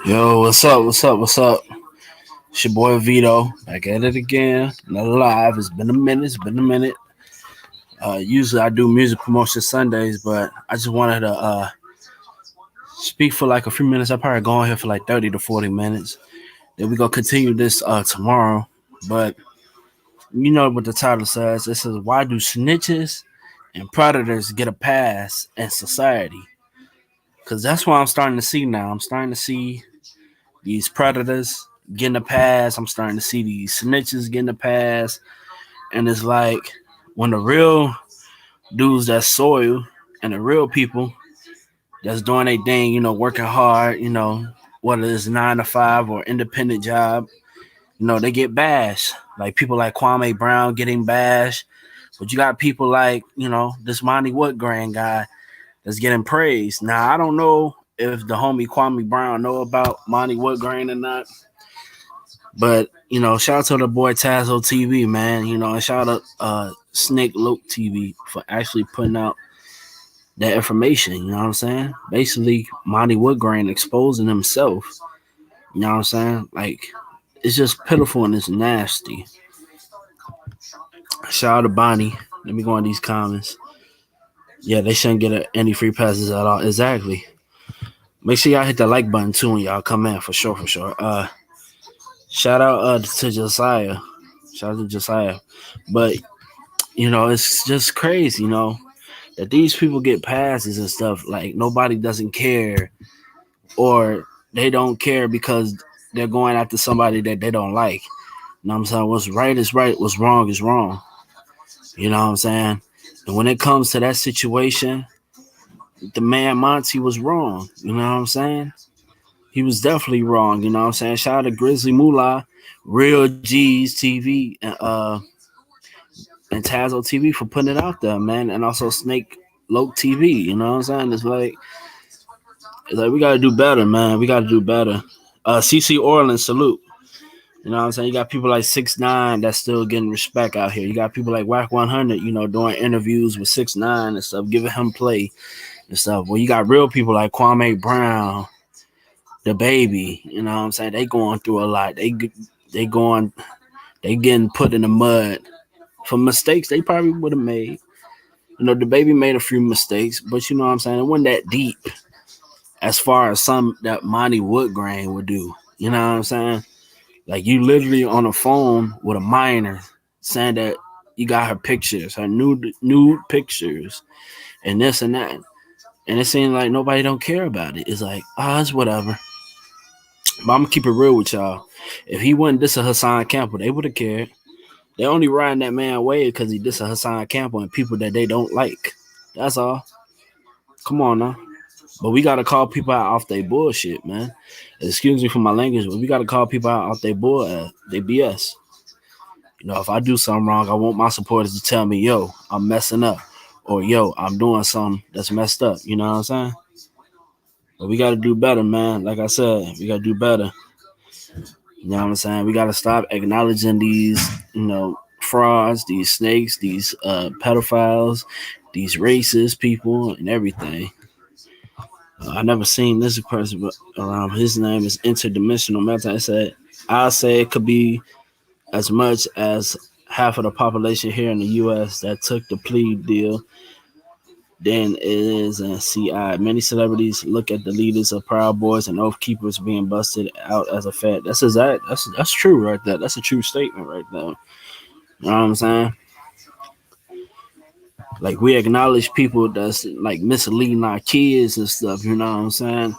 Yo, what's up? What's up? What's up? It's your boy Vito back at it again. Another live. It's been a minute. It's been a minute. Usually I do music promotion Sundays, but I just wanted to speak for like a few minutes. I probably go on here for like 30 to 40 minutes. Then we gonna continue this tomorrow. But you know what the title says? It says, "Why do snitches and predators get a pass in society?" Because that's what I'm starting to see now. I'm starting to see these predators getting a pass. I'm starting to see these snitches getting a pass. And it's like when the real dudes that's soil and the real people that's doing their thing, working hard, whether it's 9 to 5 or independent job, they get bashed. Like people like Kwame Brown getting bashed. But you got people like, this Monty Woodgrain guy that's getting praised. Now I don't know if the homie Kwame Brown know about Monty Woodgrain or not. But shout out to the boy Tazo TV, man. And shout out Snake Loke TV for actually putting out that information. You know what I'm saying? Basically, Monty Woodgrain exposing himself. You know what I'm saying? Like it's just pitiful and it's nasty. Shout out to Bonnie. Let me go on these comments. Yeah, they shouldn't get any free passes at all. Exactly. Make sure y'all hit the like button too when y'all come in for sure, for sure. Shout out to Josiah. Shout out to Josiah. But it's just crazy, that these people get passes and stuff. Like nobody doesn't care, or they don't care because they're going after somebody that they don't like. You know what I'm saying? What's right is right. What's wrong is wrong. You know what I'm saying? And when it comes to that situation, the man Monty was wrong. You know what I'm saying? He was definitely wrong. You know what I'm saying? Shout out to Grizzly Moolah, Real G's TV, and Tazo TV for putting it out there, man. And also Snake Loke TV. You know what I'm saying? It's like we gotta do better, man. We gotta do better. CC Orland, salute. You know what I'm saying? You got people like 6ix9ine that's still getting respect out here. You got people like Whack 100, doing interviews with 6ix9ine and stuff, giving him play and stuff. Well, you got real people like Kwame Brown, the baby. You know what I'm saying? They going through a lot. They getting put in the mud for mistakes they probably would have made. The baby made a few mistakes, but you know what I'm saying? It wasn't that deep as far as some that Monty Woodgrain would do. You know what I'm saying? Like you literally on the phone with a minor saying that you got her pictures, her nude pictures, and this and that. And it seems like nobody don't care about it. It's like, it's whatever. But I'm gonna keep it real with y'all. If he wasn't dissing Hassan Campbell, they would have cared. They only riding that man wave because he dissing Hassan Campbell and people that they don't like. That's all. Come on now. But we gotta call people out off their bullshit, man. Excuse me for my language, but we gotta call people out off their they BS. If I do something wrong, I want my supporters to tell me, yo, I'm messing up. Or yo, I'm doing something that's messed up. You know what I'm saying? But we gotta do better, man. Like I said, we gotta do better. You know what I'm saying? We gotta stop acknowledging these, frauds, these snakes, these pedophiles, these racist people, and everything. I never seen this person around. His name is Interdimensional Meta. I say it could be as much as half of the population here in the U.S. that took the plea deal than it is in CI. Many celebrities look at the leaders of Proud Boys and Oath Keepers being busted out as a fact. That's exact. That's true right there. That's a true statement right there. You know what I'm saying? Like we acknowledge people that's like misleading our kids and stuff. You know what I'm saying?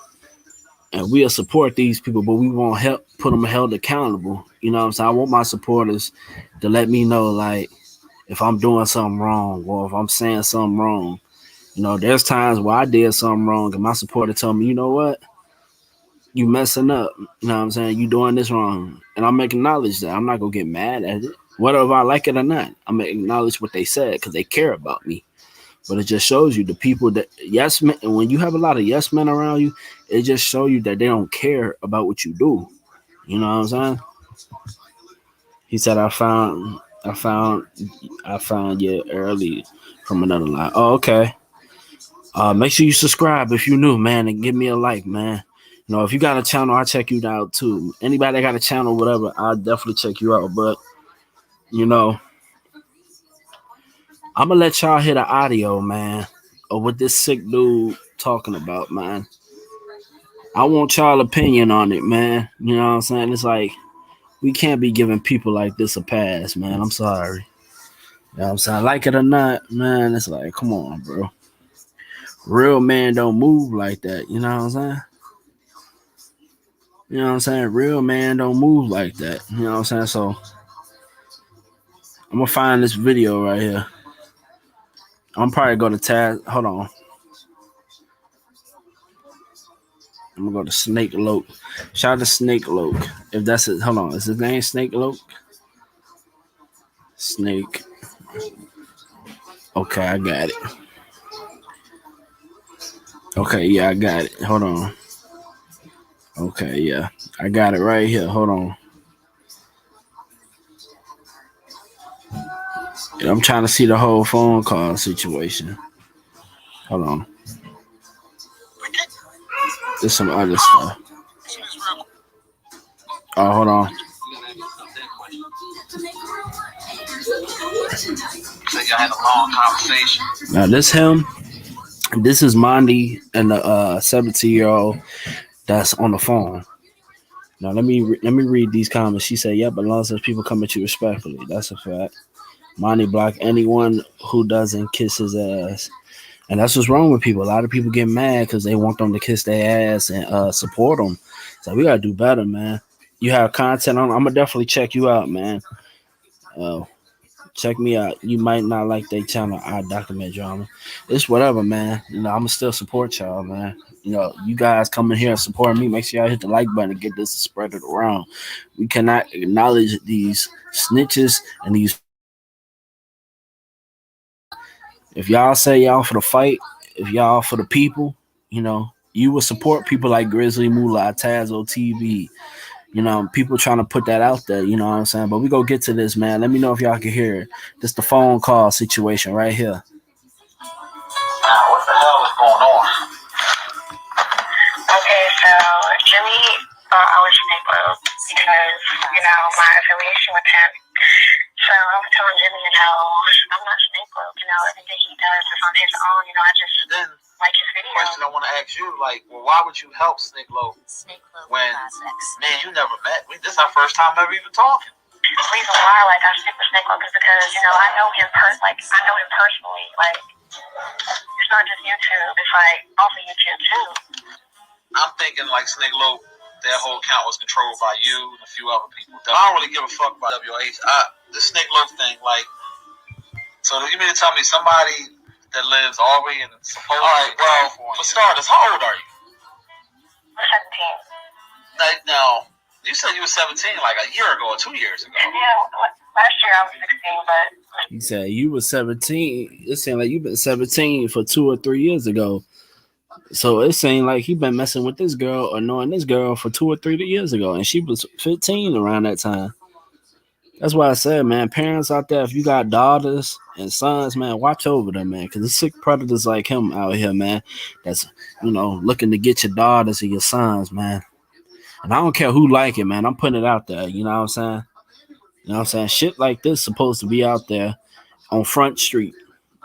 And we'll support these people, but we won't help put them held accountable. You know what I'm saying? I want my supporters to let me know, like, if I'm doing something wrong or if I'm saying something wrong. There's times where I did something wrong and my supporter told me, you know what? You messing up. You know what I'm saying? You doing this wrong. And I'm acknowledge that. I'm not going to get mad at it. Whether if I like it or not, I'm going to acknowledge what they said because they care about me. But it just shows you the people that yes men. And when you have a lot of yes men around you, it just shows you that they don't care about what you do. You know what I'm saying? He said, I found you early from another line. Oh, okay. Make sure you subscribe if you're new, man, and give me a like, man. You know, if you got a channel, I'll check you out too. Anybody that got a channel, whatever, I'll definitely check you out. But you know, I'm gonna let y'all hear the audio, man, of what this sick dude talking about, man. I want y'all opinion on it, man. You know what I'm saying? It's like we can't be giving people like this a pass, man. I'm sorry. You know what I'm saying? Like it or not, man, it's like, come on, bro. Real man don't move like that. You know what I'm saying? You know what I'm saying? Real man don't move like that. You know what I'm saying? So I'm gonna find this video right here. I'm probably gonna tag. Hold on. I'm gonna go to Snake Loke. Shout out to Snake Loke. If that's it. Hold on. Is his name Snake Loke? Snake. Okay, I got it. Okay, yeah, I got it. Hold on. Okay, yeah. I got it right here. Hold on. I'm trying to see the whole phone call situation. Hold on. There's some other stuff. Oh, hold on. So y'all had a long conversation. Now this him. This is Mondi and the 17-year-old that's on the phone. Now let me read these comments. She said, "Yep, as long as people come at you respectfully, that's a fact." Mondi block anyone who doesn't kiss his ass, and that's what's wrong with people. A lot of people get mad because they want them to kiss their ass and support them. So we gotta do better, man. You have content on. I'm gonna definitely check you out, man. Check me out. You might not like their channel. I document drama. It's whatever, man. You know, I'ma still support y'all, man. You know, you guys come in here and support me. Make sure y'all hit the like button and get this spread it around. We cannot acknowledge these snitches and these. If y'all say y'all for the fight, if y'all for the people, you know, you will support people like Grizzly Moolah, Tazo TV. You know, people trying to put that out there, you know what I'm saying? But we go get to this, man. Let me know if y'all can hear it. This the phone call situation right here. What the hell is going on? Okay, so Jimmy thought I was Snake because, you know, my affiliation with him. So I was telling Jimmy, you know, I'm not Snake, you know, everything he does is on his own, you know, I just Then like his video. Question I want to ask you, like, well, why would you help Snake Low when, man, you never met? This is our first time ever even talking. The reason why, like, I stick with Snake is because, you know, I know him personally. Like, it's not just YouTube, it's like also YouTube too. I'm thinking like Snake Low, their whole account was controlled by you and a few other people. I don't really give a fuck about WH. This Snake Low thing, like, so you mean to tell me somebody that lives all the way in supposedly California? Well, for starters, how old are you? I'm 17. Now, you said you were 17 like a year ago or 2 years ago. Yeah, last year I was 16, but... He said you was 17. It seemed like you've been 17 for 2 or 3 years ago. So it seemed like he been messing with this girl or knowing this girl for 2 or 3 years ago. And she was 15 around that time. That's why I said, man, parents out there, if you got daughters and sons, man, watch over them, man. Because there's sick predators like him out here, man, that's, you know, looking to get your daughters and your sons, man. And I don't care who like it, man. I'm putting it out there. You know what I'm saying? You know what I'm saying? Shit like this supposed to be out there on Front Street.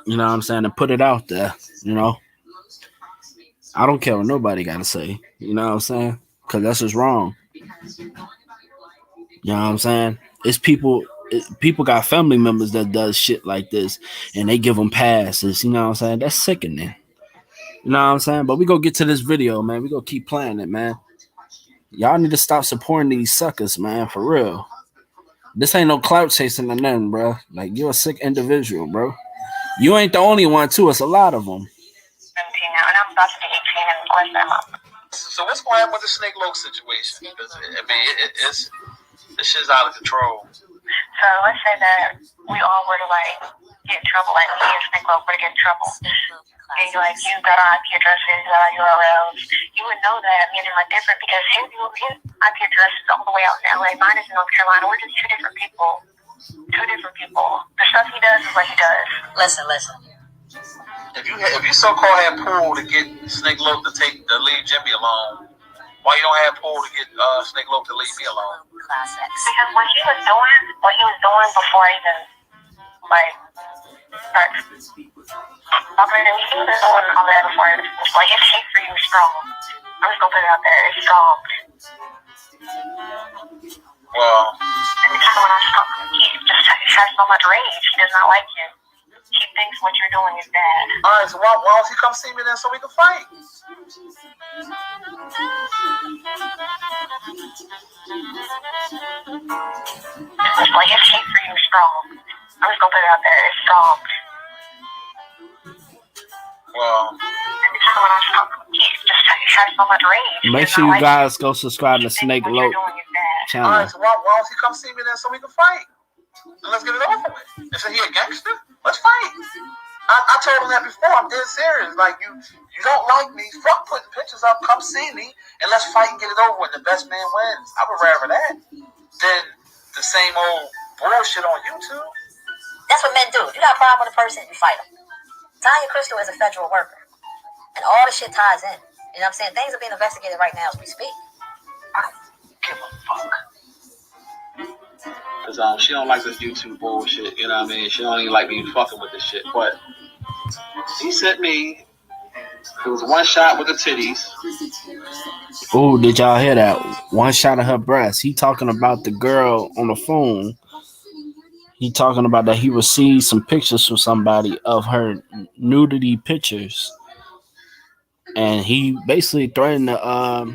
You know what I'm saying? And put it out there, you know? I don't care what nobody got to say. You know what I'm saying? Because that's just wrong. You know what I'm saying? It's people got family members that does shit like this and they give them passes. You know what I'm saying? That's sickening. You know what I'm saying? But we go get to this video, man. We go keep playing it, man. Y'all need to stop supporting these suckers, man, for real. This ain't no clout chasing or nothing, bro. Like, you're a sick individual, bro. You ain't the only one, too. It's a lot of them. 17 now, and I'm about to be 18 in less than a month. So what's going on with the Snake Low situation? Because, I mean, it's this shit's out of control. So let's say that we all were to, like, get in trouble, like me and Snake Low were to get in trouble. And like, you got our IP addresses, URLs. You would know that me and him are different because his IP address is all the way out in LA. Mine is in North Carolina. We're just two different people. The stuff he does is what he does. Listen. If you so-called had pulled to get Snake Low to leave Jimmy alone, Why you don't have Paul to get Snake Loaf to leave me alone? Because what he was doing before I even like started talking to me, he was doing all that before. Like his hate for you is strong. I'm just gonna put it out there. It's strong. Well, every time when I talk, he just has so much rage. He does not like you. He thinks what you're doing is bad. Alright, so why don't he come see me then so we can fight? Like his hate for you is strong. I'm just gonna put it out there. It's strong. Well, every time when I talk, he just has so much rage. Make sure you guys go subscribe to Snake Loaf channel. Alright, so why don't he come see me then so we can fight? And let's get it over with. If he a gangster, let's fight. I told him that before. I'm dead serious. Like, you don't like me. Fuck putting pictures up. Come see me and let's fight and get it over with. The best man wins. I would rather that than the same old bullshit on YouTube. That's what men do. If you got a problem with a person, you fight them. Tanya Crystal is a federal worker. And all the shit ties in. You know what I'm saying? Things are being investigated right now as we speak. I don't give a fuck. Because she don't like this YouTube bullshit, you know what I mean? She don't even like me fucking with this shit. But he sent me, it was one shot with the titties. Oh, did y'all hear that? One shot of her breast. He talking about the girl on the phone. He talking about that he received some pictures from somebody of her nudity pictures. And he basically threatened her,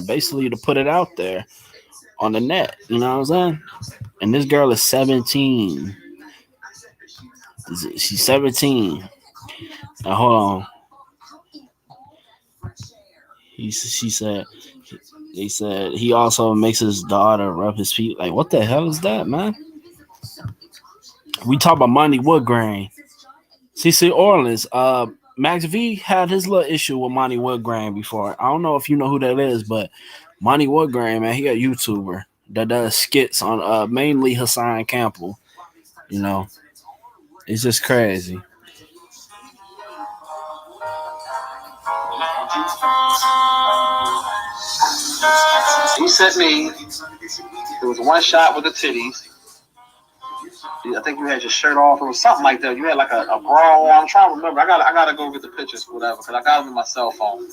basically to put it out there on the net. You know what I'm saying? And this girl is 17. She's 17. Now, hold on. They said he also makes his daughter rub his feet. Like, what the hell is that, man? We talk about Monty Woodgrain. CC Orleans. Max V had his little issue with Monty Woodgrain before. I don't know if you know who that is, but Monty Woodgrain, man, he a YouTuber that does skits on mainly Hassan Campbell. You know, it's just crazy. He sent me, there was one shot with the titties. I think you had your shirt off. It was something like that. You had like a bra on. I'm trying to remember. I gotta go get the pictures, whatever, because I got them in my cell phone.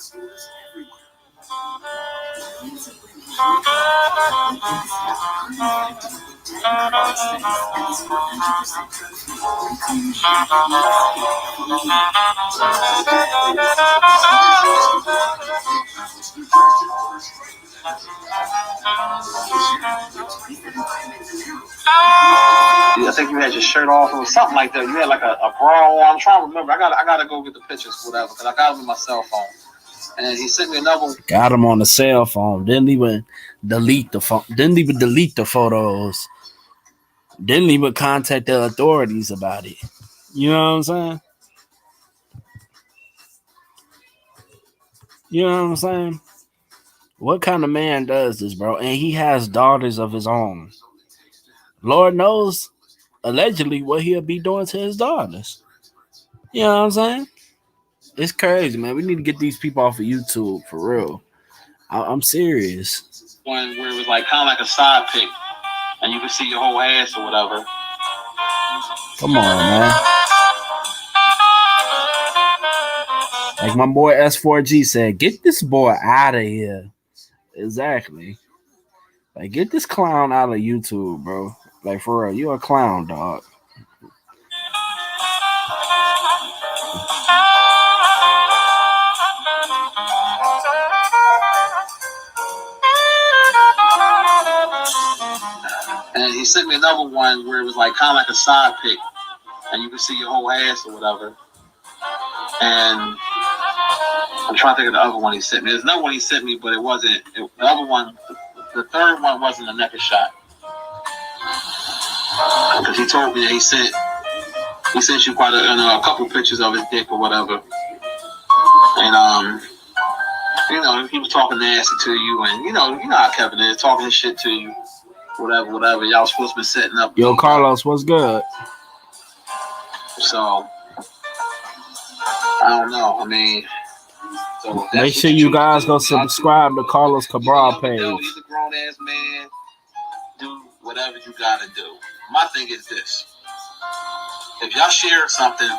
I think you had your shirt off. It was something like that. You had like a bra on. I'm trying to remember. I gotta go get the pictures, whatever, because I got them in my cell phone. And he sent me another one. Got him on the cell phone. Didn't even delete the phone. Didn't even delete the photos. Didn't even contact the authorities about it. You know what I'm saying? You know what I'm saying? What kind of man does this, bro? And he has daughters of his own. Lord knows, allegedly, what he'll be doing to his daughters. You know what I'm saying? It's crazy, man. We need to get these people off of YouTube for real. I'm serious. One where it was like kind of like a side pic, and you could see your whole ass or whatever. Come on, man. Like my boy S4G said, get this boy out of here. Exactly. Like, get this clown out of YouTube, bro. Like, for real, you're a clown, dog. And he sent me another one where it was like kind of like a side pic, and you could see your whole ass or whatever. And I'm trying to think of the other one he sent me. There's another one he sent me, but it wasn't. The other one, the third one wasn't a naked shot. Because he told me that he sent you quite a couple pictures of his dick or whatever. And you know, he was talking nasty to you, and you know how Kevin is, talking his shit to you, whatever. Y'all supposed to be setting up. Yo, Carlos, what's good? So I don't know. I mean, So Make sure you guys go subscribe to Carlos Cabral page. He's a grown ass man. Do whatever you gotta do. My thing is this: if y'all share something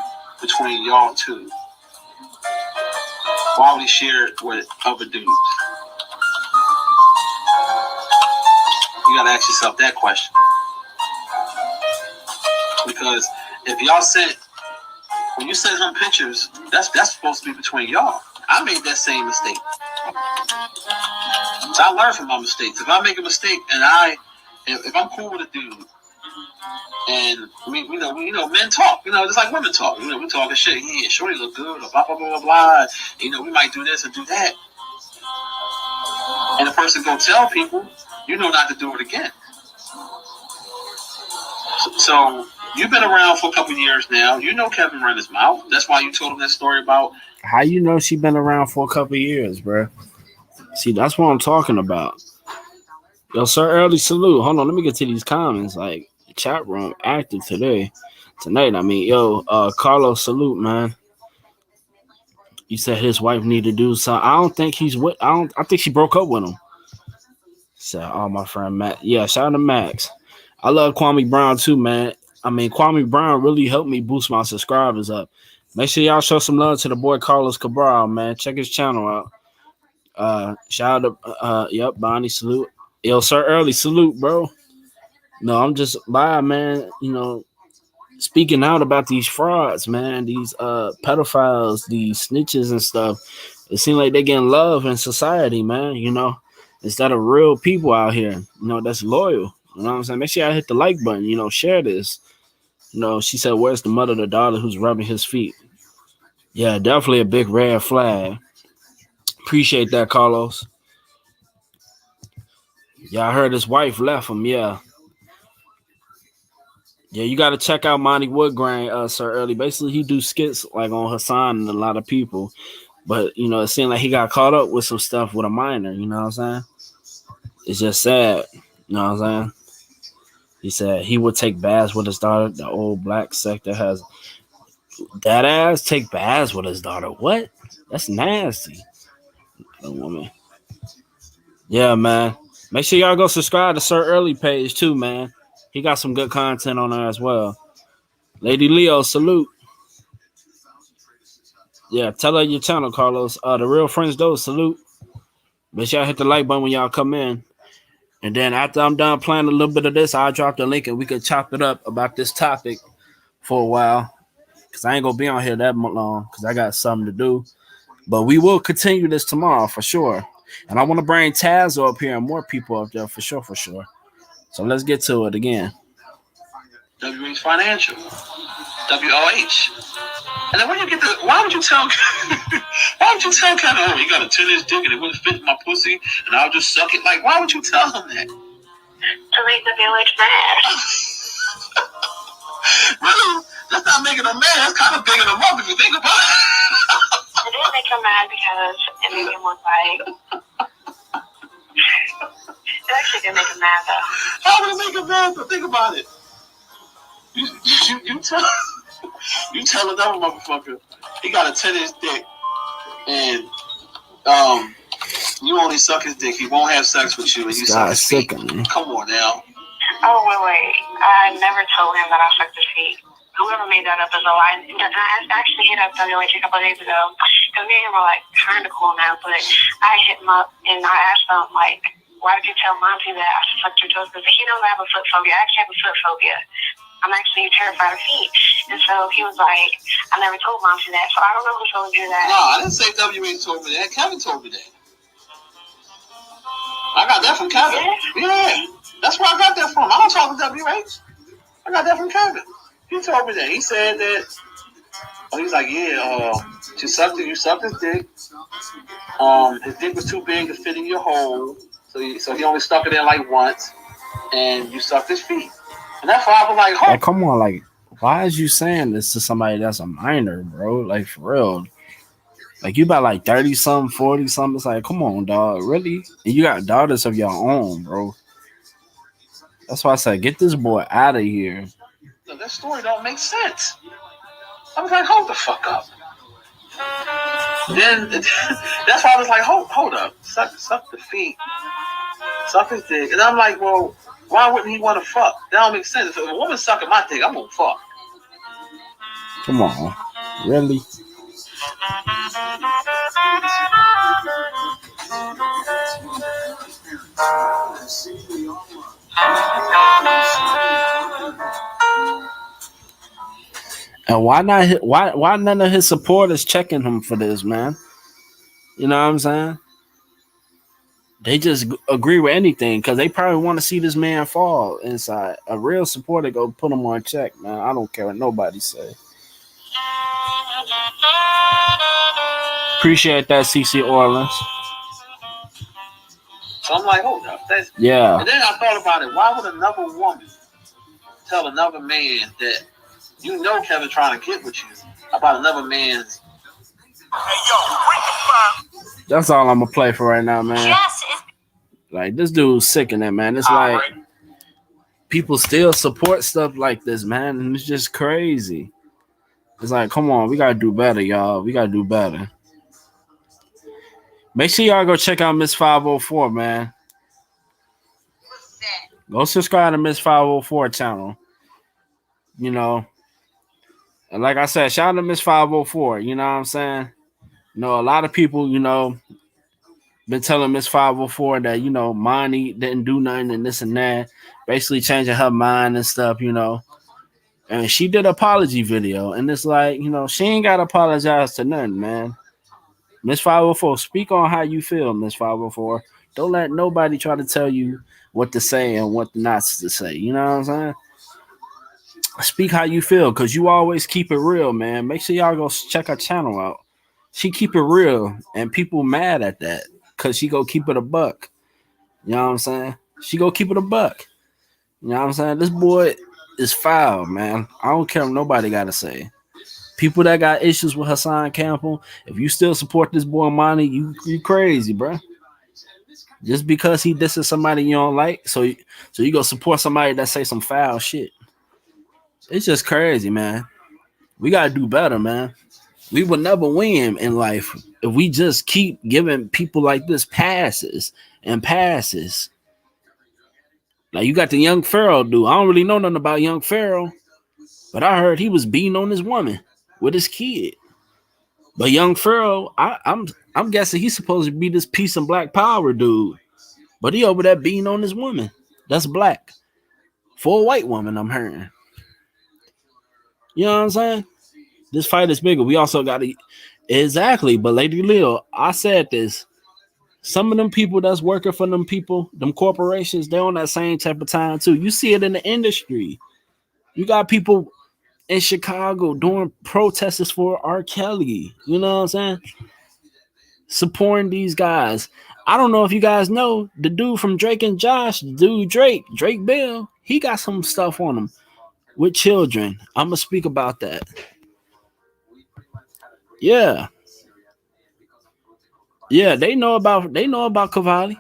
between y'all two, why would he share it with other dudes? You gotta ask yourself that question. Because if y'all when you send him pictures, that's supposed to be between y'all. I made that same mistake. So I learned from my mistakes. If I make a mistake and if I'm cool with a dude, and men talk, just like women talk. We talking shit. Yeah, shorty look good, or blah blah blah blah blah. We might do this and do that. And the person go tell people, not to do it again. So you've been around for a couple years now. Kevin run his mouth. That's why you told him that story about. How she been around for a couple years, bro? See, that's what I'm talking about. Yo, Sir Early, salute. Hold on, let me get to these comments. Like, the chat room active tonight. I mean, yo, Carlos, salute, man. You said his wife need to do something. I don't think he's with. I think she broke up with him. So, my friend Matt. Yeah, shout out to Max. I love Kwame Brown too, man. I mean, Kwame Brown really helped me boost my subscribers up. Make sure y'all show some love to the boy Carlos Cabral, man. Check his channel out. Shout out to Bonnie, salute. Yo, Sir Early, salute, bro. No, I'm just live, man. Speaking out about these frauds, man, these pedophiles, these snitches and stuff. It seems like they're getting love in society, man. Instead of real people out here, that's loyal. You know what I'm saying? Make sure y'all hit the like button. Share this. She said, "Where's the mother of the daughter who's rubbing his feet?" Yeah, definitely a big red flag. Appreciate that, Carlos. Yeah, I heard his wife left him. Yeah. Yeah, you got to check out Monty Woodgrain, Sir Early. Basically, he do skits like on Hassan and a lot of people. But, it seemed like he got caught up with some stuff with a minor. You know what I'm saying? It's just sad. You know what I'm saying? He said he would take baths with his daughter. The old black sector has that ass take baths with his daughter. What? That's nasty. A woman. Yeah, man. Make sure y'all go subscribe to Sir Early page too, man. He got some good content on there as well. Lady Leo, salute. Yeah, tell her your channel, Carlos. The Real Friends Though, salute. Make sure y'all hit the like button when y'all come in. And then after I'm done playing a little bit of this, I'll drop the link and we could chop it up about this topic for a while. Because I ain't going to be on here that long because I got something to do. But we will continue this tomorrow for sure. And I want to bring Taz up here and more people up there for sure. So let's get to it again. WH Financial. WOH. And then when you get why would you tell Kevin, oh, you got a 10-inch dick and it wouldn't fit my pussy and I'll just suck it? Like, why would you tell him that? To make the village mad. Really? That's not making them mad. That's kind of bigging them up if you think about it. It did make him mad because it made him look like... It actually did make him mad, though. How would it make him mad? But think about it. You tell another motherfucker he got a 10-inch dick and you only suck his dick. He won't have sex with you and you suck his feet. Come on now. Oh, wait. I never told him that I sucked his feet. Whoever made that up is a lie. And I actually hit up WH a couple of days ago because me and him are like kind of cool now. But I hit him up and I asked him, like, why did you tell Monty that I sucked your toes? Because he knows I have a foot phobia. I actually have a foot phobia. I'm actually terrified of feet. And so he was like, I never told Monty that. So I don't know who told you that. No, I didn't say WH told me that. Kevin told me that. I got that from Kevin. Yeah. That's where I got that from. I don't talk to WH. I got that from Kevin. He told me that. He said that. Oh, he's like, yeah, you sucked his dick. His dick was too big to fit in your hole. So he only stuck it in like once. And you sucked his feet. And that's why I was like, oh. Like, come on, like, why is you saying this to somebody that's a minor, bro? Like, for real. Like, you about like 30-something, 40-something. It's like, come on, dog. Really? And you got daughters of your own, bro. That's why I said, get this boy out of here. No, that story don't make sense. I was like, hold the fuck up. Then that's why I was like, hold up, suck the feet, suck his dick, and I'm like, well, why wouldn't he want to fuck? That don't make sense. If a woman's sucking my dick, I'm gonna fuck. Come on, really? And why not? Why none of his supporters checking him for this, man? You know what I'm saying? They just agree with anything because they probably want to see this man fall inside. A real supporter go put him on check, man. I don't care what nobody say. Appreciate that, CC Orleans. So I'm like, hold up. Yeah. And then I thought about it. Why would another woman tell another man that you know Kevin trying to get with you about another man's? Hey, yo, that's all I'm gonna play for right now, man. Yes. Like, this dude's sickening, man. It's like people still support stuff like this, man, and it's just crazy. It's like, come on, we gotta do better, y'all. We gotta do better. Make sure y'all go check out Miss 504, man. Go subscribe to Miss 504 channel. You know, and like I said, shout out to Miss 504. You know what I'm saying? You know, a lot of people, you know, been telling Miss 504 that, you know, Monty didn't do nothing and this and that, basically changing her mind and stuff, you know. And she did an apology video, and it's like, you know, she ain't got to apologize to nothing, man. Miss 504, speak on how you feel, Miss 504. Don't let nobody try to tell you what to say and what not to say. You know what I'm saying? Speak how you feel, because you always keep it real, man. Make sure y'all go check her channel out. She keep it real, and people mad at that because she go keep it a buck. You know what I'm saying? She go keep it a buck. You know what I'm saying? This boy is foul, man. I don't care what nobody got to say. People that got issues with Hassan Campbell, if you still support this boy Monty, you crazy, bro. Just because he disses somebody you don't like, so you go support somebody that say some foul shit. It's just crazy, man. We gotta do better, man. We will never win in life if we just keep giving people like this passes and passes. Like, you got the Young Pharaoh dude. I don't really know nothing about Young Pharaoh, but I heard he was beating on his woman with his kid. But Young Pharaoh, I'm guessing he's supposed to be this peace and black power dude, but he over there beating on his woman. That's black for a white woman. I'm hearing. You know what I'm saying? This fight is bigger. We also got to exactly. But Lady Lil, I said this. Some of them people that's working for them people, them corporations, they're on that same type of time too. You see it in the industry. You got people in Chicago doing protests for R. Kelly. You know what I'm saying? Supporting these guys. I don't know if you guys know the dude from Drake and Josh, Drake Bell, he got some stuff on him with children. I'm gonna speak about that. Yeah. Yeah, they know about Cavalli.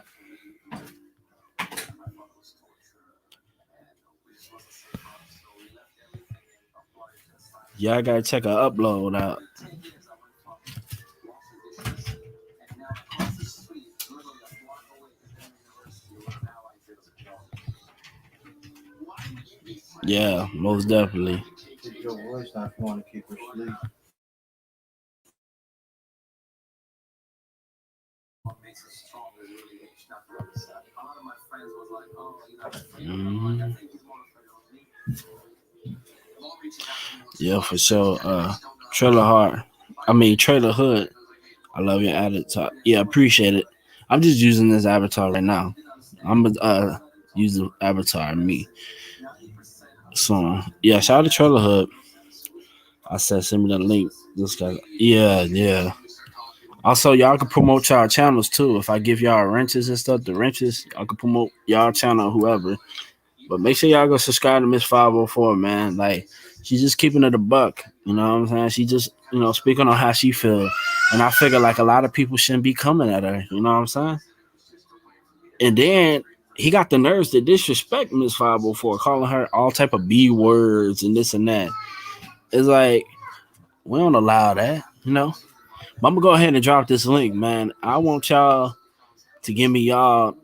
Yeah, I gotta check her upload out. Yeah, most definitely. Mm-hmm. Yeah, for sure. Trailer Hood. I love your avatar. Yeah, appreciate it. I'm just using this avatar right now. I'm gonna use the avatar me. So yeah, shout out to Trailer Hood. I said send me the link. This guy. Yeah. Also, y'all can promote y'all channels too. If I give y'all wrenches and stuff, the wrenches, y'all can promote y'all channel, whoever. But make sure y'all go subscribe to Miss 504, man. Like, she's just keeping it a buck. You know what I'm saying? She just, you know, speaking on how she feels. And I figure like a lot of people shouldn't be coming at her. You know what I'm saying? And then he got the nerves to disrespect Miss 504, calling her all type of B words and this and that. It's like, we don't allow that, you know? But I'm gonna go ahead and drop this link, man. I want y'all to give me y'all,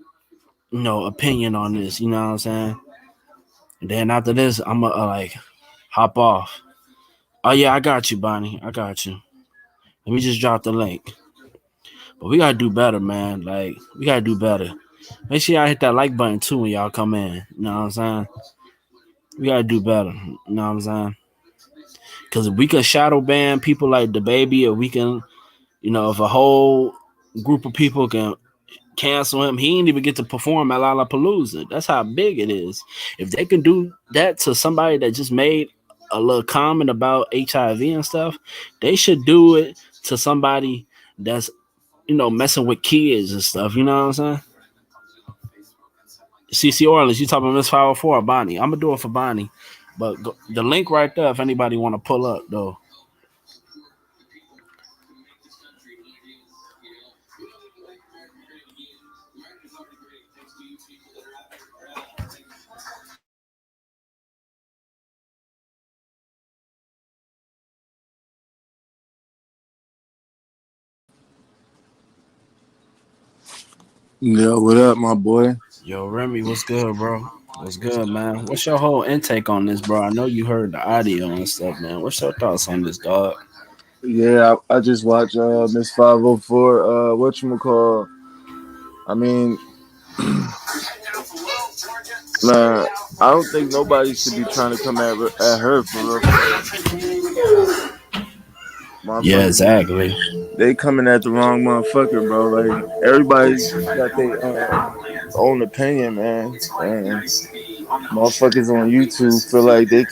opinion on this. You know what I'm saying? And then after this, I'm gonna like hop off. Oh yeah, I got you, Bonnie. I got you. Let me just drop the link. But we gotta do better, man. Like we gotta do better. Make sure y'all hit that like button too when y'all come in. You know what I'm saying? We gotta do better. You know what I'm saying? Because if we can shadow ban people like the baby, or we can, if a whole group of people can cancel him, he ain't even get to perform at Lollapalooza. That's how big it is. If they can do that to somebody that just made a little comment about HIV and stuff, they should do it to somebody that's messing with kids and stuff. You know what I'm saying? CC Orleans, you talking about Miss 504 or Bonnie? I'm gonna do it for Bonnie, but the link right there if anybody want to pull up though. Yo, what up, my boy? Yo, Remy, what's good, bro? What's good, man? What's your whole intake on this, bro? I know you heard the audio and stuff, man. What's your thoughts on this, dog? Yeah, I just watched Miss 504. Whatchamacall? I mean, man, I don't think nobody should be trying to come at her for real, for real. Yeah, Motherfuckers, exactly. they coming at the wrong motherfucker, bro. Like everybody got their own opinion, man, and motherfuckers on YouTube feel like they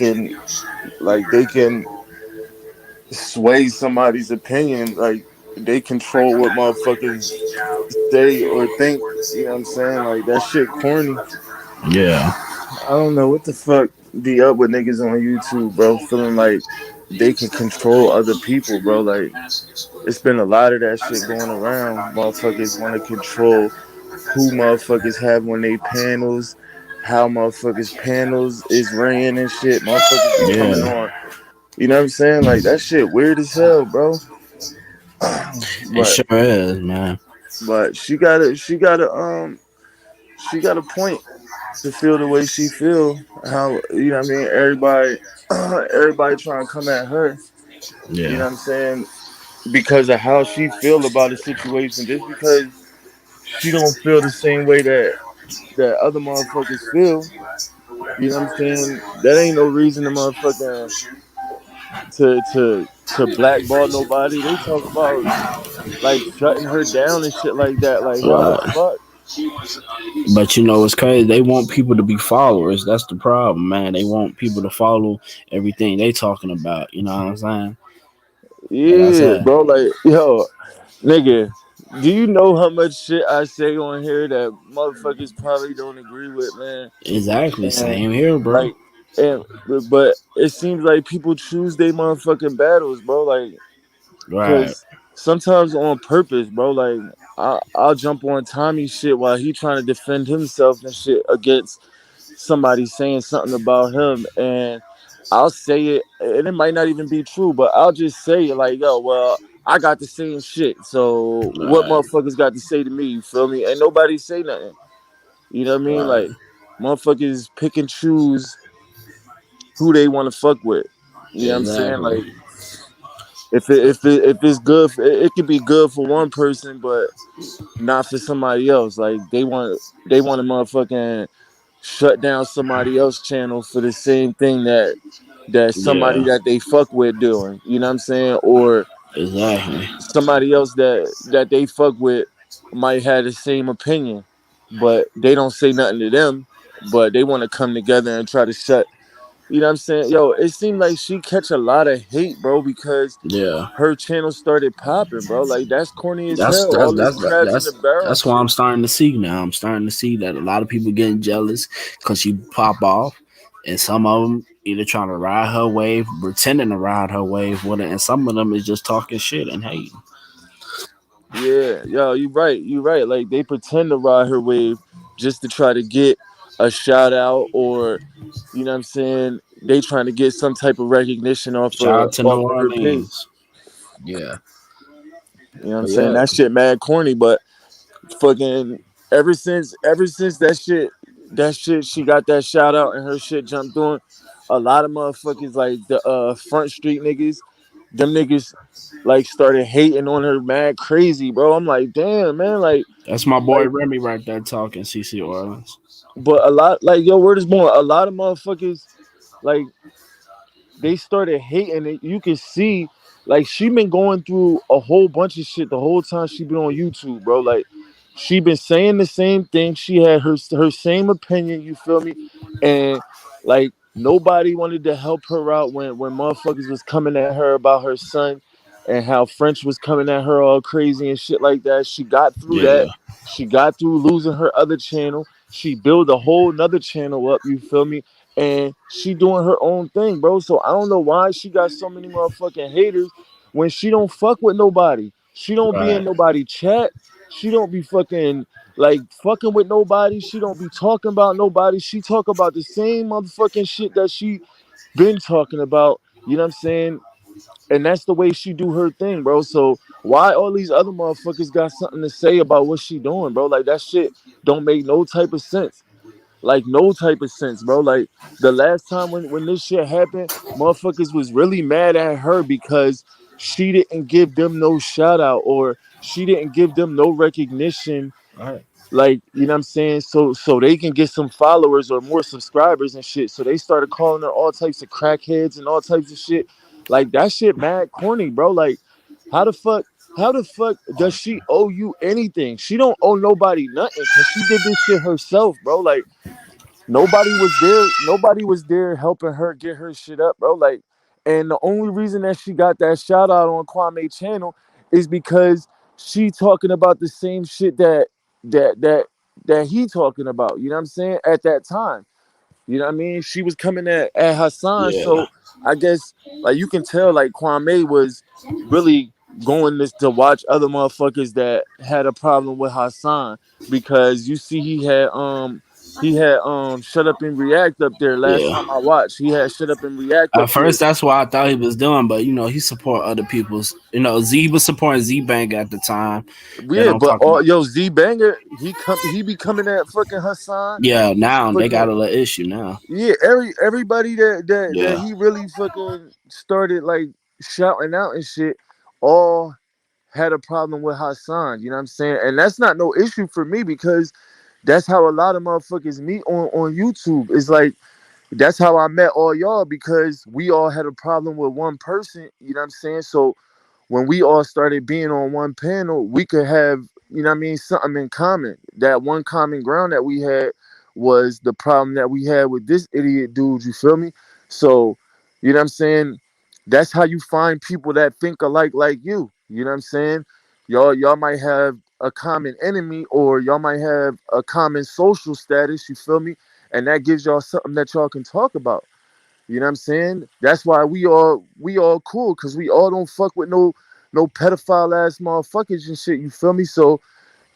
can sway somebody's opinion, like they control what motherfuckers say or think. You know what I'm saying? Like that shit corny. Yeah, I don't know what the fuck be up with niggas on YouTube, bro. Feeling like they can control other people, bro. Like it's been a lot of that shit going around. Motherfuckers want to control who motherfuckers have on they panels, how motherfuckers panels is ran and shit. Motherfuckers be coming yeah. on. You know what I'm saying? Like that shit weird as hell, bro. It but sure is, man. but she got a point to feel the way she feel. How you know what I mean? Everybody trying to come at her. You know Yeah, what I'm saying? Because of how she feel about the situation. Just because she don't feel the same way that other motherfuckers feel. You know what I'm saying? That ain't no reason to motherfucking to blackball nobody. They talk about like shutting her down and shit like that. Like how the right. fuck? But it's crazy. They want people to be followers. That's the problem, man. They want people to follow everything they talking about. You know what I'm saying? Like I Yeah, said, bro. Like yo, nigga, do you know how much shit I say on here that motherfuckers probably don't agree with, man? exactly. And Same here, bro. like, but it seems like people choose their motherfucking battles, bro. Like, Right. cause sometimes on purpose, bro. Like, I'll jump on Tommy shit while he trying to defend himself and shit against somebody saying something about him, and I'll say it, and it might not even be true, but I'll just say it like, yo, well, I got the same shit. So what Right. motherfuckers got to say to me? You feel me? And nobody say nothing. You know what I mean? Right. Like motherfuckers pick and choose who they want to fuck with. You know what I'm saying? Exactly. Like if it's good, it could be good for one person, but not for somebody else. Like they want to motherfucking shut down somebody else's channel for the same thing that somebody Yeah. that they fuck with doing. You know what I'm saying? Or Exactly. somebody else that they fuck with might have the same opinion, but they don't say nothing to them. But they want to come together and try to shut. You know what I'm saying? Yo, it seemed like she catch a lot of hate, bro, because Yeah. her channel started popping, bro. Like that's corny as That's hell. that's All this that's crabs in the that's barrel that's what shit. I'm starting to see now. I'm starting to see that a lot of people getting jealous because she pop off, and some of them either trying to ride her wave, pretending to ride her wave with it, and some of them is just talking shit and hating. Yeah, yo, you right, you right. Like they pretend to ride her wave just to try to get a shout out, or you know what I'm saying, they trying to get some type of recognition Shout out to New off of her page. Orleans. Yeah. You know what I'm But saying? yeah, That shit mad corny, but fucking ever since that shit she got that shout out and her shit jumped on, a lot of motherfuckers like the front street niggas, them niggas like started hating on her mad crazy, bro. I'm like, damn man, that's my boy like Remy right there talking. CC Orleans. but a lot like yo, word is born. A lot of motherfuckers like they started hating it. You can see, like, she been going through a whole bunch of shit the whole time she been on YouTube, bro. Like, she been saying the same thing. She had her same opinion. You feel me? And like nobody wanted to help her out when motherfuckers was coming at her about her son and how French was coming at her all crazy and shit like that. She got through Yeah, that. She got through losing her other channel. She built a whole nother channel up. You feel me? And she doing her own thing, bro. So I don't know why she got so many motherfucking haters when she don't fuck with nobody. She don't be in right. nobody chat. She don't be fucking like fucking with nobody. She don't be talking about nobody. She talk about the same motherfucking shit that she been talking about. You know what I'm saying? And that's the way she do her thing, bro. So why all these other motherfuckers got something to say about what she doing, bro? Like that shit don't make no type of sense. Like no type of sense, bro. Like the last time when this shit happened, motherfuckers was really mad at her because she didn't give them no shout out or she didn't give them no recognition, Right. like you know what I'm saying, so they can get some followers or more subscribers and shit. So they started calling her all types of crackheads and all types of shit. Like that shit mad corny, bro. Like how the fuck does she owe you anything? She don't owe nobody nothing because she did this shit herself, bro. Like nobody was there helping her get her shit up, bro. Like, and the only reason that she got that shout out on Kwame channel is because she talking about the same shit that that that he talking about. You know what I'm saying? At that time. You know what I mean? She was coming at Hassan, Yeah, so I guess like you can tell like Kwame was really going this to watch other motherfuckers that had a problem with Hassan because you see he had shut up and react up there last yeah. time I watched. He had shut up and react At up there. first, that's what I thought he was doing, but he support other people's. Z was supporting Z Bang at the time. That Yeah, I'm but talking all about. yo Z Banger, he be coming at fucking Hassan. Yeah, now they Fucking got a little issue now. yeah, everybody that Yeah, he really fucking started like shouting out and shit, all had a problem with Hassan. You know what I'm saying? And that's not no issue for me because that's how a lot of motherfuckers meet on YouTube. It's like that's how I met all y'all because we all had a problem with one person. You know what I'm saying? So when we all started being on one panel, we could have, you know what I mean, something in common. That one common ground that we had was the problem that we had with this idiot dude, you feel me? So, you know what I'm saying? That's how you find people that think alike like you. You know what I'm saying? Y'all might have a common enemy or y'all might have a common social status, you feel me? And that gives y'all something that y'all can talk about. You know what I'm saying? That's why we all cool because we all don't fuck with no pedophile ass motherfuckers and shit. You feel me? So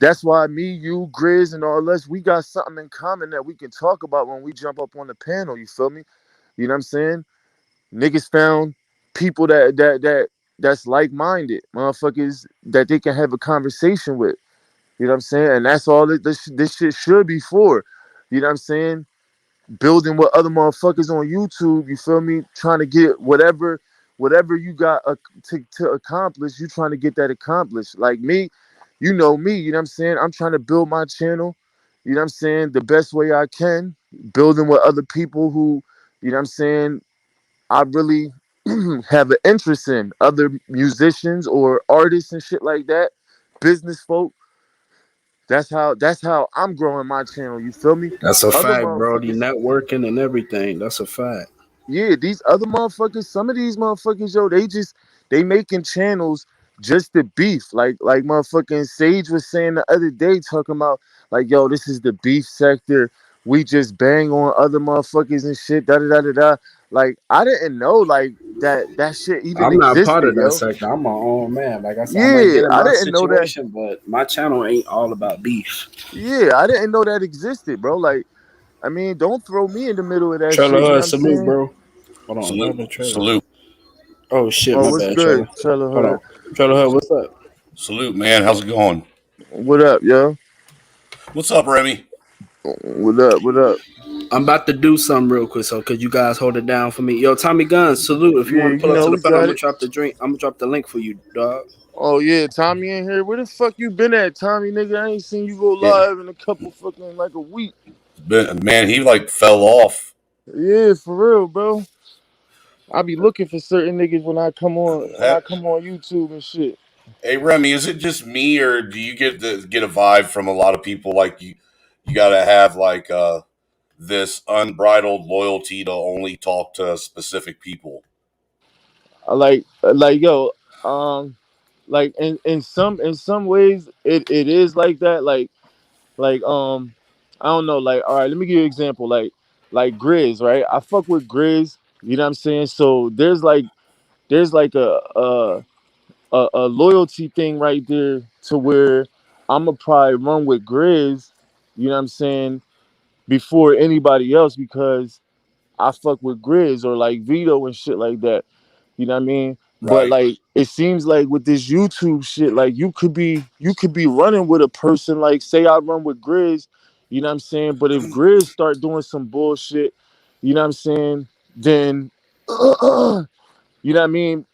that's why me, you, Grizz, and all us, we got something in common that we can talk about when we jump up on the panel. You feel me? You know what I'm saying? Niggas found people that's like minded, motherfuckers that they can have a conversation with. You know what I'm saying? And that's all this shit should be for. You know what I'm saying? Building with other motherfuckers on YouTube, you feel me? Trying to get whatever you got to accomplish, you trying to get that accomplished. Like me, you know what I'm saying? I'm trying to build my channel, you know what I'm saying, the best way I can, building with other people who, you know what I'm saying, I really have an interest in, other musicians or artists and shit like that, business folk. That's how I'm growing my channel, you feel me? that's a Other fact, bro. The motherfuckers, networking and everything. That's a fact. yeah, these other motherfuckers, some of these motherfuckers, yo, they making channels just to beef. Like motherfucking Sage was saying the other day, talking about like, yo, this is the beef sector. We just bang on other motherfuckers and shit. Da da da da da. Like I didn't know like that shit even I'm not part of existed, that yo. sector. I'm my own man. Like I said, I might Yeah, get in I my didn't know that. situation, but my channel ain't all about beef. Yeah, I didn't know that existed, bro. Like, I mean, don't throw me in the middle of that Trailer shit. You know Hood, what I'm salute, saying? bro. Hold on, Salute, another trailer. salute. Oh shit, Oh, my what's bad, good, trailer. Trailer Hold Hood? on, trailer Hood, what's up? Salute, man. How's it going? What up, yo? What's up, Remy? What up? What up? I'm about to do something real quick, so could you guys hold it down for me? Yo, Tommy Guns, salute. If you Yeah, want to pull you up to know the we front, I'm got gonna it. drop the drink. I'm gonna drop the link for you, dog. Oh yeah, Tommy in here. Where the fuck you been at, Tommy? Nigga, I ain't seen you go Yeah, live in a couple fucking like a week. man, he like fell off. Yeah, for real, bro. I be looking for certain niggas when I come on YouTube and shit. Hey, Remy, is it just me, or do you get a vibe from a lot of people like you gotta have like this unbridled loyalty to only talk to specific people? Like yo, um, like in some ways it is like that. Like I don't know. Like all right, let me give you an example. Like Grizz, right? I fuck with Grizz. You know what I'm saying? So there's like a loyalty thing right there to where I'ma probably run with Grizz, you know what I'm saying, before anybody else because I fuck with Grizz or like Vito and shit like that. You know what I mean? But Right. like it seems like with this YouTube shit, like you could be running with a person, like say I run with Grizz, you know what I'm saying? But if Grizz start doing some bullshit, you know what I'm saying, then you know what I mean?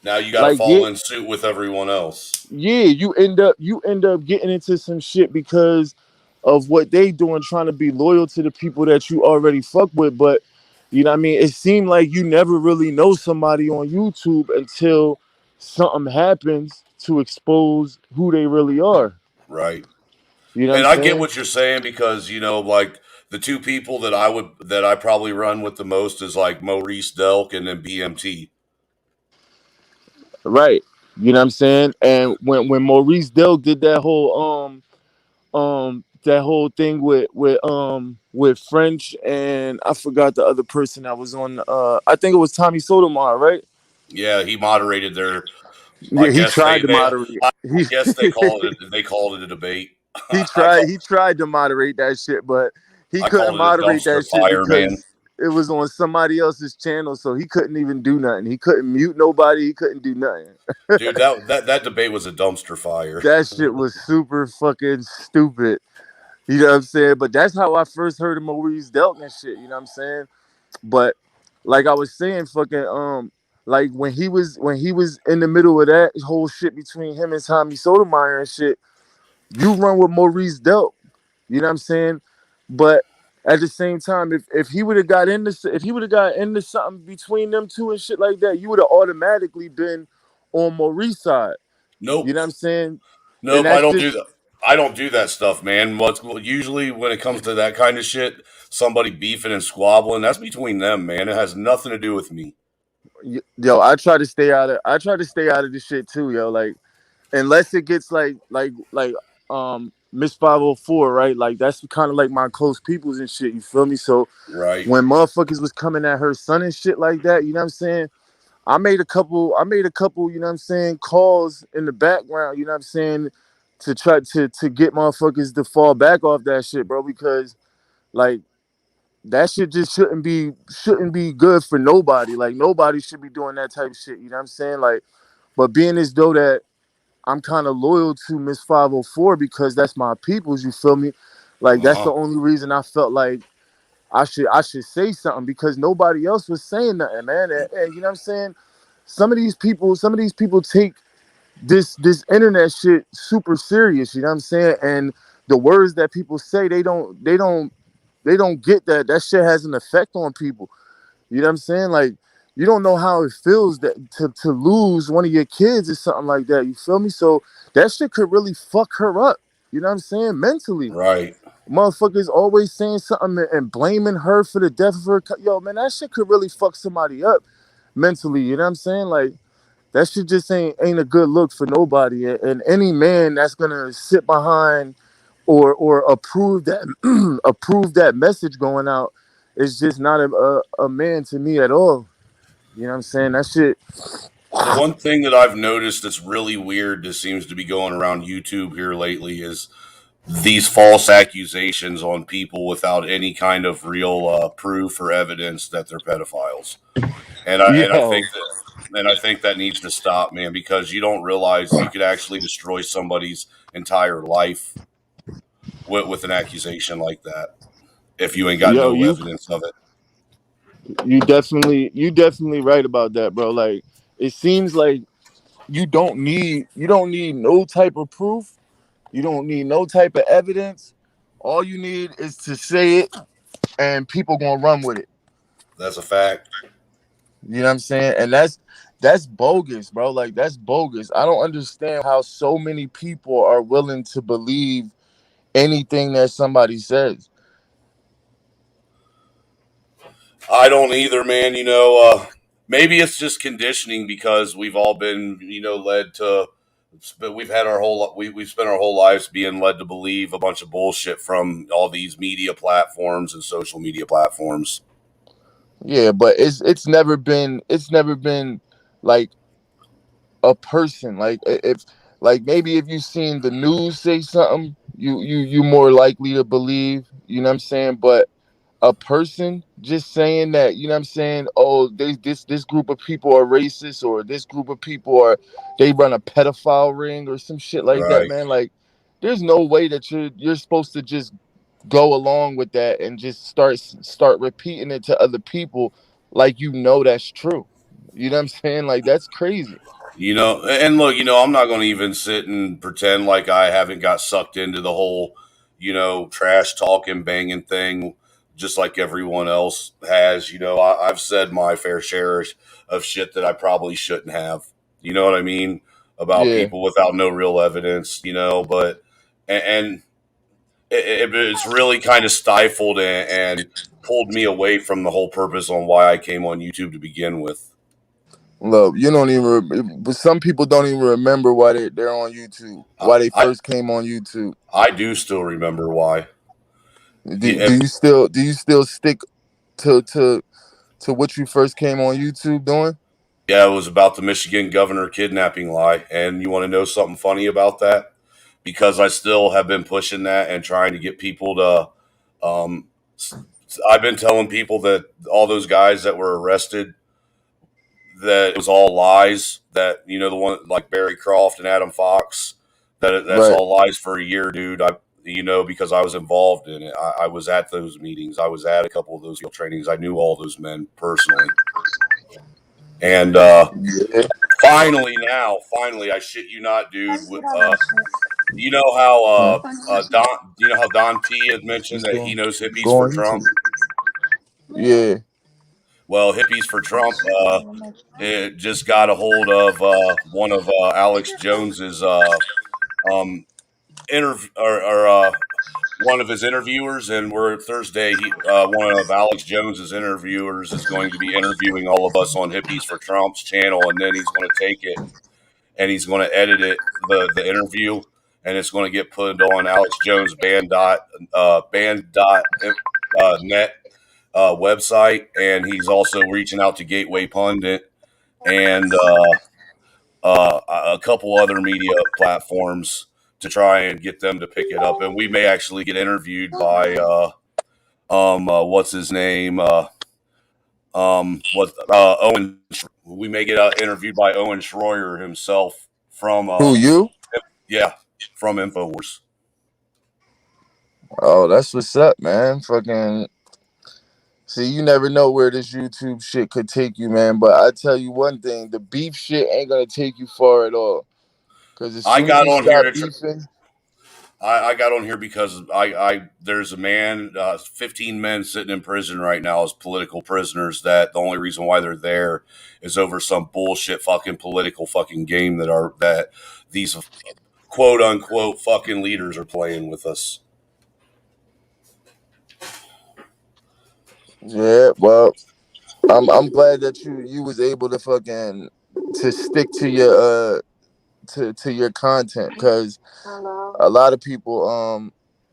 Now you got to Like yeah, fall in suit with everyone else. yeah, you end up getting into some shit because of what they doing, trying to be loyal to the people that you already fuck with. But you know what I mean? It seemed like you never really know somebody on YouTube until something happens to expose who they really are. Right. You know what I'm And I get saying? what you're saying because like the two people that I probably run with the most is like Maurice Delk and then BMT. Right. You know what I'm saying? And when Maurice Dell did that whole thing with French, and I forgot the other person that was on, I think it was Tommy Sotomayor, right? Yeah, he moderated their. I Yeah, he guess tried to they moderate. I He guess they called it a debate. he I tried call he tried to moderate that shit, but he I couldn't called it a moderate dumpster that shit fire, man. because it was on somebody else's channel, so he couldn't even do nothing. He couldn't mute nobody. He couldn't do nothing. Dude, that debate was a dumpster fire. That shit was super fucking stupid. You know what I'm saying? But that's how I first heard of Maurice Delk and shit. You know what I'm saying? But like I was saying, fucking like when he was in the middle of that whole shit between him and Tommy Sotomayor and shit, you run with Maurice Delp. You know what I'm saying? But at the same time, if he would have got into something between them two and shit like that, you would have automatically been on Maurice side. You Nope. know what I'm saying? And Nope, I that's don't do just that. I don't do that stuff, man. Usually when it comes to that kind of shit, somebody beefing and squabbling, that's between them, man. It has nothing to do with me. yo. I try to stay out of this shit too, yo. Like unless it gets like Miss 504, right? Like that's kind of like my close peoples and shit. You feel me? So Right. when motherfuckers was coming at her son and shit like that, you know what I'm saying? I made a couple, you know what I'm saying, calls in the background, you know what I'm saying, to try to get motherfuckers to fall back off that shit, bro, because like that shit just shouldn't be good for nobody. Like nobody should be doing that type of shit, you know what I'm saying? Like, but being as though that I'm kind of loyal to Miss 504 because that's my people's, you feel me? Like Uh that's the huh. only reason I felt like I should say something because nobody else was saying nothing, man. And you know what I'm saying? Some of these people take this internet shit super serious, you know what I'm saying? And the words that people say, they don't get that shit has an effect on people. You know what I'm saying? Like you don't know how it feels that to lose one of your kids or something like that. You feel me? So that shit could really fuck her up. You know what I'm saying? Mentally. Right. Motherfuckers always saying something and blaming her for the death of her. Yo, man, that shit could really fuck somebody up mentally. You know what I'm saying? Like that shit just ain't a good look for nobody. And any man that's gonna sit behind or approve that approve that message going out is just not a man to me at all. You know what I'm saying? That shit. The one thing that I've noticed that's really weird that seems to be going around YouTube here lately is these false accusations on people without any kind of real proof or evidence that they're pedophiles. And I Yo, think that. and I think that needs to stop, man, because you don't realize you could actually destroy somebody's entire life with an accusation like that if you ain't got Yo, no evidence of it. you definitely right about that, bro. Like it seems like you don't need no type of proof. You don't need no type of evidence. All you need is to say it, and people gonna run with it. That's a fact. You know what I'm saying? And that's bogus, bro. Like that's bogus. I don't understand how so many people are willing to believe anything that somebody says. I don't either, man. Maybe it's just conditioning because we've all been, led to. But we've had we've spent our whole lives being led to believe a bunch of bullshit from all these media platforms and social media platforms. Yeah, but it's never been like a person. Like if like maybe if you seen the news say something, you more likely to believe. You know what I'm saying? But a person just saying that, you know what I'm saying, oh, this group of people are racist, or this group of people are they run a pedophile ring or some shit like that, Right. man. Like there's no way that you're supposed to just go along with that and just start repeating it to other people like that's true. You know what I'm saying? Like that's crazy. And look, I'm not going to even sit and pretend like I haven't got sucked into the whole, trash talking, banging thing, just like everyone else has. I've said my fair share of shit that I probably shouldn't have. You know what I mean? About Yeah. people without no real evidence, but, and it's really kind of stifled and pulled me away from the whole purpose on why I came on YouTube to begin with. Look, you don't even. But some people don't even remember why they're on YouTube. I, Why they I, first came on YouTube. I do still remember why. Do you still stick to what you first came on YouTube doing? Yeah, it was about the Michigan governor kidnapping lie. And you want to know something funny about that? Because I still have been pushing that and trying to get people to. I've been telling people that all those guys that were arrested, that it was all lies. That the one like Barry Croft and Adam Fox, that's Right. all lies for a year, dude. Because I was involved in it. I was at those meetings. I was at a couple of those trainings. I knew all those men personally. And Yeah. finally, I shit you not, dude. You know how Huh? Don T had mentioned Just that go he knows hippies go for on YouTube. Trump. Yeah. Well, hippies for Trump, it just got a hold of one of Alex Jones's um interview or one of his interviewers, and we're Thursday. One of Alex Jones's interviewers is going to be interviewing all of us on Hippies for Trump's channel, and then he's going to take it and he's going to edit it the interview, and it's going to get put on Alex Jones net website, and he's also reaching out to Gateway Pundit and a couple other media platforms to try and get them to pick it up, and we may actually get interviewed by what's his name what Owen. We may get interviewed by Owen Schroyer himself from Who you? yeah, from Infowars. Oh, that's what's up, man. Fucking see, you never know where this YouTube shit could take you, man. But I tell you one thing: the beef shit ain't gonna take you far at all. Cause as I soon as got you on here stop to beefing, I got on here because I there's a man, 15 men sitting in prison right now as political prisoners. That the only reason why they're there is over some bullshit fucking political fucking game that these quote unquote fucking leaders are playing with us. yeah. Well, I'm glad that you was able to fucking to stick to your to your content, because a lot of people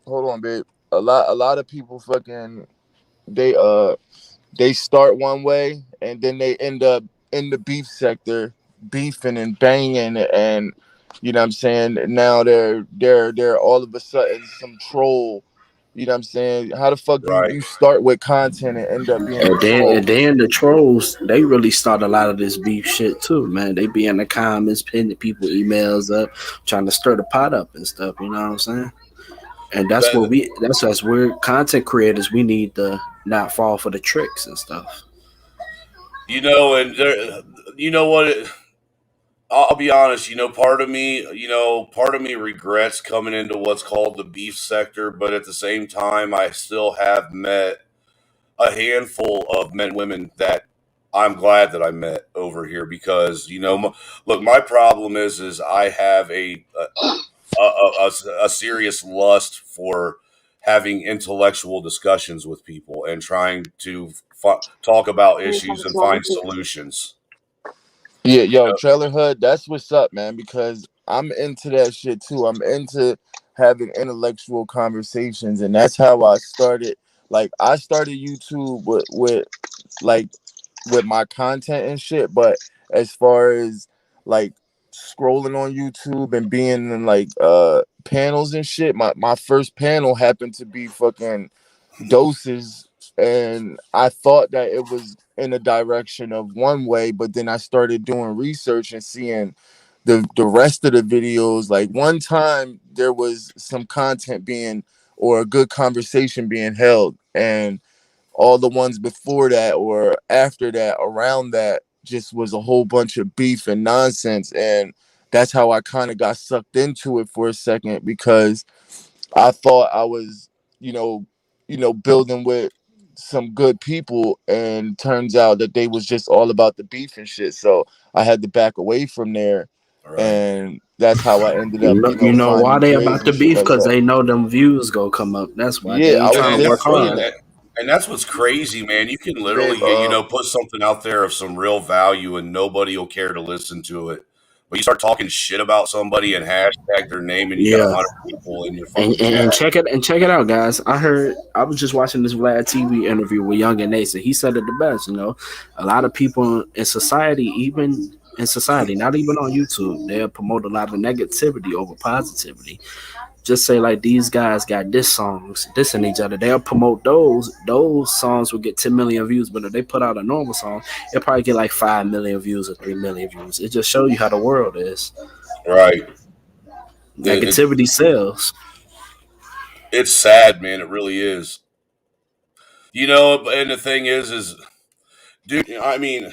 hold on, babe. A lot of people fucking they they start one way and then they end up in the beef sector beefing and banging, and you know what I'm saying, now they're all of a sudden some troll You know what I'm saying? How the fuck Right. you start with content and end up being a And troll? then the trolls, they really start a lot of this beef shit too, man. They be in the comments, pinning people emails up, trying to stir the pot up and stuff. You know what I'm saying? And that's what That, we. That's us. We're content creators. We need to not fall for the tricks and stuff. and there, you know what? I'll be honest. Part of me regrets coming into what's called the beef sector, but at the same time, I still have met a handful of men and women that I'm glad that I met over here because look, my problem is I have a serious lust for having intellectual discussions with people and trying to talk about issues and find solutions. Yeah, You yo, know, Trailer Hood, that's what's up, man, because I'm into that shit too. I'm into having intellectual conversations, and that's how I started. Like, I started YouTube like with my content and shit, but as far as like scrolling on YouTube and being in like panels and shit, my first panel happened to be fucking doses, and I thought that it was in a direction of one way, but then I started doing research and seeing the rest of the videos. Like, one time there was some content being, or a good conversation being held, and all the ones before that or after that, around that, just was a whole bunch of beef and nonsense. And that's how I kind of got sucked into it for a second, because I thought I was, you know, building with some good people, and turns out that they was just all about the beef and shit. So I had to back away from there, right? and that's how I ended up, You know why finding they Dre's about the and shit beef? like Because that. they know them views go come up. That's why they Yeah, I ain't was trying to And work just saying hard. that, that's what's crazy, man. You can babe. literally, put something out there of some real value, and nobody will care to listen to it. But you start talking shit about somebody and hashtag their name, and you got Yeah. 100 people in your And, fucking and, chat. and check it out, guys. I was just watching this Vlad TV interview with Young and Nason. He said it the best. A lot of people in society, even in society, not even on YouTube, they'll promote a lot of negativity over positivity. Just say like these guys got diss songs, dissing each other. They'll promote those. Those songs will get 10 million views, but if they put out a normal song, it'll probably get like 5 million views or 3 million views. It just shows you how the world is. Right. It, Negativity sells. it's sad, man. It really is. And the thing is, dude, I mean,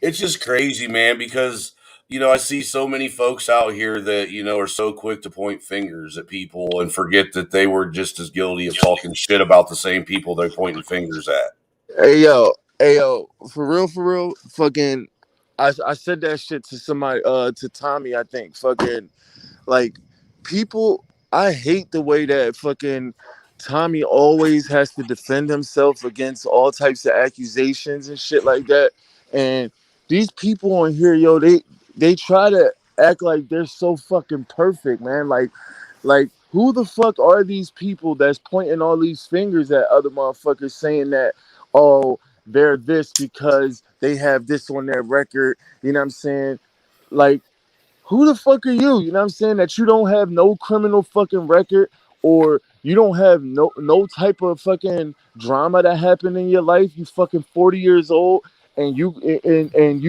it's just crazy, man, because I see so many folks out here that are so quick to point fingers at people and forget that they were just as guilty of talking shit about the same people they're pointing fingers at. Hey yo, for real, fucking, I said that shit to somebody, to Tommy, I think, fucking, like, people, I hate the way that fucking Tommy always has to defend himself against all types of accusations and shit like that. And these people on here, yo, they try to act like they're so fucking perfect, man. Like, who the fuck are these people that's pointing all these fingers at other motherfuckers, saying that, oh, they're this because they have this on their record? You know what I'm saying? Like, who the fuck are you? You know what I'm saying? That you don't have no criminal fucking record, or you don't have no type of fucking drama that happened in your life. You fucking 40 years old, and you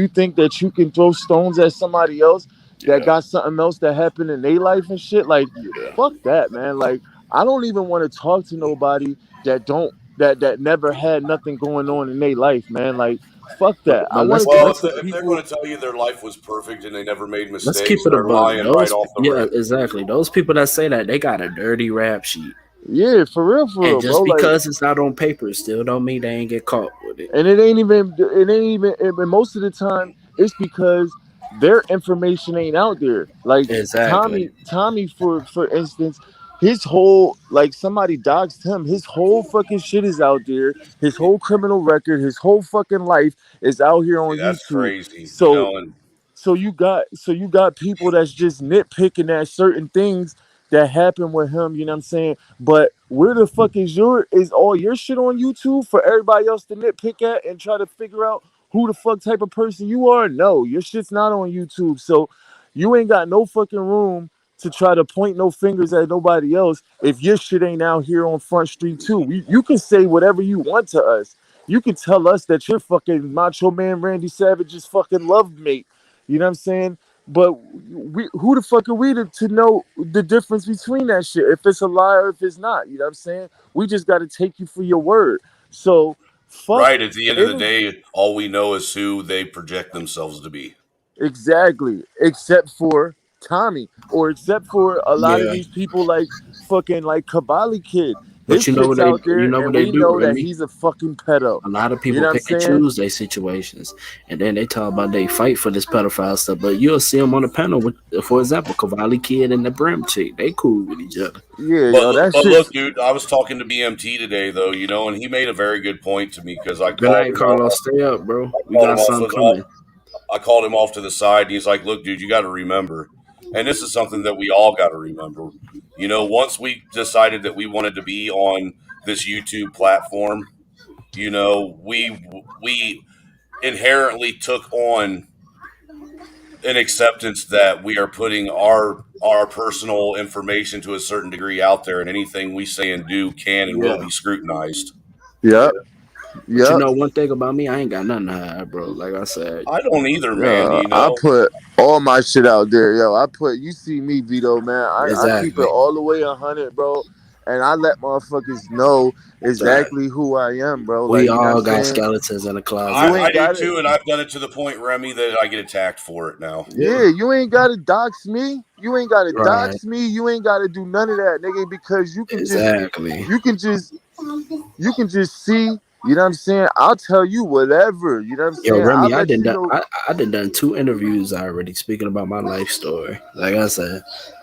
think that you can throw stones at somebody else that Yeah, got something else that happened in their life and shit. Like, yeah. fuck that, man. Like, I don't even want to talk to nobody that don't that never had nothing going on in their life, man. Like, fuck that. I But want let's to Well, talk let's to if they're people. going to tell you their life was perfect and they never made let's keep mistakes, it a they're buck. lying right Those off the Yeah, rip. exactly. Those people that say that they got a dirty rap sheet. Yeah, for And real, bro. just Like, because it's not on paper still don't mean they ain't get caught with it. and it ain't even, and most of the time it's because their information ain't out there. Like, Exactly. Tommy, for instance, his whole, like, somebody doxed him, his whole fucking shit is out there. His whole criminal record, his whole fucking life is out here See, on that's YouTube. crazy, So and you got people that's just nitpicking at certain things that happen with him, you know what I'm saying? But where the fuck is all your shit on YouTube for everybody else to nitpick at and try to figure out who the fuck type of person you are? No, your shit's not on YouTube. So you ain't got no fucking room to try to point no fingers at nobody else if your shit ain't out here on Front Street too. You can say whatever you want to us. You can tell us that you're fucking Macho Man Randy Savage's fucking love mate. You know what I'm saying? But who the fuck are we to know the difference between that shit? If it's a lie or if it's not, you know what I'm saying? We just got to take you for your word. So fuck Right. At the end of the any day, all we know is who they project themselves to be. exactly, except for Tommy, or except for a lot of Yeah, these people like fucking like Kabali Kid. but His shit's out you there, know what and they we do, know that Remy. he's a fucking pedo. A lot of You people know what I'm pick and saying? choose their situations, and then they talk about they fight for this pedophile stuff. But you'll see them on the panel with, for example, Cavalli Kid and the Brim chick. They cool with each other. Yeah, But yo, that but look, shit's dude, I was talking to BMT today, though, and he made a very good point to me because I Good called night, him off. Carlos. Stay up, bro. I We called him got off. something coming. I called him off to the side, and he's like, "Look, dude, you got to remember, and this is something that we all got to remember. Once we decided that we wanted to be on this YouTube platform, we inherently took on an acceptance that we are putting our personal information to a certain degree out there, and anything we say and do can and will yeah, be scrutinized. yep, But you yep. know one thing about me, I ain't got nothing to hide, bro. Like I said, I don't either, man. Yeah, I put all my shit out there, yo. You see me, Vito, man. I keep it exactly, all the way 100, bro. And I let motherfuckers know that exactly who I am, bro. we Like, you know what I'm all got saying? skeletons in the closet, You I ain't bro. do got it. too, and I've done it to the point, Remy, that I get attacked for it now. Yeah, Yeah, you ain't gotta dox me. You ain't gotta right. dox me. You ain't gotta do none of that, nigga, because Exactly. you can just you can just see, you know what I'm saying? I'll tell you whatever, you know what I'm Yo, saying? I'll Remy, let you know. I did done 2 interviews already speaking about my life story. Like I said,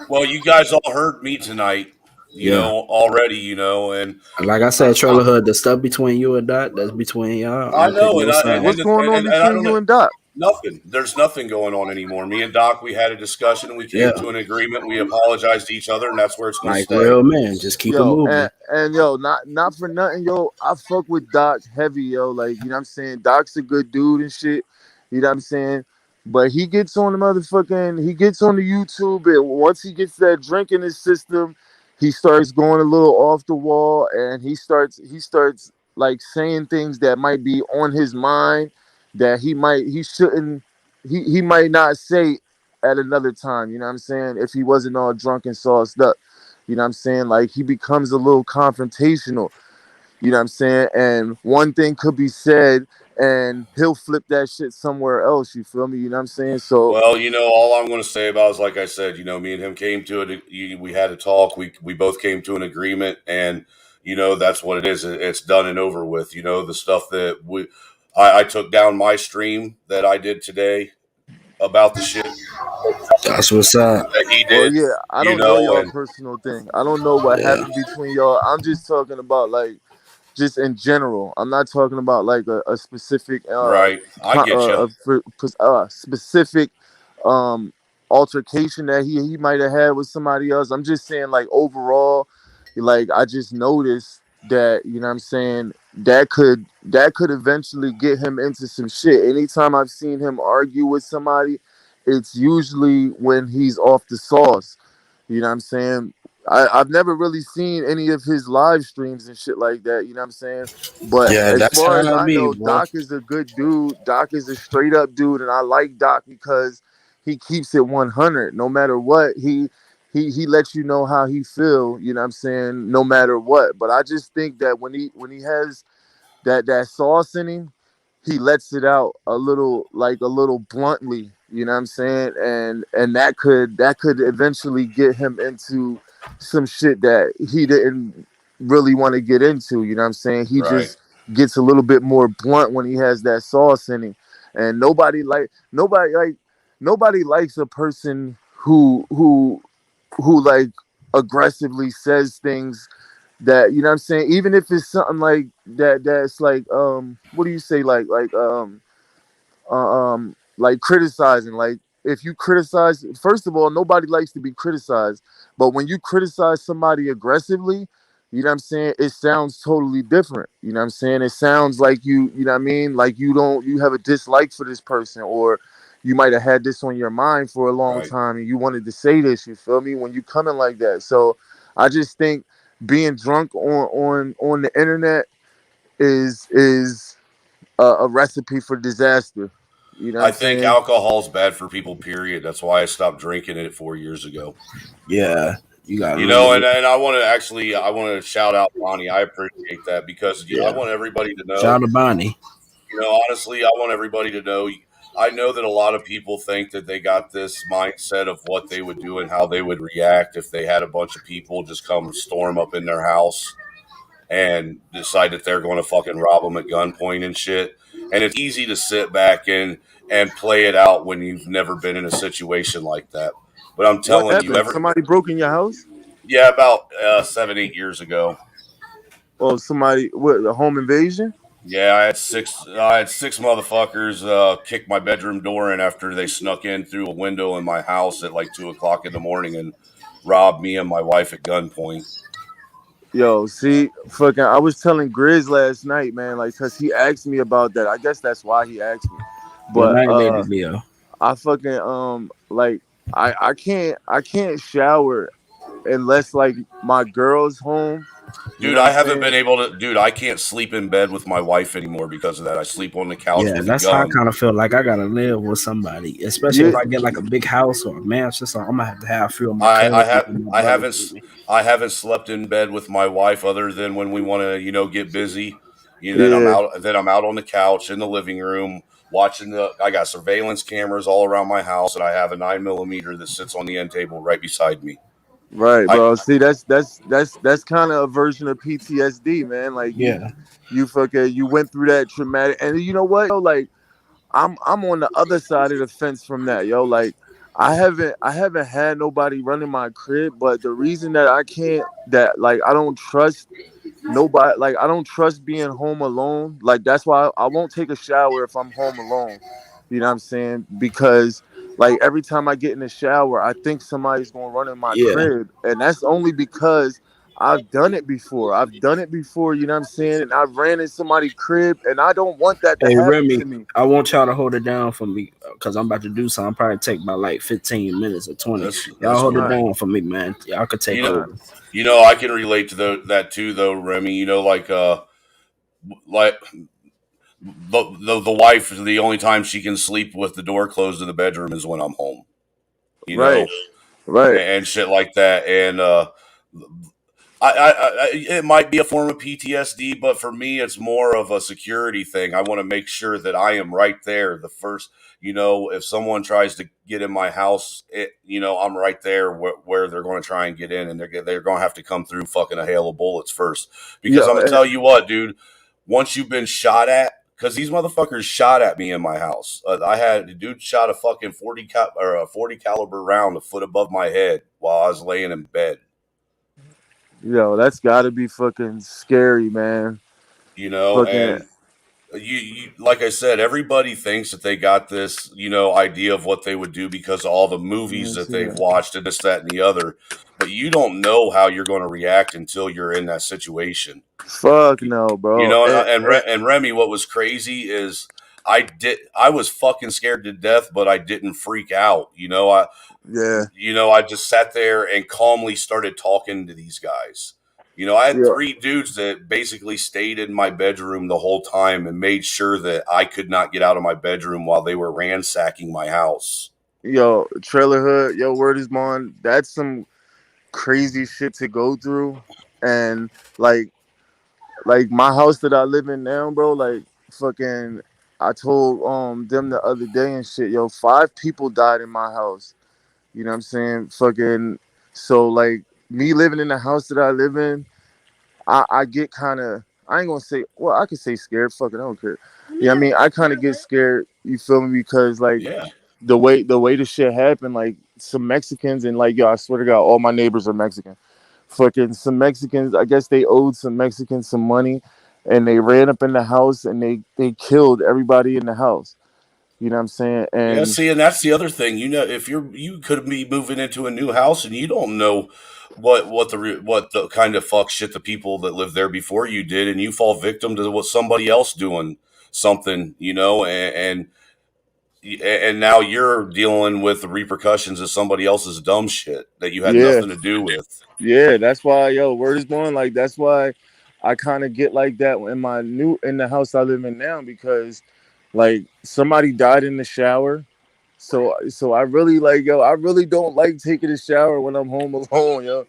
Well, you guys all heard me tonight, yeah. already, and Like I I, said, Trailer Hood, the stuff between you and Dot, that's between y'all. I I don't pick know, no and side. What's going on I between you don't and Doc? nothing. There's nothing going on anymore. Me and Doc, we had a discussion and we Yeah, came to an agreement. We apologized to each other, and that's where it's going to like stay. real men, just keep it Yo, moving. and yo, not for nothing, yo. I fuck with Doc heavy, yo. Like, you know what I'm saying? Doc's a good dude and shit. You know what I'm saying? But he gets on the motherfucking, he gets on the YouTube, and once he gets that drink in his system, he starts going a little off the wall, and he starts like saying things that might be on his mind that he shouldn't, he might not say at another time. You know what I'm saying? If he wasn't all drunk and sauced up. You know what I'm saying? Like, he becomes a little confrontational. You know what I'm saying? And one thing could be said and he'll flip that shit somewhere else. You feel me? You know what I'm saying? So Well, all I'm going to say about it is, like I said, me and him came to it. We had a talk. We both came to an agreement, and that's what it is. It's done and over with. The stuff that I took down my stream that I did today about the shit That's what's up. that he well, did. yeah, I don't know y'all And personal thing. I don't know what Yeah, happened between y'all. I'm just talking about like just in general. I'm not talking about like a specific right, I get you. specific um altercation that he might have had with somebody else. I'm just saying like overall, like I just noticed that, you know what I'm saying, that could eventually get him into some shit. Anytime I've seen him argue with somebody, it's usually when he's off the sauce. You know what I'm saying? I've never really seen any of his live streams and shit like that. You know what I'm saying? But yeah, as that's far as how I I be, know, bro. Doc is a good dude. Doc is a straight up dude, and I like Doc because he keeps it 100. No matter what, he lets you know how he feel. You know what I'm saying? No matter what. But I just think that when he has that sauce in him, he lets it out a little bluntly, you know what I'm saying? And that could eventually get him into some shit that he didn't really want to get into, you know what I'm saying? He Right, just gets a little bit more blunt when he has that sauce in him. And nobody likes a person who like aggressively says things that, you know what I'm saying, even if it's something like that's like what do you say, like criticizing. Like, if you criticize, first of all, nobody likes to be criticized, but when you criticize somebody aggressively, you know what I'm saying, it sounds totally different. You know what I'm saying? It sounds like you know what I mean, like you have a dislike for this person, or you might have had this on your mind for a long Right. time and you wanted to say this, you feel me, when you coming like that. So I just think being drunk on the internet is a recipe for disaster. You know what I I'm think saying? alcohol's bad for people, period. That's why I stopped drinking it 4 years ago. Yeah, you gotta You really know, look. and I want to actually, I want to shout out Bonnie. I appreciate that because I Yeah, want everybody to shout out know, to Bonnie. honestly, I want everybody to know. I know that a lot of people think that they got this mindset of what they would do and how they would react if they had a bunch of people just come storm up in their house and decide that they're going to fucking rob them at gunpoint and shit. And it's easy to sit back and play it out when you've never been in a situation like that. But I'm What telling you, happened? Somebody broke in your house? yeah, about 7, 8 years ago. Or somebody, what, a home invasion? Yeah, I had six motherfuckers kick my bedroom door in after they snuck in through a window in my house at like 2 o'clock in the morning and robbed me and my wife at gunpoint. Yo, see, fucking, I was telling Grizz last night, man, like, cause he asked me about that. I guess that's why he asked me. Good But night, Lady Leo. I fucking like I can't shower unless like my girl's home. You Dude, know what I'm I haven't been saying? able to. Dude, I can't sleep in bed with my wife anymore because of that. I sleep on the couch Yeah, with a that's how I gun. kind of feel like I gotta live with somebody, especially Yeah, if I get like a big house or a mansion. So I'm gonna have to have a few of my I, I cousins have and my I brothers haven't with me. I haven't slept in bed with my wife other than when we want to get busy. yeah, Then I'm out on the couch in the living room watching the. I got surveillance cameras all around my house, and I have a 9 millimeter that sits on the end table right beside me. right, I bro. See, that's kind of a version of PTSD, man. Like Yeah. you fucking you went through that traumatic, and you know what? Yo, like I'm on the other side of the fence from that, yo. Like I haven't had nobody running my crib, but the reason that I can't that like I don't trust nobody, like I don't trust being home alone. Like that's why I won't take a shower if I'm home alone. You know what I'm saying? Because like every time I get in the shower, I think somebody's gonna run in my Yeah. crib, and that's only because I've done it before. I've done it before. You know what I'm saying? And I've ran in somebody's crib, and I don't want that to Hey happen Remy, to me. I want y'all to hold it down for me because I'm about to do something. Probably take about like 15 minutes or 20. Y'all that's hold All it cool. right, down for me, man. Y'all could take You know, all right. over. I can relate to that too, though, Remy. Like the wife. The only time she can sleep with the door closed in the bedroom is when I'm home. You Right, know, right. and shit like that. And it might be a form of PTSD, but for me, it's more of a security thing. I want to make sure that I am right there. The first, if someone tries to get in my house, I'm right there where they're going to try and get in, and they're going to have to come through fucking a hail of bullets first. Because I'm Yo, gonna tell you what, dude. Once you've been shot at, because these motherfuckers shot at me in my house. I had the dude shot a fucking 40 caliber round a foot above my head while I was laying in bed. yo, that's got to be fucking scary, man. Fucking And like I said, everybody thinks that they got this, idea of what they would do because of all the let movies me that see they've that. watched and this, that, and the other. But you don't know how you're going to react until you're in that situation. Fuck no, bro. And Remy, what was crazy is I was fucking scared to death, but I didn't freak out. Yeah, I just sat there and calmly started talking to these guys. I had yeah, three dudes that basically stayed in my bedroom the whole time and made sure that I could not get out of my bedroom while they were ransacking my house. yo, trailer hood, yo, word is bond. That's some crazy shit to go through, and like, like my house that I live in now, bro. Like, fucking, I told them the other day and shit, yo, 5 people died in my house. You know what I'm saying? Fucking, so like me living in the house that I live in, I get kind of, I ain't gonna say, well, I could say scared. Fuck it, I don't care. Yeah, I mean, I kind of get scared. You feel me? Because like Yeah. the way the shit happened, like some Mexicans and like yo, I swear to God, all my neighbors are Mexican. Fucking some Mexicans, I guess they owed some Mexicans some money, and they ran up in the house and they killed everybody in the house. You know what I'm saying? Yeah, And see, and that's the other thing. If you could be moving into a new house and you don't know what the kind of fuck shit the people that lived there before you did, and you fall victim to what somebody else doing something, and now you're dealing with the repercussions of somebody else's dumb shit that you had Yeah, nothing to do with. yeah. That's why, yo, word is born. Like that's why I kind of get like that in the house I live in now because like somebody died in the shower. So I really like yo. I really don't like taking a shower when I'm home alone, yo.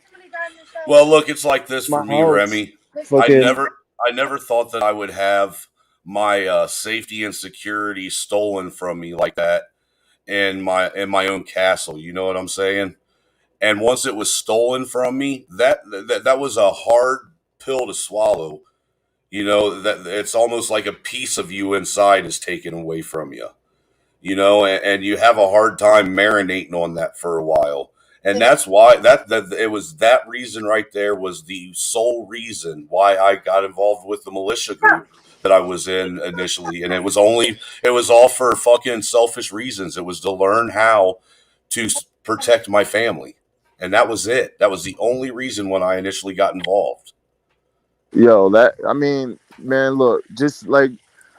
Well, look, it's like this My for me, house, Remy. I fucking never, I never thought that I would have my safety and security stolen from me like that in my own castle. You know what I'm saying? And once it was stolen from me, that was a hard pill to swallow. You know that it's almost like a piece of you inside is taken away from you. You know, and you have a hard time marinating on that for a while. And that's why that it was that reason right there was the sole reason why I got involved with the militia group that I was in initially. And it was all for fucking selfish reasons. It was to learn how to protect my family. And that was it. That was the only reason when I initially got involved. yo. That I mean, man, look, just like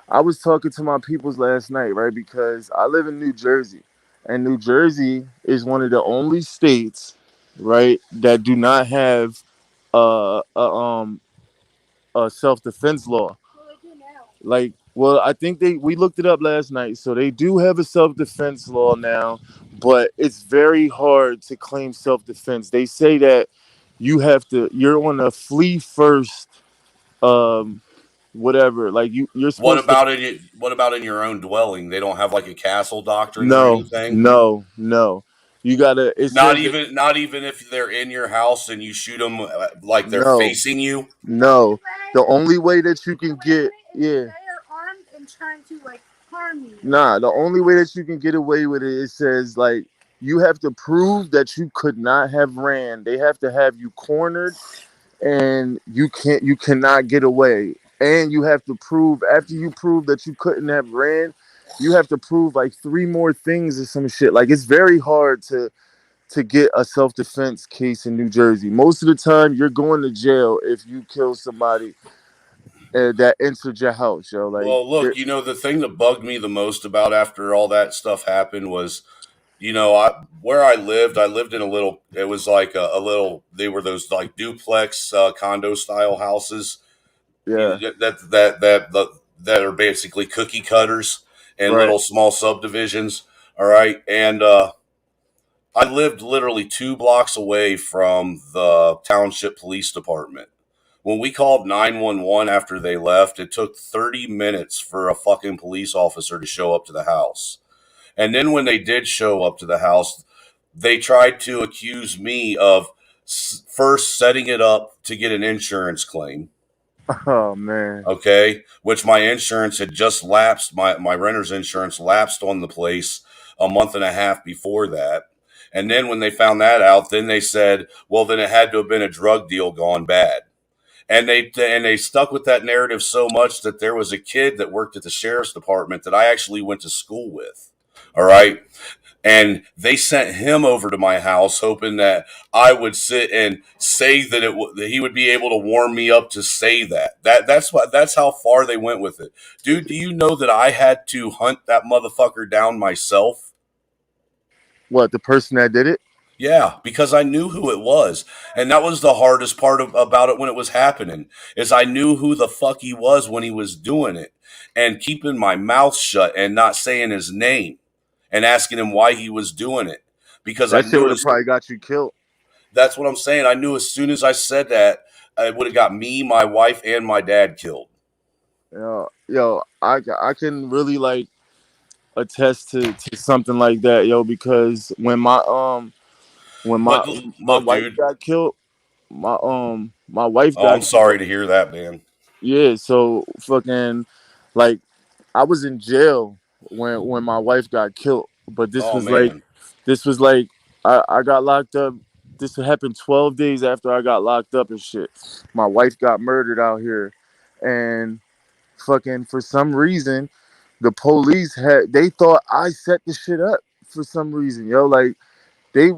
I was talking to my peoples last night, right? Because I live in New Jersey, and New Jersey is one of the only states, right, that do not have a a self defense law. Like, well, I think we looked it up last night, so they do have a self defense law now, but it's very hard to claim self defense. They say that you're on a flee first, um, whatever. Like you're supposed to. What about in your own dwelling? They don't have like a castle doctrine or No, anything? no, no. You gotta. It says that Not even if they're in your house and you shoot them like they're no, facing you. no. The only way that you can get, yeah. Nah, the only way that you can get away with it, it says like you have to prove that you could not have ran. They have to have you cornered, and you cannot get away. And you have to prove after you prove that you couldn't have ran, you have to prove like three more things or some shit. Like it's very hard to get a self defense case in New Jersey. Most of the time, you're going to jail if you kill somebody that entered your house, yo. Like, Well, look, you know the thing that bugged me the most about after all that stuff happened was, you know, where I lived in a little. It was like a little. They were those like duplex condo style houses. yeah, That are basically cookie cutters and right. little small subdivisions. All right, and I lived literally 2 blocks away from the township police department. When we called 911 after they left, it took 30 minutes for a fucking police officer to show up to the house. And then when they did show up to the house, they tried to accuse me of first setting it up to get an insurance claim. Oh man. Okay, which my insurance had just lapsed. My renter's insurance lapsed on the place a month and a half before that. And then when they found that out, then they said, well, then it had to have been a drug deal gone bad. And they stuck with that narrative so much that there was a kid that worked at the sheriff's department that I actually went to school with. All right. And they sent him over to my house, hoping that I would sit and say that he would be able to warm me up to say that. That's how far they went with it, dude. Do you know that I had to hunt that motherfucker down myself? What, the person that did it? Yeah, because I knew who it was, and that was the hardest part about it when it was happening. Is I knew who the fuck he was when he was doing it, and keeping my mouth shut and not saying his name, and asking him why he was doing it, because I That shit would knew have probably got you killed. that's what I'm saying. I knew as soon as I said that, it would have got me, my wife, and my dad killed. I can really like attest to something like that, yo, because when But my look, wife dude. got killed, my wife Oh, I'm got sorry killed. to hear that, man. Yeah, so fucking like I was in jail when my wife got killed, but Oh man. this was like I got locked up. This happened 12 days after I got locked up and shit. My wife got murdered out here, and fucking for some reason, the police they thought I set the shit up for some reason, yo. Like they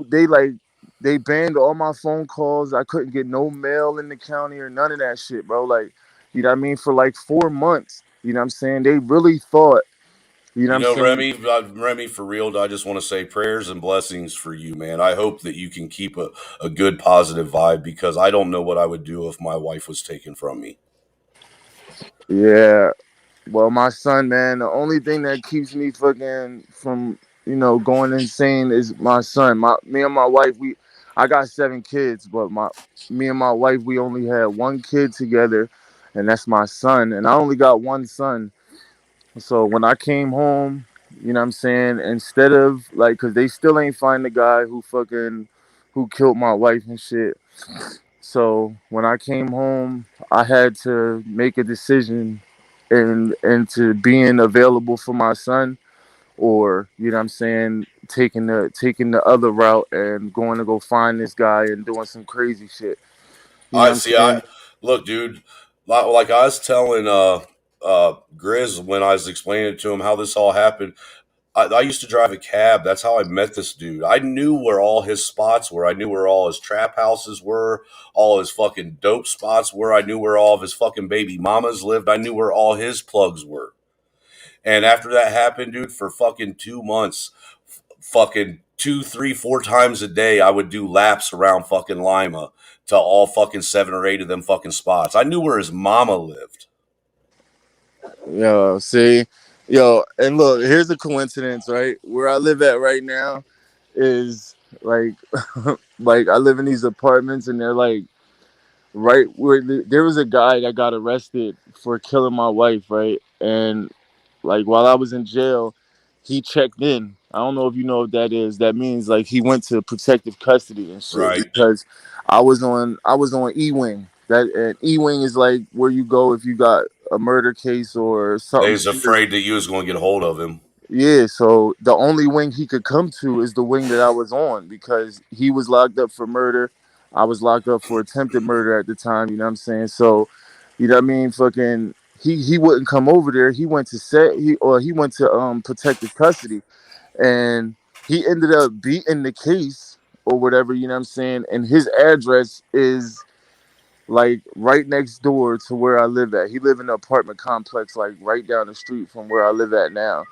they banned all my phone calls. I couldn't get no mail in the county or none of that shit, bro. Like, you know what I mean? For like 4 months, you know what I'm saying? They really thought You know what You I'm know, saying? Remy, for real, I just want to say prayers and blessings for you, man. I hope that you can keep a good, positive vibe because I don't know what I would do if my wife was taken from me. Yeah. Well, my son, man, the only thing that keeps me fucking from, going insane is my son. Me and my wife, I got 7 kids, but me and my wife, we only had one kid together, and that's my son. And I only got one son. So when I came home, you know what I'm saying, instead of like, cause they still ain't find the guy who killed my wife and shit. So when I came home, I had to make a decision and to being available for my son, or you know what I'm saying, taking the other route and going to go find this guy and doing some crazy shit. You know I what I'm see. I saying? look, dude. Like I was telling Grizz when I was explaining to him how this all happened. I used to drive a cab. That's how I met this dude. I knew where all his spots were. I knew where all his trap houses were, all his fucking dope spots were. I knew where all of his fucking baby mamas lived. I knew where all his plugs were. And after that happened, dude, for fucking 2 months, fucking two, three, 4 times a day, I would do laps around fucking Lima to all fucking 7 or 8 of them fucking spots. I knew where his mama lived. Yo, see, yo, and look, here's a coincidence, right? Where I live at right now is like, like I live in these apartments, and they're like right where there was a guy that got arrested for killing my wife, right? And like while I was in jail, he checked in. I don't know if you know what that is. That means like he went to protective custody and shit Right. because I was on E wing. That and E wing is like where you go if you got a murder case or They something was serious. afraid that you was going to get a hold of him. Yeah, so the only wing he could come to is the wing that I was on because he was locked up for murder. I was locked up for attempted murder at the time, you know what I'm saying? So, you know what I mean? Fucking he wouldn't come over there. He went to he went to protective custody, and he ended up beating the case or whatever, you know what I'm saying? And his address is like right next door to where I live at. He live in an apartment complex like right down the street from where I live at now.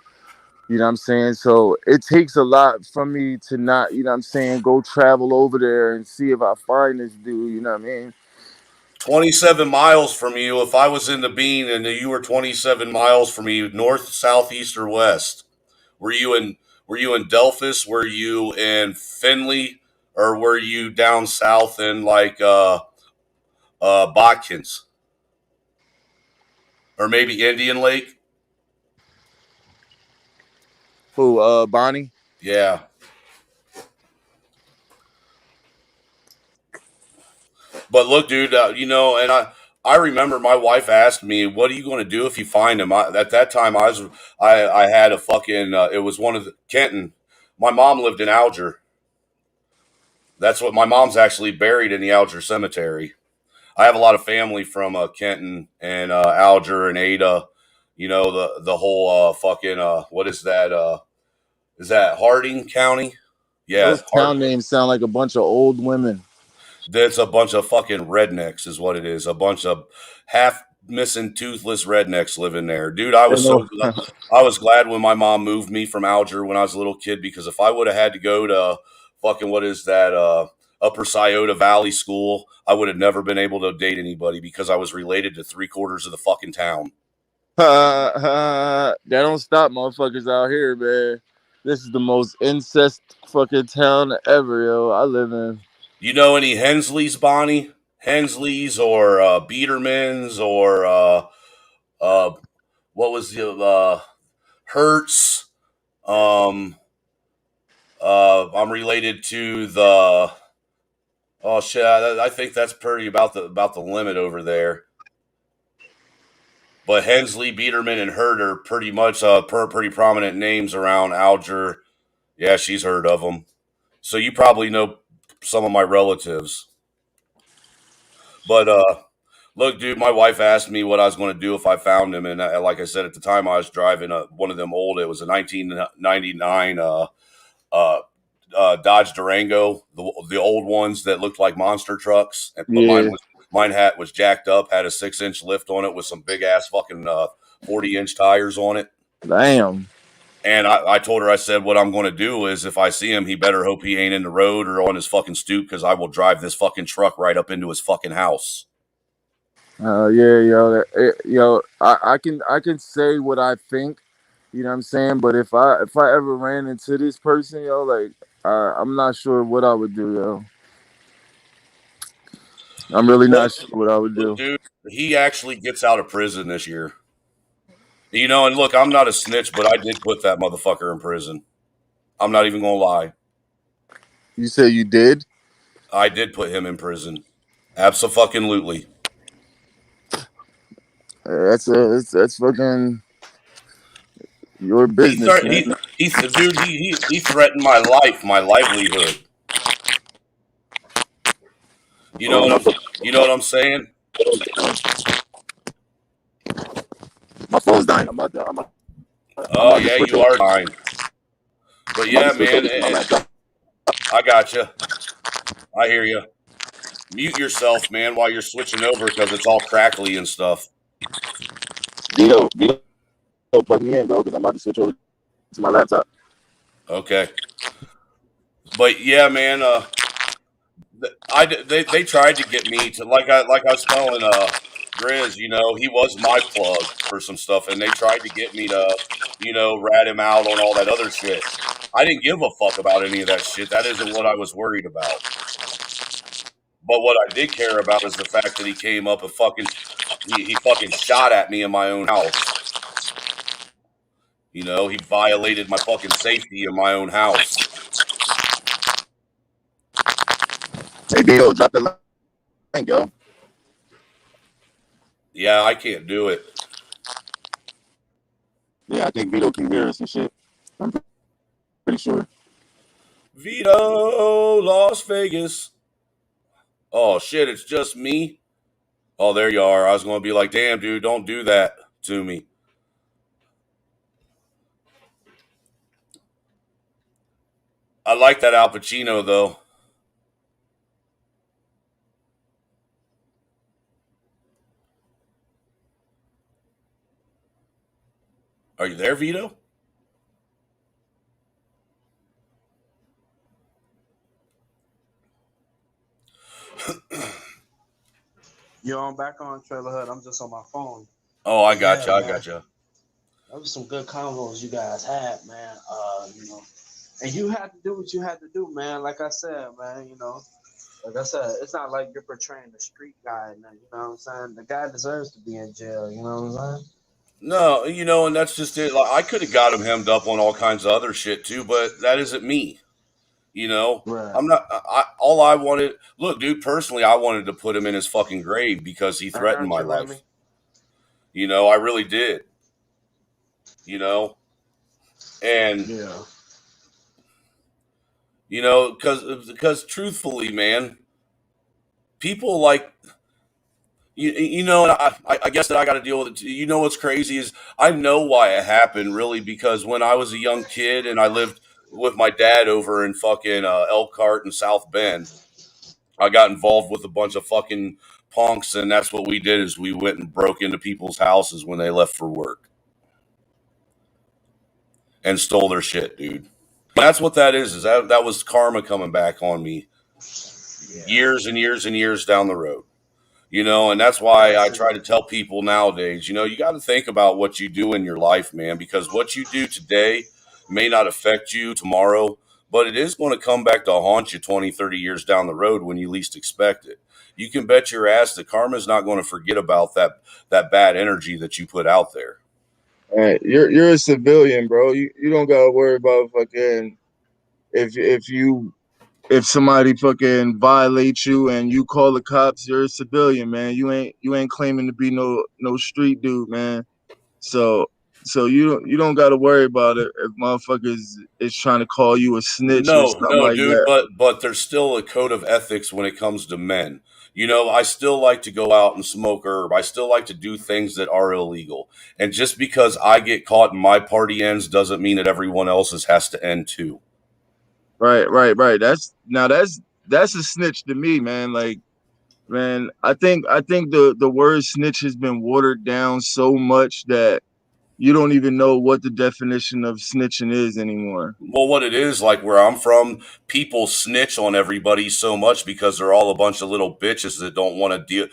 You know what I'm saying? So it takes a lot from me to not, you know what I'm saying, go travel over there and see if I find this dude, you know what I mean? 27 miles from you. If I was in the bean and you were 27 miles from me, north, south, east, or west, were you in were you in Delphus? Were you in Findlay? Or were you down south in like Botkins? Or maybe Indian Lake? Who, Bonnie? Yeah. But look, dude, and I remember my wife asked me, "What are you going to do if you find him?" At that time, I had a fucking it was one of the Kenton. My mom lived in Alger. That's what my mom's actually buried in the Alger Cemetery. I have a lot of family from Kenton and Alger and Ada. You know the whole fucking what is that Harding County? Yeah, Those town names sound like a bunch of old women. That's a bunch of fucking rednecks, is what it is. A bunch of half missing, toothless rednecks living there, dude. You know, I was glad when my mom moved me from Alger when I was a little kid because if I would have had to go to fucking what is that Upper Scioto Valley School, I would have never been able to date anybody because I was related to 3/4 of the fucking town. that don't stop motherfuckers out here, man. This is the most incest fucking town ever, yo. I live in. You know any Hensleys, Bonnie? Hensleys or Biedermans or uh, what was the Hertz? Um, I'm related to the. Oh shit! I think that's pretty about the limit over there. But Hensley, Biederman, and Hurt are pretty much pretty prominent names around Alger. Yeah, she's heard of them. So you probably know some of my relatives. But look, dude, my wife asked me what I was going to do if I found him, and like I said at the time, I was driving one of them old. It was a 1999 uh, Dodge Durango, the old ones that looked like monster trucks. But Yeah, was jacked up, had a 6-inch lift on it with some big ass fucking 40-inch tires on it. damn. And I told her, I said, what I'm going to do is if I see him, he better hope he ain't in the road or on his fucking stoop because I will drive this fucking truck right up into his fucking house. Yeah, yo, I can say what I think, you know what I'm saying. But if I ever ran into this person, yo, like I'm not sure what I would do, yo. I'm really Look, not sure what I would look, do. dude, he actually gets out of prison this year. You know, and look, I'm not a snitch, but I did put that motherfucker in prison. I'm not even going to lie. You say you did? I did put him in prison. Absolutely. That's fucking your He business, threat man. dude, he threatened my life, my livelihood. You know Oh, what my, you know what I'm saying? my phone's dying. I'm Oh about to yeah, switch you over. are dying. But I'm about yeah, to switch man, over to my laptop. I got you. I hear you. Mute yourself, man, while you're switching over because it's all crackly and stuff. Vito, plug me in, bro, because I'm about to switch over to my laptop. Okay. But yeah, man, they tried to get me to like I was telling Grizz, you know, he was my plug for some stuff, and they tried to get me to, you know, rat him out on all that other shit. I didn't give a fuck about any of that shit. That isn't what I was worried about. But what I did care about is the fact that he came up and he fucking shot at me in my own house. You know, he violated my fucking safety in my own house. Hey, Vito, drop the link, yo. Yeah, I can't do it. Yeah, I think Vito can hear us and shit. I'm pretty sure. Vito, Las Vegas. Oh shit, it's just me. Oh, there you are. I was going to be like, damn, dude, don't do that to me. I like that Al Pacino, though. Are you there, Vito? Yo, I'm back on Trailer Hood. I'm just on my phone. Oh, I But got yeah, you. I man, got you. that was some good combos you guys had, man. And you had to do what you had to do, man. Like I said, man, like I said, it's not like you're portraying the street guy, and you know what I'm saying? The guy deserves to be in jail, you know what I'm saying? No, you know, and that's just it. Like, I could have got him hemmed up on all kinds of other shit too, but that isn't me. You know, Right. I'm not. All I wanted, look, dude. Personally, I wanted to put him in his fucking grave because he I threatened got my you, Remy. life. You know, I really did. You know, and Yeah. you know, because truthfully, man, people like you know, and I guess that I got to deal with it. You know, what's crazy is I know why it happened, really, because when I was a young kid and I lived with my dad over in fucking Elkhart and South Bend, I got involved with a bunch of fucking punks, and that's what we did is we went and broke into people's houses when they left for work and stole their shit, dude. That's what that is. Is that was karma coming back on me Yeah. years and years and years down the road. You know, and that's why I That's try it. to tell people nowadays, you know, you got to think about what you do in your life, man, because what you do today may not affect you tomorrow, but it is going to come back to haunt you 20, 30 years down the road when you least expect it. You can bet your ass that karma's not going to forget about that bad energy that you put out there. All right, you're a civilian, bro. You don't gotta worry about fucking if somebody fucking violates you and you call the cops. You're a civilian, man. You ain't claiming to be no street dude, man. So you don't got to worry about it if motherfuckers is trying to call you a snitch or No, something no, like dude, that. but there's still a code of ethics when it comes to men. You know, I still like to go out and smoke herb. I still like to do things that are illegal. And just because I get caught and my party ends doesn't mean that everyone else's has to end too. Right. That's a snitch to me, man. Like, man, I think the word snitch has been watered down so much that you don't even know what the definition of snitching is anymore. Well, what it is, like where I'm from, people snitch on everybody so much because they're all a bunch of little bitches that don't want to deal,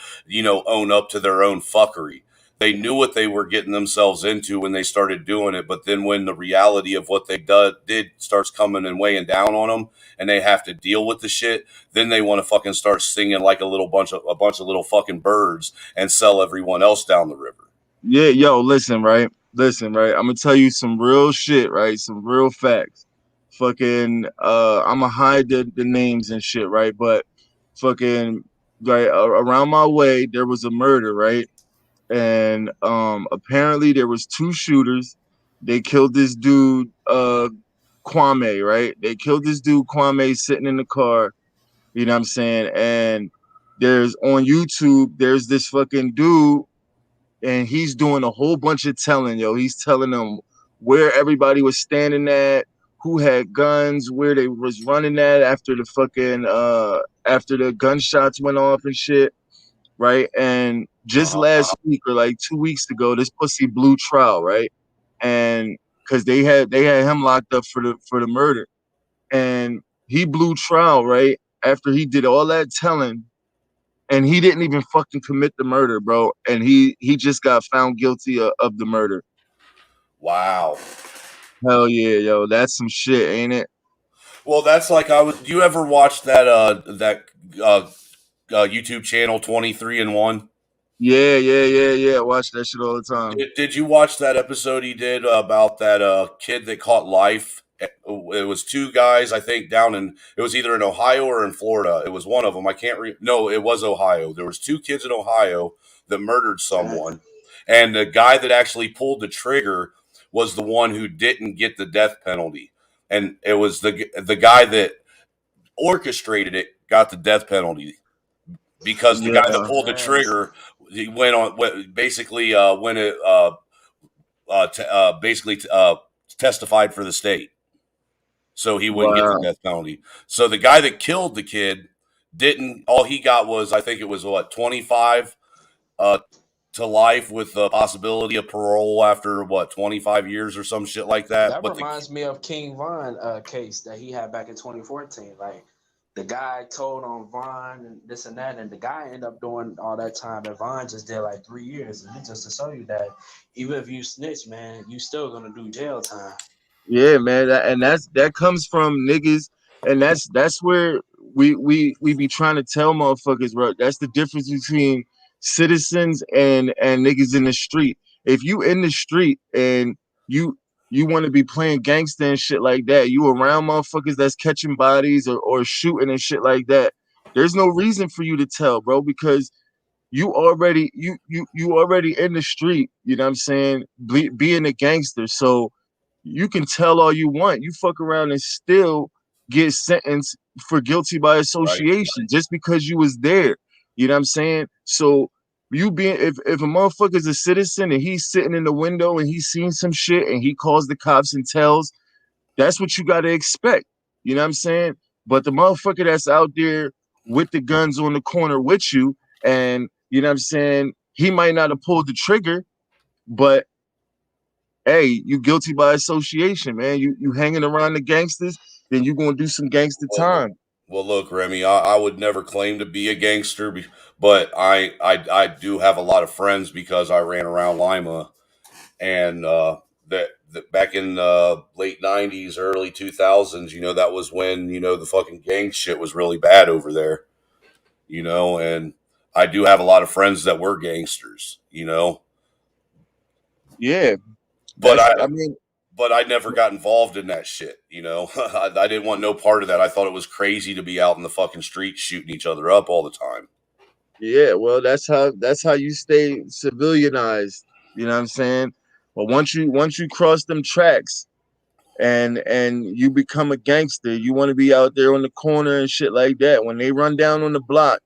own up to their own fuckery. They knew what they were getting themselves into when they started doing it, but then when the reality of what they did starts coming and weighing down on them, and they have to deal with the shit, then they want to fucking start singing like a bunch of little fucking birds and sell everyone else down the river. Yeah, yo, listen, right. I'm gonna tell you some real shit, right? Some real facts. Fucking, I'ma hide the names and shit, right? But fucking, right around my way, there was a murder, right? And apparently there was two shooters. They killed this dude, Kwame, right? They killed this dude Kwame sitting in the car. You know what I'm saying? And there's on YouTube, there's this fucking dude, and he's doing a whole bunch of telling, yo. He's telling them where everybody was standing at, who had guns, where they was running at after the fucking after the gunshots went off and shit, right? And just Uh-huh. last week or like 2 weeks ago, this pussy blew trial, right? And because they had him locked up for the murder, and he blew trial, right? After he did all that telling, and he didn't even fucking commit the murder, bro. And he just got found guilty of the murder. Wow. Hell yeah, yo, that's some shit, ain't it? Well, that's like I was. Do you ever watch that YouTube channel 23 and 1? Yeah. Watch that shit all the time. Did you watch that episode he did about that kid that caught life? It was two guys, I think, down in. It was either in Ohio or in Florida. It was one of them. I can't read. No, it was Ohio. There was two kids in Ohio that murdered someone, and the guy that actually pulled the trigger was the one who didn't get the death penalty, and it was the guy that orchestrated it got the death penalty because the guy that Yeah, pulled the trigger he went on basically when it basically testified for the state, so he wouldn't get the wow. death penalty. So the guy that killed the kid didn't. All he got was I think it was 25 uh, to life with the possibility of parole after 25 years or some shit like that. That But reminds me of King Von case that he had back in 2014. Like the guy told on Von and this and that, and the guy ended up doing all that time, and Von just did like 3 years. And it's just to show you that even if you snitch, man, you still gonna do jail time. Yeah, man, and that comes from niggas, and that's where we be trying to tell motherfuckers, bro. That's the difference between citizens and niggas in the street. If you in the street and you you want to be playing gangster and shit like that, you around motherfuckers that's catching bodies or shooting and shit like that. There's no reason for you to tell, bro, because you already in the street. You know what I'm saying? Being a gangster, so you can tell all you want. You fuck around and still get sentenced for guilty by right, association just because you was there. You know what I'm saying? So you being if a motherfucker's a citizen and he's sitting in the window and he's seen some shit and he calls the cops and tells, that's what you gotta expect. You know what I'm saying? But the motherfucker that's out there with the guns on the corner with you, and you know what I'm saying, he might not have pulled the trigger, but hey, you guilty by association, man. You hanging around the gangsters, then you gonna do some gangster well, time. well, look, Remy, I would never claim to be a gangster, but I do have a lot of friends because I ran around Lima, and that back in late '90s, early 2000s, that was when the fucking gang shit was really bad over there, and I do have a lot of friends that were gangsters, Yeah, but that's I I mean, but I never got involved in that shit. I didn't want no part of that. I thought it was crazy to be out in the fucking streets shooting each other up all the time. yeah, well, that's how you stay civilianized. You know what I'm saying? But once you cross them tracks and you become a gangster, you want to be out there on the corner and shit like that. When they run down on the block,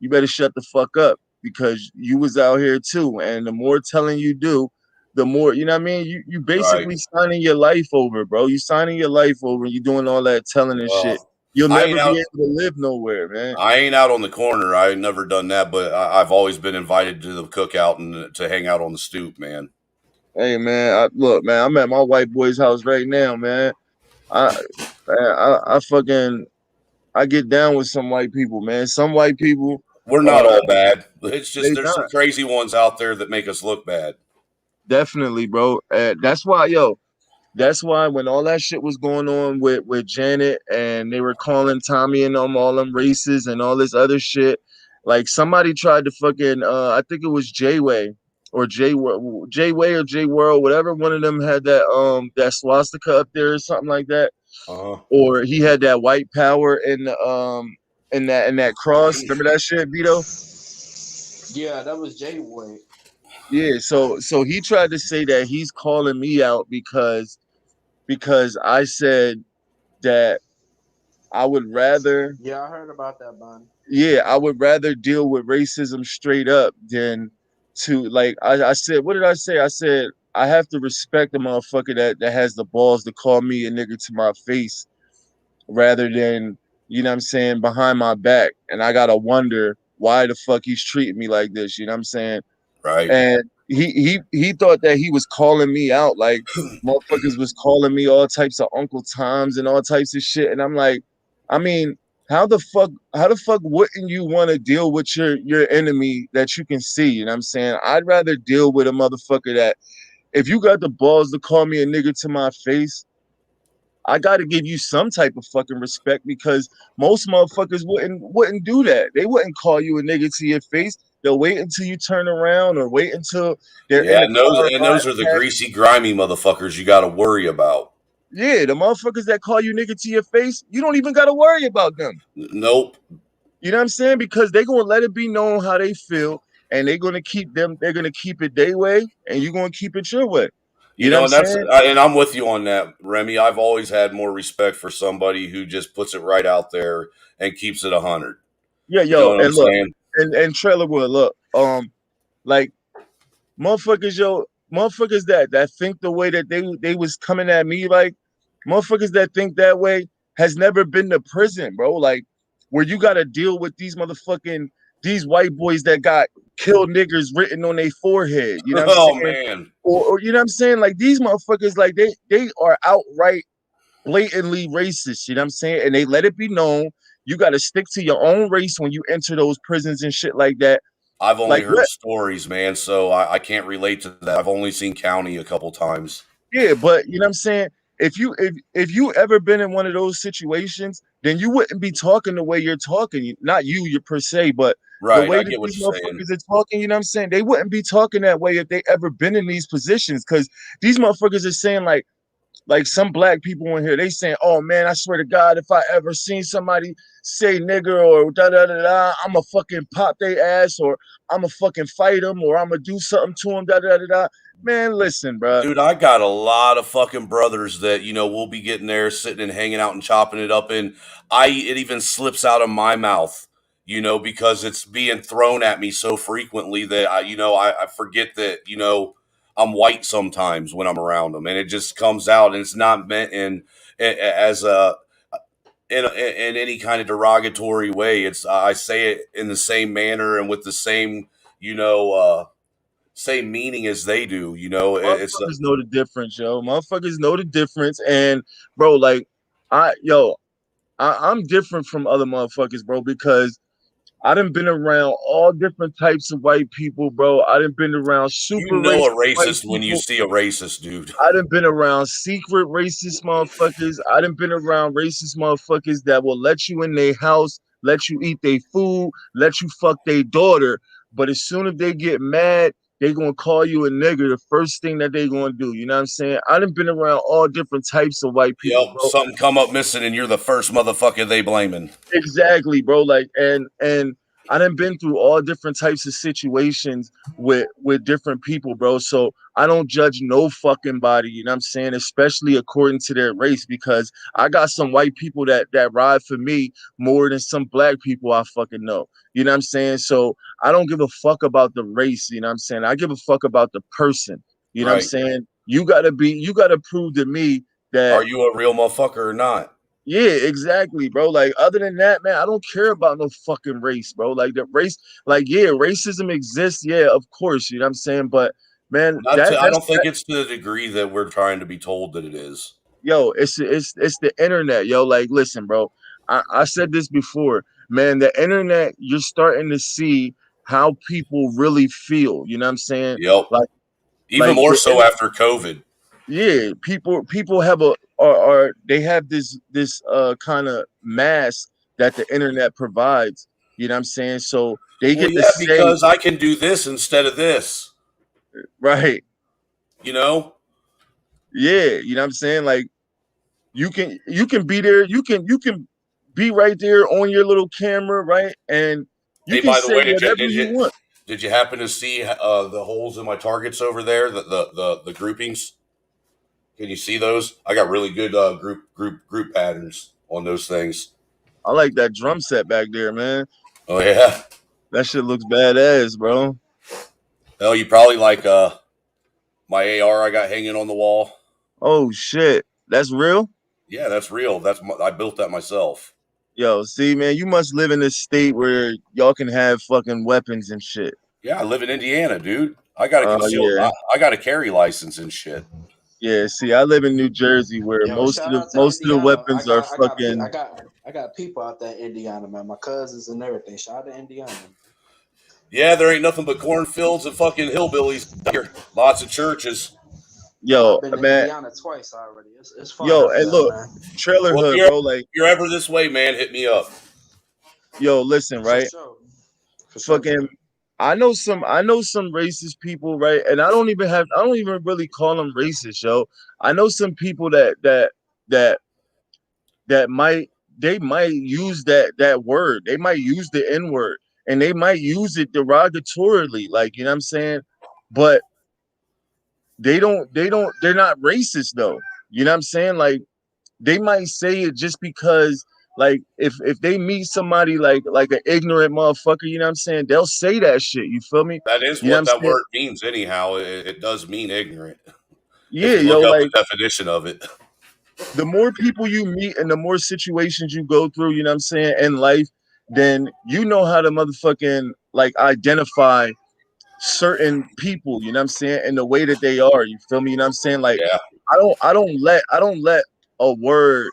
you better shut the fuck up because you was out here too. And the more telling you do, the more, you know what I mean? You Right. basically signing your life over, bro. You signing your life over and you doing all that telling and shit. Well, You'll I never ain't be out. able to live nowhere, man. I ain't out on the corner. I ain't never done that, but I've always been invited to the cookout and to hang out on the stoop, man. Hey man, look, man, I'm at my white boy's house right now, man. I, I fucking, I get down with some white people, man. Some white people, We're not uh, all bad. It's they just there's some not crazy ones out there that make us look bad. definitely, bro. That's why, yo, that's why when all that shit was going on with Janet and they were calling Tommy and them all them races and all this other shit, like somebody tried to fucking, I think it was J-Way or J-Way or J-World, whatever one of them had that swastika up there or something like that. Uh huh. Or he had that white power in that cross. Remember that shit, Vito? Yeah, that was Jay Way. Yeah. So he tried to say that he's calling me out because I said that I would rather, Yeah, I heard about that, Bon. yeah, I would rather deal with racism straight up than to like I said, what did I say? I said I have to respect the motherfucker that has the balls to call me a nigga to my face rather than, you know what I'm saying, behind my back. And I gotta wonder why the fuck he's treating me like this, you know what I'm saying? Right. And he thought that he was calling me out, like motherfuckers was calling me all types of Uncle Toms and all types of shit. And I'm like, I mean, how the fuck wouldn't you want to deal with your enemy that you can see? You know what I'm saying? I'd rather deal with a motherfucker that if you got the balls to call me a nigga to my face, I got to give you some type of fucking respect because most motherfuckers wouldn't do that. They wouldn't call you a nigga to your face. They'll wait until you turn around or wait until they're in Yeah, the and those car and those are riding the past. greasy, grimy motherfuckers you got to worry about. Yeah, the motherfuckers that call you nigga to your face, you don't even got to worry about them. Nope. You know what I'm saying? Because they gonna let it be known how they feel, and they're gonna keep it their way, and you're gonna keep it your way. You You know what know, I'm saying? and I'm with you on that, Remy. I've always had more respect for somebody who just puts it right out there and keeps it 100. Yeah, You know yo, what I'm and look, saying? and Trailer Wood, look, like motherfuckers, motherfuckers that think the way that they was coming at me, like motherfuckers that think that way has never been to prison, bro. Like where you got to deal with these white boys that got kill niggers written on their forehead. You know what I'm Oh saying? man, Or you know what I'm saying? Like these motherfuckers, like they are outright blatantly racist. You know what I'm saying? And they let it be known. You got to stick to your own race when you enter those prisons and shit like that. I've only Like heard stories, man, so I can't relate to that. I've only seen County a couple times. yeah, but you know what I'm saying? If you ever been in one of those situations, then you wouldn't be talking the way you're talking. Not you per se, but the Right, way I that get what these you're saying. motherfuckers are talking, you know what I'm saying? They wouldn't be talking that way if they ever been in these positions. Cause these motherfuckers are saying like some black people in here, they saying, "Oh man, I swear to God, if I ever seen somebody say nigger or da da da da, I'ma fucking pop their ass or I'ma fucking fight them or I'ma do something to them." Da da da da. Man, listen, bro. Dude, I got a lot of fucking brothers that, we'll be getting there, sitting and hanging out and chopping it up. And it even slips out of my mouth, because it's being thrown at me so frequently that I forget that, I'm white sometimes when I'm around them. And it just comes out and it's not meant as in any kind of derogatory way. I say it in the same manner and with the same, you know, uh, same meaning as they do. It's Motherfuckers know the difference, yo. Motherfuckers know the difference. And bro, like I'm different from other motherfuckers, bro, because I done been around all different types of white people, bro. I done been around you super know a racist white racist when you people. see a racist, dude. I done been around secret racist motherfuckers. I done been around racist motherfuckers that will let you in their house, let you eat their food, let you fuck their daughter. But as soon as they get mad, they gonna call you a nigger. The first thing that they gonna do, you know what I'm saying? I done been around all different types of white people, Yep, bro. something come up missing and you're the first motherfucker they blaming. Exactly, bro. Like, and I done been through all different types of situations with different people, bro. So I don't judge no fucking body, you know what I'm saying? Especially according to their race, because I got some white people that ride for me more than some black people I fucking know. You know what I'm saying? So I don't give a fuck about the race, you know what I'm saying? I give a fuck about the person. You know what I'm Right. saying? You gotta prove to me that Are you a real motherfucker or not? yeah, exactly, bro. Like, other than that, man, I don't care about no fucking race, bro. Like, the race, like, yeah, racism exists. Yeah, of course, you know what I'm saying? But man. I That's don't think it's to the degree that we're trying to be told that it is. yo. It's the internet, yo. Like, listen, bro. I said this before, man. The internet, you're starting to see how people really feel. You know what I'm saying? Yep. Like Even like more the so after COVID. yeah, people have a or they have this kind of mask that the internet provides. You know what I'm saying? So they Well, get to yeah, say because I can do this instead of this. right, You know? yeah. You know what I'm saying? Like you can be there, you can be right there on your little camera, right, and you Hey, can by the say way, whatever you want. did you happen to see the holes in my targets over there? The groupings. Can you see those? I got really good group patterns on those things. I like that drum set back there, man. Oh yeah. That shit looks badass, bro. Oh, you probably like my AR I got hanging on the wall. Oh shit, that's real. Yeah, that's real. I built that myself. Yo, see, man, you must live in a state where y'all can have fucking weapons and shit. Yeah, I live in Indiana, dude. I got a concealed. Yeah, I got a carry license and shit. yeah. See, I live in New Jersey, where Yo, most of shout the out to most of the Indiana. weapons are fucking. I got people out there in Indiana, man. My cousins and everything. Shout out to Indiana. Yeah, there ain't nothing but cornfields and fucking hillbillies here. Lots of churches. Yo, I've been to man, Indiana twice already. It's fun yo, out and there, look, man. trailer Well, hood, bro. Like, if you're ever this way, man, hit me up. yo, listen, For right? sure. For sure. Fucking, I know some racist people, right? And I don't even really call them racist, yo. I know some people that that might they might use that word. They might use the N word, and they might use it derogatorily, like, you know what I'm saying? But they're not racist though. You know what I'm saying? Like, they might say it just because, like, if they meet somebody like an ignorant motherfucker, you know what I'm saying? They'll say that shit. You feel me? That is You know what what I'm that saying? word means, anyhow. It does mean ignorant. If Yeah, you yo, look up the like, definition of it. the more people you meet and the more situations you go through, you know what I'm saying, in life, then you know how to motherfucking like identify certain people, you know what I'm saying, and the way that they are. You feel me? You know what I'm saying? Like, Yeah, I don't let a word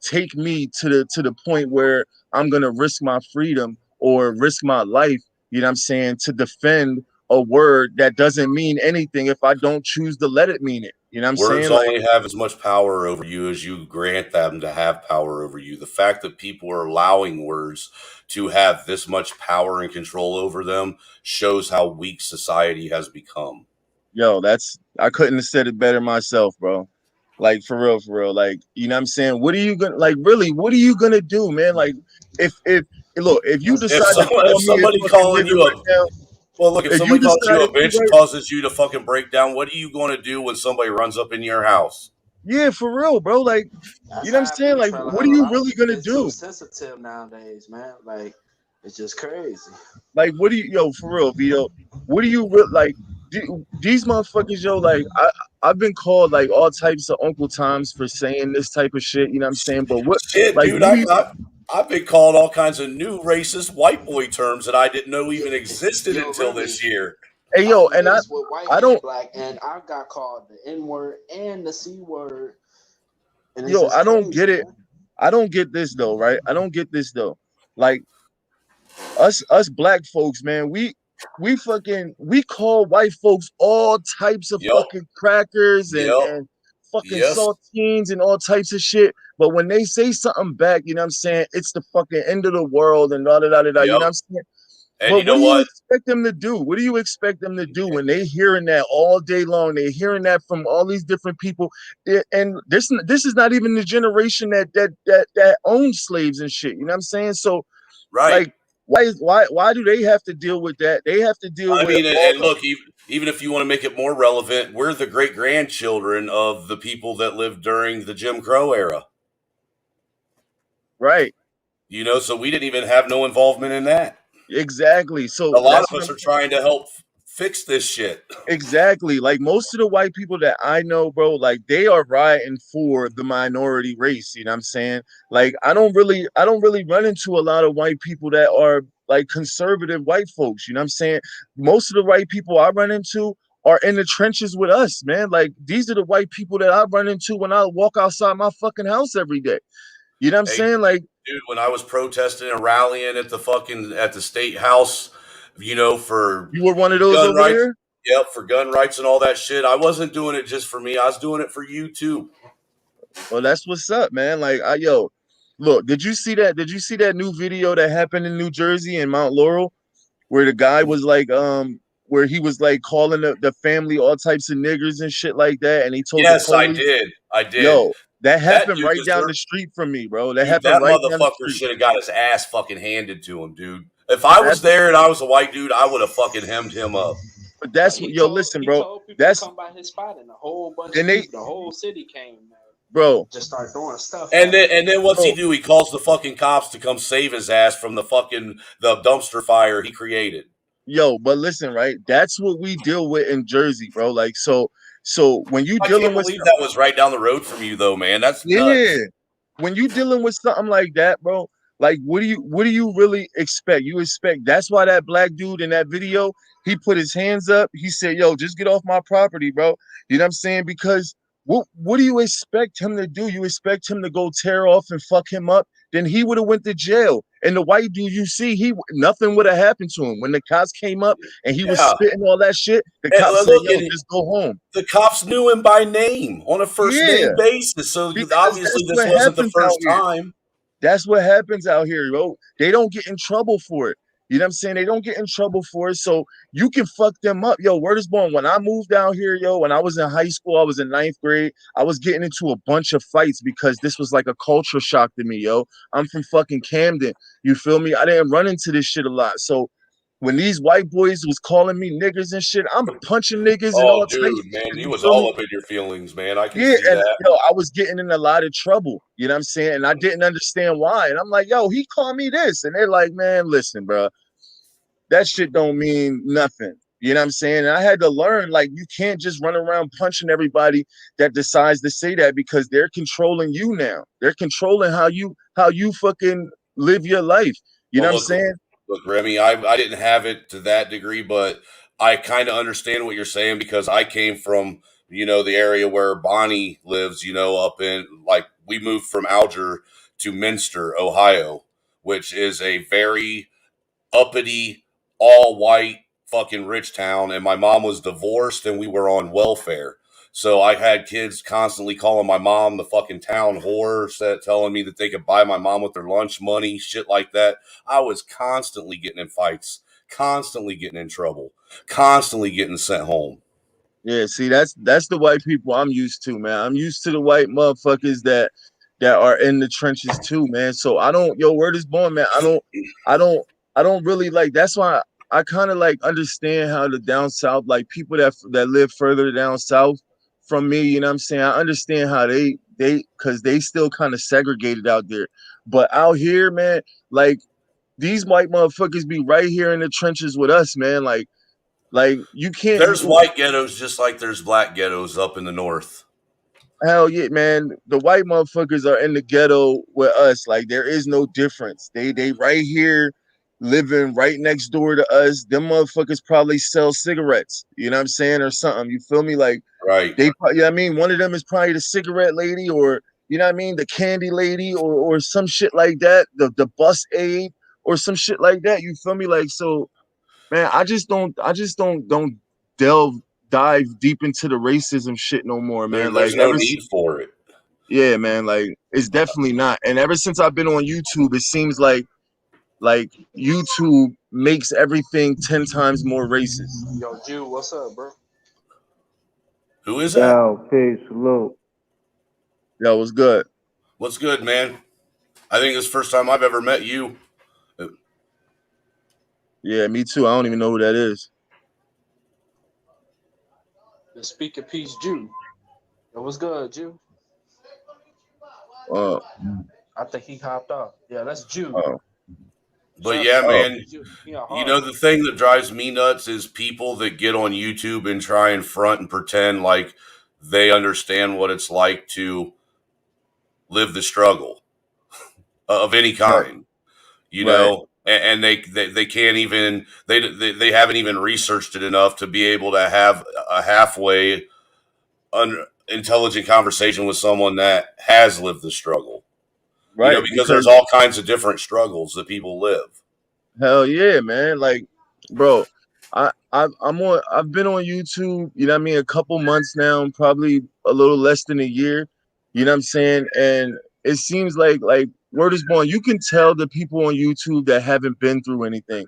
take me to the point where I'm gonna risk my freedom or risk my life, you know what I'm saying, to defend a word that doesn't mean anything if I don't choose to let it mean it. You know what I'm words saying? Like, only have as much power over you as you grant them to have power over you. The fact that people are allowing words to have this much power and control over them shows how weak society has become. yo, that's I couldn't have said it better myself, bro. Like, for real, for real. Like, you know what I'm saying? What are you gonna like really, what are you gonna do, man? Like, if look, if you That's If decide to someone, if call me a somebody fucking calling nigga you a right now, well, look, if if you somebody calls you decide a if you bitch and right, causes you to fucking break down, what are you going to do when somebody runs up in your house? yeah, for real, bro. Like, you know what I'm how I saying? be Like, trailing what her. are A you lot of really people gonna get too do? sensitive nowadays, man. Like it's just crazy. Like, what do you, yo, for real, Vito? What do you like? These motherfuckers, yo, like, I've been called like all types of Uncle Toms for saying this type of shit. You know what I'm saying? But Shit, like, dude, what do you? I've been called all kinds of new racist white boy terms that I didn't know Yo, even existed yo, until Remy, this year. Hey, yo, I'm and mixed with white I and don't, black, and I got called the N word and the C word, and it's yo, just I don't crazy, get it. man. I don't get this though, right? I don't get this though. Like, us black folks, man, we call white folks all types of Yep, fucking crackers yep, and fucking yes. saltines and all types of shit. But when they say something back, you know what I'm saying, it's the fucking end of the world and da da da da da. You Yep. know what I'm saying? And But you what know do you what? expect them to do? What do you expect them to do when they hearing that all day long? They're hearing that from all these different people, and this is not even the generation that owns slaves and shit. You know what I'm saying? So, Right. like, why do they have to deal with that? They have to deal I with mean, all and the look, even if you want to make it more relevant, we're the great grandchildren of the people that lived during the Jim Crow era. right. You know, so we didn't even have no involvement in that. Exactly. A So lot that's of what us I'm are trying to help fix this shit. exactly, like most of the white people that I know, bro, like they are rioting for the minority race. You know what I'm saying? Like, I don't really run into a lot of white people that are like conservative white folks. You know what I'm saying? Most of the white people I run into are in the trenches with us, man. Like these are the white people that I run into when I walk outside my fucking house every day. You know what I'm Hey, saying? Like dude, when I was protesting and rallying at the state house, for you were one of those gun over rights, there. yep, for gun rights and all that shit, I wasn't doing it just for me. I was doing it for you too. Well, that's what's up, man. Like, yo, look, did you see that? Did you see that new video that happened in New Jersey in Mount Laurel, where the guy was like, where he was like calling the family all types of niggers and shit like that, and he told the Yes, I police, did. I did. yo, that That happened dude right down deserved. the street from me, bro. That Dude, happened that right down the motherfucker street. should have got his ass fucking handed to him, dude. If I was That's there and I was a white dude, I would have fucking hemmed him up. but Like that's what he yo, told listen, he bro. told people to That's come by his spot, and a whole bunch and of they, people, the whole city came there, bro, just start throwing stuff And at him. then what's he bro, do? He calls the fucking cops to come save his ass from the dumpster fire he created. yo, but listen, right? That's what we deal with in Jersey, bro. Like, so when you I can't dealing with believe that was right down the road from you, though, man. That's yeah. nuts. When you dealing with something like that, bro, like what do you really expect? You expect that's why that black dude in that video, he put his hands up. He said, "Yo, just get off my property, bro." You know what I'm saying? Because what do you expect him to do? You expect him to go tear off and fuck him up? Then he would have went to jail. And the white dude you see, he nothing would have happened to him. When the cops came up and he was Yeah. spitting all that shit, the And, cops said, look, "Yo, just go home." the cops knew him by name on a first name Yeah, basis. So because obviously that's this what wasn't the happens out first here. time. That's what happens out here, yo. They don't get in trouble for it. You know what I'm saying? They don't get in trouble for it. So you can fuck them up. Yo, word is born. When I moved out here, yo, when I was in high school, I was in ninth grade. I was getting into a bunch of fights because this was like a culture shock to me, yo. I'm from fucking Camden. You feel me? I didn't run into this shit a lot. So when these white boys was calling me niggers and shit, I'm punching niggas and Oh, all types dude, of man, shit. he You was feel me? all up in your feelings, man. I can Yeah, see and that. yo, I was getting in a lot of trouble. You know what I'm saying? And I didn't understand why. And I'm like, yo, he called me this. And they're like, man, listen, bro, that shit don't mean nothing. You know what I'm saying? And I had to learn, like, you can't just run around punching everybody that decides to say that because they're controlling you now. They're controlling how you fucking live your life. You know Well, what I'm saying? look, Remy, I didn't have it to that degree, but I kind of understand what you're saying because I came from, the area where Bonnie lives, up in, like, we moved from Alger to Minster, Ohio, which is a very uppity, all white, fucking rich town. And my mom was divorced and we were on welfare. So I had kids constantly calling my mom the fucking town whore, telling me that they could buy my mom with their lunch money, shit like that. I was constantly getting in fights, constantly getting in trouble, constantly getting sent home. Yeah, see, that's the white people I'm used to, man. I'm used to the white motherfuckers that are in the trenches too, man. So I don't, yo, word is born, man. I don't, I don't really like. That's why I kind of like understand how the down south, like people that live further down south from me. You know what I'm saying? I understand how because they still kind of segregated out there, but out here, man, like these white motherfuckers be right here in the trenches with us, man. Like you can't. There's white ghettos just like there's black ghettos up in the north. Hell yeah, man. The white motherfuckers are in the ghetto with us. Like there is no difference. They right here living right next door to us. Them motherfuckers probably sell cigarettes. You know what I'm saying? Or something. You feel me? Like Right. you know what I mean? One of them is probably the cigarette lady or you know what I mean, the candy lady or some shit like that. The bus aide or some shit like that. You feel me? Like so man, I just don't delve dive deep into the racism shit no more, man. There's Like no need for it. yeah, man, like it's definitely not. And ever since I've been on YouTube, it seems like YouTube makes everything 10 times more racist. Yo, Jew, what's up, bro? Who is that? Yo, peace, salute. Yo, what's good? What's good, man? I think it's the first time I've ever met you. Yeah, me too. I don't even know who that is. The speaker piece, Jew. Yo, what's good, Jew? Uh I think he hopped off. Yeah, that's Jew. oh, But Shout yeah, oh, man, Jew. Yeah, hard. the thing that drives me nuts is people that get on YouTube and try and front and pretend like they understand what it's like to live the struggle of any right, kind. You right. know, and they can't even they haven't even researched it enough to be able to have a halfway intelligent conversation with someone that has lived the struggle. Right, Because because there's all kinds of different struggles that people live. hell yeah, man. Like, bro, I've been on YouTube, you know what I mean, a couple months now, probably a little less than a year. You know what I'm saying? And it seems like word is born. You can tell the people on YouTube that haven't been through anything,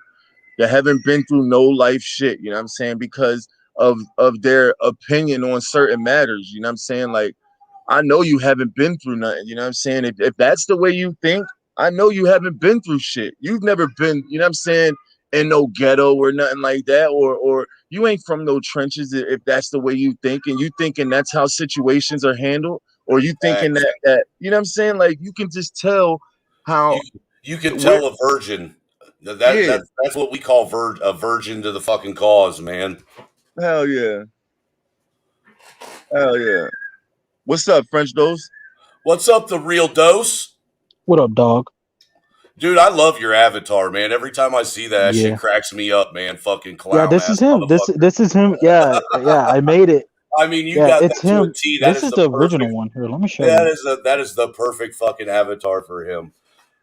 that haven't been through no life shit, you know what I'm saying? Because of their opinion on certain matters, you know what I'm saying? Like, I know you haven't been through nothing. You know what I'm saying? If that's the way you think, I know you haven't been through shit. You've never been, you know what I'm saying, in no ghetto or nothing like that, or you ain't from no trenches. If that's the way you think, and you thinking that's how situations are handled, or you thinking Facts. that you know what I'm saying, like you can just tell how You you can where tell a virgin yeah, that's what we call a virgin to the fucking cause, man. hell yeah, hell yeah. What's up, French Dose? What's up, the real dose? What up, dog? Dude, I love your avatar, man. Every time I see that shit Yeah, cracks me up, man. Fucking yeah. clown This ass is him. motherfucker. This is him. Yeah, yeah. I made it. I mean, you Yeah, got it's that to a him. T. That This is is the the original perfect. one. Here, let me show That you. is the perfect fucking avatar for him.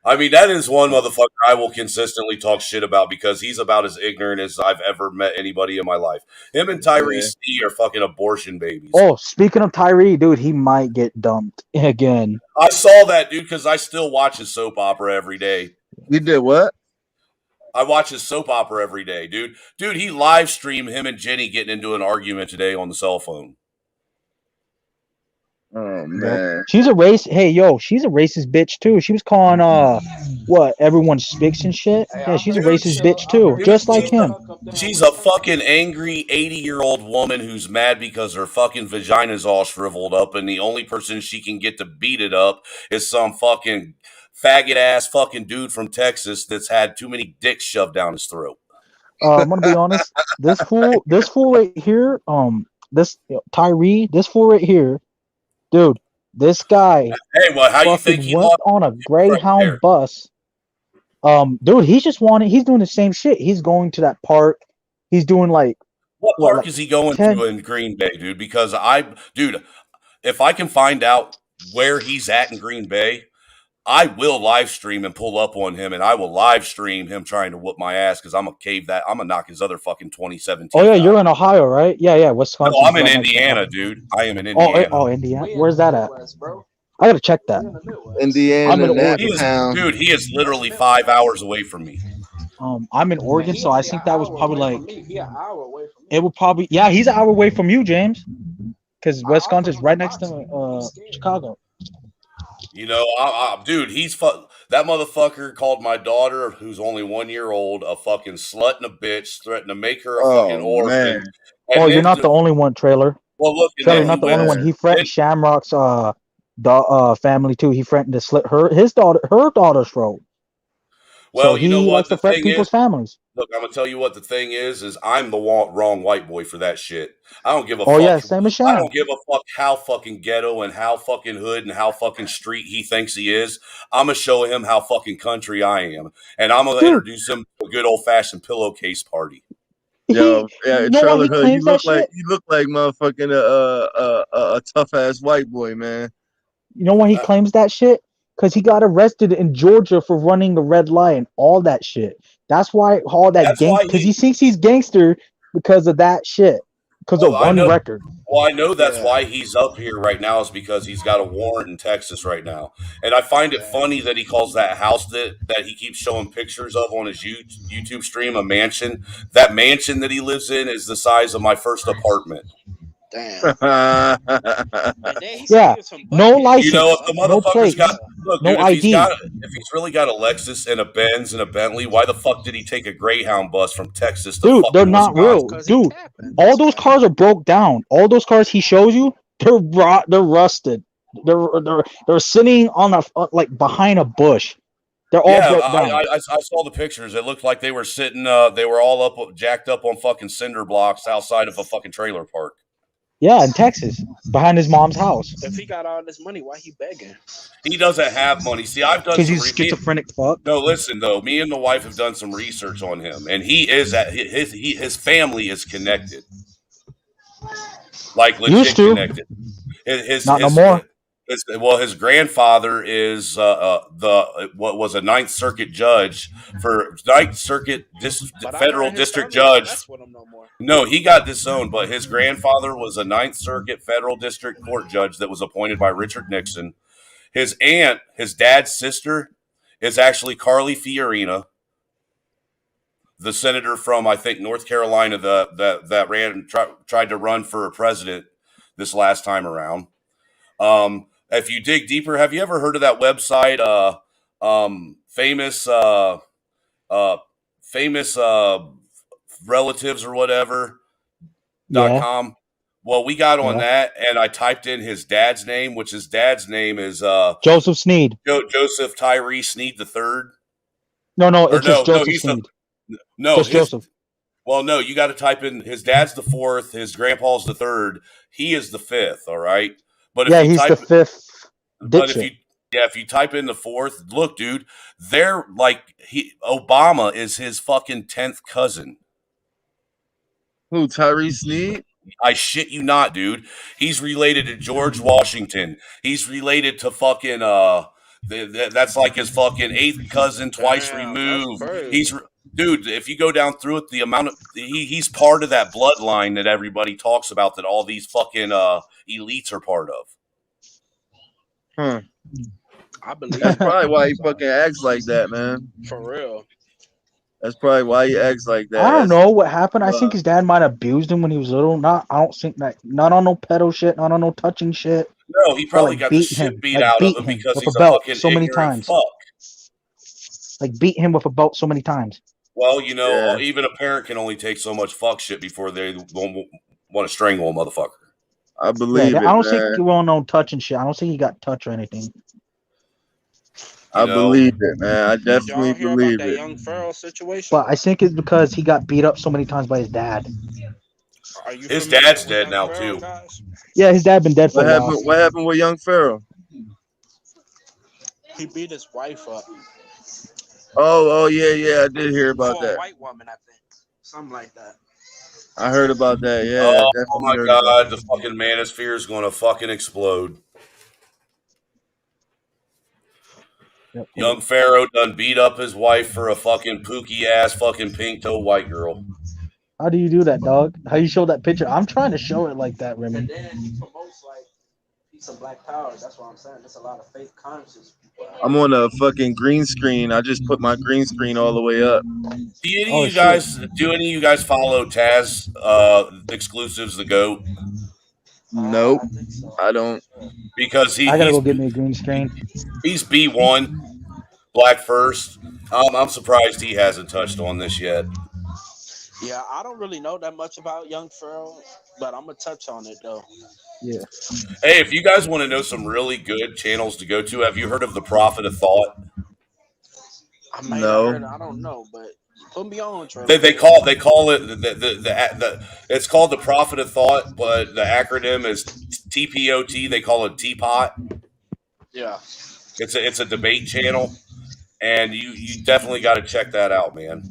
I mean, that is one motherfucker I will consistently talk shit about because he's about as ignorant as I've ever met anybody in my life. Him and Yeah. Tyrese C are fucking abortion babies. Oh, speaking of Tyree, dude, he might get dumped again. I saw that, dude, because I still watch his soap opera every day. You did what? I watch his soap opera every day, dude. Dude, he live streamed him and Jenny getting into an argument today on the cell phone. Oh Yep. man. She's a race. Hey, yo, she's a racist bitch too. She was calling what everyone spics and shit. Hey, Yeah, I she's a heard Dude, you racist she, though. bitch I too, heard dude, you just put like she's the him. fuck up there she's with a her. fucking angry 80-year-old woman who's mad because her fucking vagina's all shriveled up, and the only person she can get to beat it up is some fucking faggot ass fucking dude from Texas that's had too many dicks shoved down his throat. I'm gonna be honest. This fool right here, this Tyree, this fool right here, dude. This guy Hey, well, how you think fucking he went lost on a right there? Greyhound bus. Dude, he's doing the same shit. He's going to that park. He's doing What what, park like is he going 10. to in Green Bay, dude? Because dude, if I can find out where he's at in Green Bay, I will live stream and pull up on him, and I will live stream him trying to whoop my ass because I'm gonna knock his other fucking 27 Oh yeah, teeth you're out. in Ohio, right? Yeah, yeah. No, Wisconsin's I'm in right next to Indiana, Ohio. dude. I am in Oh, Indiana. oh, Indiana. We in Where's the that at? Midwest, bro. I gotta check that. We in the Midwest. I'm Indiana, in He Oregon. is, Naptown. dude. He is That's literally Midwest. 5 hours away from me. I'm in And Oregon, he so I only an think that was hour probably away like from me. He an hour away from me. it would probably yeah. He's an hour away from you, James, because I offered Wisconsin's him the right next to box. He's scared. Chicago. Dude, that motherfucker called my daughter, who's only 1 year old, a fucking slut and a bitch, threatened to make her a fucking Oh orphan, man. Oh, and you're then not the only one, Trailer. well, look, and Trailer, then you're Oh he not the went, only one. man. He then threatened Shamrock's family too. He threatened to slit his daughter's throat. So well, you know he what likes the to threaten thing is. people's families. Look, I'm gonna tell you what the thing is I'm the wrong white boy for that shit. I don't give a Oh yeah, fuck. same as I Sham. don't give a fuck how fucking ghetto and how fucking hood and how fucking street he thinks he is. I'm gonna show him how fucking country I am, and I'm gonna Dude, introduce him to a good old fashioned pillowcase party. he Yo, yeah, you know why Trailer he Hood, claims that shit? you look like motherfucking a tough ass white boy, man. You know why he Uh, claims that shit? Because he got arrested in Georgia for running the red light and all that shit. That's why all that that's why because he. he thinks he's gangster because of that shit. Because Well, of I one know. record. Well, I know that's Yeah. why he's up here right now is because he's got a warrant in Texas right now, and I find it Damn. funny that he calls that house that he keeps showing pictures of on his YouTube stream a mansion. That mansion that he lives in is the size of my first apartment. Damn. yeah, And then he said Yeah, he was from no Buckhead. You know, if license, the no motherfucker's got plates, Yeah. look, dude, no ID. if he's really got a Lexus and a Benz and a Bentley, why the fuck did he take a Greyhound bus from Texas to Dude, they're fucking not real. Wisconsin? Because he Dude, capping. all That's those why. cars are broke down. All those cars he shows you, they're rusted. They're sitting on like behind a bush. They're all Yeah, broke down. I saw the pictures. It looked like they were sitting. They were all up, jacked up on fucking cinder blocks outside of a fucking trailer park. Yeah, in Texas, behind his mom's house. If he got all this money, why he begging? He doesn't have money. See, I've done Because some. he's schizophrenic fuck. No, listen though. Me and the wife have done some research on him, and he is at his family is connected, like Used legit to, connected. not no more. His grandfather is what was a Ninth Circuit judge for Ninth Circuit But I federal heard his district family don't judge. mess with him no more. No, he got disowned, but his grandfather was a Ninth Circuit federal district court judge that was appointed by Richard Nixon. His aunt, his dad's sister, is actually Carly Fiorina, the senator from I think North Carolina that ran tried to run for president this last time around. If you dig deeper, have you ever heard of that website? Famous famous relatives or whatever Yeah, .com. Well, we got on yeah. that, and I typed in his dad's name, which his dad's name is Joseph Sneed. Joseph Tyree Sneed the third. No, Or it's just no, Joseph he's the Sneed. no Just his. Joseph. Well, no, you got to type in his dad's the fourth, his grandpa's the third, he is the fifth. All right, but if Yeah, you he's the type, fifth but dipshit. if you type in the fourth, look, dude, they're like Obama is his fucking 10th cousin. Who, Tyree Sneed? I shit you not, dude. He's related to George Washington. He's related to fucking that's like his fucking eighth cousin, twice Damn, removed. that's crazy. He's dude. If you go down through it, the amount of he's part of that bloodline that everybody talks about that all these fucking elites are part of. Huh. I believe That's it. probably why he fucking acts like that, man. For real. That's probably why he acts like that. I don't That's, know what happened. I think his dad might have abused him when he was little. I don't think that. Not on no pedo shit. Not on no touching shit. No, he But probably like got the beat shit him, beat like out of beat him him because with a he's a belt fucking so many ignorant times. fuck. Like beat him with a belt so many times. Well, you know, yeah. even a parent can only take so much fuck shit before they want to strangle a motherfucker. I Yeah, believe I it, don't think man. he won't no touching shit. I don't think he got touch or anything. I You know, believe it, man. I Did y'all definitely hear about believe that it. young Pharaoh situation? But I think it's because he got beat up so many times by his dad. Are you his familiar dad's with dead young now Pharaoh, too. guys? Yeah, his dad been dead for What a while. happened? What happened with young Pharaoh? He beat his wife up Oh, yeah. I did hear about for a that. white woman, I think. Something like that. I heard about that. Yeah, I Oh definitely my heard about god, that. the fucking manosphere is going to fucking explode. Yep. Young Pharaoh done beat up his wife for a fucking pookie ass fucking pink toe white girl. How do you do that, dog? How you show that picture? I'm trying to show it like that, And Raymond. then he promotes like piece of black power. That's what I'm saying. There's a lot of fake conscious people. I'm on a fucking green screen. I just put my green screen all the way up. Oh shit! Do any of you guys follow Taz exclusives the GOAT? Nope, I think so. I don't. Because I gotta go get me a green screen. he's B1, black first. I'm surprised he hasn't touched on this yet. Yeah, I don't really know that much about young Pharaoh, but I'm gonna touch on it though. Yeah. Hey, if you guys want to know some really good channels to go to, have you heard of the Prophet of Thought? I might No. have heard it, I don't know, but put me on, Trevor. They call it it's called the Prophet of Thought, but the acronym is TPOT. They call it Teapot. Yeah. It's a debate channel, and you definitely got to check that out, man.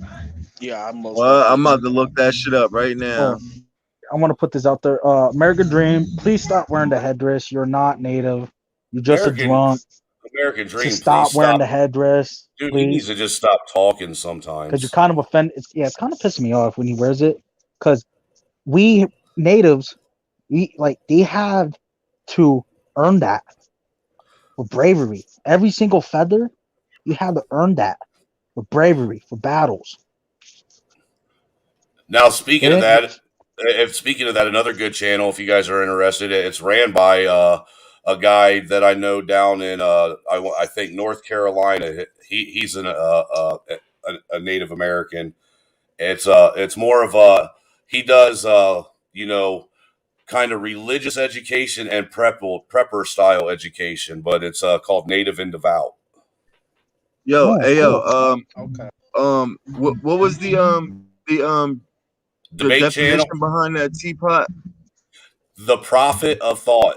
Yeah, I'm most Well, I'm definitely about to look that shit up right now. Oh, I want to put this out there. American Dream, please stop wearing the headdress. You're not native. You're just a drunk. American Dream, Just stop please wearing stop. the headdress, Dude, he needs please. to just stop talking Because sometimes. you're kind of offended. It's kind of pissing me off when he wears it. Because we natives, they have to earn that for bravery. Every single feather, you have to earn that for bravery, for battles. Now, speaking of Didn't- that, another good channel, if you guys are interested, it's ran by a guy that I know down in I think North Carolina. He's a Native American. It's more of a he does kind of religious education and prepper style education, but it's called Native and Devout. Yo, Oh, hey, yo, Okay. what was the Debate definition channel. behind that teapot? The Prophet of Thought.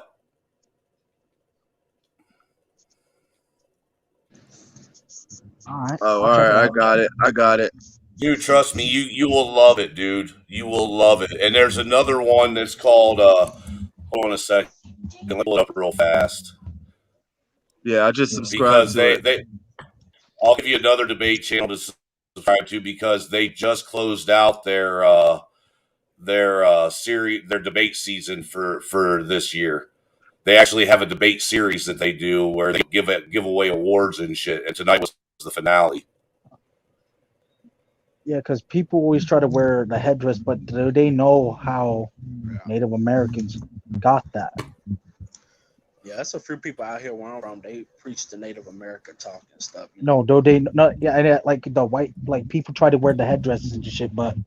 All right, Oh, I'll all check it right, I out. got it. I got it. Dude, trust me, you will love it, dude. You will love it. And there's another one that's called hold on a second, let me pull it up real fast. Yeah, I just Yeah. subscribed Because to it. they I'll give you another debate channel to subscribe to because they just closed out their series, their debate season for this year. They actually have a debate series that they do where they give away awards and shit. And tonight was the finale. Yeah, because people always try to wear the headdress, but do they know how Native Americans got that? Yeah, that's a few people out here where I'm from. They preach the Native American talk and stuff. No, do they not? Yeah, and like the white, like people try to wear the headdresses and shit, but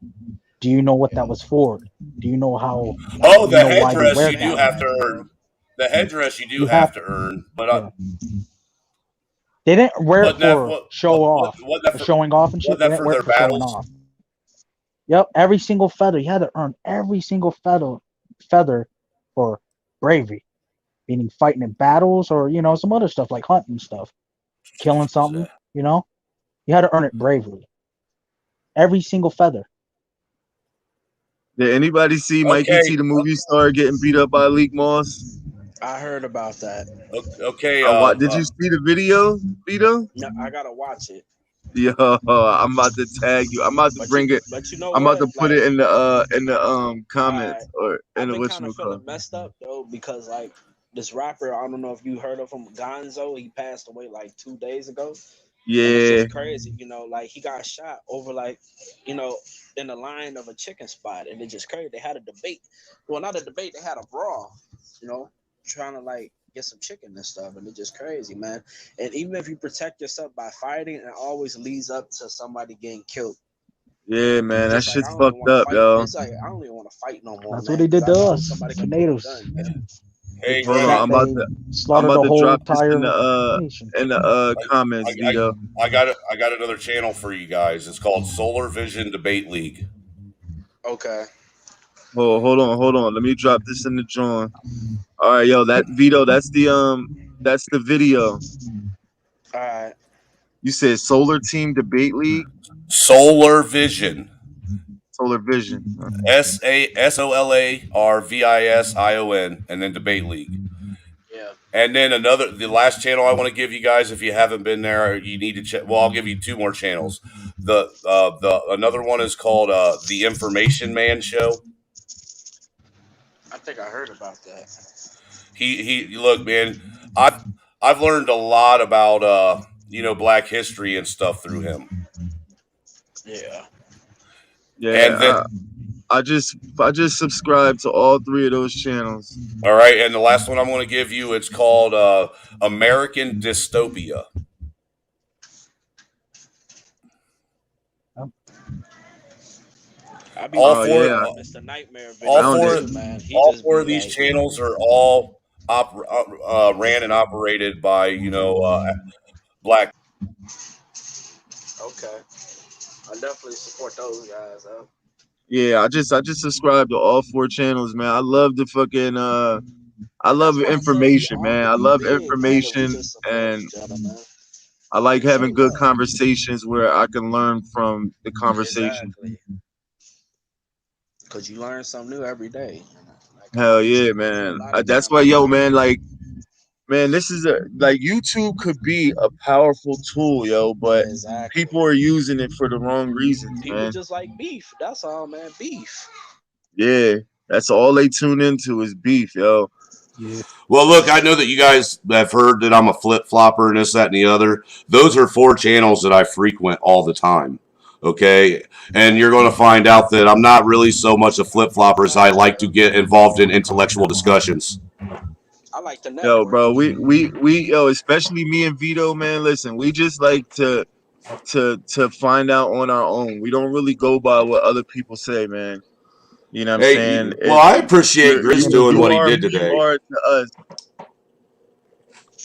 do you know what that was for? Do you know how? Oh, Do you the know why they headdress wear you do that? have to earn. The headdress you do You have, have to earn, but yeah. They didn't wear it wasn't that for what show off, wasn't that for for showing off and shit. wasn't They that didn't for wear their it for showing battles? off. Yep, every single feather. You had to earn every single feather for bravery, meaning fighting in battles or some other stuff like hunting stuff, killing something. You had to earn it bravely. Every single feather. Did anybody see Mikey Okay, T, the movie star, getting beat up by Leak Moss? I heard about that. okay. Did you see the video, Vito? No, I gotta watch it. Yo, I'm about to tag you. I'm about to bring it. But you know I'm about to what? put Like, it in the I comments or in I've the been kind of whatchamacallit. feeling messed up though because like this rapper, I don't know if you heard of him, Gonzo. He passed away like 2 days ago, and it's Yeah, just crazy. Like he got shot over like, you know, in the line of a chicken spot, and it's just crazy. They had a debate. Well, not a debate. They had a brawl. You know, trying to like get some chicken and stuff, and it's just crazy, man. And even if you protect yourself by fighting, it always leads up to somebody getting killed. yeah, And it's man, that just like I shit's don't even fucked want to up, fight. yo. It's like I don't even want to fight no more, That's what man, they because did I to know us, somebody the can pull a natives. gun, man. Hey, Hold on, Greg, They I'm slaughtered about the to whole drop this entire nation. in the I, comments, Vito. I got another channel for you guys. It's called Solar Vision Debate League. Okay. Hold on. Let me drop this in the joint. All right, yo, that Vito, that's the video. All right. You said Solar Team Debate League, Solar Vision. Solar Vision. SOLARVISION, and then Debate League. Yeah. And then the last channel I want to give you guys, if you haven't been there, you need to check. Well, I'll give you two more channels. The another one is called the Information Man Show. I think I heard about that. He look, man. I've learned a lot about Black history and stuff through him. Yeah. And then Yeah, I just subscribed to all three of those channels. all right, and the last one I'm going to give you, it's called American Dystopia. I be All Oh watching four, yeah, Mr. Nightmare all I videos don't four, too, man. He all just four be of these like, channels are all ran and operated by black. okay, I definitely support those guys. Though. yeah. I just subscribed to all four channels, man. I love the fucking I love That's what I said. We information, all man. could I be love big, man, if we information, just support and each other, man. I like Show having good love. conversations where I can learn from the conversation. Exactly. Because you learn something new every day. Like Hell I yeah, spend a man. lot of That's time why, on yo, YouTube. man, like, man, this is like YouTube could be a powerful tool, yo, but Exactly. people are using it for the wrong reasons, People man. just like beef. That's all, man. Beef. Yeah, that's all they tune into is beef, yo. Yeah. Well, look, I know that you guys have heard that I'm a flip flopper and this, that, and the other. Those are four channels that I frequent all the time. Okay. And you're going to find out that I'm not really so much a flip flopper as I like to get involved in intellectual discussions. I like the Yo, network. bro, yo, especially me and Vito, man. Listen, we just like to find out on our own. We don't really go by what other people say, man. You know what I'm Hey, saying? well, I appreciate Gris Yeah, me doing You what too. he are did who you today. are to us.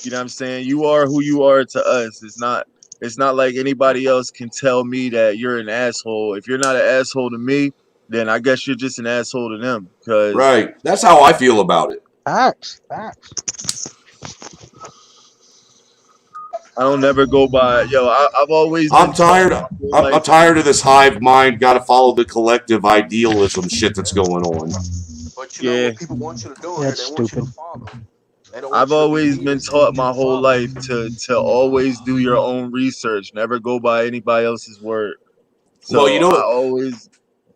You know what I'm saying? You are who you are to us. It's not like anybody else can tell me that you're an asshole. If you're not an asshole to me, then I guess you're just an asshole to them. Because Right. That's how I feel about it. Facts. I don't never go by. Yo, I've always I'm been taught tired. my whole I'm life. tired of this hive mind. Got to follow the collective idealism shit that's going on. But you know Yeah, what people want you to do in here? That's They want you to stupid. follow. They don't I've want you to be always been leaders. They taught want you my to whole follow. life to always do your own research. Never go by anybody else's word. Well, you So know,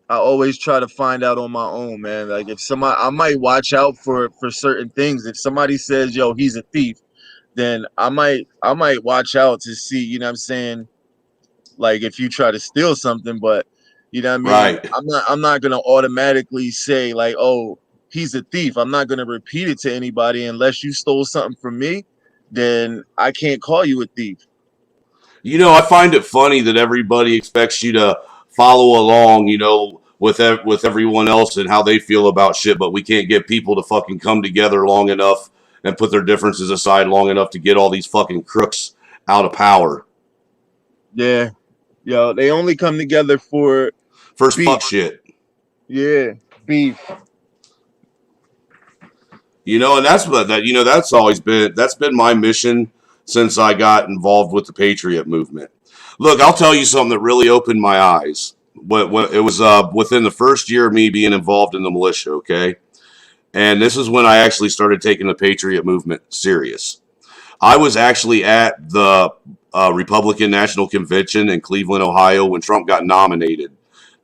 I always try to find out on my own, man. Like if somebody, I might watch out for certain things. If somebody says, "Yo, he's a thief," then I might watch out to see. You know what I'm saying? Like if you try to steal something, but you know what I mean. right. I'm not gonna automatically say like, "Oh, he's a thief." I'm not gonna repeat it to anybody unless you stole something from me. Then I can't call you a thief. You know, I find it funny that everybody expects you to follow along, with everyone else and how they feel about shit, but we can't get people to fucking come together long enough and put their differences aside long enough to get all these fucking crooks out of power. Yeah, yo, they only come together for First fuck beef. shit. Yeah, beef. And that's been my mission since I got involved with the Patriot movement. Look, I'll tell you something that really opened my eyes. What it was within the first year of me being involved in the militia, okay? And this is when I actually started taking the Patriot movement serious. I was actually at the Republican National Convention in Cleveland, Ohio, when Trump got nominated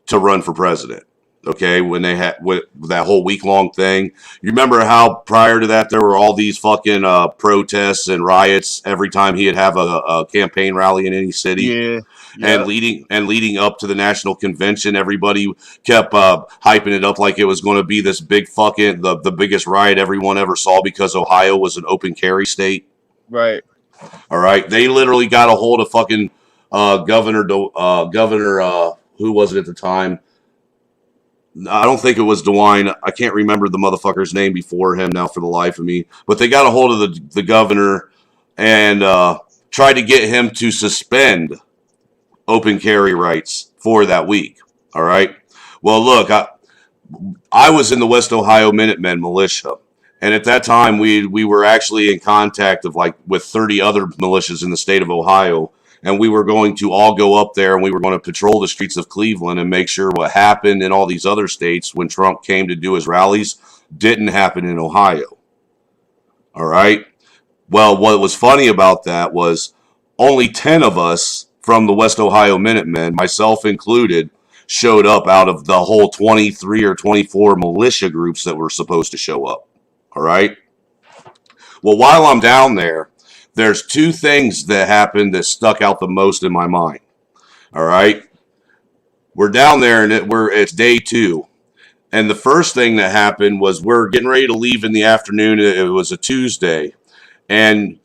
to run for president. Okay, when they had with that whole week long thing, you remember how prior to that there were all these fucking protests and riots every time he'd have a campaign rally in any city, Yeah, and yeah, leading up to the national convention, everybody kept hyping it up like it was going to be this big fucking the biggest riot everyone ever saw because Ohio was an open carry state. right. All right, they literally got a hold of fucking governor who was it at the time? I don't think it was DeWine. I can't remember the motherfucker's name before him now for the life of me. But they got a hold of the governor and tried to get him to suspend open carry rights for that week. All right. Well, look, I was in the West Ohio Minutemen militia. And at that time, we were actually in contact with 30 other militias in the state of Ohio. And we were going to all go up there and we were going to patrol the streets of Cleveland and make sure what happened in all these other states when Trump came to do his rallies didn't happen in Ohio. All right. Well, what was funny about that was only 10 of us from the West Ohio Minutemen, myself included, showed up out of the whole 23 or 24 militia groups that were supposed to show up. All right. Well, while I'm down there, there's two things that happened that stuck out the most in my mind. All right. We're down there and it's day 2. And the first thing that happened was we're getting ready to leave in the afternoon. It was a Tuesday. And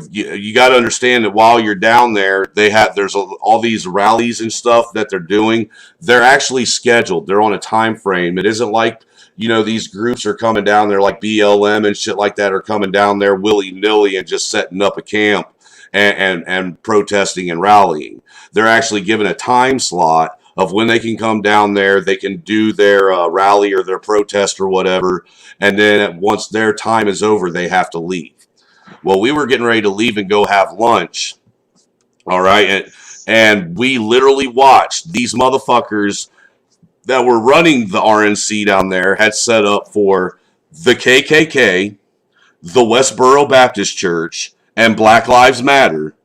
you got to understand that while you're down there, there's all these rallies and stuff that they're doing. They're actually scheduled. They're on a time frame. It isn't like these groups are coming down there like BLM and shit like that are coming down there willy nilly and just setting up a camp and protesting and rallying. They're actually given a time slot of when they can come down there. They can do their rally or their protest or whatever, and then once their time is over, they have to leave. Well, we were getting ready to leave and go have lunch. All right. And we literally watched these motherfuckers that were running the RNC down there had set up for the KKK, the Westboro Baptist Church, and Black Lives Matter,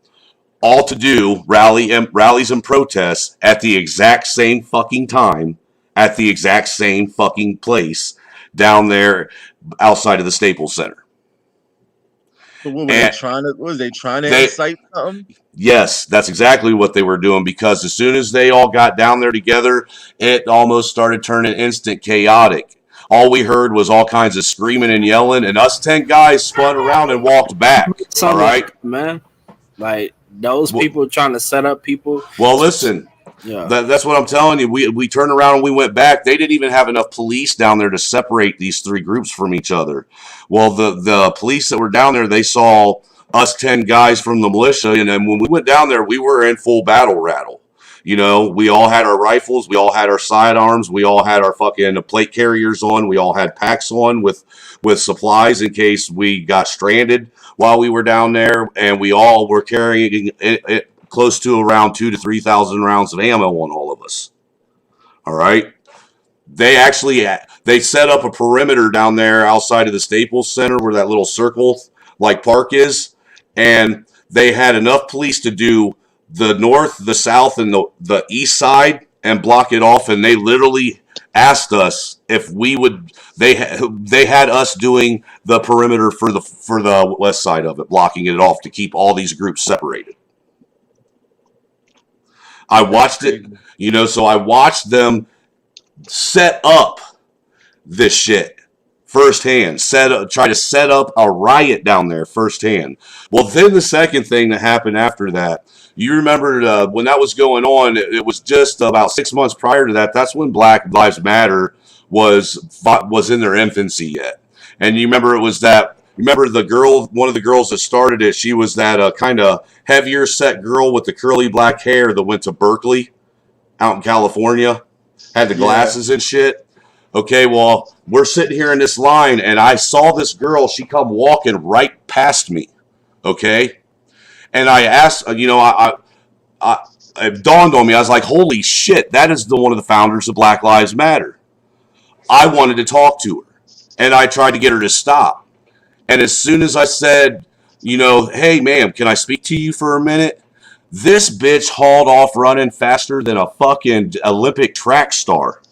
all to do rallies and protests at the exact same fucking time, at the exact same fucking place down there outside of the Staples Center. So what were they trying to? Was they trying to incite something? Yes, that's exactly what they were doing, because as soon as they all got down there together, it almost started turning instant chaotic. All we heard was all kinds of screaming and yelling, and us 10 guys spun around and walked back. All right, man. Like those people trying to set up people. Well, listen. Yeah, that's what I'm telling you. We turned around and we went back. They didn't even have enough police down there to separate these 3 groups from each other. Well, the police that were down there, they saw us 10 guys from the militia, and then when we went down there, we were in full battle rattle. You know, we all had our rifles, we all had our sidearms, we all had our fucking plate carriers on, we all had packs on with supplies in case we got stranded while we were down there, and we all were carrying close to around 2,000 to 3,000 rounds of ammo on all of us. All right. They set up a perimeter down there outside of the Staples Center where that little circle like park is, and they had enough police to do the north, the south, and the east side and block it off. And they literally asked us if we would. They had us doing the perimeter for the west side of it, blocking it off to keep all these groups separated. I watched it, so I watched them set up this shit firsthand. Try to set up a riot down there firsthand. Well, then the second thing that happened after that, you remember when that was going on, it was just about 6 months prior to that. That's when Black Lives Matter was in their infancy yet. And you remember the girl, one of the girls that started it, she was that kind of heavier set girl with the curly black hair that went to Berkeley out in California. Had the glasses and shit. Okay, well, we're sitting here in this line, and I saw this girl. She come walking right past me. Okay, and I asked, it dawned on me. I was like, "Holy shit, that is one of the founders of Black Lives Matter." I wanted to talk to her, and I tried to get her to stop. And as soon as I said, "Hey, ma'am, can I speak to you for a minute?" This bitch hauled off running faster than a fucking Olympic track star,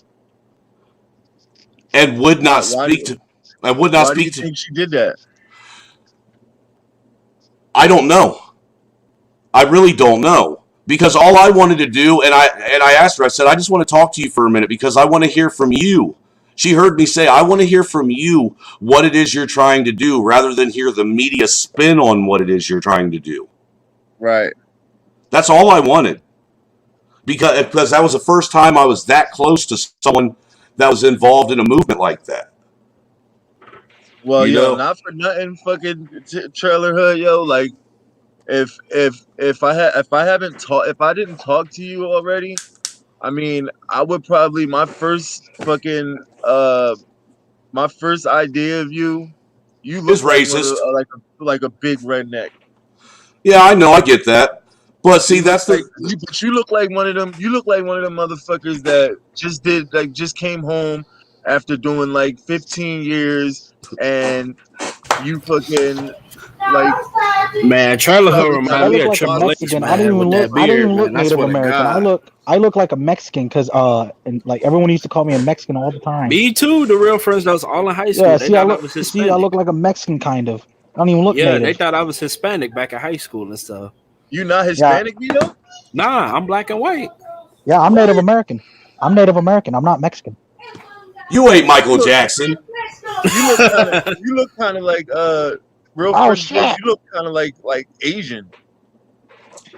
and would not speak to. I would not speak to. Why do you think she did that? I don't know. I really don't know, because all I wanted to do, and I asked her. I said, "I just want to talk to you for a minute because I want to hear from you." She heard me say, "I want to hear from you what it is you're trying to do, rather than hear the media spin on what it is you're trying to do." Right. That's all I wanted, because that was the first time I was that close to someone that was involved in a movement like that. Well, not for nothing, fucking Trailer Hood, like if I didn't talk to you already, I mean, I would probably my first idea of you look Is racist, like a big redneck. Yeah, I know, I get that. But see, but you look like one of them. You look like one of them motherfuckers that just came home after doing like 15 years, and you fucking like. Man, Trailer Hood remind me of Triple H, man. I don't even look Native American. I look like a Mexican because and like everyone used to call me a Mexican all the time. Me too. The real friends that was all in high school. Yeah, I look like a Mexican kind of. I don't even look native. They thought I was Hispanic back in high school and stuff. You not Hispanic, though? Nah, I'm black and white. Yeah, I'm Native American. I'm not Mexican. You ain't Michael Jackson. You look kind of like real. Oh shit! You look kind of like Asian.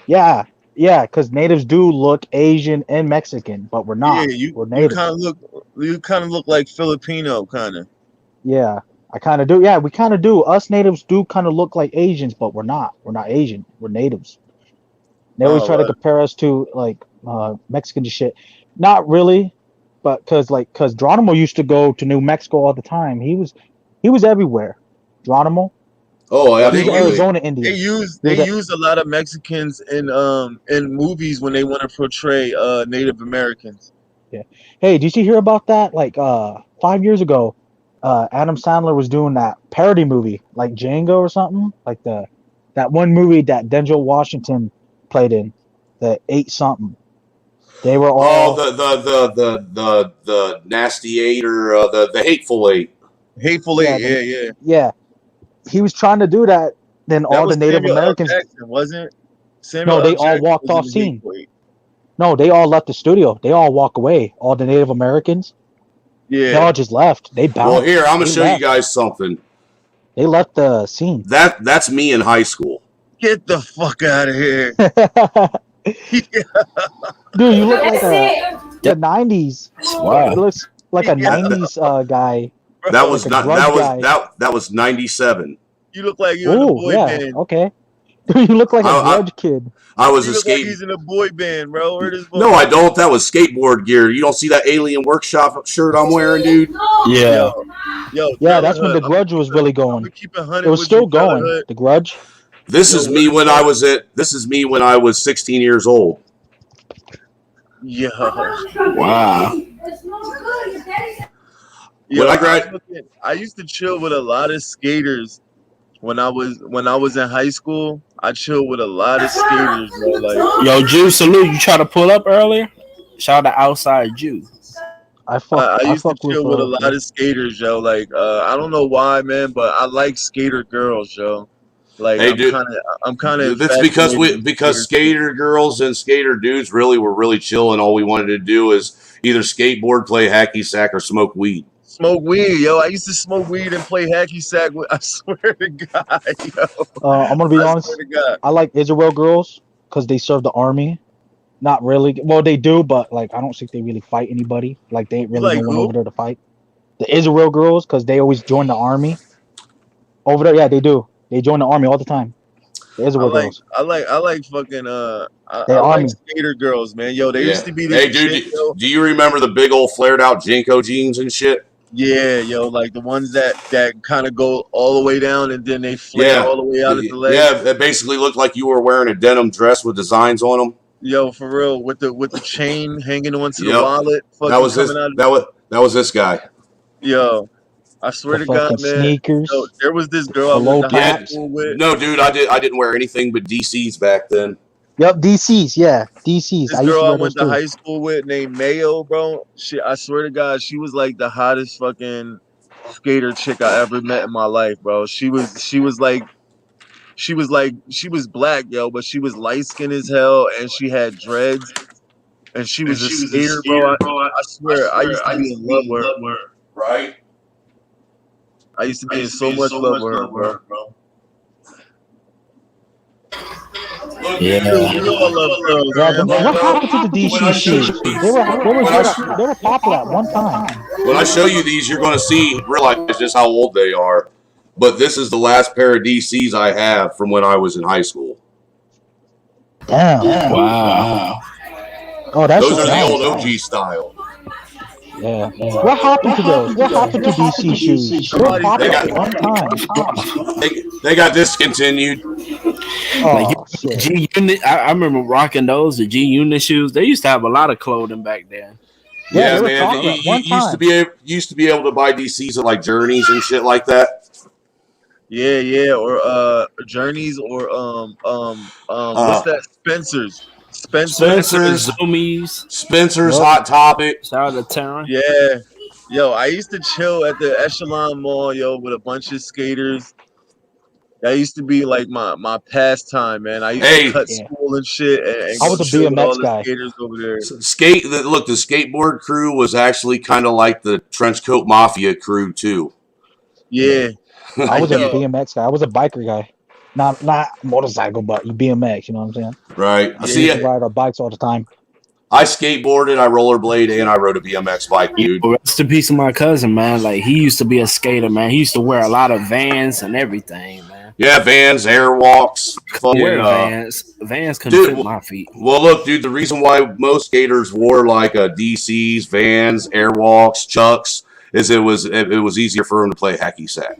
Yeah, because natives do look Asian and Mexican, but we're not. Yeah, we're native. You kind of look like Filipino, kind of. Yeah, I kind of do. Yeah, we kind of do. Us natives do kind of look like Asians, but we're not. We're not Asian. We're natives. They always try to compare us to like Mexican shit. Not really, but because Geronimo used to go to New Mexico all the time. He was everywhere. Geronimo. Oh, yeah, Arizona Indian. They use a lot of Mexicans in movies when they want to portray Native Americans. Yeah. Hey, did you hear about that? Like 5 years ago, Adam Sandler was doing that parody movie, like Django or something, like that one movie that Denzel Washington played in, the 8 something. They were all the nasty 8 or the hateful 8. Hateful 8, yeah. He was trying to do that. Then all the Native Americans, Jackson, wasn't it? No, they all walked off scene. No, they all left the studio. They all walk away. All the Native Americans. Yeah, they all just left. They bounced. Well, here I'm gonna show you guys something. They left the scene. That's me in high school. Get the fuck out of here. Dude, you look like the 90s. Wow. It looks like a 90s guy. That was 97. You look like you're in the boy band. Okay. You look like a I, Grudge kid. I was He a look like skate. he's in a boy band, bro. Where this No, I don't. That was skateboard gear. You don't see that Alien Workshop shirt I'm wearing, dude? Yeah. Yo, Yeah, that's when Trailer the Hood. Grudge was really I'm going. gonna keep it It 100 was with you, still Trailer going. Hood. The Grudge. This Yo, is what me is when that? I was at. This is me when I was 16 years old. Yo, Wow. yo, When I grad, I used to chill with a lot of skaters when I was in high school. I chilled with a lot of skaters, bro. Like Yo, Jew, salute. You try to pull up earlier? Shout out to Outside Jew. I I used to fuck with chill with a lot yeah. of skaters, yo. Like I don't know why, man, but I like skater girls, yo. Like hey, dude, I'm kind of that's because infatuated with because skater chicks. skater girls and skater dudes really were really chill, and all we wanted to do is either skateboard, play hacky sack, or smoke weed. Smoke weed, yo. I used to smoke weed and play hacky sack. I swear to God, yo. I'm gonna be I swear honest. to God. I like Israel girls because they serve the army. Not really. Well, they do, but like I don't think they really fight anybody. Like they ain't You really like no one over who? there to fight. The Israel girls because they always join the army over there. Yeah, they do. They join the army all the time. The I Israel like girls. I like fucking They I like army. skater girls, man. Yo, there used Yeah. to be this Hey, dude, chick, yo. do you remember the big old flared out Jinko jeans and shit? Yeah, yo, like the ones that kind of go all the way down and then they flare Yeah. all the way out at the Yeah. legs. It basically looked like you were wearing a denim dress with designs on them. Yo, for real, with the chain hanging onto the Yep. wallet, That fucking was this. coming out. That was this guy. Yo, I The swear to God, fucking man. Yo, sneakers. there was this girl The I went low to high Yeah. tops. school with. No, dude, I didn't wear anything but DCs back then. Yep, DCs. Yeah, DCs. This I used girl to I wear those went to too. high school with named Mayo, bro. I swear to God, she was like the hottest fucking skater chick I ever met in my life, bro. She was black, yo, but she was light skinned as hell and she had dreads and she was a skater, bro. I swear, I used to be in love with her. Right? I used to be in so much love with her, bro. Look, Yeah. You know I love girls, Yeah. man. What happened to the when DC I show shoes? you these, They were popular at one time. when I show you these, you're going to realize just how old they are. But this is the last pair of DCs I have from when I was in high school. Damn. Wow. Oh, that's Those just are the nice. old OG style. Yeah. What happened to those? What happened to DC shoes? They were Somebody They popular took at them. one time. they got discontinued. Like Oh shit. G Unit, I remember rocking those, the G Unit shoes. They used to have a lot of clothing back then. Yeah, Yeah, they were man. popular at one Used to time. be able to buy DCs at like Journeys and shit like that. Yeah, or Journeys or what's Uh, that? Spencer's. Spencer's, Zoomies. Spencer's, Yep. Hot Topic. Shout out to Terran. Yeah. Yo, I used to chill at the Echelon Mall, yo, with a bunch of skaters. That used to be like my pastime, man. I used to Hey, cut Yeah. school and shit and I go was a chill with all BMX the guy. skaters over there. the skateboard crew was actually kind of like the Trenchcoat Mafia crew too. Yeah. I was a Yo, BMX guy. I was a biker guy. Not motorcycle, but BMX. You know what I'm saying? Right. We yeah. used to ride our bikes all the time. I skateboarded, I rollerbladed, and I rode a BMX bike, dude. Rest in peace of my cousin, man. Like he used to be a skater, man. He used to wear a lot of Vans and everything, man. Yeah, Vans, Airwalks, Wear fucking Vans. Vans couldn't dude. fit my feet. Well, look, dude. The reason why most skaters wore like DCs, Vans, Airwalks, Chucks is it was easier for them to play hacky sack.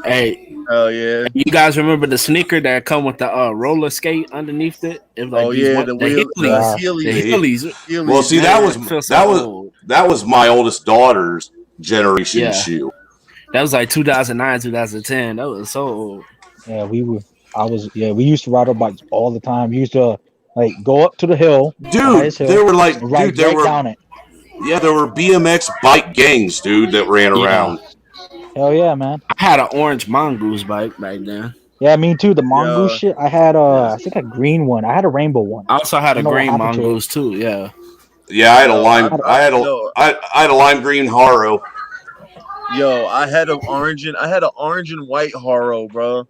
Hey, Hell yeah. you guys remember the sneaker that come with the roller skate underneath it? It was like Oh these yeah, one, the the wheel Heelys. the The Heelys. Heelys. Well, see, that was Man, I feel so old. that was my oldest daughter's generation Yeah. shoe. That was like 2009, 2010. That was so old. Yeah, we were. We used to ride our bikes all the time. We used to like go up to the hill, the Dude, highest hill, there were like, and ride there right were down it. there were BMX bike gangs, dude, that ran Yeah. around. Hell yeah, man. I had an orange mongoose bike back then. Yeah, me too. The mongoose Yeah. shit. I had I think a green one. I had a rainbow one. I also had I a don't know what green happened to it. mongoose too. Yeah. Yeah, I had a Yo, lime. yo, I had a lime green Haro. yo, I had an orange and white Haro, bro.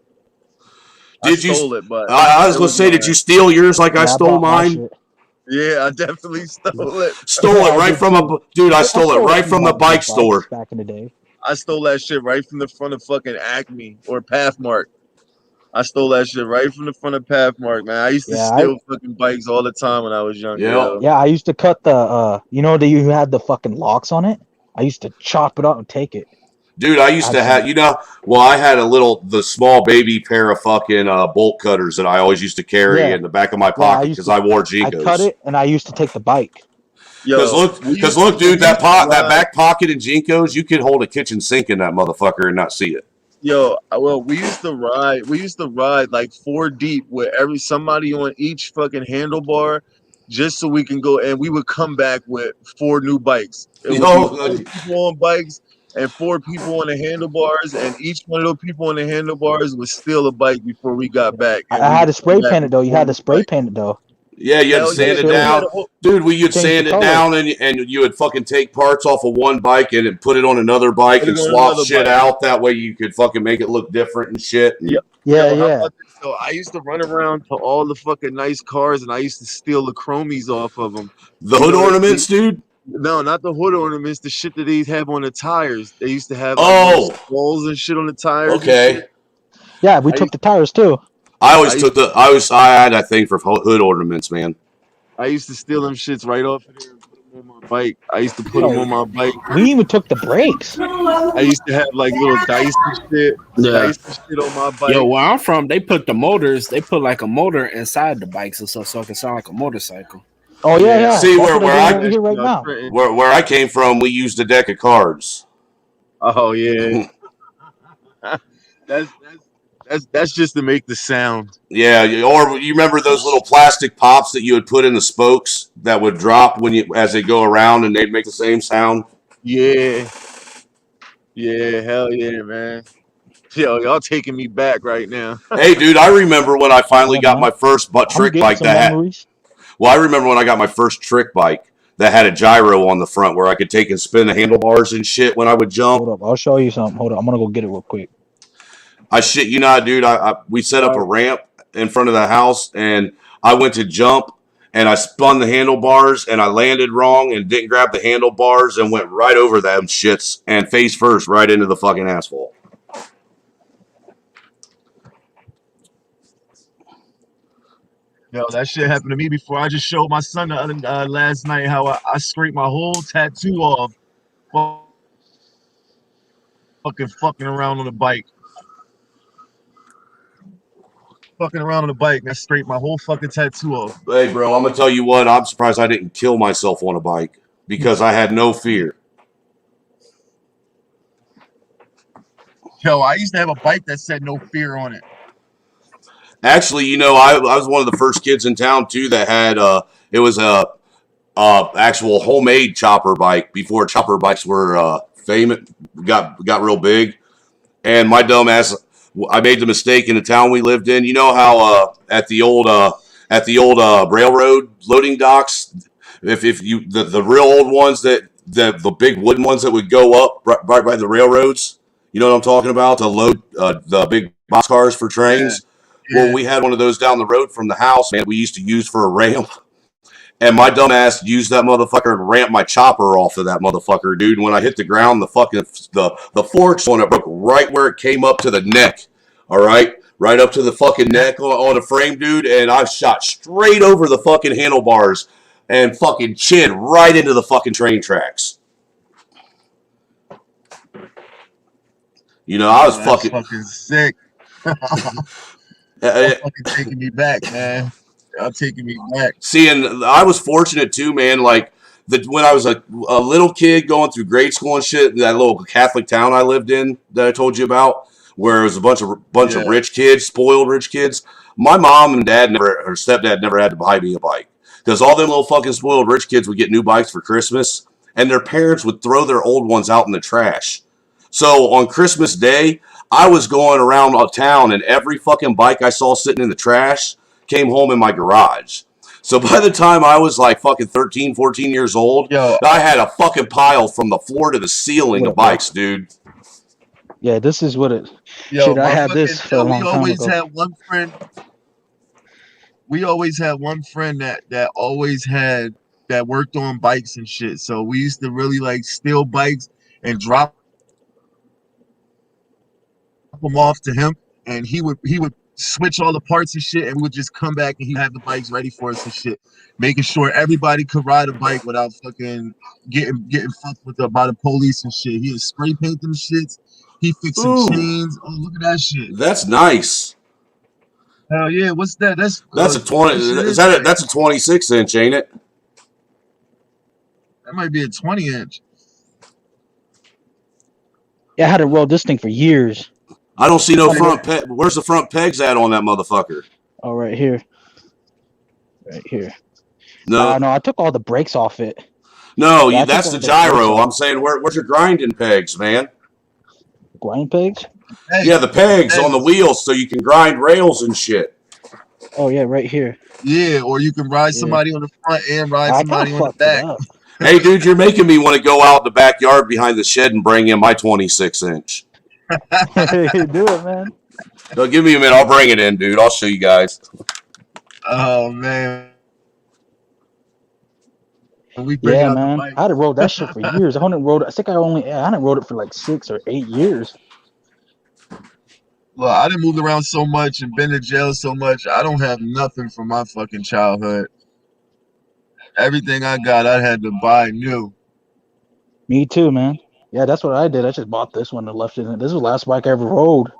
I Did you? stole it, but I was it gonna was say, did you mine. steal yours like I Yeah, I stole bought my mine? shit. Yeah, I definitely stole it. Stole Yeah, it I right did from too. dude. I I stole it stole a right few from the mongoose bike bikes store. back in the day. I stole that shit right from the front of fucking Acme or Pathmark. I stole that shit right from the front of Pathmark, man. I used to Yeah, I steal fucking bikes all the time when I was younger, Yep. yo. yeah, I used to cut the you know that you had the fucking locks on it. I used to chop it up and take it. Dude, I I used had to have, some. well, I had the small baby pair of fucking bolt cutters that I always used to carry Yeah, in the back of my yeah. I pocket used because to. I wore I cut Jinkos. it and I used to take the bike. Yo, Dude, we used to that ride. back pocket in Jinkos, you could hold a kitchen sink in that motherfucker and not see it. Yo, well, we used to ride. We used to ride like four deep with somebody on each fucking handlebar, just so we can go. And we would come back with four new bikes. It would be Yo, four people on bikes and four people on the handlebars, and each one of those people on the handlebars would steal a bike before we got back, and I we had would to come spray back paint it with though. You four had to new spray bikes. paint it though. yeah, you had to Hell You yeah, sand it man! We spray had down. a whole. Dude, you'd change the sand it color. down and you would fucking take parts off of one bike and then put it on another bike Put it and on swap another shit bike. out. That way you could fucking make it look different and shit. Yo, And Yeah, how yeah. about this? So I used to run around to all the fucking nice cars, and I used to steal the chromies off of them. the You hood know, ornaments, dude. no, not the hood ornaments. The shit that they have on the tires. They used to have like little Oh, skulls and shit on the tires and shit. okay. Yeah, we I took used, the tires too. I used, I had that thing for hood ornaments, man. I used to steal them shits right off of there and put them on my bike. I used to put them Yo, on my bike. we even took the brakes. I used to have like little Yeah. dice and shit on my Yo, bike. where I'm from, they put the motors. They put like a motor inside the bikes and stuff, so it can sound like a motorcycle. Oh yeah, Yeah, yeah. I See That's used what to they're have doing over that here shit right out now. Trenton. Where I came from, we used a deck of cards. Oh yeah, that's that's just to make the sound. Yeah, or you remember those little plastic pops that you would put in the spokes that would drop as they go around and they'd make the same sound? Yeah, yeah, hell yeah, man. Yo, y'all taking me back right now. Hey, dude, I remember when I finally Yeah, got man. my first I'm trick getting bike some that had. memories. Well, I remember when I got my first trick bike that had a gyro on the front where I could take and spin the handlebars and shit when I would jump. Hold up, I'll show you something. Hold on, I'm gonna go get it real quick. I shit you not, dude. We set up All a right. ramp in front of the house, and I went to jump, and I spun the handlebars, and I landed wrong, and didn't grab the handlebars, and went right over them shits, and face first right into the fucking asphalt. Yo, that shit happened to me before. I just showed my son the other last night how I scraped my whole tattoo off fucking around on the bike. Fucking around on the bike, and I scraped my whole fucking tattoo off. Hey, bro, I'm gonna tell you what. I'm surprised I didn't kill myself on a bike because I had no fear. Yo, I used to have a bike that said no fear on it. Actually, I was one of the first kids in town too that had it was a actual homemade chopper bike before chopper bikes were famous, got real big. And my dumb ass, I made the mistake in the town we lived in. You know how at the old railroad loading docks, if you the real old ones the big wooden ones that would go up right by the railroads. You know what I'm talking about? To load the big boxcars for Yeah, trains. Well, yeah. we had one of those down the road from the house, man. We used to use for a ramp. And my dumb ass used that motherfucker and ramped my chopper off of that motherfucker, dude. And when I hit the ground, the forks on it broke right where it came up to the neck. All right, right up to the fucking neck on the frame, dude. And I shot straight over the fucking handlebars and fucking chin right into the fucking train tracks. I was Yo, that's fucking. fucking sick. Y'all Uh, fucking taking me back, man. Y'all taking me back. See, and I was fortunate too, man. Like when I was a little kid going through grade school and shit, that little Catholic town I lived in that I told you about, where it was a bunch of Yeah, rich kids, spoiled rich kids. My mom and dad or stepdad never had to buy me a bike because all them little fucking spoiled rich kids would get new bikes for Christmas, and their parents would throw their old ones out in the trash. So on Christmas Day, I was going around town, and every fucking bike I saw sitting in the trash came home in my garage. So by the time I was like fucking 13, 14 years old, yo, I had a fucking pile from the floor to the ceiling What of up, bro? bikes, dude. Yeah, this is what it. yo, Shit, I my had fucking this for a yo. We long time always ago. had one friend. We always had one friend that always had that worked on bikes and shit. So we used to really like steal bikes and drop them off to him, and he would switch all the parts and shit, and we would just come back and he would have the bikes ready for us and shit, making sure everybody could ride a bike without fucking getting fucked with by the police and shit. He would spray paint them shits. He fixed some Ooh, chains. Oh, look at that shit. that's nice. Hell yeah, what's that? That's That's a 20. what shit Is is that? that? That's a 26-inch, ain't it? That might be a 20-inch. Yeah, I had to roll this thing for years. I don't see no Trying to front get. peg. Where's the front pegs at on that motherfucker? Oh, right here. Right here. No, No, I took all the brakes off it. no, Yeah, I took that's all the the brakes gyro. off. I'm saying, where's your grinding pegs, man? Grind pegs? Hey, Yeah, the pegs on the pegs. wheels so you can grind rails and shit. Oh, yeah, right here. Yeah, or you can ride Yeah. somebody on the front and ride I kind somebody of on the fucked it back. up. Hey, dude, you're making me want to go out in the backyard behind the shed and bring in my 26-inch. Do it, man. No, give me a minute. I'll bring it in, dude. I'll show you guys. Oh man, when we bring Yeah, out the man. bike. I had to roll that shit for years. I hadn't rode. I think I hadn't rode it for like 6 or 8 years. Look, I done moved around so much and been to jail so much. I don't have nothing from my fucking childhood. Everything I got, I had to buy new. Me too, man. Yeah, that's what I did. I just bought this one and left it in. This was the last bike I ever rode.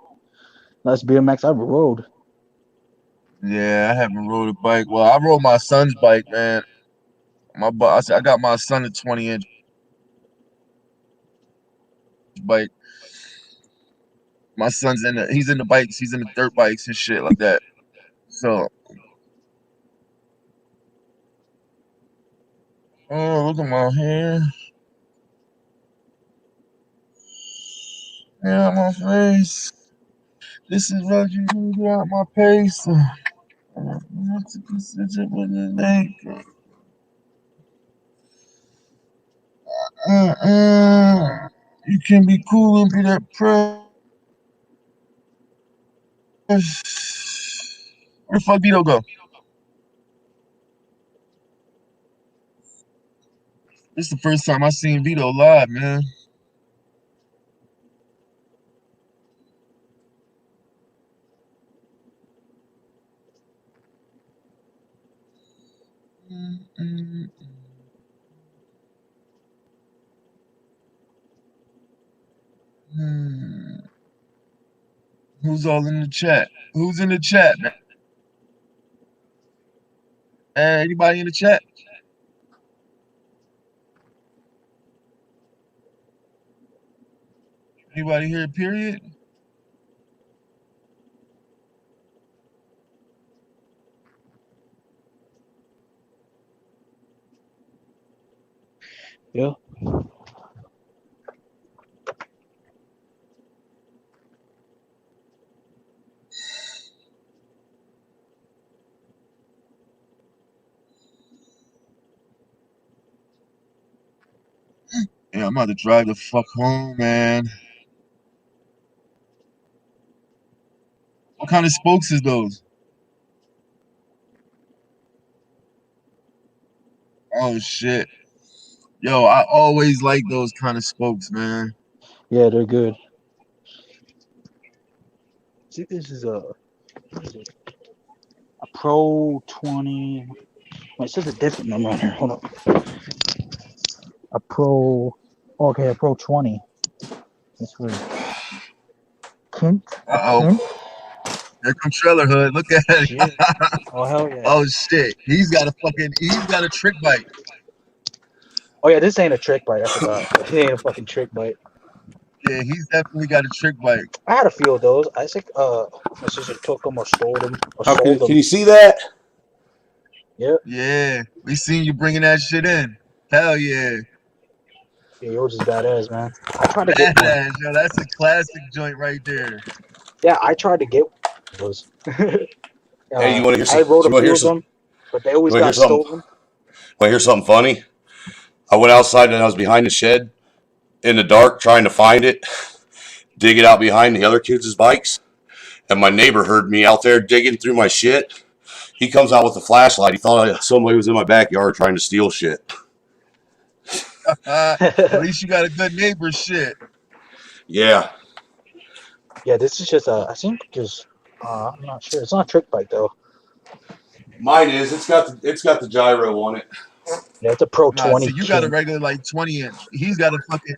Last BMX I ever rode. Yeah, I haven't rode a bike. Well, I rode my son's bike, man. I got my son a 20-inch bike. My son's he's in the bikes. He's in the dirt bikes and shit like that. So, oh, look at my hair. Yeah, my face. This is what you do throughout my pace. You can be cool and be that press. Where the fuck Vito go? This is the first time I seen Vito live, man. Who's all in the chat? Who's in the chat, man? Anybody in the chat? Anybody here? Period. Yeah. Yeah, I'm about to drive the fuck home, man. What kind of spokes is those? Oh shit. Yo, I always like those kind of spokes, man. Yeah, they're good. I think this is what is it? A Pro 20. Wait, it says a different number on here. Hold on. A Pro. Okay, a Pro 20. This was Kent. Uh-oh. There comes Trailer Hood. Look at it. Shit. Oh hell yeah. Oh shit. He's got a trick bike. Oh yeah, this ain't a trick bite. I forgot. It ain't a fucking trick bite. Yeah, he's definitely got a trick bike. I had a few of those. I think my sister took them or stole them or How sold can them. you see that? Yep. Yeah, we seen you bringing that shit in. Hell yeah. Yeah, yours is badass, man. I tried to get one. Badass, yo, that's a classic joint right there. Yeah, I tried to get those. Hey, you want to hear I some? wrote You a want to few hear of some? them, but they always You want to hear got something? stolen. Want to hear something funny? I went outside and I was behind the shed in the dark trying to find it, dig it out behind the other kids' bikes, and my neighbor heard me out there digging through my shit. He comes out with a flashlight. He thought somebody was in my backyard trying to steal shit. At least you got a good neighbor shit. Yeah. Yeah, this is just I think just I'm not sure. It's not trick bike though. Mine is. It's got the gyro on it. Yeah, it's a Pro Nah, 20 see, you got a King. regular like 20-inch. He's got a fucking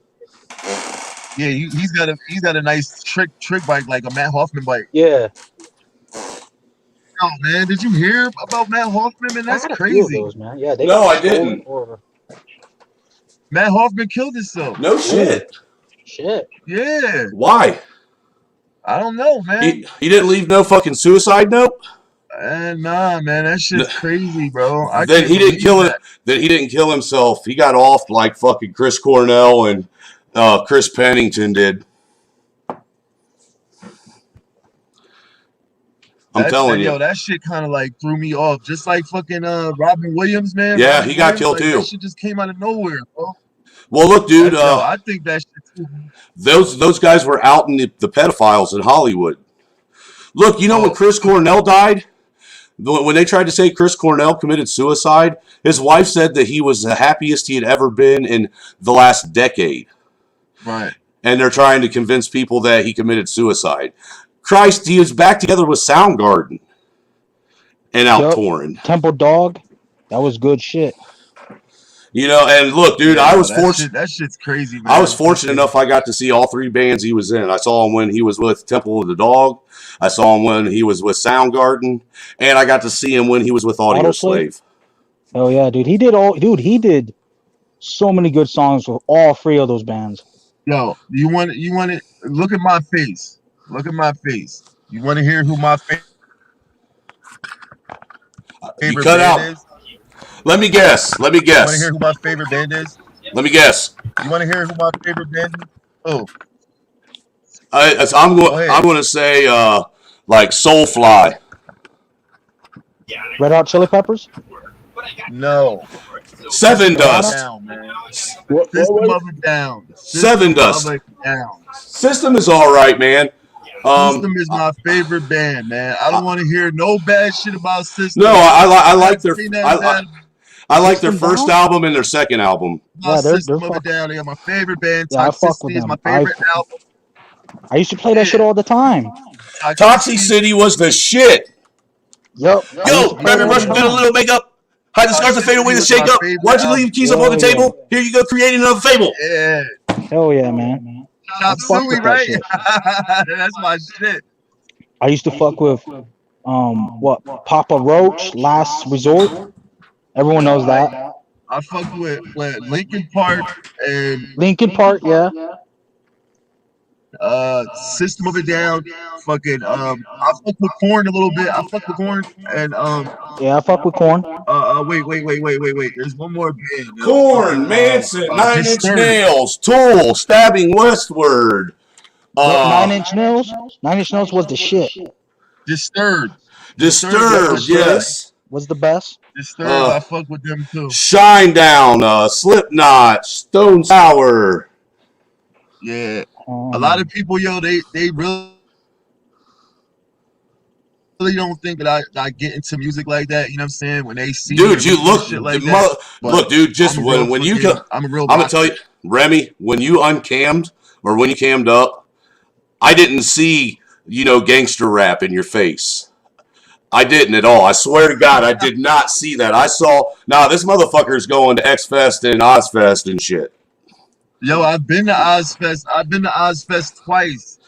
yeah. He's got a nice trick bike like a Matt Hoffman bike. Yeah, Oh man, did you hear about Matt Hoffman? Man, I that's had a few of crazy. those, man. Yeah, they No, got I stolen didn't. or Matt Hoffman killed himself. No ooh, shit. shit. Yeah, Why? I don't know, man. He didn't leave no fucking suicide note. Nah, man, that shit's crazy, bro. I Then can't he didn't believe kill it. that. Then he didn't kill himself. He got off like fucking Chris Cornell and Chris Pennington did. I'm telling you. That shit kind of like threw me off. Just like fucking Robin Williams, man. Yeah, Robin he got Williams, killed like too. that shit just came out of nowhere, bro. Well, look, dude. I think that shit too. Those guys were outing the pedophiles in Hollywood. Look, you know when Chris Cornell died? When they tried to say Chris Cornell committed suicide, his wife said that he was the happiest he had ever been in the last decade. Right. And they're trying to convince people that he committed suicide. Christ, he was back together with Soundgarden and out Yup. touring. Temple Dog, that was good shit. You know, and look, dude, Yeah, I was that fortunate. That shit's crazy, man. I was fortunate enough I got to see all three bands he was in. I saw him when he was with Temple of the Dog. I saw him when he was with Soundgarden. And I got to see him when he was with Audio Slave. Oh yeah, dude. He did so many good songs with all three of those bands. Yo, you want it? Look at my face. Look at my face. You want to hear who my favorite band is? Let me guess. You want to hear who my favorite band is? Let me guess. You want to hear who my favorite band is? Oh, I'm going to say like Soulfly. Red Hot Chili Peppers? No. Seven Dust. Down, man. What System of a Down. Seven Dust. Of a Down. System is all right, man. System is my favorite band, man. I don't want to hear no bad shit about System. No, I like their I like their System first Down? album and their second album. Yeah, they're System of a Down. They are my favorite band. Yeah, I fuck with Toxicity is them. my favorite album. I used to play that shit all the time. Toxic City was the shit. Yup. Yo, grab your brush, did a little makeup. Hide the scars and fade away the shake up. Why'd you leave keys up on the table? Here you go, creating another fable. Yeah. Hell yeah, man. Chop fuck Suey, with that right? shit. That's my shit. I used to fuck with Papa Roach, Last Resort. Everyone knows that. I fuck with Linkin Park and Linkin Park, yeah. System of a Down. Fucking I fuck with Korn a little bit. I fuck with Korn and Yeah, I fuck with Korn. wait. There's one more band. Korn, Manson, Nine Inch Disturbed. Nails, Tool, Stabbing Westward. 9 Inch Nails? 9 Inch Nails was the shit. Disturbed. Disturbed, yes. Was the best. Disturbed. I fuck with them too. Shine Down, Slipknot, Stone Sour. Yeah. A lot of people, yo, they really don't think that I get into music like that. You know what I'm saying? When they see Dude, you look shit like that. look, dude. Just when you come, I'm a real. I'm gonna tell you, Remy, when you uncammed or when you cammed up, I didn't see gangster rap in your face. I didn't at all. I swear to God, I did not see that. I saw this motherfucker's going to X Fest and Ozfest and shit. Yo, I've been to Ozfest. I've been to Ozfest twice.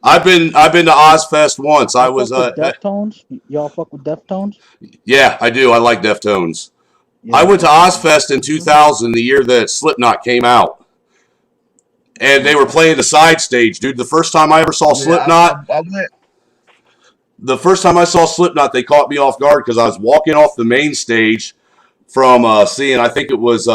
I've been to Ozfest once. I was Deftones. Y'all fuck with Deftones? Yeah, I do. I like Deftones. Yeah. I went to Ozfest in 2000, the year that Slipknot came out, and they were playing the side stage, dude. The first time I ever saw Slipknot, I went. the first time I saw Slipknot, they caught me off guard because I was walking off the main stage from seeing, I think it was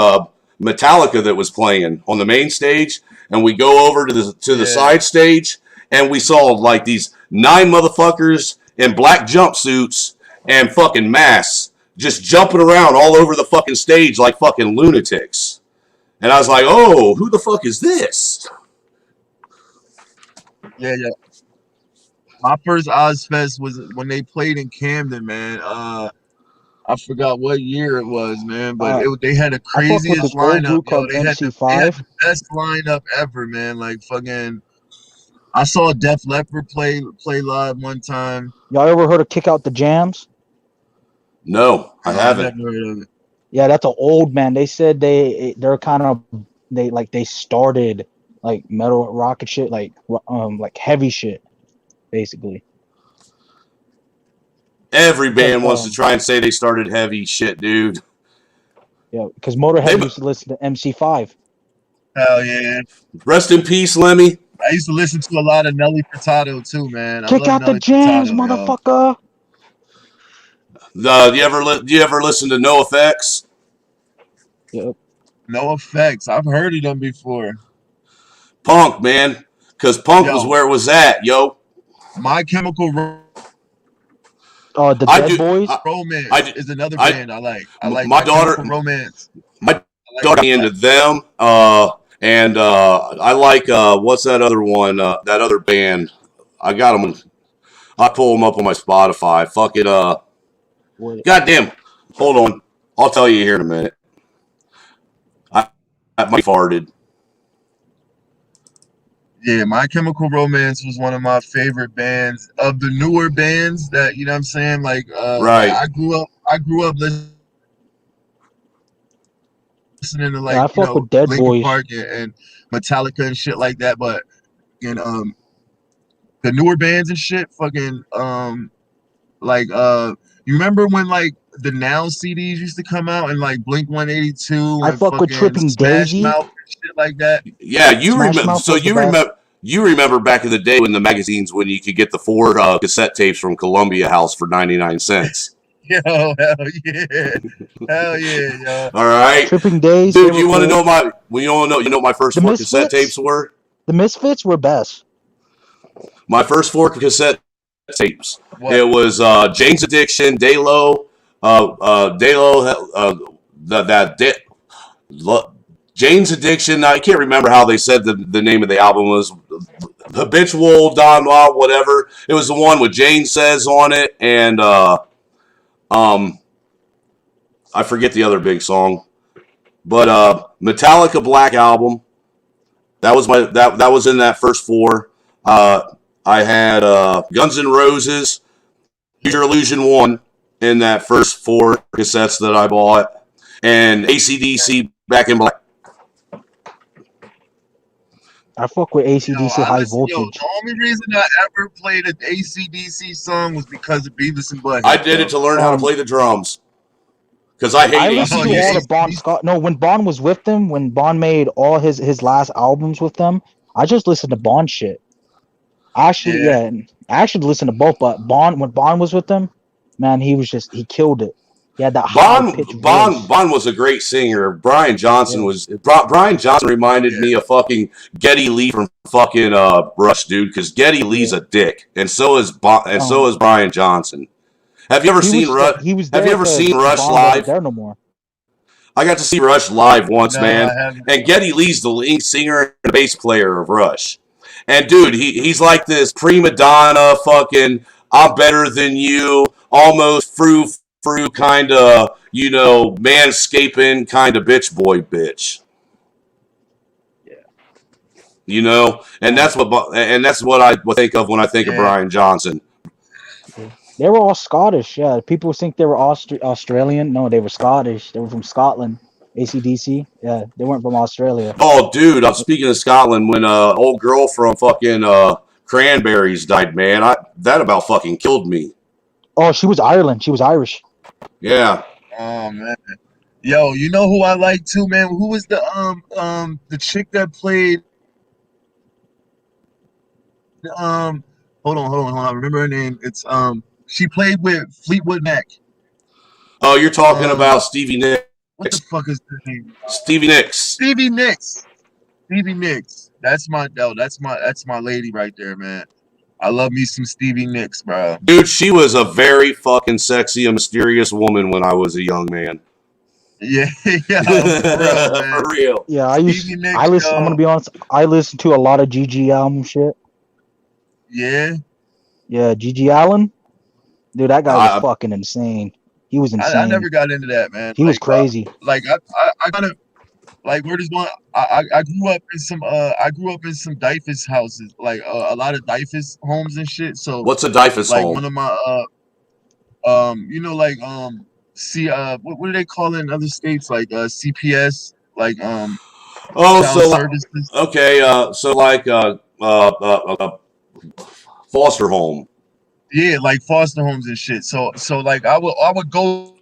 Metallica that was playing on the main stage, and we go over to the side stage, and we saw like these 9 motherfuckers in black jumpsuits and fucking masks just jumping around all over the fucking stage like fucking lunatics. And I was like, oh, who the fuck is this? Yeah. My first Ozfest was when they played in Camden, man. I forgot what year it was, man, but they had the craziest this old lineup. group called They had the MC5. best lineup ever, man. Like fucking I saw Def Leppard play live one time. Y'all ever heard of Kick Out the Jams? No, I No, I haven't. never heard of it. Yeah, that's an old man. They said they're kind of they started like metal rocket shit, like heavy shit, basically. Every Cause band wants to try and say they started heavy shit, dude. yeah, because They Motorhead used to listen to MC5. Hell yeah. rest in peace, Lemmy. I used to listen to a lot of Nelly Furtado too, man. I Kick love out the Nelly jams, Furtado, yo. motherfucker. Do you ever listen to No Effects? Yep. No Effects. I've heard of them before. Punk, man, because Punk was Yo, where it was at, yo. My Chemical The I Dead do. Boys. Romance is another I band I like. I like my My daughter, Chemical Romance. my I like daughter got me into them. And I like what's that other one? That other band. I got them. I pull them up on my Spotify. Fuck it. What? Goddamn. Hold on. I'll tell you here in a minute. I might farted. Yeah, My Chemical Romance was one of my favorite bands of the newer bands that you know what I'm saying. Like Right. I grew up listening to Yeah, I like fuck with Dead Linkin Boys. Park and Metallica and shit like that. But and the newer bands and shit, fucking like you remember when like the Now CDs used to come out and like Blink 182 I and fuck with fucking Tripping Smash Daisy. Mouth and shit like that? Yeah, you Smash remember. Mouth So was the best. you remember back in the day when the magazines when you could get the 4 cassette tapes from Columbia House for 99 cents. Yo, hell yeah, hell yeah, yo. All right, Tripping Days, they dude. were You want to cool. know my? You know what my first The 4 cassette tapes Misfits. were? The Misfits were best. My first 4 cassette tapes. What? It was Jane's Addiction, Daylo, Daylo, Jane's Addiction. I can't remember how they said the name of the album was. Habitual Don Law, whatever. It was the one with Jane Says on it, and I forget the other big song, but Metallica Black Album. That was that was in that first 4. I had Guns N' Roses, Use Your Illusion 1 in that first 4 cassettes that I bought, and AC/DC Back in Black. I fuck with Yo, AC/DC High Voltage. the only reason I ever played an AC/DC song was because of Beavis and Butthead. I did it to learn how to play the drums because I hate I listened to all the AC/DC. Bon Scott. No, when Bon was with them, when Bon made all his last albums with them, I just listened to Bon shit. Actually, Yeah. I actually listened to both, but when Bon was with them, man, he killed it. He had that high pitched voice. Bon was a great singer. Brian Johnson Yeah. Brian Johnson reminded me of fucking Geddy Lee from fucking Rush, dude. Because Geddy Lee's a dick, and so is so is Brian Johnson. Have you ever seen Rush? He was Have there you ever seen because Rush Bon wasn't live? there no more. I got to see Rush live once, No, man. I haven't. And Geddy Lee's the lead singer and bass player of Rush. And dude, he's like this prima donna, fucking I'm better than you, almost frou kind of, manscaping kind of bitch boy bitch. Yeah. And that's what I think of when I think of Yeah. Brian Johnson. Yeah. They were all Scottish. Yeah, people think they were Australian. No, they were Scottish. They were from Scotland. AC/DC. Yeah, they weren't from Australia. Oh, dude, I'm speaking of Scotland when old girl from fucking Cranberries died, man. That about fucking killed me. Oh, she was Ireland. She was Irish. Yeah. Oh man. Yo, you know who I like too, man? Who was the chick that played hold on. I remember her name. It's she played with Fleetwood Mac. Oh, you're talking about Stevie Nicks. What the fuck is her name? Stevie Nicks. Stevie Nicks. That's my lady right there, man. I love me some Stevie Nicks, bro. Dude, she was a very fucking sexy and mysterious woman when I was a young man. Yeah, yeah, for real. Yeah, I listen. I'm gonna be honest. I listen to a lot of GG album shit. Yeah. Yeah, GG Allen. Dude, that guy was fucking insane. He was insane. I never got into that, man. He was crazy. I Like where is going? I grew up in some Dyfus houses, like a lot of Dyfus homes and shit. So What's a Dyfus like home? one of my like see what do they call it in other states, like CPS, like Oh, child so services. okay, so like foster home. Yeah, like foster homes and shit. So like I would go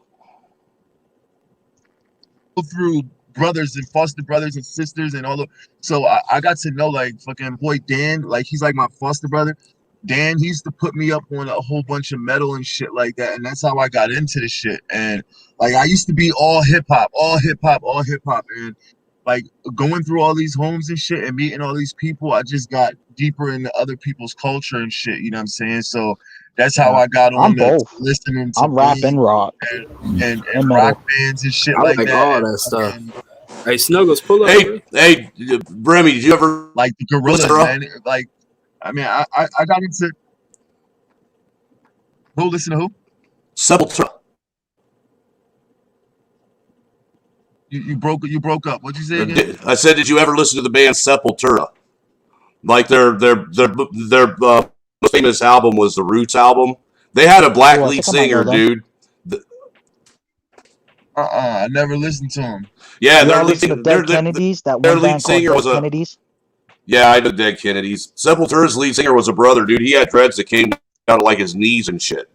through brothers and foster brothers and sisters and all of. So I got to know like fucking boy Dan, like he's like my foster brother. Dan, he used to put me up on a whole bunch of metal and shit like that, and that's how I got into the shit. And like I used to be all hip hop, all hip hop, all hip hop, and like going through all these homes and shit and meeting all these people, I just got deeper into other people's culture and shit. You know what I'm saying? So that's how Yeah, I got I'm on to both. listening to I'm rap Bane and rock and and rock metal. bands and shit I like like that, all and that stuff. fucking Hey, Snuggles, pull up, bro. Hey, Bremy, did you ever like the listen Gorillas, to man. Like, I mean, I got into who listen to who? Sepultura? You broke up. What'd you say again? I said, did you ever listen to the band Sepultura? Like their most famous album was the Roots album. They had a black Oh, I lead think I might know singer, them. dude. I never listened to him. Yeah, Y'all listen to Dead Kennedys? That their one lead band called singer Dead was a Kennedys? yeah, I know Dead Kennedys. Sepultura's lead singer was a brother, dude. He had dreads that came down to like his knees and shit.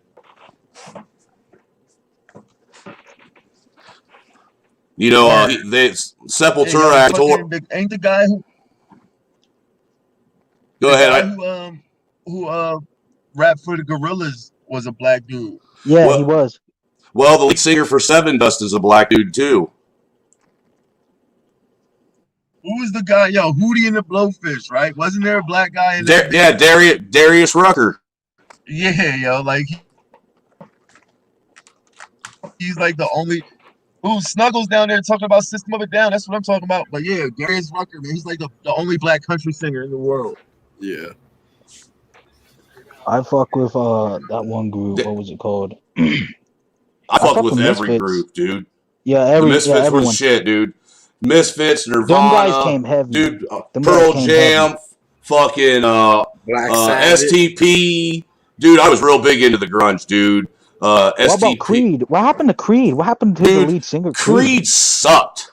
You know, Hey, yo, Sepultura fucking ain't the guy who Go the ahead. guy who rapped for the Gorillas was a black dude. Yeah, he Well, was. well, the lead singer for Seven Dust is a black dude too. Who was the guy? Yo, Hootie and the Blowfish, right? Wasn't there a black guy in that Yeah, band? Darius Rucker. Yeah, yo, like he's like the only. Ooh, Snuggles down there talking about System of a Down. That's what I'm talking about. But yeah, Darius Rucker, man, he's like the only black country singer in the world. Yeah. I fuck with that one group. What was it called? I I fucked fuck with with every Misfits. group, dude. Yeah, The Misfits was everyone. shit, dude. Misfits, Them guys Nirvana, came heavy. dude, Them guys Pearl came heavy. Jam, fucking Black Sabbath. STP. Dude, I was real big into the grunge, dude. What about STP. Creed? What happened to Creed? What happened to the Dude, lead singer, Creed sucked.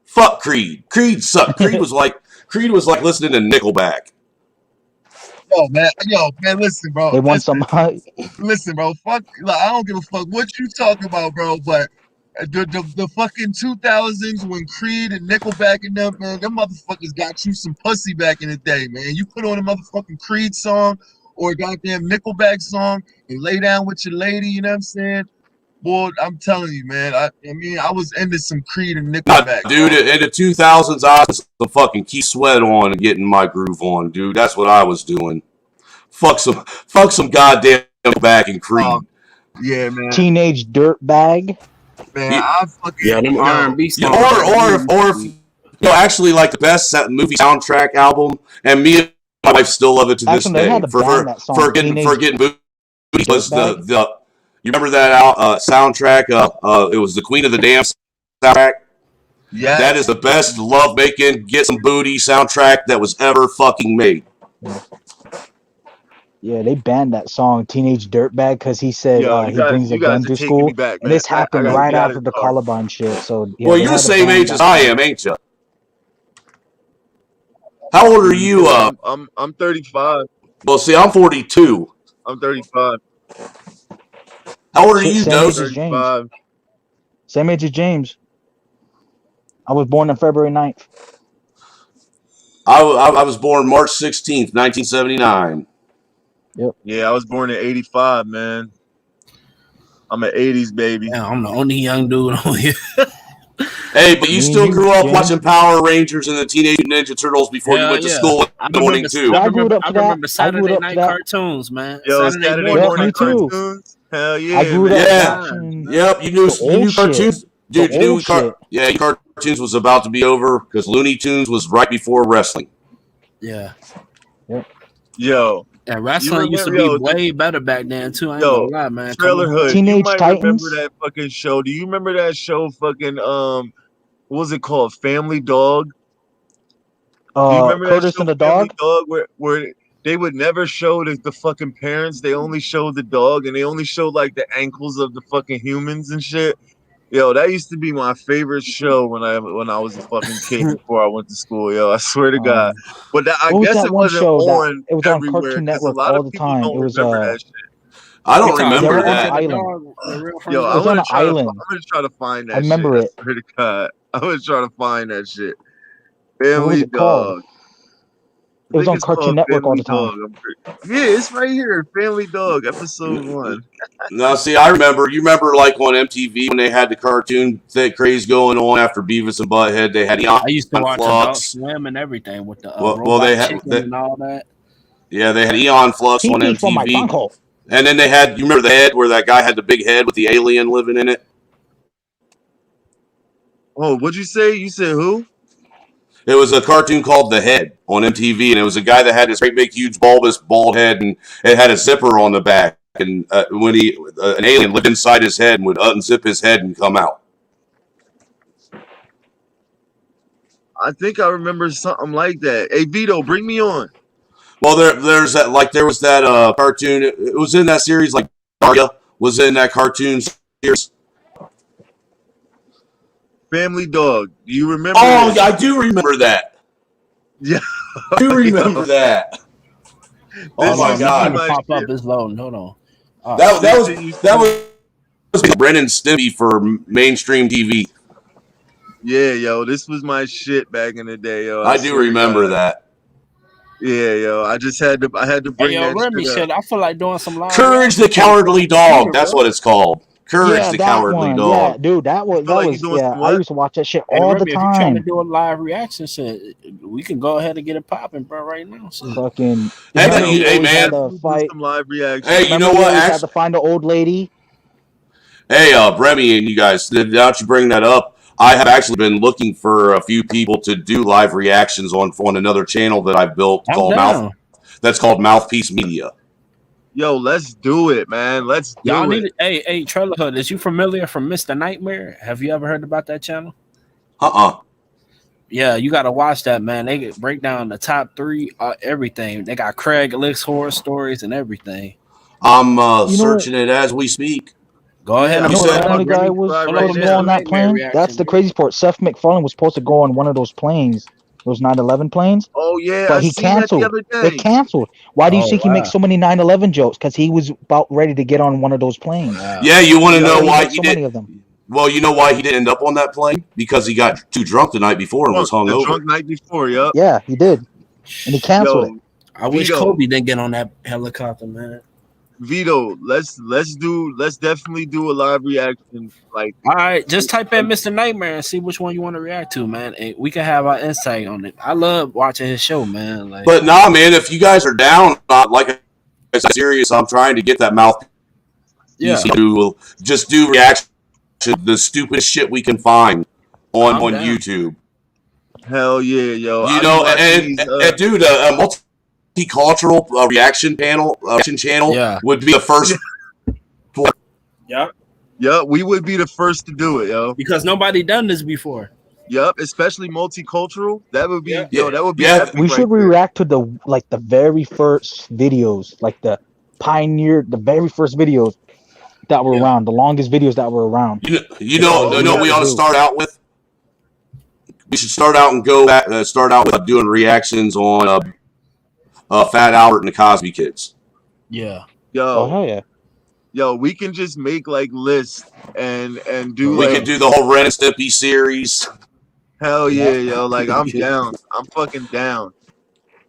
Fuck Creed. Creed sucked. Creed was like listening to Nickelback. Yo, man, listen, bro. They won some. Listen, bro. Fuck, like, I don't give a fuck what you talking about, bro. But the fucking 2000s when Creed and Nickelback and them, man, them motherfuckers got you some pussy back in the day, man. You put on a motherfucking Creed song or a goddamn Nickelback song and lay down with your lady. You know what I'm saying? Boy, I'm telling you, man. I mean, I was into some Creed and Nah, Nickelback, dude, bro. in the 2000s, I was some fucking Keith Sweat on and getting my groove on, dude. That's what I was doing. Fuck some goddamn back and Creed. Yeah, man. Teenage Dirtbag. Man, You, I fucking Yeah, them R&B you, songs. or if you know, actually like the best movie soundtrack album, and me and my wife still love it to this Actually, they had day. to ban that song. Getting booty was Dirtbag. the you remember that soundtrack? It was the Queen of the Damn soundtrack. Yeah, That is the best love making get some booty soundtrack that was ever fucking made. Yeah, they banned that song "Teenage Dirtbag" because he said yo, he brings a you guys gun are to taking me school, back, and man. this happened we right gotta after the talk. Columbine shit. So yeah, Well, they you're the had to same ban age as that I song. am, ain't you? How old are you? I'm 35. Well, see, I'm 42. I'm 35. How old are Shit, you, same age Dose? as James. 35. Same age as James. I was born on February 9th. I was born March 16th, 1979. Yep. Yeah, I was born in 85, man. I'm an 80s baby. Yeah, I'm the only young dude on here. Hey, but you Me and still you, grew up James. watching Power Rangers and the Teenage Ninja Turtles before you Hell went to yeah. school in I the morning remember, too. Yeah, I grew up I to that. remember I grew Saturday up to night that. cartoons, man. Yo, Saturday Saturday morning morning me too. cartoons. Hell I yeah, grew up man. Yeah. watching Yep, you the knew old shit. cartoons. The Dude, you knew old shit. cartoons was about to be over because Looney Tunes was right before wrestling. Yeah. Yep. Yo, And you wrestling used to remember, be yo, way better back then too. I ain't yo, gonna lie, man. Come Trailer on. Hood. You Teenage might remember Titans. that fucking show. Do you remember that show? Fucking what was it called? Family Dog. Do you remember that Curtis show, and the Family dog. Dog, where they would never show the fucking parents? They only showed the dog, and they only showed like the ankles of the fucking humans and shit. Yo, that used to be my favorite show when I was a fucking kid before I went to school. Yo, I swear to God. Um, But I what was guess that it one wasn't show that on it was on everywhere Cartoon because a Network lot all of the people time? don't It was remember that shit. I You don't talking they remember were Freddy on an that. and the island. dog? The real Yo, Freddy It was on an I'm island. gonna try to find I that shit. remember I it. swear to God, I'm gonna try to find that shit. What was Family it called? Dog. I It was think on it's Cartoon called Network all Family the time. Dog. Yeah, it's right here. Family Dog, episode 1. Now, see, I remember. You remember, like on MTV when they had the cartoon craze going on after Beavis and Butthead. They had Eon I used to watch Adult Flux. Swim and everything with the Well, robot they had chicken and all that. yeah, they had Eon Flux on Pee from my MTV, bunghole. and then they had. You remember the head where that guy had the big head with the alien living in it? Oh, what'd you say? You said who? It was a cartoon called The Head on MTV, and it was a guy that had this great big, huge, bulbous, bald head, and it had a zipper on the back. And when an alien lived inside his head and would unzip his head and come out. I think I remember something like that. Hey Vito, bring me on. Well, there's that, like, there was that cartoon. It was in that series, like Daria was in that cartoon series. Family Dog. Do you remember? Oh, this? I do remember that. Yeah, I do remember that. Oh This my used to be God, To my pop shit. up is loading. Hold on. that This was shit used to that be- was Ren and Stimpy for mainstream TV. Yeah, yo, this was my shit back in the day, yo. I do swear to remember God. that. Yeah, yo. I had to Hey, bring yo, that Remy, shit up. shit, I feel like doing some live Courage the reactions to the Cowardly Dog. computer, That's bro. what it's called. Courage Yeah, the that Cowardly one. Yeah, Dog. dude, that You feel like you was doing yeah. some I what? used to watch that shit Hey, all the Remy, if you're trying to time. do a live reaction, shit, we can go ahead and get it popping, bro, right now. Shit. Fucking. Hey, Remember, he hey, always had man. to Definitely do fight. some live Hey, reactions. you know Remember, he what? always had to Actually, find the old lady. hey, Bremy and you guys, now that you bring that up, I have actually been looking for a few people to do live reactions on another channel that I've built I'm called down. That's called Mouthpiece Media. Yo, let's do it, man. Let's Y'all do need it. it. Hey, Trailer Hood, is you familiar from Mr. Nightmare? Have you ever heard about that channel? Yeah, you got to watch that, man. They break down the top 3, everything. They got Craig Lick's horror stories and everything. I'm You know, searching it as we speak. Go ahead Yeah, and you I'm know pull what it said, about up, funny to guy Remy. was subscribe Pull up right a supposed to go now. Mr. on that Nightmare plane? That's reaction, the bro. crazy part. Seth MacFarlane was supposed to go on one of those planes, those 9/11 planes, Oh yeah, I but he seen that the canceled. other It day. canceled. Why do you Oh, think he makes wow. so many 9/11 jokes? Because he was about ready to get on one of those planes. Wow. yeah, you want to That's know why Yo, he why makes he so many did? of them. Well, you know why he didn't end up on that plane? Because he got too drunk the night before and was the hungover. drunk night before, yup. Yeah, he did, and he canceled it. Yo, I wish Vito, Kobe didn't get on that helicopter, man. Vito, let's definitely do a live reaction. All right, just type in Like Mr. Nightmare and see which one you want to react to, man. And we can have our insight on it. I love watching his show, man. Like, But nah, man, if you guys are down, like I said, serious, I'm trying to get that Mouthpiece yeah, to just do reaction to the stupidest shit we can find I'm on down. YouTube. hell yeah, yo. You I be know, watching and, these and dude, a multicultural reaction channel Yeah, would be the first. yeah, Yup, we would be the first to do it, yo. because nobody done this before. Yup, especially multicultural. That would be Yeah, Yeah, that would be yeah. epic We right should there. react to the very first videos, like the very first videos that were yeah. around, the longest videos that were around. You That's know, what Oh we no, have we to ought to do. start out with. We should start out and go back. Start out with doing reactions on Fat Albert and the Cosby Kids. Yeah. Oh yo, hell yeah! yo, we can just make like lists and do For We like could real. do the whole Ren and Stimpy series. hell Yeah. yeah, yo. Like I'm down. I'm fucking down.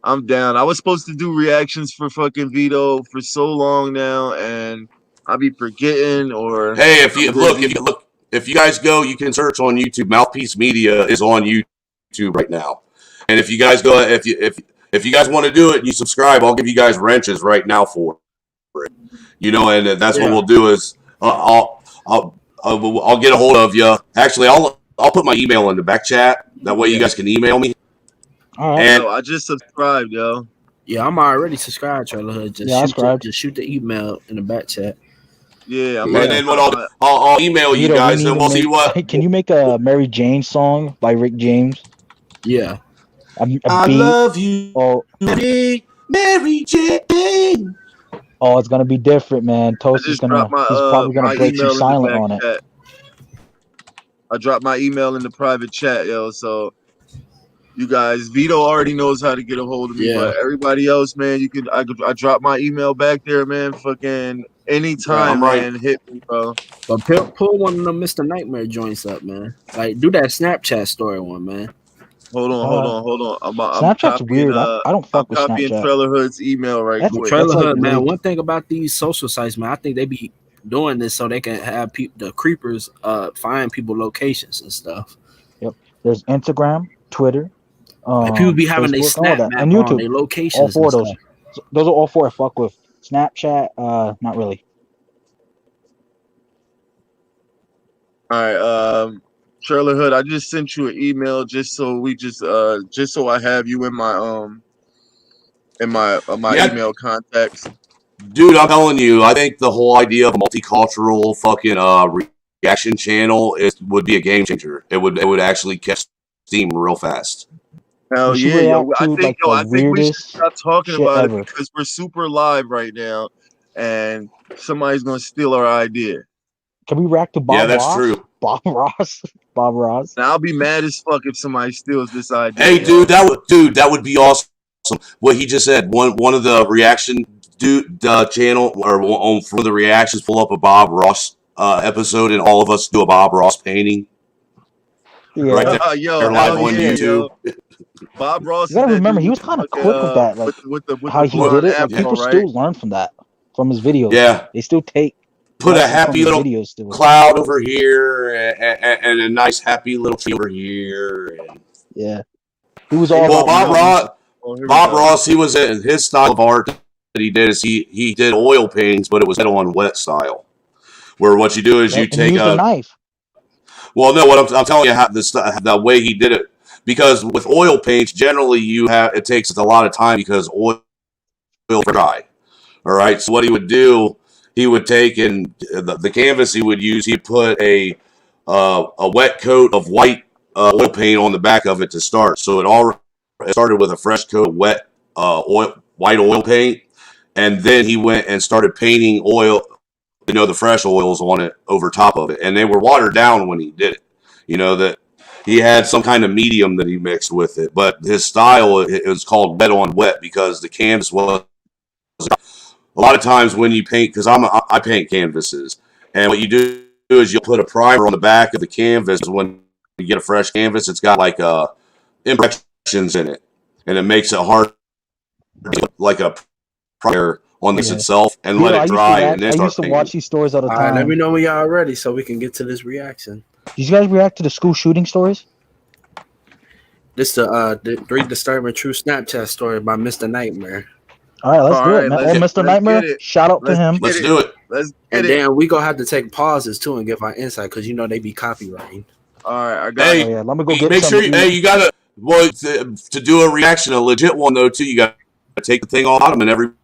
I'm down. I was supposed to do reactions for fucking Vito for so long now, and I be forgetting or Hey, if you I'm busy. look, if you guys go, you can search on YouTube. Mouthpiece Media is on YouTube right now, and if you guys go, if you guys want to do it and you subscribe, I'll give you guys wrenches right now for it. You know, and that's what Yeah. we'll do is I'll get a hold of you. Actually, I'll put my email in the back chat. That way, you Yeah. guys can email me. All right. And Yo, I just subscribed, yo. Yeah, I'm already subscribed, Trailer Hood. Yeah, I subscribed. Just shoot the email in the back chat. Yeah, I'm Yeah. about And to then what drop my. I'll email you Vito, we guys need and to we'll see make. what. Can you make a Mary Jane song by Rick James? Yeah. A I beat. love you, Oh, Mary Jane. oh, it's gonna be different, man. I Toast is just dropped gonna. He's probably gonna my break some email in the silent back on it. chat. I dropped my email in the private chat, yo. So you guys, Vito already knows how to get a hold of me, Yeah. but everybody else, man, you can. I drop my email back there, man. Fucking Right. anytime, I'm right. man. Hit me, bro. But pull one of them Mr. Nightmare joints up, man. Like do that Snapchat story one, man. Hold on, hold Uh, on, hold on. I'm Snapchat's copying. weird. I don't I'm fuck with copying Snapchat. Trailer Hood's email right That's Well, quick. that's Trailer like Hood, man. really. One thing about these social sites, man, I think they be doing this so they can have the creepers find people locations and stuff. Yep. There's Instagram, Twitter, Like people be having their Facebook, all snap that, map and on YouTube. their All locations four and of those. stuff. So those are all four I fuck with. Snapchat, not really. All right, Trailer Hood, I just sent you an email just so I have you in my Yeah, email contacts. dude, I'm telling you, I think the whole idea of a multicultural fucking reaction channel would be a game changer. It would actually catch steam real fast. Hell We should yeah, yo. react to like I the think we should weirdest stop talking shit about it ever. because we're super live right now, and somebody's gonna steal our idea. Can we react to Yeah, Bob that's Ross? true. Bob Ross? Bob Ross? Now I'll be mad as fuck if somebody steals this idea, Hey, yo. that would be awesome. What he just said. One of the reaction channel or on for the reactions pull up a Bob Ross episode and all of us do a Bob Ross painting right Yeah. Yo, there live hell on yeah, YouTube. yo. Bob Ross You is gotta that remember dude he with was the kind of fucking quick with that, like with how the he did blonde it. Like afro, people right? still learn from that, from his videos. Yeah, They still take put a lessons from happy his little videos still. cloud over here and a nice happy little tree over here. Yeah. He was Hey, all Well, about Bob mountains. Ross, oh, here we Bob go. Ross, he was in his style of art that he did is he did oil paintings, but it was on wet style. Where what you do is Yep. you And he take used a a knife. well, no, what I'm telling you how the way he did it because with oil paints generally it takes a lot of time because oil dry. All right, so what he would do, he would take and the canvas he would use, he'd put a wet coat of white oil paint on the back of it to start. So it started with a fresh coat of wet white oil paint, and then he went and started painting oil, the fresh oils on it over top of it, and they were watered down when he did it. That he had some kind of medium that he mixed with it, but his style it was called wet on wet because the canvas was a lot of times when you paint, because I paint canvases, and what you do is you'll put a primer on the back of the canvas. When you get a fresh canvas, it's got like impressions in it, and it makes it hard like a primer on this Yeah. itself, and let Vito, it dry, and then I start used to watch painting. these stories all the All right, let me time. know when y'all ready so we can get to this reaction. Did you guys react to the school shooting stories? This the 3 disturbing true Snapchat story by Mr. Nightmare. All right, let's All do it, right, man. Oh, Mr. let's get Nightmare, it. shout out to Let's him. get Let's it. do it. Let's And get it. then we gonna have to take pauses too and give our insight because they be copywriting. All right, I got Hey, it. Oh yeah, let me go get make sure something to eat. you gotta to do a reaction, a legit one though too. You gotta take the thing off bottom and everybody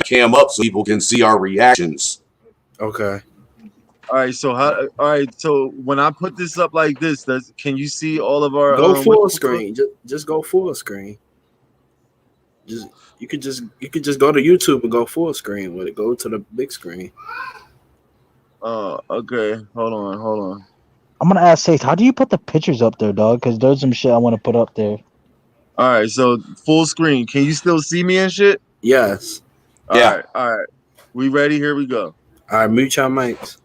cam up so people can see our reactions. Okay. All right, so when I put this up like this, can you see all of our Go full screen. Just go full screen. You could just go to YouTube and go full screen with it. Go to the big screen. Okay. Hold on. I'm gonna ask Sage, how do you put the pictures up there, dog? Because there's some shit I want to put up there. All right, so full screen. Can you still see me and shit? Yes. Yeah. All right. We ready? Here we go. All right, mute your mics.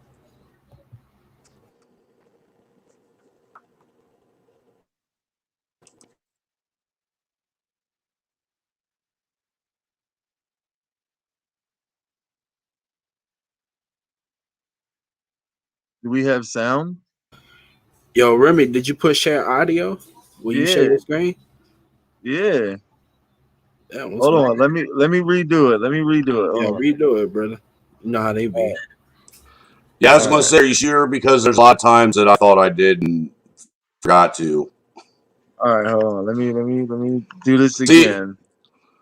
Do we have sound? Yo, Remy, did you put share audio? Will you share Yeah. your screen? Yeah. Yeah, Hold on. Let me redo it. Yeah, Hold on. redo it, brother. You know how they be. Yeah, I was going to say, are you sure? Because there's a lot of times that I thought I did and forgot to. All right, hold on. Let me do this See, again.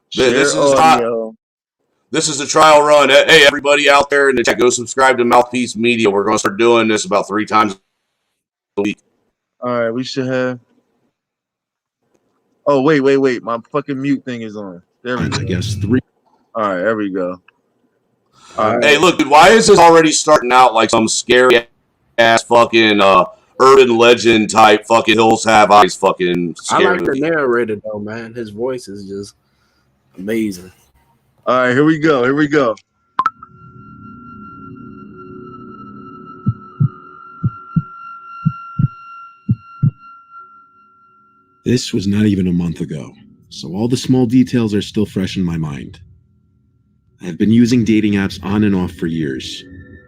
Share this This is a trial run. Hey, everybody out there in the chat, go subscribe to Mouthpiece Media. We're going to start doing this about 3 times a week. All right, we should have. Oh, wait. My fucking mute thing is on. There we go. I guess 3. All right, there we go. All right. Hey, look, dude, why is this already starting out like some scary ass fucking urban legend type fucking Hills Have Eyes fucking scary I like the movie? narrator though, man. His voice is just amazing. All right, here we go. This was not even a month ago, so all the small details are still fresh in my mind. I have been using dating apps on and off for years.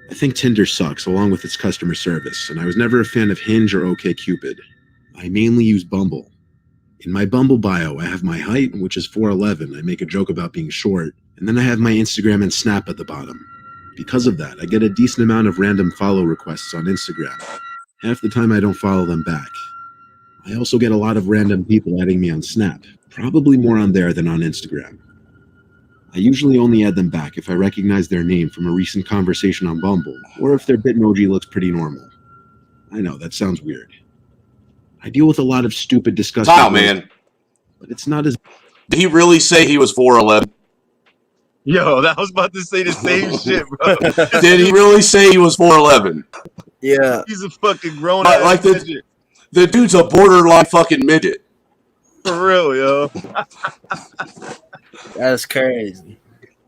I think Tinder sucks along with its customer service, and I was never a fan of Hinge or OkCupid. I mainly use Bumble. In my Bumble bio, I have my height, which is 4'11". I make a joke about being short, and then I have my Instagram and Snap at the bottom. Because of that, I get a decent amount of random follow requests on Instagram. Half the time I don't follow them back. I also get a lot of random people adding me on Snap, probably more on there than on Instagram. I usually only add them back if I recognize their name from a recent conversation on Bumble, or if their Bitmoji looks pretty normal. I know, that sounds weird. I deal with a lot of stupid, disgusting... Wow, man. But it's not as... Did he really say he was 4'11"? Yo, I was about to say the same shit, bro. Did he really say he was 4'11"? Yeah. He's a fucking grown-ass Like midget. the dude's a borderline fucking midget. For real, yo. That's crazy.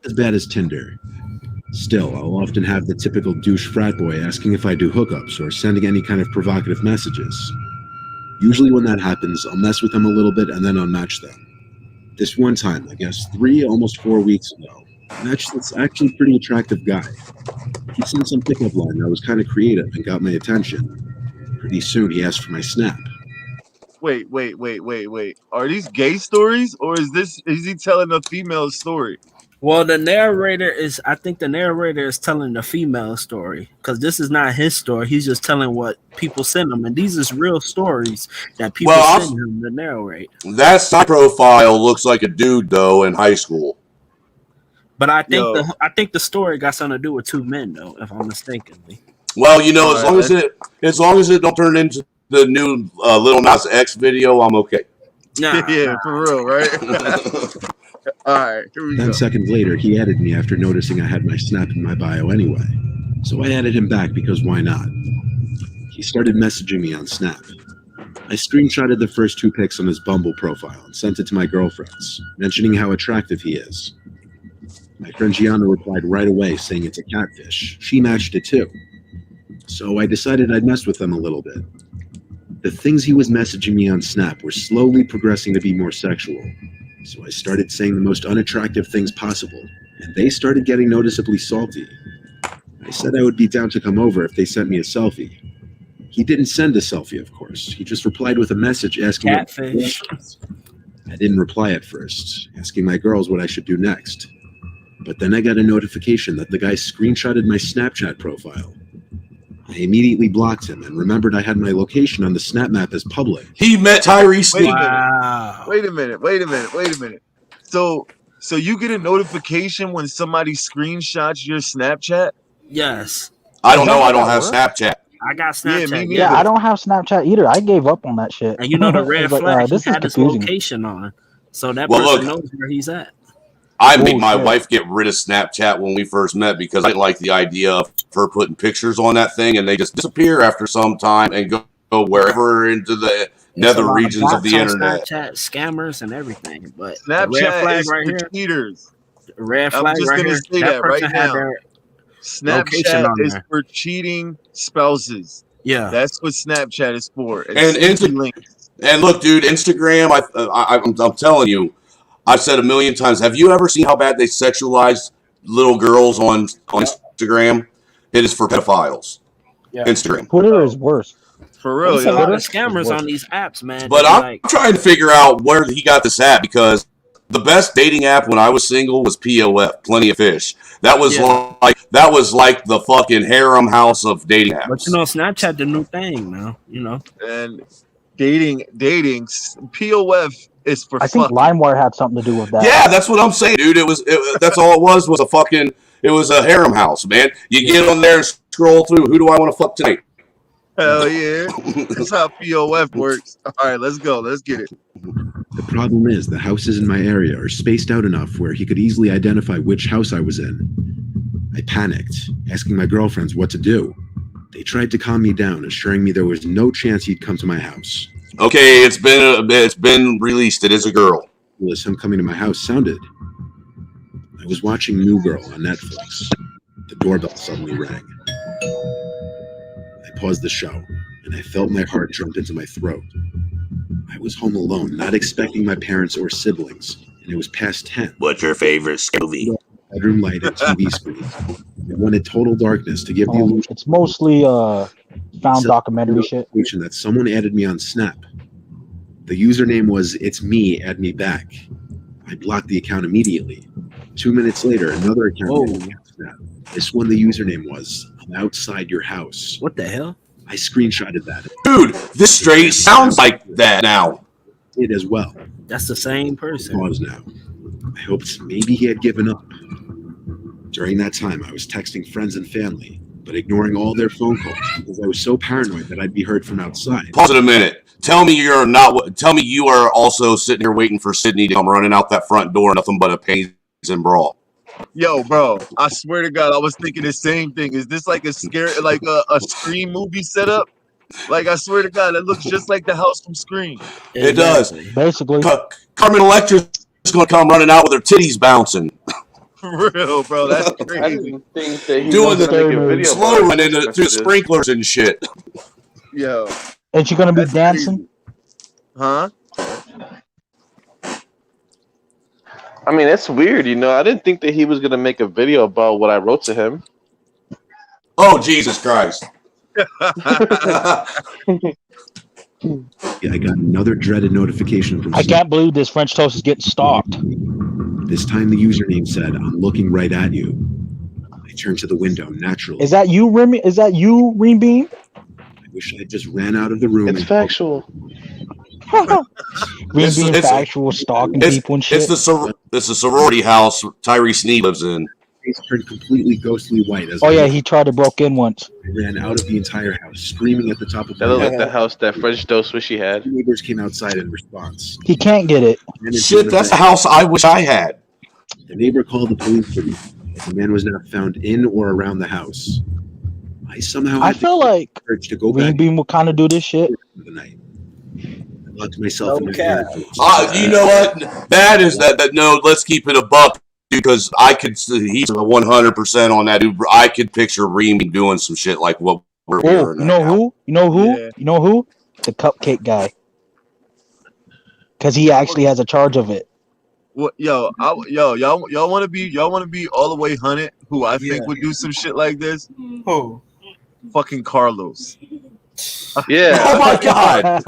As bad as Tinder. Still, I'll often have the typical douche frat boy asking if I do hookups or sending any kind of provocative messages. Usually when that happens, I'll mess with them a little bit and then unmatch them. This one time, I guess 3, almost 4 weeks ago, I matched this actually pretty attractive guy. He sent some pickup line that was kind of creative and got my attention. Pretty soon, he asked for my Snap. Wait. Are these gay stories, or is he telling a female story? Well, I think the narrator is telling the female story, because this is not his story. He's just telling what people send him, and these is real stories that people send him to narrate. That side profile looks like a dude though in high school. But I think the story got something to do with 2 men though, if I'm mistakenly. Well, you know, as long as it don't turn into the new Lil Nas X video, I'm okay. Yeah, for real, right? All right, here we go. 10 seconds later, he added me after noticing I had my Snap in my bio anyway. So I added him back because why not? He started messaging me on Snap. I screenshotted the first 2 pics on his Bumble profile and sent it to my girlfriends, mentioning how attractive he is. My friend Gianna replied right away saying it's a catfish. She matched it too. So I decided I'd mess with them a little bit. The things he was messaging me on Snap were slowly progressing to be more sexual. So I started saying the most unattractive things possible, and they started getting noticeably salty. I said I would be down to come over if they sent me a selfie. He didn't send a selfie, of course. He just replied with a message asking... Catfish. I didn't reply at first, asking my girls what I should do next. But then I got a notification that the guy screenshotted my Snapchat profile. I immediately blocked him and remembered I had my location on the Snap map as public. He met Tyrese. Wait a minute. So you get a notification when somebody screenshots your Snapchat? Yes. I don't know. I don't have Snapchat. I got Snapchat. Yeah, I don't have Snapchat either. I gave up on that shit. And you know the red flag, this he is had his confusing. location on. So that person knows where he's at. I made my wife get rid of Snapchat when we first met because I didn't like the idea of her putting pictures on that thing and they just disappear after some time and go wherever into the nether regions of the internet. Snapchat scammers and everything, but Snapchat the red flag is right for here. cheaters. The red flag I'm just right gonna here. say that right person had now. their location Snapchat on is there. for cheating spouses. Yeah, that's what Snapchat is for. And look, dude, Instagram. I'm telling you, I've said a million times. Have you ever seen how bad they sexualize little girls on Instagram? It is for pedophiles. Yeah. Instagram. Twitter is worse. For real, there's a lot of scammers on these apps, man. But I'm trying to figure out where he got this at because the best dating app when I was single was POF, Plenty of Fish. That was like the fucking harem house of dating apps. But you know, Snapchat the new thing now. You know, and dating POF It's for I think fucking. LimeWire had something to do with that. Yeah, that's what I'm saying, dude. That's all it was a fucking. It was a harem house, man. You get on there and scroll through. Who do I want to fuck tonight? Hell yeah. That's how POF works. All right, let's go. Let's get it. The problem is the houses in my area are spaced out enough where he could easily identify which house I was in. I panicked, asking my girlfriends what to do. They tried to calm me down, assuring me there was no chance he'd come to my house. Okay, it's been released. It is a girl. As him coming to my house sounded. I was watching New Girl on Netflix. The doorbell suddenly rang. I paused the show, and I felt my heart jump into my throat. I was home alone, not expecting my parents or siblings, and it was past 10. What's your favorite movie? Bedroom light and TV screen. I wanted total darkness to give the illusion. It's mostly found documentary shit. That someone added me on Snap. The username was "It's me, add me back." I blocked the account immediately. 2 minutes later, another account added me on Snap. This one, the username was "I'm outside your house." What the hell? I screenshotted that. Dude, this straight sounds like that now. It as well. That's the same person. Pause now. I hoped maybe he had given up. During that time, I was texting friends and family, but ignoring all their phone calls because I was so paranoid that I'd be heard from outside. Pause it a minute. Tell me you're not. Tell me you are also sitting here waiting for Sydney to come running out that front door, nothing but a panties and bra. Yo, bro, I swear to God, I was thinking the same thing. Is this like a Scream movie setup? Like, I swear to God, it looks just like the house from Scream. It does. Basically. Carmen Electra's going to come running out with her titties bouncing. For real, bro. That's I crazy. didn't think that he Doing was gonna make a video slow about running it. through sprinklers and shit. Yo. And she gonna be That's dancing? Huh? I mean, it's weird, you know. I didn't think that he was gonna make a video about what I wrote to him. Oh, Jesus Christ. Yeah, I got another dreaded notification from I can't believe this French toast is getting stalked. This time the username said, "I'm looking right at you." I turned to the window naturally. Is that you, Remy? Is that you, Reem Beam? I wish I just ran out of the room. It's factual. Reem It's- Beam it's- factual stalking people and shit. It's the sorority house Tyrese Sneed lives in. My face turned completely ghostly white as Oh yeah, he tried to broke in once. I ran out of the entire house, screaming at the top of That my looked head. like the house that French toast wish he had. Neighbors came outside in response. He can't get it. Shit, that's a house I wish I had. The neighbor called the police for me. The man was not found in or around the house. I somehow I had feel the like courage to go Reem back Beam will kind of do this shit. for the night. I locked myself in my Okay. room. You know what? That is that. No, let's keep it a buck because I could. He's 100% on that dude. I could picture Reem doing some shit like what we're Oh, hearing. you know who? You know who? Yeah. You know who? The cupcake guy. Because he actually has a charge of it. What, y'all want to be all the way hunted? Who I think would do some shit like this? Who? Fucking Carlos. Yeah. Oh my God!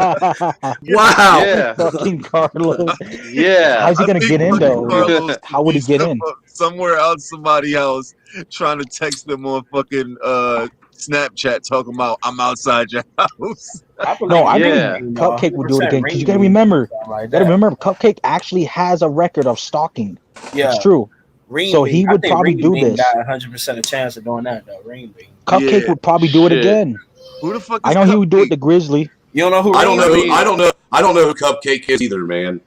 Wow! Yeah. Fucking Carlos. Yeah. How's he I gonna think get in fucking though? Carlos How would he get in? Somewhere out somebody's house, trying to text them on fucking Snapchat, talking about I'm outside your house. No, I Yeah. think Cupcake would do it again. Because you gotta remember, Cupcake actually has a record of stalking. Yeah. It's true. Ring So Bean. he I would think probably Ring do Bean this. got 100% a chance of doing that though. Ring Bean. Cupcake Yeah. would probably do it Shit. again. Who the fuck is I know he would do it to Cupcake? Grizzly. You don't know who? I don't Ring know. Bean? I don't know who Cupcake is either, man.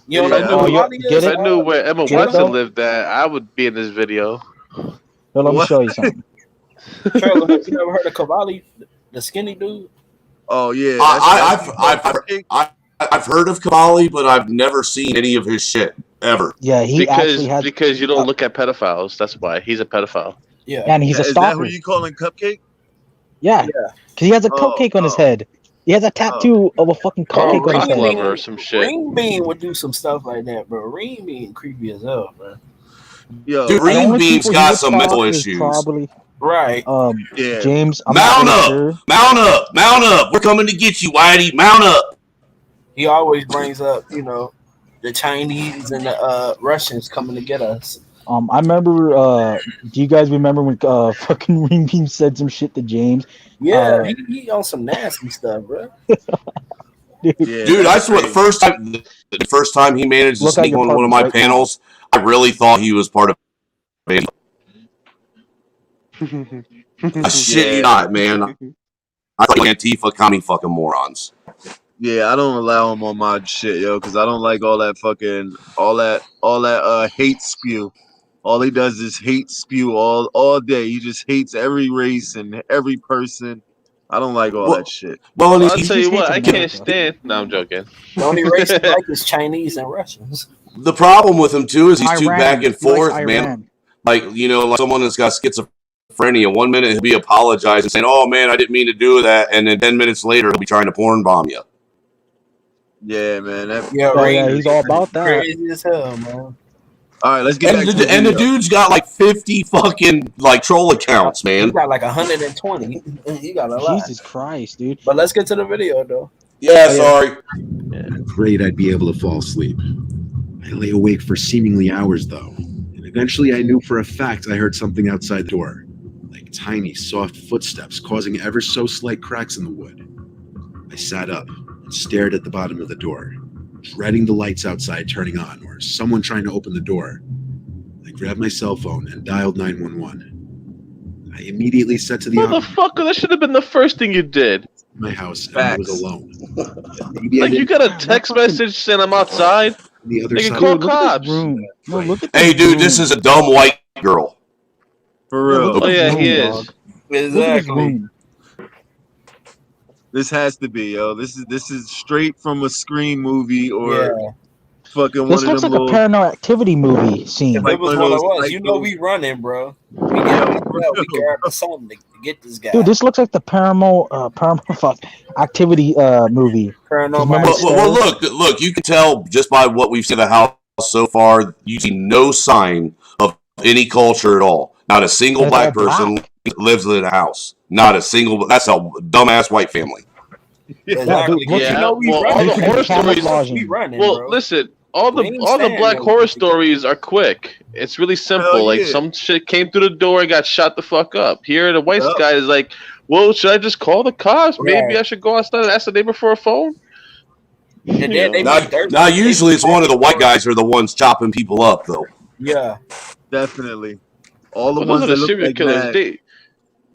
You don't If I know knew- who yeah, Wally get is? it? If I knew where Emma Get it, Watson though? lived at, I would be in this video. Here, let me What? show you something. Trevor, have you ever heard of Cavalli, the skinny dude? Oh yeah, I've heard of Kamali, but I've never seen any of his shit ever. Yeah, he actually has. Because you don't look at pedophiles. That's why he's a pedophile. Yeah. And he's a is that who stalker. you calling Cupcake? Yeah, because he has a cupcake on his head. He has a tattoo of a fucking cupcake on his Rock head. lover or some shit. Ring Bean would do some stuff like that, bro. Ring Bean creepy as hell, bro. Yo, Dude, The Ring only Bean's people he got would some talk mental is issues. Probably Right. yeah. James. I'm Mount not up, really sure. mount up, mount up. We're coming to get you, Whitey. Mount up. He always brings up, the Chinese and the Russians coming to get us. I remember. Do you guys remember when fucking Ring Beam said some shit to James? Yeah, he on some nasty stuff, bro. Dude, I swear the first time he managed to Look at sneak your on one of partners my right panels, I really thought he was part of it. I shit you not, man. I thought Antifa commie fucking morons. Yeah, I don't allow him on my shit, yo, because I don't like all that fucking hate spew. All he does is hate spew all day. He just hates every race and every person. I don't like all that shit. Well, I'll He tell you just what, hates I can't America. stand. No, I'm joking. The only race he like is Chinese and Russians. the problem with him too is he's too back Iran. and He likes forth, man. Iran. Like like someone that's got schizophrenia. 1 minute he'll be apologizing, saying, "Oh man, I didn't mean to do that," and then 10 minutes later he'll be trying to porn bomb you. Yeah, man. Yeah, Yeah, right. he's all about that. Crazy as hell, man. All right, let's get back to the And the video. dude's got like 50 fucking like troll accounts, He man. got like 120. He got a lot. Jesus Christ, dude. But let's get to the video though. Yeah, sorry. Afraid I'd be able to fall asleep. I lay awake for seemingly hours, though, and eventually I knew for a fact I heard something outside the door, like tiny, soft footsteps causing ever so slight cracks in the wood. I sat up and stared at the bottom of the door, dreading the lights outside turning on or someone trying to open the door. I grabbed my cell phone and dialed 911. I immediately said to the operator, Motherfucker, that should have been the first thing you did. my house and I was Facts. alone. Maybe I Like, you didn't got a text message saying I'm outside? on the other They can side. call Dude, look at cops. this room. No, look at Hey, this dude, room. this is a dumb white girl. For Yeah, real. look Oh, at this yeah, room, he is. dog. Look at this Exactly. room. This has to be, yo. This is straight from a Scream movie or Yeah. fucking This one looks of like them a little. paranormal activity movie scene. If Like it was one of one those, of us, like you know those- we running, bro. We Yo, get for we real, grab the something to get this guy. Dude, this looks like the paranormal fuck activity movie. Paranormal Remember activity. Well, look, you can tell just by what we've seen of the house so far, you see no sign of any culture at all. Not a single And it's black all person black. lives in the house. Not a single. That's a dumbass white family. Exactly. dude, Because Yeah, you know we well, all running. the horror You know stories- we running, Well, bro. listen, all We the ain't all the saying black no horror people. stories are quick. It's really simple. Hell Like, yeah. some shit came through the door and got shot the fuck up. Here, the white Yup. guy is like, well, should I just call the cops? Maybe Right. I should go outside and ask the neighbor for a phone? And You then they know? be thirsty. Now, usually it's one of the white guys are the ones chopping people up, though. Yeah. Definitely. All the But ones those are that the look serial like killers. that.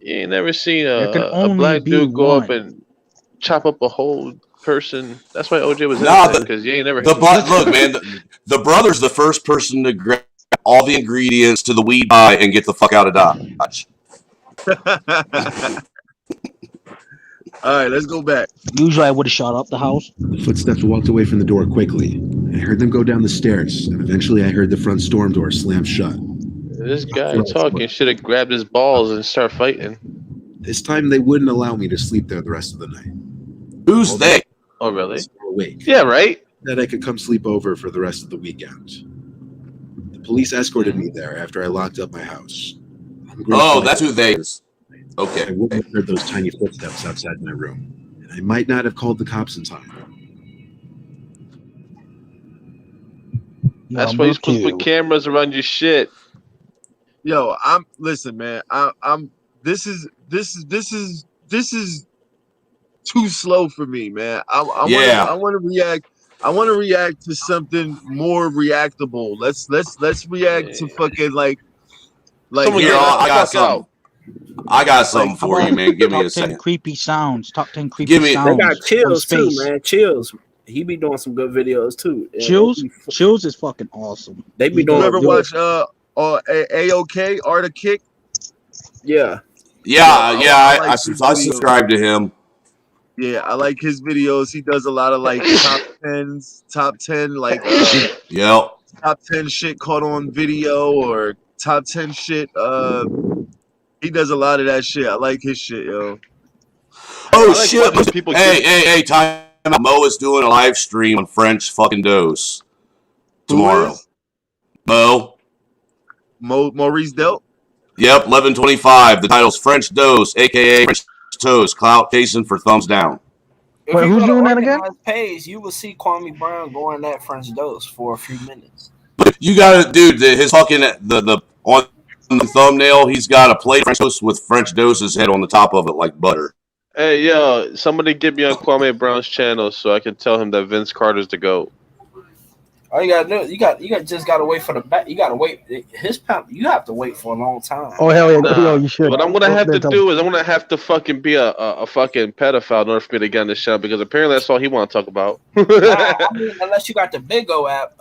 You ain't never seen There can a only black be dude go up one. and chop up a whole person. That's why OJ was Nah, innocent, because you ain't never. Look, man, the brother's the first person to grab all the ingredients to the weed pie and get the fuck out of Dodge. All right, let's go back. Usually I would have shot up the house. The footsteps walked away from the door quickly. I heard them go down the stairs, and eventually I heard the front storm door slam shut. This guy talking should have grabbed his balls and start fighting. This time they wouldn't allow me to sleep there the rest of the night. Who's they? Oh, really? Still awake. Yeah, right? That I could come sleep over for the rest of the weekend. The police escorted me there after I locked up my house. I'm grateful Oh, I- that's who they is. I Okay. wouldn't have heard those tiny footsteps outside my room, and I might not have called the cops in time. That's why you're supposed to put cameras around your shit. Yo, listen, man. This is too slow for me, man. I want to react. I want to react to something more reactable. Let's react to fucking like Someone Here, get I the got fuck something. I got something for you, man. Give me Top a 10 second. creepy sounds. Top 10 creepy Give me- sounds. They got Chills from too, space. man. Chills. He be doing some good videos too. And Chills? Chills is fucking awesome. They be He doing you does ever good. watch AOK Art of Kick? Yeah. Yeah, I like I his subscribe to him. Yeah, I like his videos. He does a lot of like top 10 like Yep. top 10 shit caught on video or top 10 shit. He does a lot of that shit. I like his shit, yo. Oh I like shit! watching people Hey! Time out. Mo is doing a live stream on French fucking Dose tomorrow. Who is? Mo. Maurice Delt? Yep, 11:25. The title's French Dose, aka French Toast. Clout chasing for thumbs down. If Wait, you who's go to doing that again? Organized Page, you will see Kwame Brown going that French Dose for a few minutes. You got to, dude. His fucking the on the thumbnail, he's got a plate of French Toast with French Dose's head on the top of it like butter. Hey, yo, somebody get me on Kwame Brown's channel so I can tell him that Vince Carter's the GOAT. All you gotta do, just gotta wait for the back. You gotta wait. His pound. You have to wait for a long time. Oh hell yeah, yo, Nah, you should. what I'm gonna have to do is I'm gonna have to fucking be a fucking pedophile in order for me to get on this show because apparently that's all he want to talk about. I mean, unless you got the Big O app,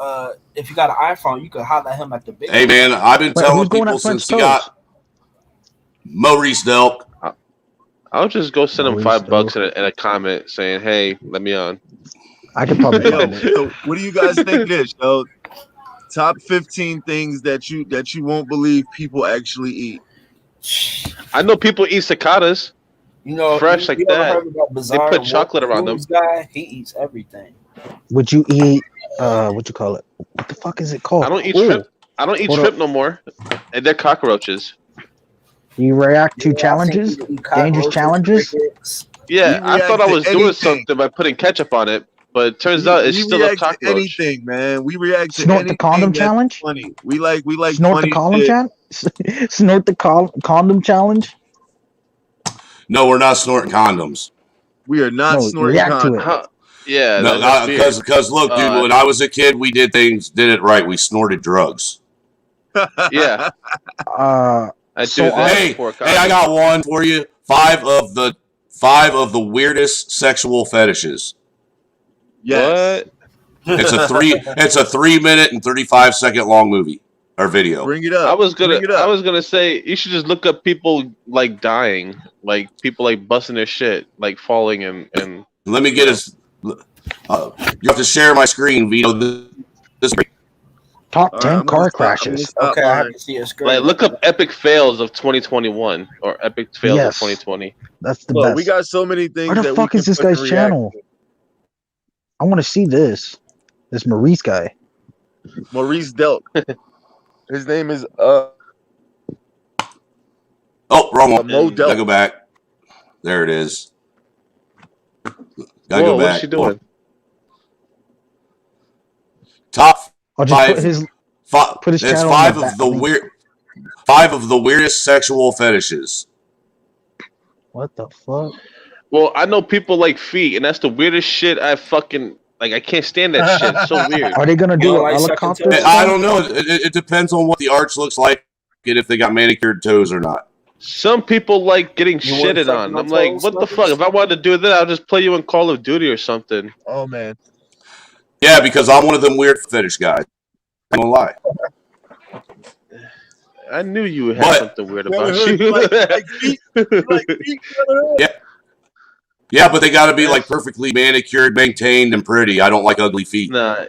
if you got an iPhone, you can holler at him at the Big. Hey man, I've been telling people since he got Maurice Delk. I'll just go send him $5 in a comment saying, "Hey, let me on." I could probably find it. So what do you guys think this? So top 15 things that you won't believe people actually eat. I know people eat cicadas. You know, fresh like that. They put chocolate around them. Guy, he eats everything. Would you eat? What you call it? What the fuck is it called? I don't eat shrimp. I don't eat shrimp no more. And they're cockroaches. You react to challenges, dangerous challenges. Yeah, I thought I was doing something by putting ketchup on it, but it turns out it's still a cockroach. To anything, man. We react to Snort the condom challenge. Funny. We like snort the condom challenge. Snort the condom challenge. No, we're not snorting condoms. We are not snorting condoms. Yeah, no, because look, dude, when I was a kid, we did it right. We snorted drugs. Yeah. Hey, I got one for you. Five of the weirdest sexual fetishes. Yes. What? It's a 3 minute and 35-second long movie or video. Bring it up. I was gonna say you should just look up people like dying, like people like busting their shit, like falling and. Let me get us. You have to share my screen, Vito. This Top 10 car crashes. Okay, I have to see a screen. Like, look up epic fails of 2021 or epic fails of 2020. That's the best. We got so many things. Where the fuck is this guy's channel? I want to see this Maurice guy. Maurice Delk. His name is Oh, wrong one. Gotta go back. There it is. Gotta go back. What's she doing? Top I'll just five. Put his It's channel five of the weirdest sexual fetishes. What the fuck? Well, I know people like feet, and that's the weirdest shit I fucking like. I can't stand that shit. It's so weird. Are they gonna do a helicopter? I don't know. It depends on what the arch looks like and if they got manicured toes or not. Some people like getting shitted on. I'm like, what the fuck? If I wanted to do that, I'll just play you in Call of Duty or something. Oh man. Yeah, because I'm one of them weird fetish guys. I'm gonna lie. I knew you had something weird about you. Yeah, but they got to be like perfectly manicured, maintained, and pretty. I don't like ugly feet. Nah,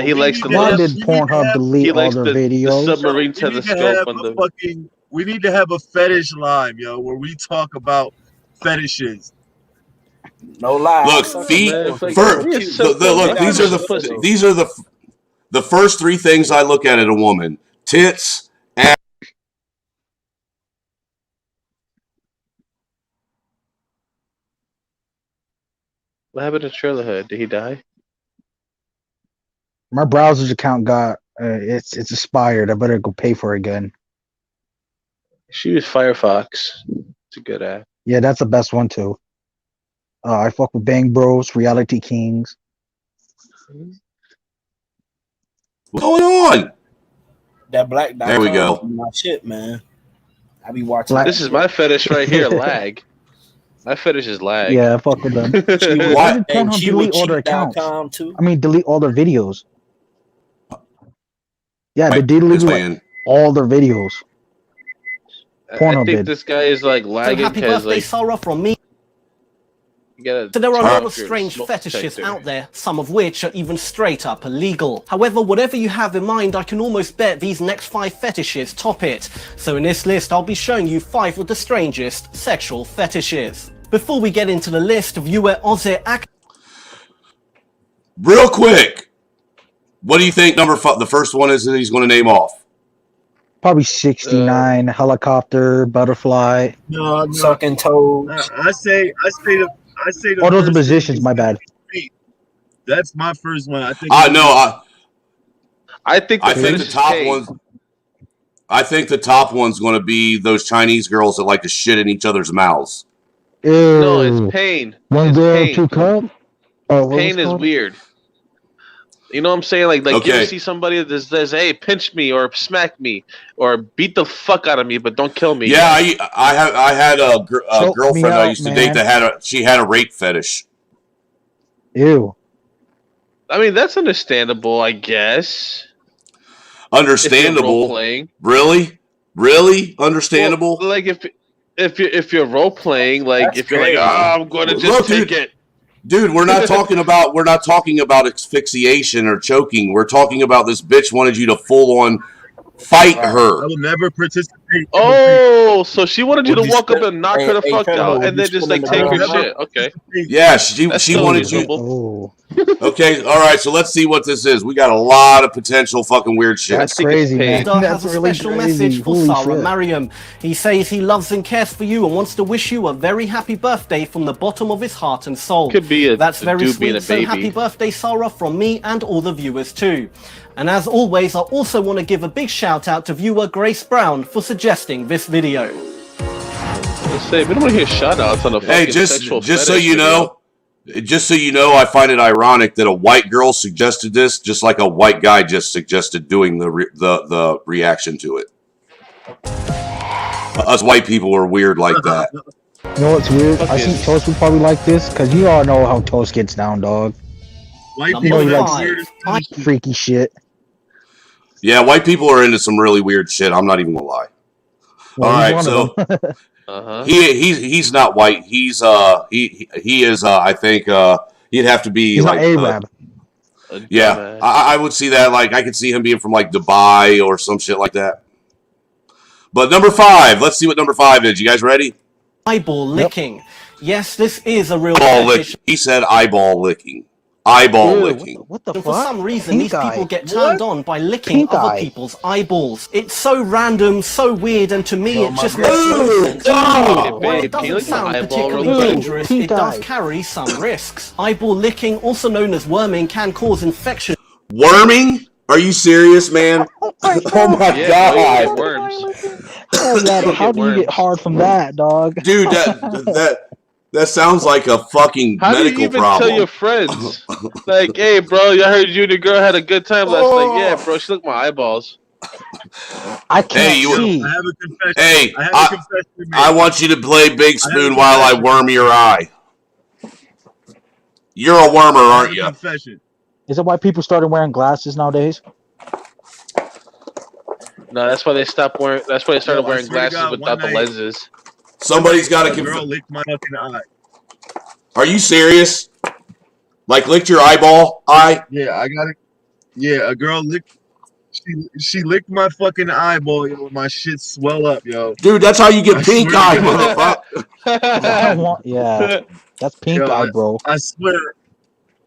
he likes the. Why did Pornhub delete all their videos? The submarine telescope on the. We need to have a fetish line, yo, where we talk about fetishes. No lie. Look, feet. Look, these are the first three things I look at in a woman: tits, ass. What happened to Trailerhead? Did he die? My browser's account got it's expired. I better go pay for it again. She was Firefox. It's a good app. Yeah, that's the best one too. I fuck with Bang Bros, Reality Kings. What's going on? That black. There we go. My shit, man. I be watching. This is my fetish right here. Lag. My fetish is lag. Yeah, I fuck with them. Why did Pornhub delete all their accounts? Too? I mean, delete all their videos. Yeah, they deleted all their videos. I think this guy is like lagging. So happy birthday, Sarah, from me. So there are a lot of strange fetishes out there, some of which are even straight up illegal. However, whatever you have in mind, I can almost bet these next 5 fetishes top it. So in this list, I'll be showing you 5 of the strangest sexual fetishes. Before we get into the list, viewer Ozzy Real quick, what do you think the first one is that he's going to name off? Probably 69, helicopter, butterfly. No, sucking toes. I say the. Oh, those are positions. My bad. That's my first one. I think. I think the top one. I think the top one's going to be those Chinese girls that like to shit in each other's mouths. No, it's Ew. pain. One It's girl, pain. two cup. Oh, what was Pain it is called? weird. You know what I'm saying? Like you ever Okay. see somebody that says, "Hey, pinch me or smack me or beat the fuck out of me, but don't kill me." Yeah, I had a Choke me girlfriend I out, used to date man. that she had a rape fetish. Ew. I mean, that's understandable, I guess. If you're role Understandable. playing, Really well, understandable. like if you're role playing, like That's if you're like, crazy. I'm going to just Look, take dude. it. Dude, we're not talking about asphyxiation or choking. We're talking about this bitch wanted you to full on fight Right. her. I will never participate. Oh, so she wanted you Would to you walk up spit? and knock Hey, her the hey, fuck Turbo, out, would and you then just spit in like the I take will her girl's never mouth? shit. Okay, participate. Yeah, that's she still wanted you. reasonable. Oh, Okay, all right. So let's see what this is. We got a lot of potential fucking weird shit. I that's think it's crazy, pain. man. Star That's has a really special crazy. message for Holy Sarah shit. Mariam. He says he loves and cares for you and wants to wish you a very happy birthday from the bottom of his heart and soul. Could be That's a very dude being sweet, a so happy baby. birthday, Sarah, from me and all the viewers too. And as always, I also want to give a big shout out to viewer Grace Brown for suggesting this video. Let's say we don't want to hear shout outs on a Hey, fucking sexual just so fetish you video. know, I find it ironic that a white girl suggested this, just like a white guy just suggested doing the reaction to it. Us white people are weird like that. You know what's weird? I think Fucking Toast would probably like this because you all know how Toast gets down, dog. White You know people Number he have likes weird 5. fetishes. freaky shit. Yeah, white people are into some really weird shit. I'm not even gonna lie. Well, All he's right, one so of them. he's not white. He's he is I think he'd have to be He's not like Arab. a yeah. dumbass. I would see that, like I could see him being from like Dubai or some shit like that. But number 5, let's see what number 5 is. You guys ready? Eyeball licking. Yes, this is a real Eyeball fetish. licking. He said eyeball licking. Eyeball Ew, licking. what the And fuck? for some reason, Pink these people eye. get turned on by licking Pink other eye. people's eyeballs. It's so random, so weird, and to me, Yo, it my just makes no brother. sense. Oh, While Hey, it babe, can you doesn't lick my sound eyeball real particularly quick? dangerous, Pink it does eye. carry some risks. Eyeball licking, also known as worming, can cause infection. worming? Are you serious, man? Oh my Oh my Yeah, bro, you can get god, worms. How's that? You How get do you get worms. hard from that, dog? dude, that sounds like a fucking How do you medical even tell problem. your friends? Like, hey, bro, I heard you and your girl had a good time last night. Yeah, bro, she licked my eyeballs. I can't Hey, Yo, see. I have a confession. Hey, I have a confession to make. I want you to play Big I have a Spoon while I confession. worm your eye. You're a wormer, I have aren't a you? confession. Is it why people started wearing glasses nowadays? No, that's why they stopped wearing. That's why they started Yo, I wearing swear to glasses God, without the one night, lenses. Somebody's got a to girl licked my fucking eye. Are you serious? Like licked your eyeball eye? Yeah, I got it. Yeah, a girl licked. She licked my fucking eyeball, yo. My shit swell up, yo. Dude, that's how you I get pink swear to eye, God. motherfucker. I don't want. Yeah, that's pink Yo, eye, bro. I swear,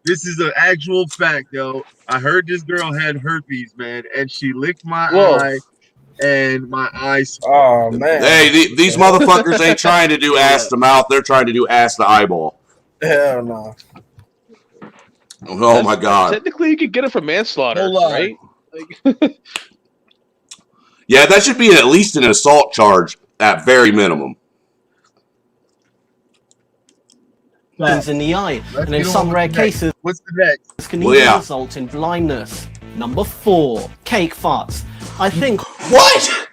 this is an actual fact, yo. I heard this girl had herpes, man, and she licked my Whoa. eye, and my eye Oh man. Hey, these motherfuckers ain't trying to do ass to mouth. They're trying to do ass to eyeball. Hell no. Oh my god. Technically, you could get it for manslaughter, Hold on. right? Like, Yeah, that should be at least an assault charge at very minimum. in the eye, and in some rare cases, what's the next? can Well, even yeah. result in blindness. Number 4, cake farts. I think What?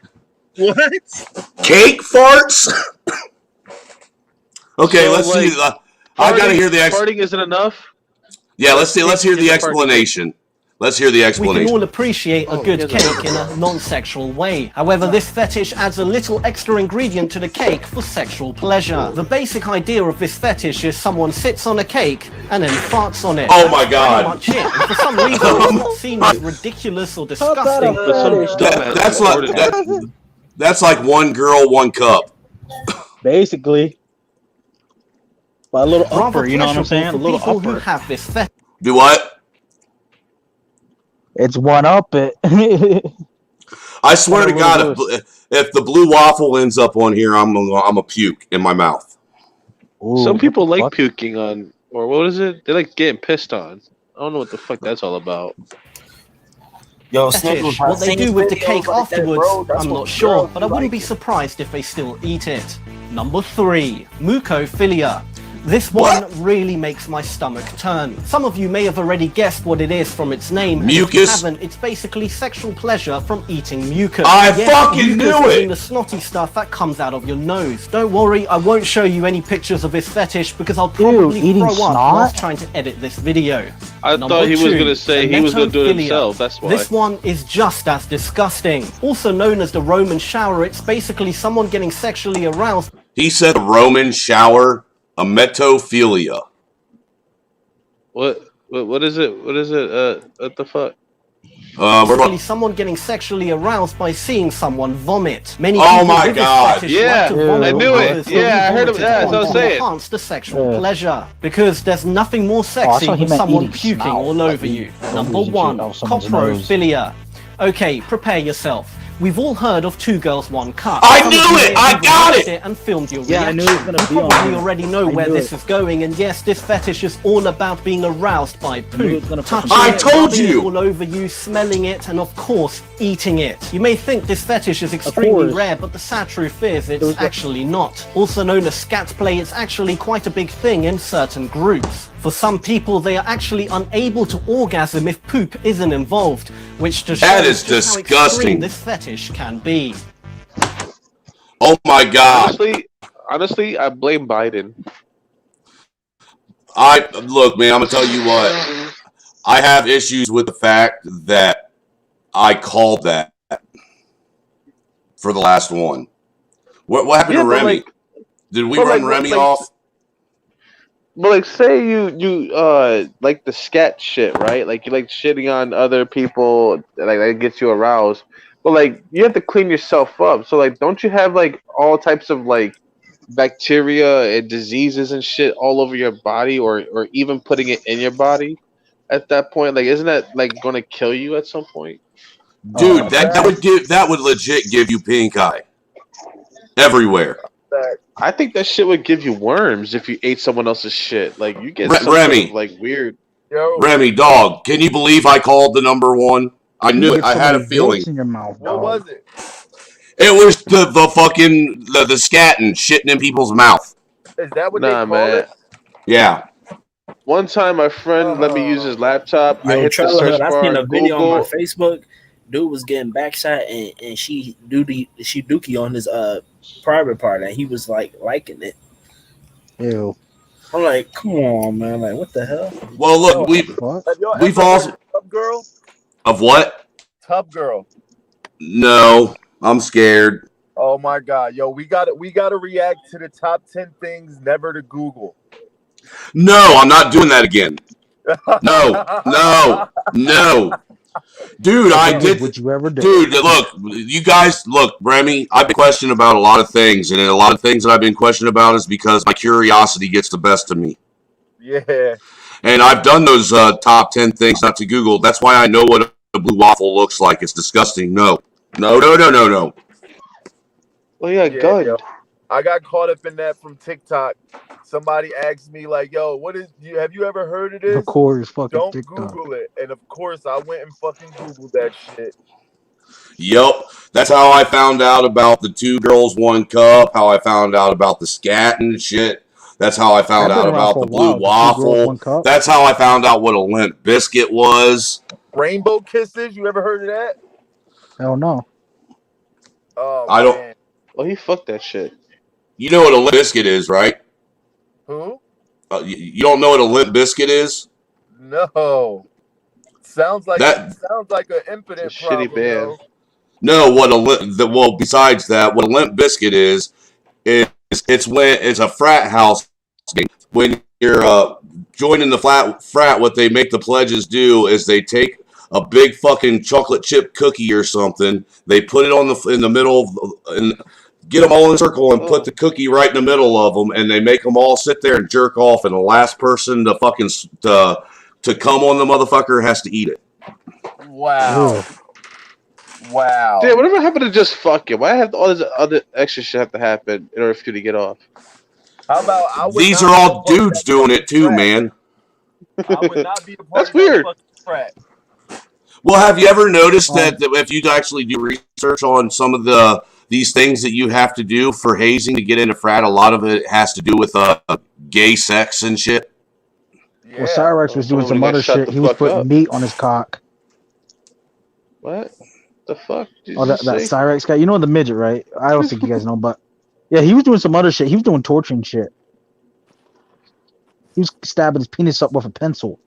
What? Cake farts? Okay, So, let's see. like, I gotta hear the farting isn't enough. Yeah, let's hear the Isn't farting- explanation. Let's hear the we can explanation. all appreciate a good cake in a non-sexual way. However, this fetish adds a little extra ingredient to the cake for sexual pleasure. The basic idea of this fetish is someone sits on a cake and then farts on it. Oh my That's god. pretty much it. And for some reason, it's not seen as ridiculous or disgusting. But some dumbass That's recorded like it. that's like one girl, one cup. Basically, by a little Rather upper. You know what I'm saying? A pleasurable little for people who upper. have this fetish. Do what? It's one up it. I swear to Kinda God, reverse. if the blue waffle ends up on here, I'm a puke in my mouth. Ooh, Some what people the like fuck? puking on, or what is it? They like getting pissed on. I don't know what the fuck that's all about. Yo, Fetish. Snitches, What they do with the cake like that, afterwards, bro. That's I'm what not sure, girls but I wouldn't like be it. surprised if they still eat it. Number 3, mucophilia. This one really makes my stomach turn. Some of you may have already guessed what it is from its name. Mucus? If you haven't, it's basically sexual pleasure from eating mucus. I fucking mucus knew is it! the snotty stuff that comes out of your nose. Don't worry, I won't show you any pictures of this fetish because I'll probably eating throw up snot? whilst trying to edit this video. I thought he was going to say he was going to do it himself. That's why. This one is just as disgusting. Also known as the Roman shower, it's basically someone getting sexually aroused. He said the Roman shower, a metophilia. What is it? What is it? What the fuck? Basically, someone getting sexually aroused by seeing someone vomit. Many Oh people my with this God. fetish Yeah, like to vomit I knew on it. others who Yeah, I heard of vomited that. That's on what I'm to saying. enhance the sexual pleasure. Because there's nothing more I sexy thought he than meant someone eating puking snout, all like over eating you. fingers Number and shit 1, out of someone's nose. coprophilia. Okay, prepare yourself. We've all heard of 2 girls, 1 cup. I Some of knew you may it! have I even got watched it! And filmed your Yeah, I reaction. knew it was gonna You be on probably here. already know I where knew this it. is going, and yes, this fetish is all about being aroused by knew it poop, was gonna touching I it, told rubbing it you! all over you, smelling it, and of course, eating it. You may think this fetish is extremely course. rare, but the sad truth is it's was a- actually not. Also known as scat play, it's actually quite a big thing in certain groups. For some people, they are actually unable to orgasm if poop isn't involved, which just That shows is just how disgusting. extreme this fetish can be. Oh my God. Honestly, I blame Biden. Look, man, I'm gonna tell you what. I have issues with the fact that I called that for the last one. What happened Yeah, to but Remy? like- Did we but run like- Remy like- off? But like, say you like the scat shit, right? Like you like shitting on other people, like that gets you aroused. But like you have to clean yourself up. So like, don't you have like all types of like bacteria and diseases and shit all over your body, or even putting it in your body? At that point, like, isn't that like going to kill you at some point? Dude, that would legit give you pink eye everywhere. I think that shit would give you worms if you ate someone else's shit. Like you get some Remy. sort of, like weird. Yo, Remy, dog, can you believe I called the number one? I knew it. I had a feeling. In your mouth, what dog. was it? It was the fucking the scatting shitting in people's mouth. Is that what Nah, they call man. it? Yeah. One time, my friend let me use his laptop. I Yo, hit the Trailer search Hood, I bar seen a on video on my Google. Facebook. Dude was getting backshot and she dookie on his private part and he was like liking it. Ew. I'm like, come on, man! Like, what the hell? Well, look, What? Have y'all we've ever all heard of Tub Girl? of what? Tub Girl. No, I'm scared. Oh my God, yo, we gotta react to the top 10 things never to Google. No, I'm not doing that again. No. Dude, I did. Would you ever do? Dude, look, you guys, look, Remy, I've been questioned about a lot of things, and a lot of things that I've been questioned about is because my curiosity gets the best of me. Yeah. And I've done those top 10 things not to Google. That's why I know what a blue waffle looks like. It's disgusting. No. Well, yeah, Yeah, gun. yo. I got caught up in that from TikTok. Somebody asked me like, "Yo, have you ever heard of this?" Of course, fucking Don't TikTok. Google it. And of course, I went and fucking Googled that shit. Yep. That's how I found out about the 2 girls, 1 cup, how I found out about the scat and shit. That's how I found That's out been around about for the a blue while, the 2 girls, waffle. 1 cup. That's how I found out what a limp biscuit was. Rainbow kisses. You ever heard of that? Hell no. Oh, I don't- man. Well, he fucked that shit. You know what a limp biscuit is, right? Who? You don't know what a limp biscuit is? No. Sounds like That- an impotent It's a shitty problem, band. yo. No, well, besides that, what a limp biscuit is it's a frat house game. When you're joining the frat, what they make the pledges do is they take a big fucking chocolate chip cookie or something, they put it in the middle and get them all in a circle and put the cookie right in the middle of them, and they make them all sit there and jerk off, and the last person to fucking to come on the motherfucker has to eat it. Wow. Wow. Dude, whatever happened to just fuck it? Why have all this other extra shit have to happen in order for you to get off? How about These are all dudes doing it too, man. I would not be a part That's of weird. that fucking frat. Well, have you ever noticed that if you actually do research on some of the these things that you have to do for hazing to get into frat, a lot of it has to do with gay sex and shit. Yeah. Well, Cyrex was doing some other shit. He was putting meat on his cock. What the fuck did Oh, you that say? Cyrex guy. You know the midget, right? I don't think you guys know, but yeah, he was doing some other shit. He was doing torturing shit. He was stabbing his penis up with a pencil.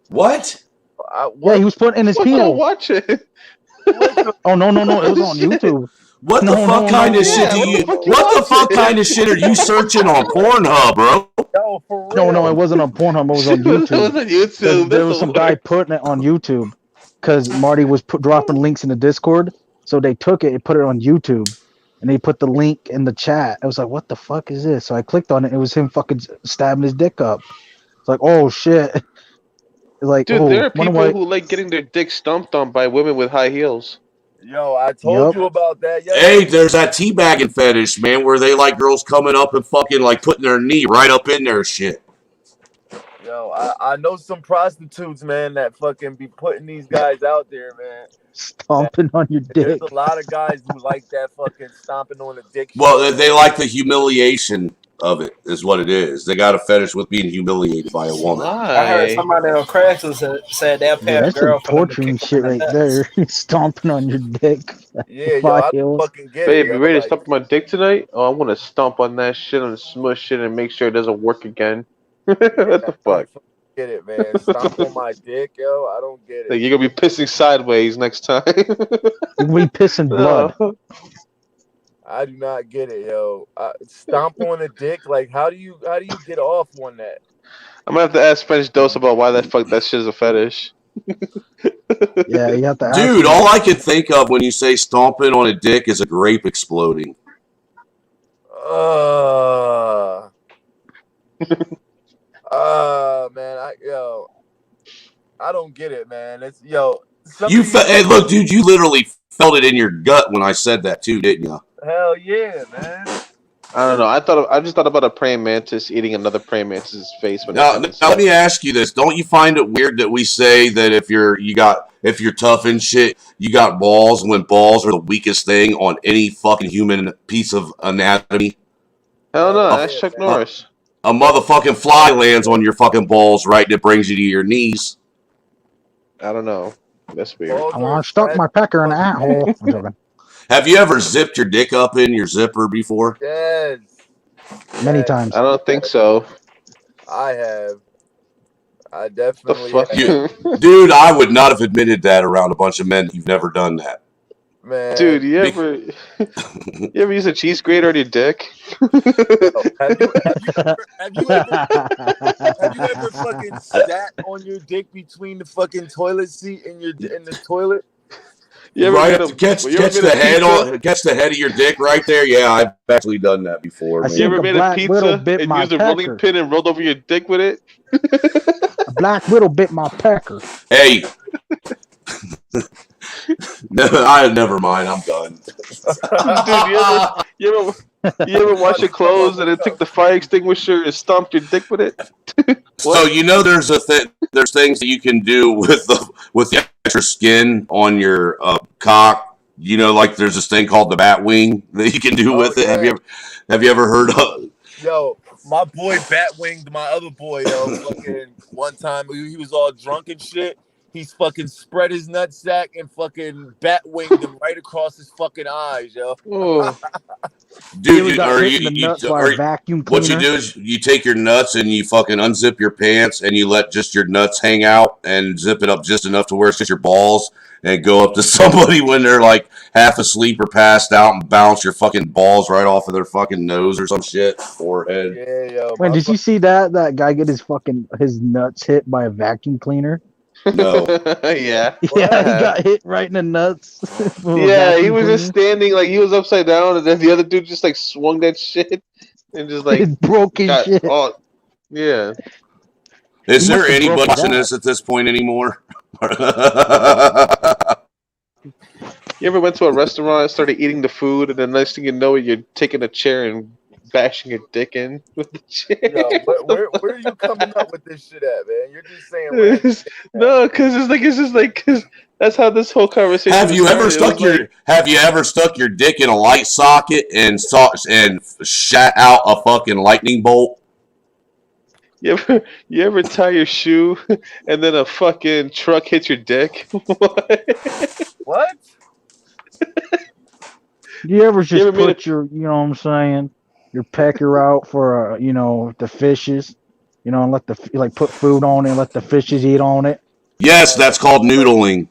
What? Yeah, he was putting in his Fuck, I penis. watch it. Oh no, it was on YouTube. What the fuck kind of shit do you? What the fuck kind of shit are you searching on Pornhub, bro? Yo, for real. No, it wasn't on Pornhub. It was on YouTube. It was on YouTube. There was some guy putting it on YouTube because Marty was dropping links in the Discord. So they took it and put it on YouTube, and they put the link in the chat. I was like, "What the fuck is this?" So I clicked on it. It was him fucking stabbing his dick up. It's like, oh shit. Like, dude, there are people who like getting their dick stomped on by women with high heels. Yo, I told you about that. Yo. Hey, there's that teabagging fetish, man, where they like girls coming up and fucking like putting their knee right up in their shit. Yo, I know some prostitutes, man, that fucking be putting these guys out there, man. Stomping on your dick. There's a lot of guys who like that fucking stomping on the dick. Well, they like the humiliation of it, is what it is. They got a fetish with being humiliated by a woman. I heard somebody on Craigslist said they'll pay a That's girl some torturing shit right there. Stomping on your dick. Yeah, yo, I fucking get Babe, it. you ready to stomp my dick tonight? Oh, I want to stomp on that shit and smush it and make sure it doesn't work again. What the fuck? Get it, man. Stomp on my dick, yo. I don't get it. Like, you're gonna be pissing sideways next time. You're gonna be pissing blood. I do not get it, yo. Stomp on a dick, like how do you get off on that? I'm gonna have to ask French Dose about why that shit is a fetish. Yeah, you have to ask. Dude, all I can think of when you say stomping on a dick is a grape exploding. Man, I don't get it, man. It's Hey, look, dude, you literally felt it in your gut when I said that too, didn't you? Hell yeah, man. I don't know. I just thought about a praying mantis eating another praying mantis's face. Now, let me ask you this: don't you find it weird that we say that if you're tough and shit, you got balls, when balls are the weakest thing on any fucking human piece of anatomy? Hell no, that's Chuck Norris. A motherfucking fly lands on your fucking balls, right? That brings you to your knees. I don't know. That's weird. I want to stuck my pecker in the asshole. Have you ever zipped your dick up in your zipper before? Yes. Many times. I don't think so. I have. I definitely have. Dude, I would not have admitted that around a bunch of men. You've never done that. Man. Dude, you ever use a cheese grater on your dick? Have you ever fucking sat on your dick between the fucking toilet seat and in the toilet? You ever catch the head of your dick right there? Yeah, I've actually done that before. You ever made a pizza and used a rolling pin and rolled over your dick with it? A black widow bit my pecker. Hey. No, never mind. I'm done. Dude, you ever wash your clothes and then take the fire extinguisher and stomp your dick with it? So there's there's things that you can do with the extra skin on your cock. You know, like there's this thing called the bat wing that you can do with it. Have you ever heard of? Yo, my boy bat winged my other boy. Yo, fucking one time he was all drunk and shit. He's fucking spread his nutsack and fucking bat winged him right across his fucking eyes, yo. Dude, what you do is you take your nuts and you fucking unzip your pants and you let just your nuts hang out and zip it up just enough to where it's just your balls and go up to somebody when they're like half asleep or passed out and bounce your fucking balls right off of their fucking nose or some shit, forehead. Yeah, yo. Wait, did you see that guy get his nuts hit by a vacuum cleaner? No. Yeah. Yeah, he got hit right in the nuts. Yeah, he was just standing like he was upside down, and then the other dude just like swung that shit and just like broken shit. Yeah. Is there anybody watching this at this point anymore? You ever went to a restaurant and started eating the food, and the next thing you know, you're taking a chair and bashing your dick in with the chair? Yo, where are you coming up with this shit at, man? You're just saying. No, because it's just like, cause That's how this whole conversation. Have you ever stuck your dick in a light socket and shat out a fucking lightning bolt? You ever tie your shoe and then a fucking truck hits your dick? What? You ever just put your, you know what I'm saying, your pecker out for, the fishes, and let put food on it and let the fishes eat on it? Yes, that's called noodling.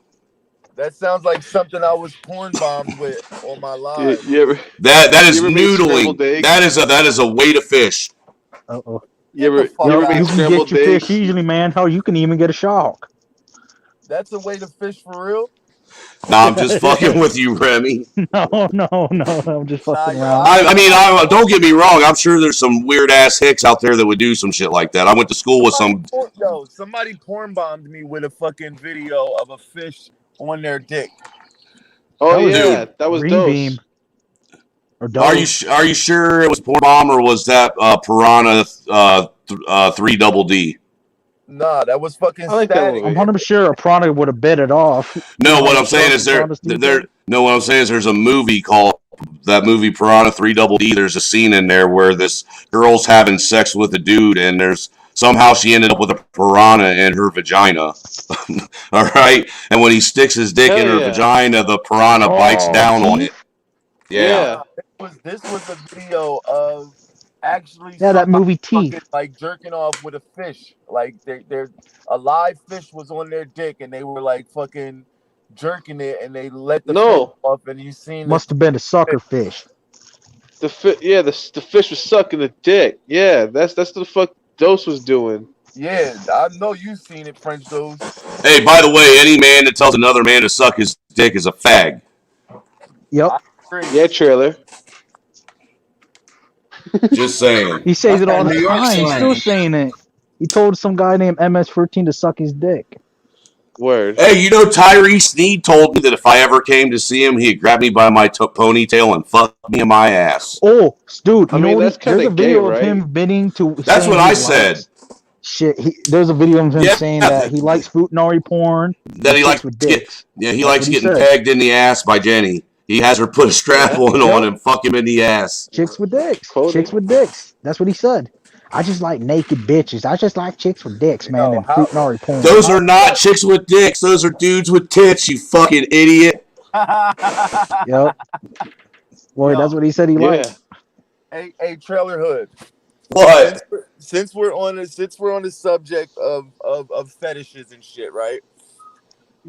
That sounds like something I was porn bombed with on my live. That is noodling. That is a way to fish. Uh-oh. You ever made You can scrambled get your eggs? fish easily, man. Hell, you can even get a shark. That's a way to fish for real? Nah, I'm just fucking with you, Remy. No, I'm just fucking around. I mean, don't get me wrong. I'm sure there's some weird ass hicks out there that would do some shit like that. I went to school with some. Somebody porn bombed me with a fucking video of a fish on their dick. Oh yeah, that was Green Dose. Beam. Or Are you sure it was porn bomb or was that Piranha 3 Double D? Nah, that was fucking static. I'm 100% sure a product would have bit it off. No, what I'm saying is there's a movie called that movie Piranha 3 Double D. There's a scene in there where this girl's having sex with a dude, and somehow she ended up with a piranha in her vagina. All right, and when he sticks his dick in her vagina, the piranha bites down on it. Yeah. This was a video of actually that movie Teeth, like jerking off with a fish. Like a live fish was on their dick and they were like fucking jerking it and they let the fish off and you seen must have been a sucker fish. The fish was sucking the dick. Yeah, that's the fuck Dose was doing. Yeah, I know you've seen it, French Dose. Hey, by the way, any man that tells another man to suck his dick is a fag. Yep. Yeah, trailer. Just saying. He says it all the time. He's still saying it. He told some guy named MS-13 to suck his dick. Word. Hey, Tyrese Sneed told me that if I ever came to see him, he'd grab me by my ponytail and fuck me in my ass. Oh, dude, that's there's a video of him bidding to. That's what I said. Shit, there's a video of him saying that he likes Futanari porn. That he likes dicks. He likes getting pegged in the ass by Jenny. He has her put a strap on and fuck him in the ass. Chicks with dicks. Chicks with dicks. That's what he said. I just like naked bitches. I just like chicks with dicks, man, and Futanari porn. Those are not chicks with dicks. Those are dudes with tits, you fucking idiot. Yep. Boy, that's what he said he liked. Hey, Trailer Hood. What? Since we're on the subject of fetishes and shit, right?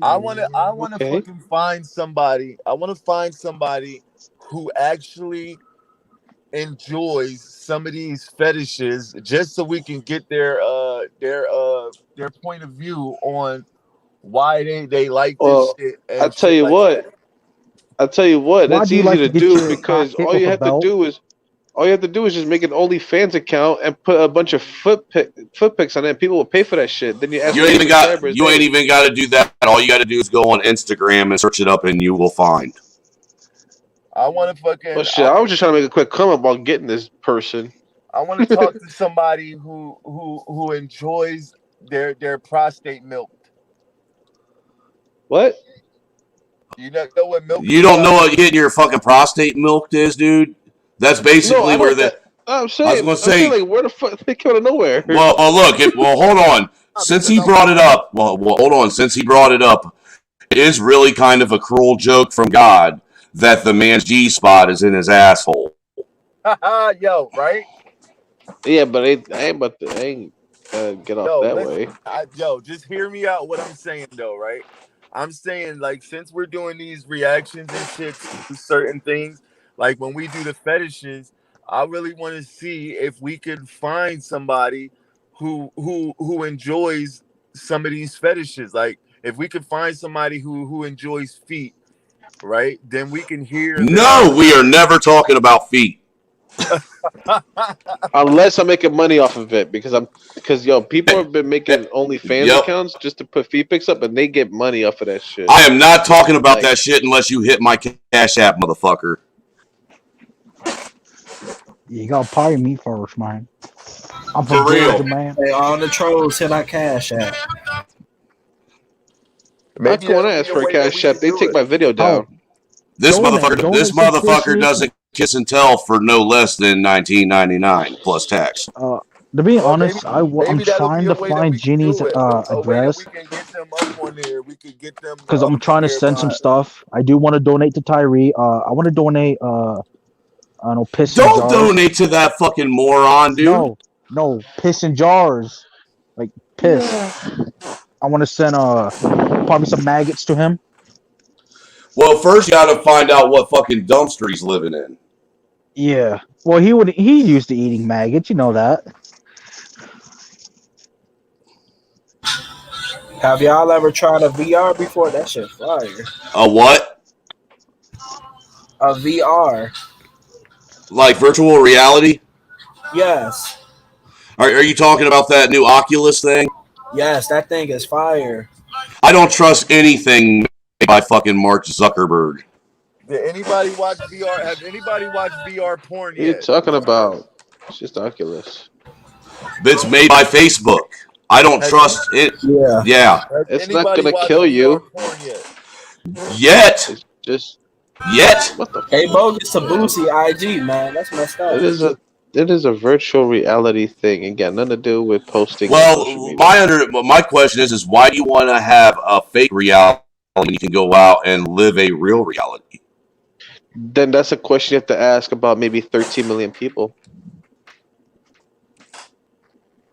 I wanna fucking find somebody. I wanna find somebody who actually enjoys some of these fetishes, just so we can get their point of view on why they like this shit. I'll tell you what. That's easy to do because all you have to do is just make an OnlyFans account and put a bunch of foot pics on it. And people will pay for that shit. Then you ain't even got to do that. All you got to do is go on Instagram and search it up, and you will find. I want to fucking. Well, shit, I was just trying to make a quick comment about getting this person. I want to talk to somebody who enjoys their prostate milked. What? You don't know what milk? You don't know what getting your fucking prostate milked is, dude. That's basically where the. I'm saying, like, where the fuck they came out of nowhere? Well, look. Hold on. Since he brought it up, hold on. Since he brought it up, it is really kind of a cruel joke from God that the man's G spot is in his asshole. Yo, right? Yeah, but I ain't get off that way. Just hear me out. What I'm saying though, right? I'm saying, like, since we're doing these reactions and shit to certain things, like when we do the fetishes, I really want to see if we could find somebody who enjoys some of these fetishes. Like, if we could find somebody who enjoys feet, right? Then we can hear. No, we are never talking about feet. Unless I'm making money off of it, because people have been making OnlyFans accounts just to put feet pics up, and they get money off of that shit. I am not talking about that shit unless you hit my Cash App, motherfucker. You gotta pay me first, man. I'm from Georgia, man. Hey, all the trolls hit our Cash App. How come when I ask for a cash app, they take my video down? This Donate some motherfucker fishes. doesn't kiss and tell for no less than $19.99 plus tax. To be honest, I'm Maybe that'll trying be to a way that find we can Jeannie's do it. A way that we address can get them up on there. We could get them because up I'm on trying to there send some by. stuff. I do want to donate to Tyree. I want to donate. I don't know, piss in Don't jars. donate to that fucking moron, dude. No, piss in jars, like piss. I want to send probably some maggots to him. Well, first you got to find out what fucking dumpster he's living in. Yeah. Well, he used to eating maggots. You know that. Have y'all ever tried a VR before? That shit fire. A what? A VR. Like virtual reality? Yes. Are you talking about that new Oculus thing? Yes, that thing is fire. I don't trust anything made by fucking Mark Zuckerberg. Did anybody watch VR? Have anybody watched VR porn What are you yet? talking about? It's just Oculus. It's made by Facebook. I don't trust it. Yeah. Has It's not anybody gonna watched kill VR you. porn yet? Yet. It's just Yet. what the Hey, fuck? bogus Tabusi IG, man. That's messed up. It is a virtual reality thing. It got nothing to do with posting on social Well, media. my question is why do you want to have a fake reality when you can go out and live a real reality? Then that's a question you have to ask about maybe 13 million people.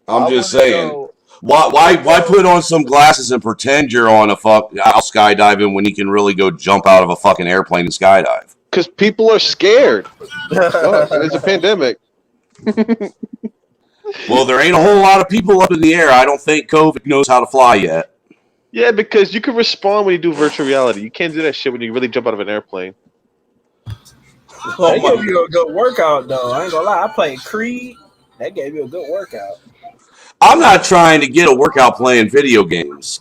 I'm just saying. Why put on some glasses and pretend you're on out skydiving when you can really go jump out of a fucking airplane and skydive? Because people are scared. Fuck, and it's a pandemic. Well, there ain't a whole lot of people up in the air. I don't think COVID knows how to fly yet. Yeah, because you can respond when you do virtual reality. You can't do that shit when you really jump out of an airplane. That gave you a good workout, though. I ain't gonna lie. I played Creed. That gave you a good workout. I'm not trying to get a workout playing video games.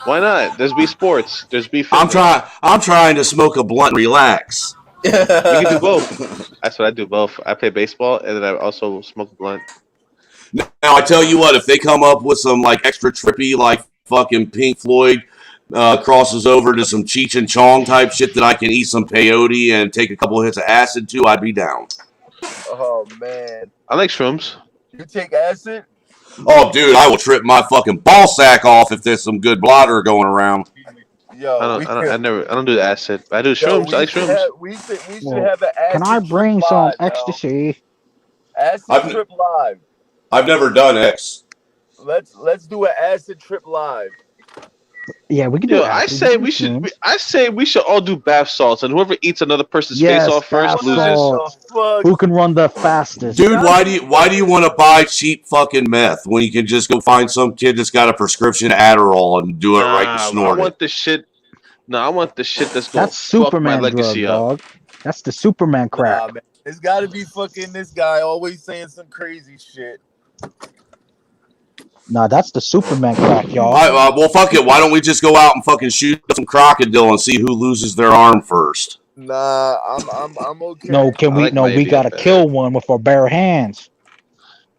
Why not? There's Wii Sports. There's Wii Fitness. I'm trying to smoke a blunt and relax. You can do both. That's what I do. Both. I play baseball and then I also smoke a blunt. Now I tell you what, if they come up with some like extra trippy, like fucking Pink Floyd crosses over to some Cheech and Chong type shit that I can eat some peyote and take a couple of hits of acid to, I'd be down. Oh man, I like shrooms. you take acid? Oh, dude, I will trip my fucking ball sack off if there's some good blotter going around. Yo, I don't do the acid. I do shrooms. I like shrooms. We should have an acid Can I bring trip some live, ecstasy? Acid trip live. I've never done X. Let's do an acid trip live. Yeah, we can do Yo, it. I say we should all do bath salts, and whoever eats another person's face off first bath loses. salts. Who can run the fastest? Dude, why do you want to buy cheap fucking meth when you can just go find some kid that's got a prescription Adderall and do it right and snort I want the shit. No, I want the shit that's going to That's fuck Superman my legacy drug, up. dog. That's the Superman crack. Nah, man. It's got to be fucking this guy always saying some crazy shit. Nah, that's the Superman crack, y'all. Well, fuck it. Why don't we just go out and fucking shoot some crocodile and see who loses their arm first? Nah, I'm okay. No, we gotta kill one with our bare hands.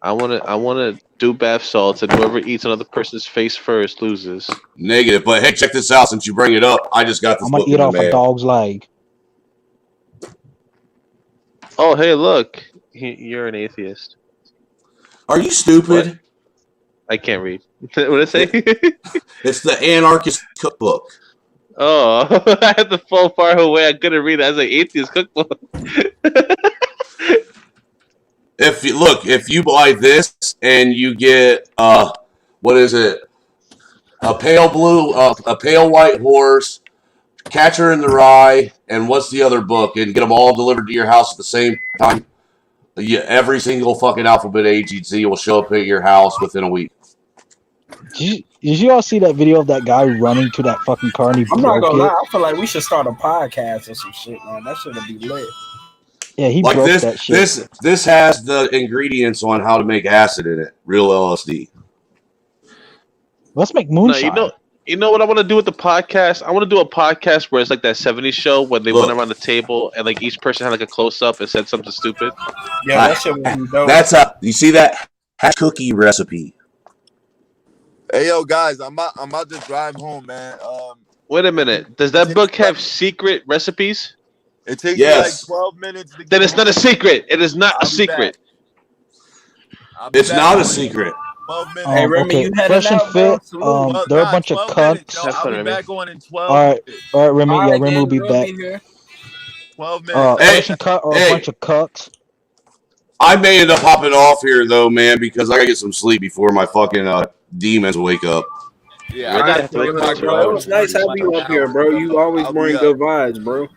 I wanna do bath salts, and whoever eats another person's face first loses. Negative, but hey, check this out. Since you bring it up, I just got this I'm gonna book eat in the off a mail. dog's leg. Oh, hey, look, you're an atheist. Are you stupid? What? I can't read. What did I say? It's the Anarchist Cookbook. Oh, I had to fall far away. I couldn't read it as an atheist cookbook. If you buy this and you get what is it? A pale blue, a pale white horse, Catcher in the Rye, and what's the other book? And get them all delivered to your house at the same time. Every single fucking alphabet agency will show up at your house within a week. Did you all see that video of that guy running to that fucking car and he I'm not broke gonna it? lie. I feel like we should start a podcast or some shit, man. That should be lit. Yeah, he Like broke this, that shit. this has the ingredients on how to make acid in it. Real LSD. Let's make No, moonshine. you know what I want to do with the podcast? I want to do a podcast where it's like that 70s show when they went around the table and like each person had like a close up and said something stupid. Yeah, that shit would be dope. You see that cookie recipe. Hey, yo, guys, I'm about to drive home, man. Wait a minute. Does that book have secret recipes? It takes me like Yes. 12 minutes to get Then it's not a home. secret. It is not a I'll be back. secret. I'll be It's back not a home in secret. 12 minutes. Hey Remy, Okay, you heading fresh and out, bro? fit. Salute. There are a Nah, bunch of 12 minutes, yo. cunts. Have I'll fun, be Remy. back on in 12 All right, minutes. all right, Remy. All Yeah, right, Remy will then be we'll back. be here. 12 minutes. Hey, Fresh and cut or a hey, bunch of cucks. I may end up popping off here though, man, because I gotta get some sleep before my fucking demons wake up. Yeah, All I right, gotta Can't take wait my for bro. two It girl was to hours. nice church in having like you an up here, hour, bro. so You always I'll be bring up. good vibes, bro.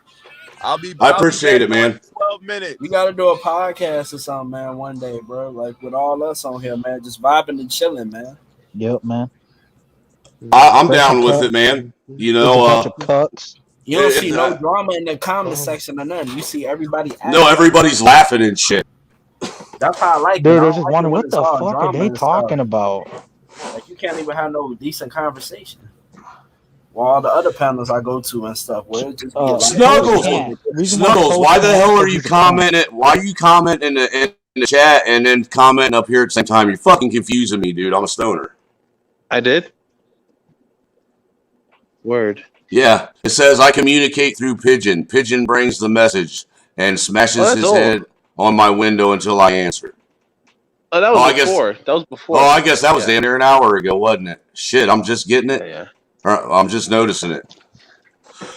I'll be I back appreciate it, on in man. 12 minutes. We got to do a podcast or something, man, one day, bro. Like with all us on here, man, just vibing and chilling, man. Yep, man. I'm Fresh and down with cut it, man. You is a know, bunch of cucks. You don't see it's no drama in the comment section or nothing. You see everybody no, acting. everybody's laughing and shit. That's how I like it. Dude, I I was don't just like it wondering when what it's the all fuck are drama they and stuff. talking about? Like you can't even have no decent conversation. Well, all the other panels I go to and stuff, where it just be a lot of Toast Snuggles, bullshit. can't. Reason why Snuggles, Toast why the can't hell are because you he's a cunt. commenting? Why are you commenting in the chat and then commenting up here at the same time? You're fucking confusing me, dude. I'm a stoner. I did. Word. Yeah, it says I communicate through Pigeon. Pigeon brings the message and Oh, smashes that's his old. head on my window until I answer. Oh, that Oh, was I guess. before. That was Oh, before. I guess that was Yeah. damn near an hour ago, wasn't it? Shit, I'm just getting it. Yeah. I'm just noticing it.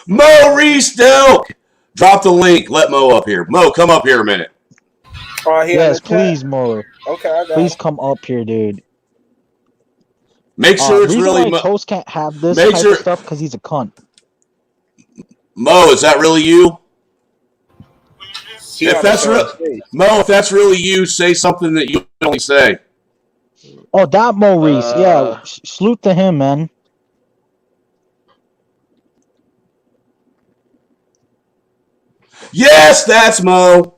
Mo Reese Delk, drop the link. Let Mo up here. Mo, come up here a minute. Oh, here in the Yes, chat. please, Mo. Okay, I got Please him. come up here, dude. Make sure it's Reason really why Mo. Toast can't have this Make type sure of stuff because he's a cunt. Mo, is that really you? He If gotta that's show real, his face. Mo, if that's really you, say something that you only say. Oh, that Maurice. Yeah, salute to him, man. Yes, that's Mo.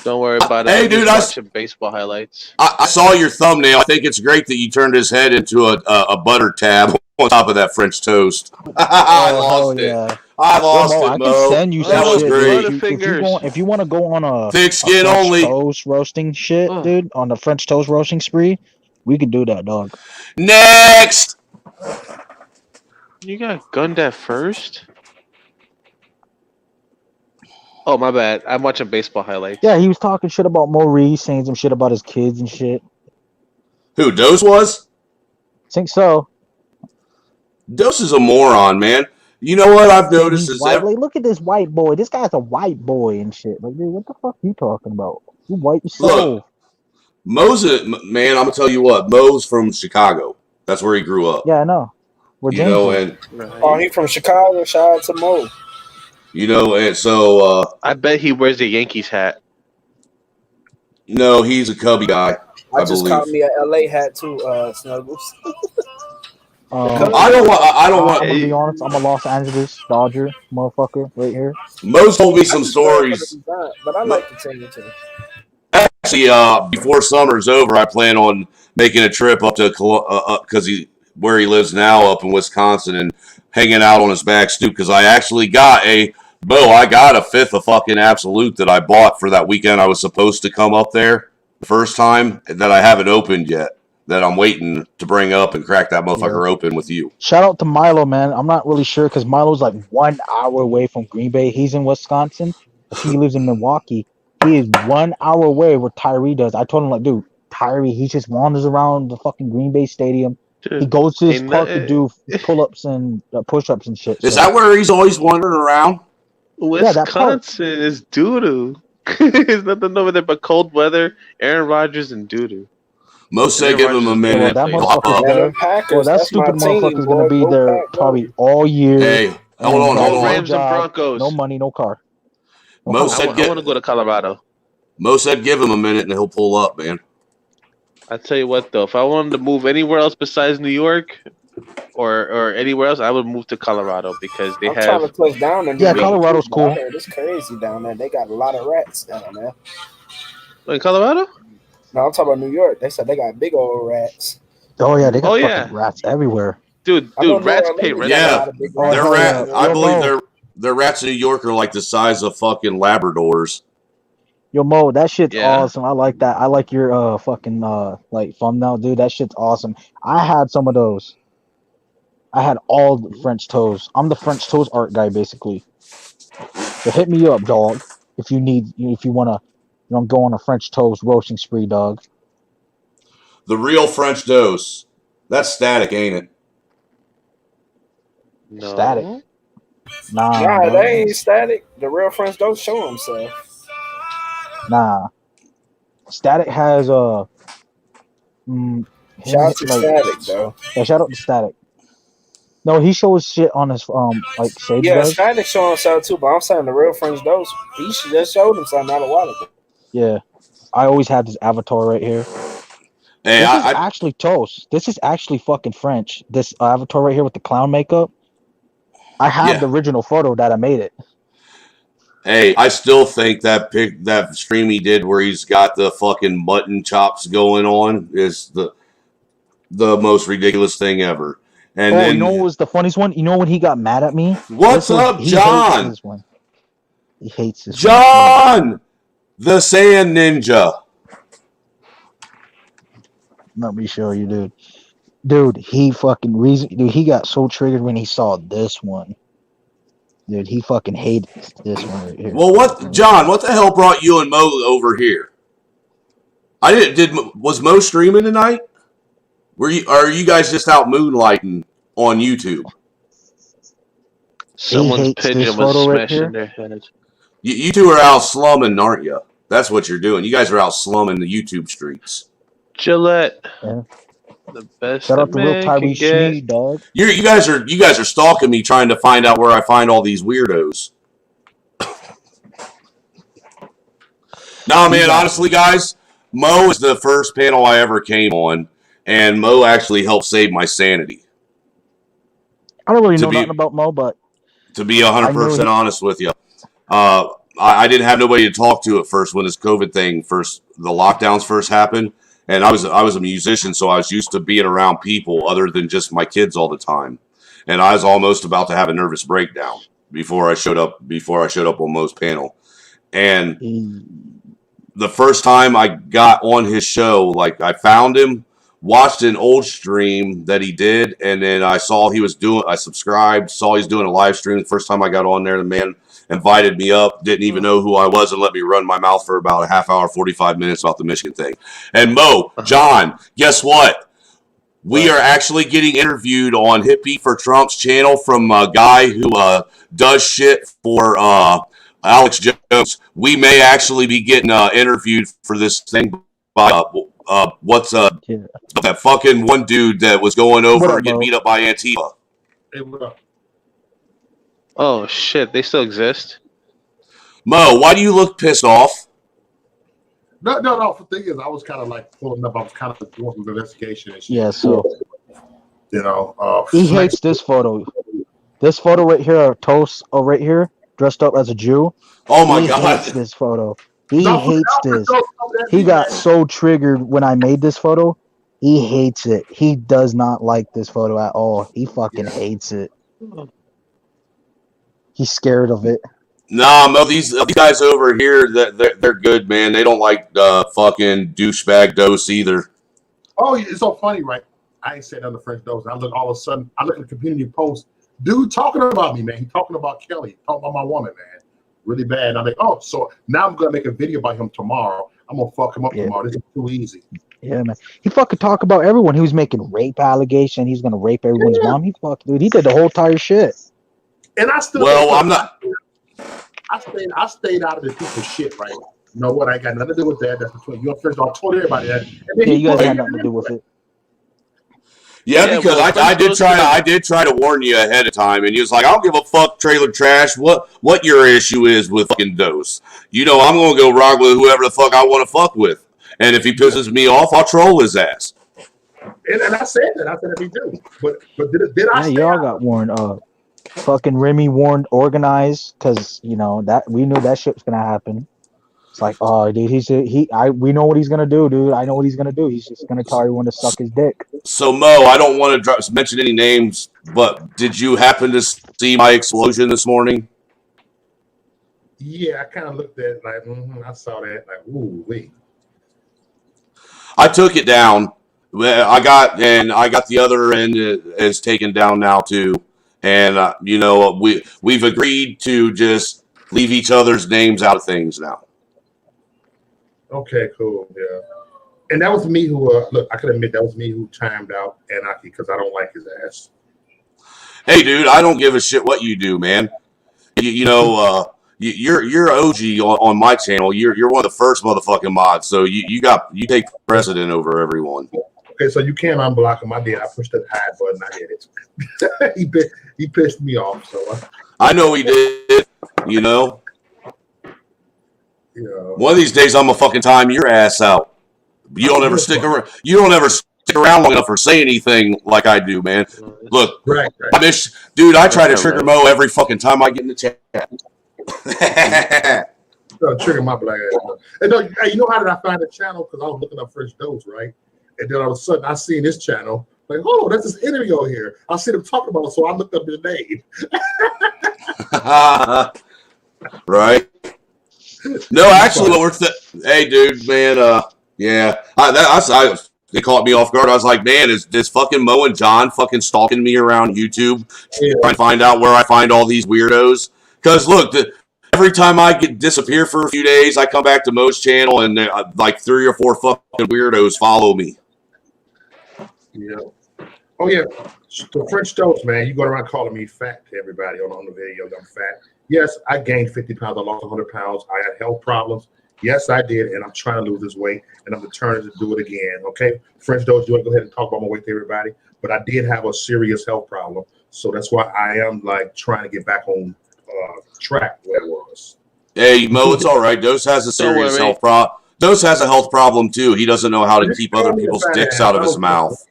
Don't worry about it. Hey, I'm dude, just watching baseball highlights. I saw your thumbnail. I think it's great that you turned his head into a butter tab on top of that French toast. I lost it. Yeah. I lost Mo, it, I can Mo. send you some That was shit, great. dude. If you want to go on a Thick skin French only. toast roasting shit, dude, on the French toast roasting spree, we could do that, dog. Next. You got gunned at first? Oh, my bad. I'm watching baseball highlights. Yeah, he was talking shit about Maurice, saying some shit about his kids and shit. Who, Dose was? Think so. Dose is a moron, man. You know what I've noticed is White. Like, look at this white boy. This guy's a white boy and shit. Like, dude, what the fuck are you talking about? You white yourself. Look, Mo's man. I'm gonna tell you what. Mo's from Chicago. That's where he grew up. Yeah, I know. Where You James know, is. and Oh, he from Chicago. Shout out to Mo. you know, and so I bet he wears the Yankees hat. no, he's a Cubby guy. I just believe. caught me an LA hat too, Snuggles. I don't want. I'm gonna be honest. I'm a Los Angeles Dodger motherfucker right here. Mo's told me some stories. But I like the team too. Actually, before summer's over, I plan on making a trip up to because where he lives now up in Wisconsin and hanging out on his back stoop because I actually got a fifth of fucking Absolute that I bought for that weekend I was supposed to come up there the first time that I haven't opened yet. That I'm waiting to bring up and crack that motherfucker open with you. Shout out to Milo, man. I'm not really sure because Milo's like 1 hour away from Green Bay. He's in Wisconsin. He lives in Milwaukee. He is 1 hour away where Tyree does. I told him, like, dude, Tyree, he just wanders around the fucking Green Bay Stadium. Dude, he goes to his park to do pull-ups and push-ups and shit. Is that where he's always wandering around? Wisconsin is doo-doo. There's nothing over there but cold weather, Aaron Rodgers, and doo-doo. Most say give him a minute. That motherfucker's there. Well, that stupid motherfucker's gonna be there probably all year. Hey, hold on. No Rams and Broncos. No money, no car. Most I want to go to Colorado. Mo said give him a minute and he'll pull up, man. I tell you what, though, if I wanted to move anywhere else besides New York or anywhere else, I would move to Colorado because they have. Trying to touch down in Colorado's cool. It's crazy down there. They got a lot of rats down there. In Colorado? No, I'm talking about New York. They said they got big old rats. Oh yeah, they got fucking rats everywhere. Dude, rats pay rent. Yeah, they're rat. I believe their rats in New York are like the size of fucking Labradors. Yo, Mo, that shit's Yeah. awesome. I like that. I like your fucking like thumbnail, dude. That shit's awesome. I had some of those. I had all the French toast. I'm the French toast art guy, basically. So hit me up, dog. If you need, if you wanna, go on a French toast roasting spree, dog. The real French dose. That's static, ain't it? Static. No. Nah, Nah, dog. they ain't static. The real friends don't show himself. Nah. Static has Shout him out to like Static though. yeah. Shout out to Static. No, he shows shit on his like Sage Yeah, does. Static showing himself too, but I'm saying the real French Dose, he just showed himself not a while ago. Yeah, I always had this avatar right here. Hey, This is actually toast. This is actually fucking French. This avatar right here with the clown makeup. I have the yeah. original photo that I made it. Hey, I still think that stream he did where he's got the fucking mutton chops going on is the most ridiculous thing ever. And Oh, you know what then was the funniest one? You know when he got mad at me? what's up, He hates John? this one. He hates this one. John, the Sand Ninja. Let me show you, dude. Dude, he fucking dude, he got so triggered when he saw this one. Dude, he fucking hates this one right here. Well, what, John? What the hell brought you and Mo over here? I was Mo streaming tonight? Are you guys just out moonlighting on YouTube? Someone's pigeon was smashing their head. You two are out slumming, aren't you? That's what you're doing. You guys are out slumming the YouTube streets. Gillette. Yeah. The best Shout a out to real man can Tyrese get. Schmee, dog. You guys are stalking me, trying to find out where I find all these weirdos. Nah, man. Honestly, guys, Mo is the first panel I ever came on, and Mo actually helped save my sanity. I don't really know nothing about Mo, but to be 100% honest with you, I didn't have nobody to talk to at first when this COVID thing the lockdowns first happened, and I was a musician, so I was used to being around people other than just my kids all the time, and I was almost about to have a nervous breakdown before I showed up on Mo's panel, and the first time I got on his show, like I found him, watched an old stream that he did, and then I subscribed, saw he's doing a live stream. The first time I got on there, the man invited me up, didn't even know who I was, and let me run my mouth for about a half hour, 45 minutes about the Michigan thing. And Mo, John, guess what? We are actually getting interviewed on Hippie for Trump's channel from a guy who does shit for Alex Jones. We may actually be getting interviewed for this thing by that fucking one dude that was going over and getting beat up by Antifa. Hey, what up? Oh shit, they still exist? Mo, why do you look pissed off? No. The thing is, I was kind of like pulling up. I was kind of doing some investigation and shit. Yeah, so you know, he hates this photo. This photo right here, of Toast, right here, dressed up as a Jew. Oh my God! He hates this photo. He hates this. He got so triggered when I made this photo. He hates it. He does not like this photo at all. He fucking hates it. He's scared of it. Nah, Mo, these guys over here, they're good, man. They don't like fucking douchebag Dose either. Oh, it's so funny, right? I ain't said nothing French Dose. I look all of a sudden, I look at the community post. Dude talking about me, man. He talking about Kelly, talking about my woman, man. Really bad. And I'm like, oh, so now I'm gonna make a video about him tomorrow. I'm gonna fuck him up tomorrow. This is too easy. Yeah, man. He fucking talk about everyone. He was making rape allegation. He's gonna rape everyone's mom. He dude. He did the whole entire shit. And I still I'm not. I stayed out of the people's shit, right? You know what? I ain't got nothing to do with that. That's between you and French. I told everybody that. Yeah, you guys had nothing to do with it. Yeah, because I did try to warn you ahead of time, and you was like, I don't give a fuck, trailer trash, what your issue is with fucking Dose. You know, I'm going to go rock with whoever the fuck I want to fuck with. And if he pisses me off, I'll troll his ass. And I said that. I said if he do. But did I Yeah, y'all got warned. Fucking Remy warned organized because, you know, that we knew that shit was going to happen. It's like, oh, dude, we know what he's gonna do, dude. I know what he's gonna do. He's just gonna tell everyone to suck his dick. So Mo, I don't want to mention any names, but did you happen to see my explosion this morning? Yeah, I kind of looked at it like, I saw that, like, ooh, wait. I took it down. I got the other end is taken down now too. And we've agreed to just leave each other's names out of things now. Okay, cool, yeah. And that was me who, look, I could admit that was me who timed out Anarchy because I don't like his ass. Hey, dude, I don't give a shit what you do, man. You're OG on my channel. You're one of the first motherfucking mods, so you take precedent over everyone. Okay, so you can't unblock him. I did. I pushed that hide button. I hit it. he pissed me off. So I know he did. One of these days I'm gonna fucking time your ass out. You don't ever stick around. You don't ever stick around long enough or say anything like I do, man. Look, right. Dude, I try to trigger Mo every fucking time I get in the chat. Trigger my black ass. And hey, you know how did I find the channel? Because I was looking up Fresh Dose, right? And then all of a sudden I seen this channel. Like, oh, that's this interview here. I see them talking about it, so I looked up his name. Right. No, actually, hey, dude, man, yeah, they caught me off guard. I was like, man, is this fucking Mo and John fucking stalking me around YouTube, trying to find out where I find all these weirdos? Because look, every time I disappear for a few days, I come back to Mo's channel and like 3 or 4 fucking weirdos follow me. Yeah. Oh yeah, the French Toast, man. You go around calling me fat to everybody on the video. I'm fat. Yes, I gained 50 pounds. I lost 100 pounds. I had health problems. Yes, I did, and I'm trying to lose this weight, and I'm determined to do it again. Okay, French Toast, you want to go ahead and talk about my weight to everybody? But I did have a serious health problem, so that's why I am like trying to get back on track where it was. Hey, Mo, it's all right. Dose has a serious health problem. Dose has a health problem too. He doesn't know how to keep other people's dicks out of his mouth.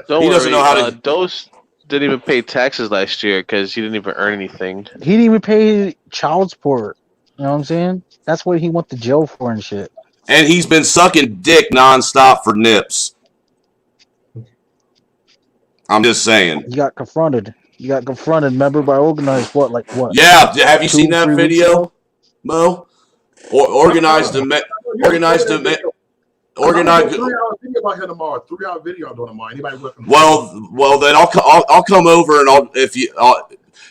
He doesn't know how to. Dose didn't even pay taxes last year because he didn't even earn anything. He didn't even pay child support. You know what I'm saying? That's what he went to jail for and shit. And he's been sucking dick nonstop for nips. I'm just saying. You got confronted. Remember, by Organized what? Yeah, have you seen that video, Mo? Organized a Organized 3-hour video about him tomorrow. 3-hour video I'm doing tomorrow. Anybody looking? Well, then I'll come over and if you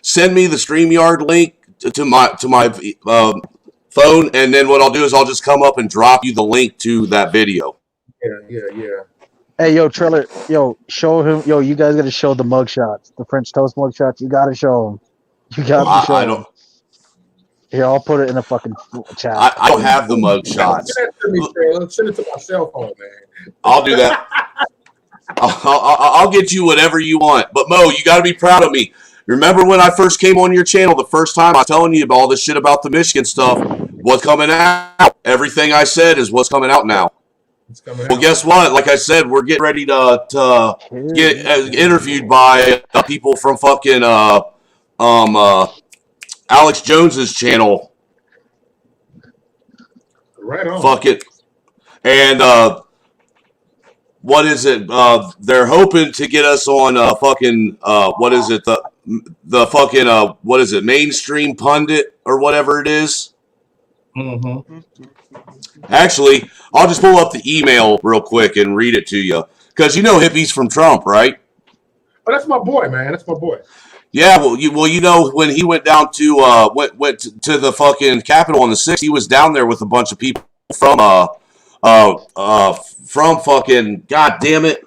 send me the StreamYard link to my phone, and then what I'll do is I'll just come up and drop you the link to that video. Yeah. Hey, yo, Trailer, show him. Yo, you guys got to show the mugshots, the French Toast mugshots. You got to show them. You got to show them. Here, I'll put it in the fucking chat. I don't have the mugshots. Send it to my cell phone, man. I'll do that. I'll get you whatever you want. But Mo, you got to be proud of me. Remember when I first came on your channel the first time? I was telling you about all this shit about the Michigan stuff. What's coming out? Everything I said is what's coming out now. Well, guess what? Like I said, we're getting ready to get interviewed by people from fucking Alex Jones's channel. Right on. Fuck it. And what is it? They're hoping to get us on fucking what is it? The fucking what is it? Mainstream Pundit or whatever it is. Mm-hmm. Actually, I'll just pull up the email real quick and read it to you because you know Hippie's from Trump, right? Oh, that's my boy, man. That's my boy. Yeah, well, you know when he went down to went to the fucking Capitol on the 6th, he was down there with a bunch of people from fucking goddamn it,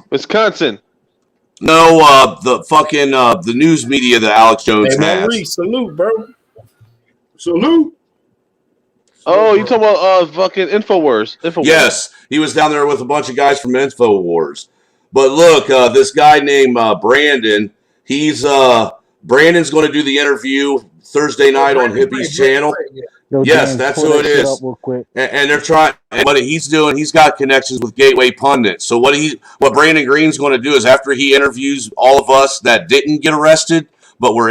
Wisconsin. No, the fucking the news media that Alex Jones has. Maurice, salute, bro. Salute. Oh, you talking about fucking InfoWars? Yes, he was down there with a bunch of guys from InfoWars. But look, this guy named Brandon, Brandon's going to do the interview Thursday night on Hippie's channel. Yo, Yes, James, that's pull who it that shit is. up real quick. And they're trying. And what he's doing, he's got connections with Gateway Pundit. So what Brandon Green's going to do is after he interviews all of us that didn't get arrested, but were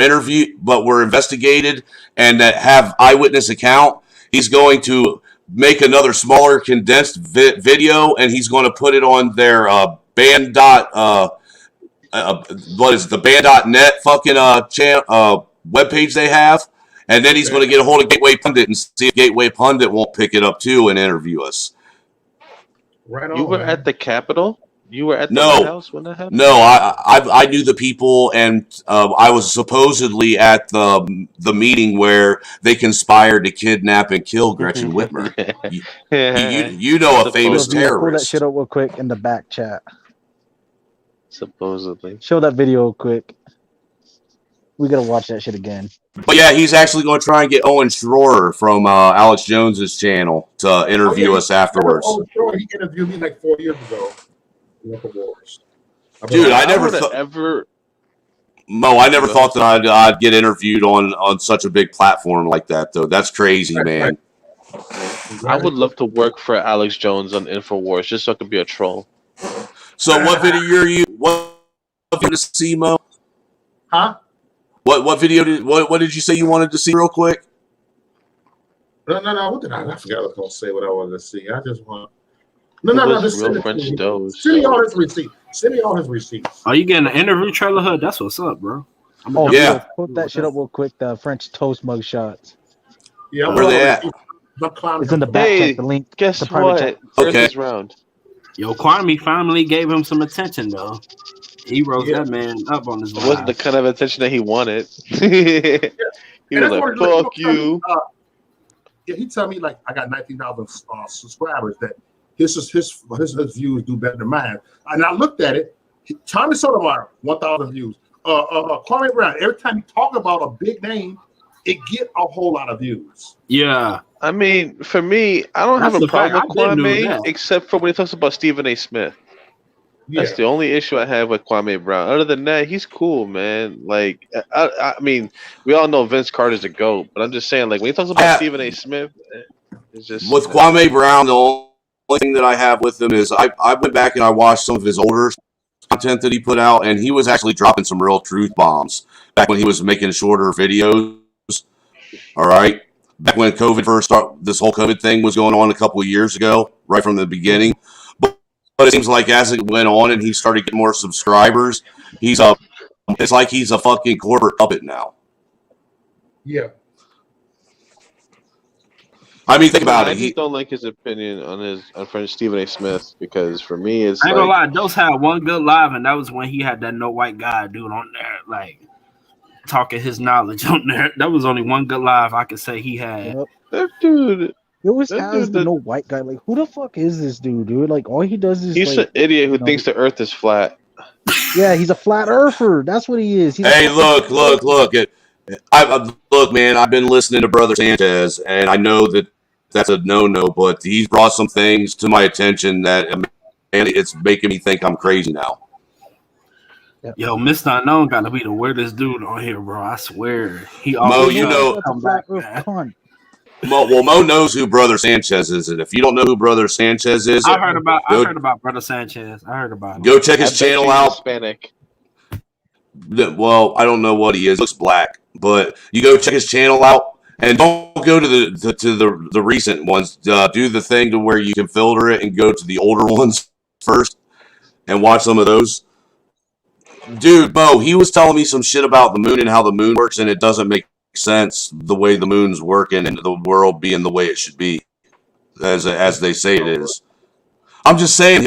investigated, and that have eyewitness account, he's going to make another smaller condensed video, and he's going to put it on their band what is it, the band.net fucking webpage they have. And then he's going to get a hold of Gateway Pundit and see if Gateway Pundit won't pick it up too and interview us. Right on, You were man. at the Capitol? You were at the White House when that happened? No, I knew the people, and I was supposedly at the meeting where they conspired to kidnap and kill Gretchen Whitmer. you know a famous Pull that terrorist. shit up real quick in the back chat. Supposedly. Show that video real quick. We gotta watch that shit again. But yeah, he's actually going to try and get Owen Schroer from Alex Jones's channel to interview us afterwards. Oh, sure. He interviewed me like 4 years ago. Dude, I never thought. Mo, I never thought that I'd get interviewed on such a big platform like that, though. That's crazy, man. I would love to work for Alex Jones on InfoWars just so I could be a troll. So, what video are you? What video to see, Mo? Huh? What video did? What did you say you wanted to see, real quick? No. What did I forgot I was gonna say what I wanted to see. I just want. This real French Doge. Send me all his receipts. Send me all his receipts. Are you getting an interview trailer, Hood? That's what's up, bro. Oh yeah, put that shit up real quick. The French toast mug shots. Yeah, where they at? It's in the back. Check the link. Guess the private what? chat. Okay. Round. Yo, Kwame finally gave him some attention though. He rose that man up on his. It wasn't the kind of attention that he wanted. He was like, "Fuck you." Yeah, he tell me like I got 19,000 subscribers. That his views do better than mine. And I looked at it. Tommy Sotomayor, 1,000 views. Kwame Brown. Every time you talk about a big name, it get a whole lot of views. Yeah. I mean, for me, I don't have a problem with Kwame except for when he talks about Stephen A. Smith. That's the only issue I have with Kwame Brown. Other than that, he's cool, man. Like, I mean, we all know Vince Carter's a GOAT, but I'm just saying, like, when he talks about Stephen A. Smith, it's just with Kwame Brown. The only thing that I have with him is I went back and I watched some of his older content that he put out, and he was actually dropping some real truth bombs back when he was making shorter videos. All right, back when COVID first started, this whole COVID thing was going on a couple of years ago, right from the beginning. But it seems like as it went on and he started getting more subscribers, it's like he's a fucking corporate puppet now. Yeah. I mean, think about it. I just don't like his opinion on French Stephen A. Smith because for me, it's I ain't gonna lie. Dose had one good live, and that was when he had that no white guy dude on there, like talking his knowledge on there. That was only one good live I could say he had. Yep. That dude. He always has the no white guy. Like, who the fuck is this dude? Like, all he does is he's an idiot who thinks the Earth is flat. Yeah, he's a flat earther. That's what he is. Hey, look! Look, man. I've been listening to Brother Sanchez, and I know that that's a no-no, but he's brought some things to my attention that, and it's making me think I'm crazy now. Yo, Mr. Unknown got to be the weirdest dude on here, bro. I swear. Mo, you know. Come back, man. Mo knows who Brother Sanchez is, and if you don't know who Brother Sanchez is, I heard about Brother Sanchez. I heard about him. Go check his channel out. Hispanic. Well, I don't know what he is. He looks black, but you go check his channel out, and don't go to the recent ones. Do the thing to where you can filter it and go to the older ones first, and watch some of those. Dude, Mo, he was telling me some shit about the moon and how the moon works, and it doesn't make sense the way the moon's working and the world being the way it should be, as they say it is. I'm just saying,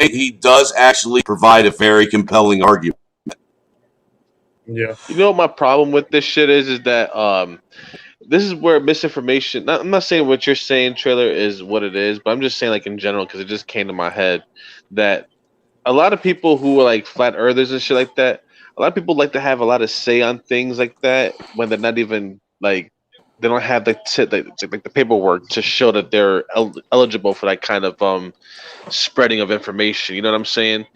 he does actually provide a very compelling argument. Yeah. You know what my problem with this shit is that this is where misinformation. I'm not saying what you're saying, trailer, is what it is, but I'm just saying like in general because it just came to my head that a lot of people who are like flat earthers and shit like that. A lot of people like to have a lot of say on things like that when they're not even like they don't have the paperwork to show that they're eligible for that kind of spreading of information. You know what I'm saying?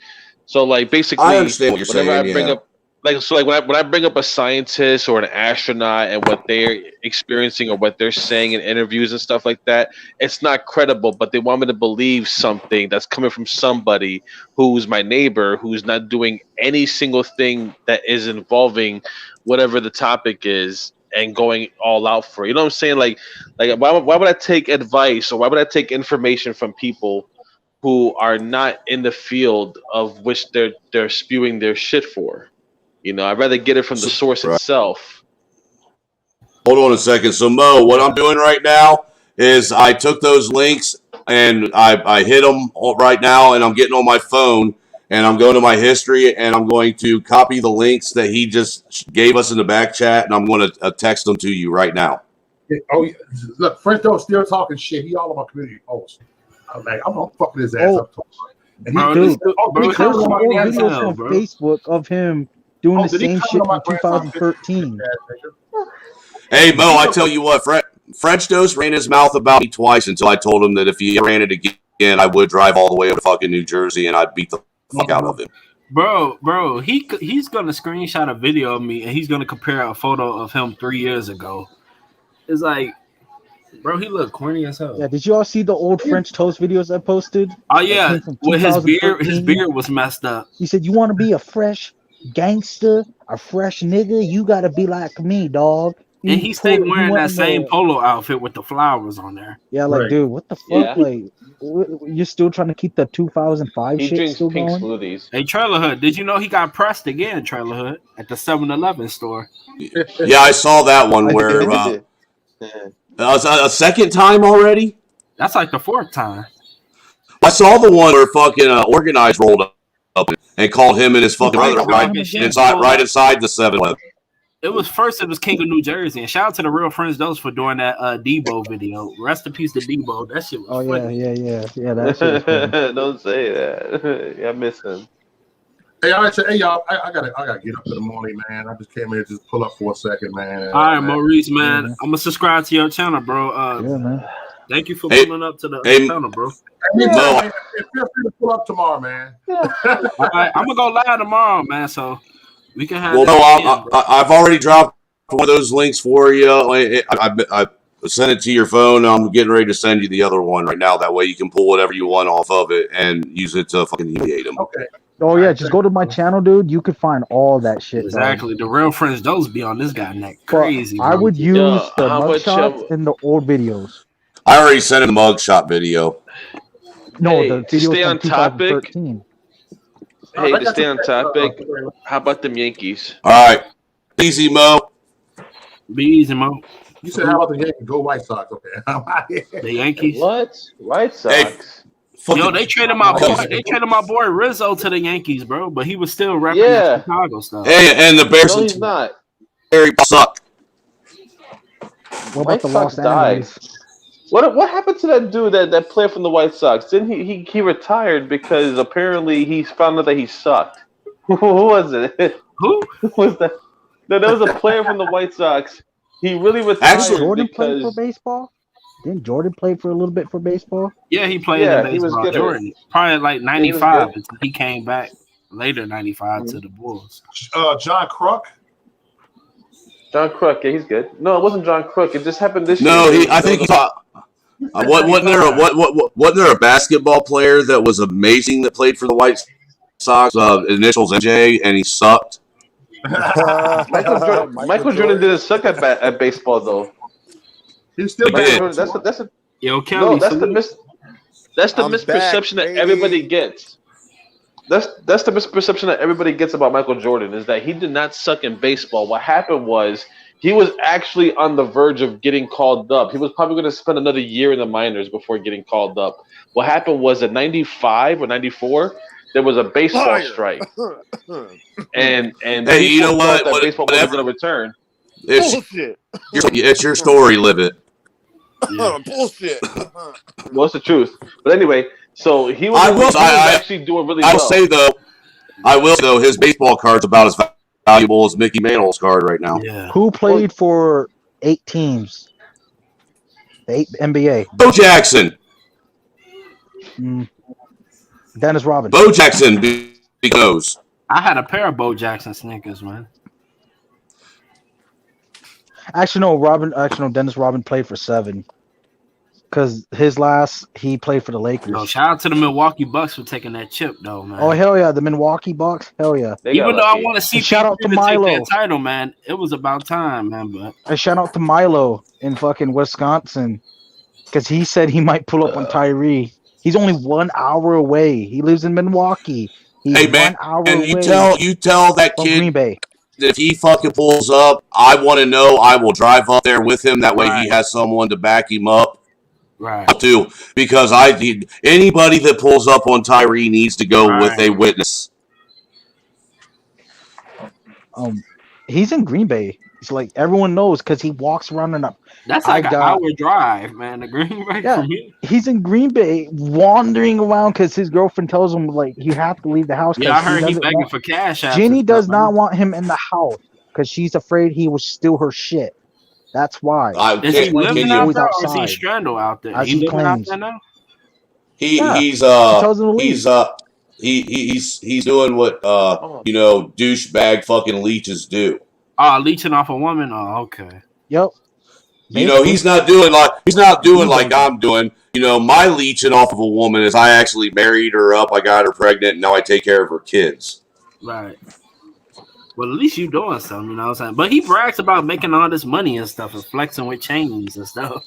So like basically, I understand what you're saying. I bring up when I bring up a scientist or an astronaut and what they're experiencing or what they're saying in interviews and stuff like that, it's not credible. But they want me to believe something that's coming from somebody who's my neighbor, who's not doing any single thing that is involving whatever the topic is and going all out for it. You know what I'm saying? Like why would I take advice or why would I take information from people who are not in the field of which they're spewing their shit for? You know, I'd rather get it from the source itself. Hold on a second. So Mo, what I'm doing right now is I took those links and I hit them right now, and I'm getting on my phone and I'm going to my history and I'm going to copy the links that he just gave us in the back chat, and I'm going to text them to you right now. Oh, yeah. Look, Frencho's still talking shit. He all of my community posts. I'm like, I'm gonna fuck his ass up. And Bro, there's some old videos from Facebook of him doing the same shit from 2013. Hey Mo, I tell you what, French Dose ran his mouth about me twice until I told him that if he ran it again, I would drive all the way to fucking New Jersey and I'd beat the fuck out of him. Bro, he's gonna screenshot a video of me and he's gonna compare a photo of him 3 years ago. It's like, bro, he looked corny as hell. Yeah, did you all see the old French Toast videos I posted? Oh yeah, with his beard was messed up. He said, "You want to be a fresh gangster, a fresh nigga? You gotta be like me, dog." And he stayed wearing that same polo outfit with the flowers on there. Yeah, like, dude, what the fuck? Yeah. Like, you're still trying to keep the 2005 shit drinks still pink going? smoothies. Hey, Trailer Hood, did you know he got pressed again, Trailer Hood, at the 7-Eleven store? Yeah, I saw that one where a second time already. That's like the fourth time. I saw the one where fucking Organized rolled up and called him and his fucking brother right inside the 7-Eleven. It was King of New Jersey, and shout out to the Real Friends Dose for doing that Debo video. Rest in peace to Debo. That shit was funny. Yeah. That shit was funny. Don't say that. Yeah, I miss him. Hey, y'all, I gotta get up in the morning, man. I just came here to just pull up for a second, man. All right, Maurice, man. I'm gonna subscribe to your channel, bro. Man. Thank you for pulling up to the channel, bro. Feel free to pull up tomorrow, man. All right, I'm gonna go live tomorrow, man. So we can have. Well, no, I've already dropped one of those links for you. I sent it to your phone. I'm getting ready to send you the other one right now. That way you can pull whatever you want off of it and use it to fucking humiliate them. Okay. Oh yeah, just go to my channel, dude. You can find all that shit. Exactly. The Real Friends Dose be on this guy neck crazy. I would use the mugshots in the old videos. I already sent him the mugshot video. No, the video stay on topic. 2013. Hey, to stay on topic, how about them Yankees? All right. Easy, Mo. Be easy, Mo. You said, how about the Yankees? Go White Sox. Okay. The Yankees? What? White Sox? Hey, yo, they traded my boy. They traded my boy Rizzo to the Yankees, bro. But he was still repping Chicago stuff. Hey, and the Bears. No, he's not. Suck. What about the Los Angeles? What happened to that dude that played from the White Sox? Didn't he retired because apparently he found out that he sucked? Who was it? Who was that? No, there was a player from the White Sox. He really retired. Actually, Jordan played for baseball. Didn't Jordan play for a little bit for baseball? Yeah, he played in baseball. He was good. Jordan, probably like 95. He came back later 95 to the Bulls. John Kruk. John Kruk, yeah, he's good. No, it wasn't John Kruk. It just happened this year. No, I think he wasn't there a basketball player that was amazing that played for the White Sox? Initials MJ, and he sucked. Michael Jordan didn't suck at baseball though. He's still bad. That's a Yo, Kelly. No, that's the misperception that everybody gets. That's the misperception that everybody gets about Michael Jordan is that he did not suck in baseball. What happened was he was actually on the verge of getting called up. He was probably going to spend another year in the minors before getting called up. What happened was in 95 or 94, there was a baseball strike. And hey, you know what? That baseball wasn't going to return. It's your story, live it. Yeah. Bullshit. Well, it's the truth. But anyway, so he was actually doing really well. I will say though, his baseball card's about as valuable as Mickey Mantle's card right now. Yeah. Who played for 8 teams? The NBA. Bo Jackson. Dennis Rodman. Bo Jackson because I had a pair of Bo Jackson sneakers, man. Actually, no. Dennis Rodman played for 7. Because he played for the Lakers. Yo, shout out to the Milwaukee Bucks for taking that chip, though, man. Oh hell yeah, the Milwaukee Bucks, hell yeah. Even though I want to see shout out to Milo take that title, man. It was about time, man. But and shout out to Milo in fucking Wisconsin, because he said he might pull up on Tyree. He's only 1 hour away. He lives in Milwaukee. He's hey man, 1 hour and away. You tell that kid. Green Bay. if he fucking pulls up, I want to know. I will drive up there with him. That way, he Right. has someone to back him up. Right. Too, because anybody that pulls up on Tyree needs to go with a witness. He's in Green Bay. It's like everyone knows because he walks around and up. That's like an hour drive, man. The Green Bay from here. He's in Green Bay wandering around because his girlfriend tells him like you have to leave the house. Yeah, I he heard he doesn't begging want, for cash. Jenny does not want him in the house because she's afraid he will steal her shit. That's why. Is he living out there, or is he outside, strangled out there? as He he living out claims. there now. He's doing what douchebag fucking leeches do. Leeching off a woman. Oh, okay. Yep. He's not doing like I'm doing. My leeching off of a woman is I actually married her up, I got her pregnant, and now I take care of her kids. Right. Well, at least you doing something, you know what I'm saying? But he brags about making all this money and stuff and flexing with chains and stuff.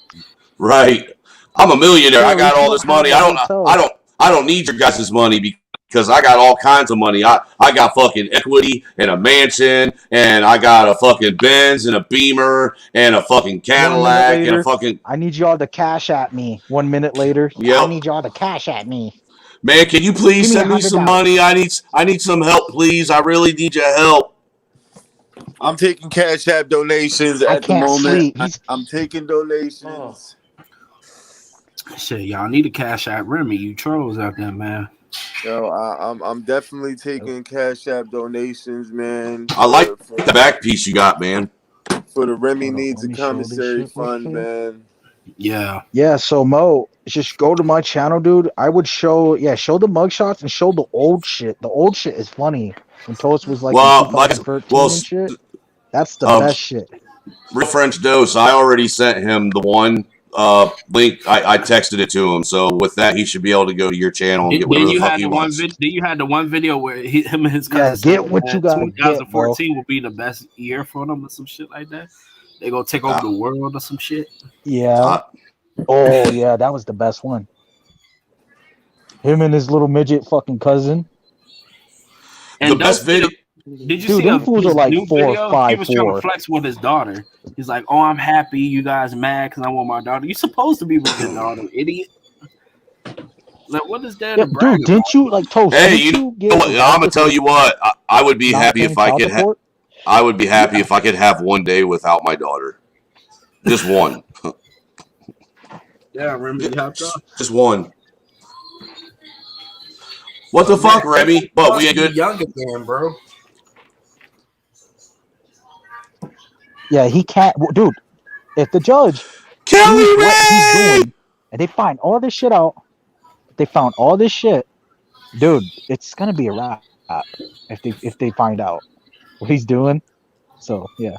Right. I'm a millionaire. I got all this money. I don't need your guys' money because I got all kinds of money. I got fucking equity and a mansion, and I got a fucking Benz and a Beamer and a fucking Cadillac and a fucking. I need y'all to cash at me. 1 minute later, I need y'all to cash at me. Man, can you please send me some money? I need some help, please. I really need your help. I'm taking Cash App donations at the moment. I'm taking donations. Shit, y'all need to cash out Remy. You trolls out there, man. Yo, I'm definitely taking Cash App donations, man. I like the back piece you got, man. For the Remy Needs a Commissary Fund, man. Yeah. Yeah, so Mo, just go to my channel, dude. I would show the mugshots and show the old shit. The old shit is funny. When Toast was like in 2013 and shit. That's the best shit. Real French Dose, I already sent him the one link. I texted it to him. So with that, he should be able to go to your channel and get whatever the fuck he wants. You had the one video where him and his cousin get what you got. 2014 will be the best year for them or some shit like that. They gonna take over the world or some shit. Yeah. Oh yeah, that was the best one. Him and his little midget fucking cousin. And the best video. Did you see them fools are like 4 or 5. He was trying to flex with his daughter. He's like, "Oh, I'm happy. You guys mad because I want my daughter." You supposed to be with your daughter, idiot. Like, what is that? Dude, didn't you like Toast? Hey, I'm gonna tell you what. I would be happy if I could. I would be happy if I could have one day without my daughter. Just one. Yeah, Remy, just one. What the fuck, Remy? But we ain't good. Young again, bro. Yeah, he can't, dude. If the judge Kelly sees what he's doing, and they find all this shit out, dude, it's gonna be a wrap if they find out what he's doing. So yeah,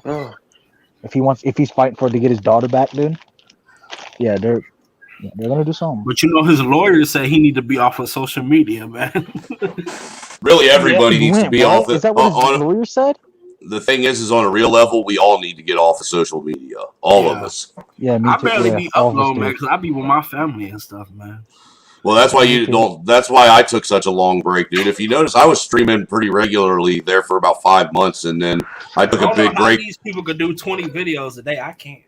if he's fighting to get his daughter back, dude, yeah, they're gonna do something. But his lawyers say he need to be off of social media, man. Really, everybody needs to be off. Is that what his lawyer said? The thing is on a real level, we all need to get off of social media. All of us. Yeah, me too. I barely be uploading, man, because I be with my family and stuff, man. Well, that's why you don't. That's why I took such a long break, dude. If you notice, I was streaming pretty regularly there for about 5 months, and then I took a big break. These people could do 20 videos a day. I can't.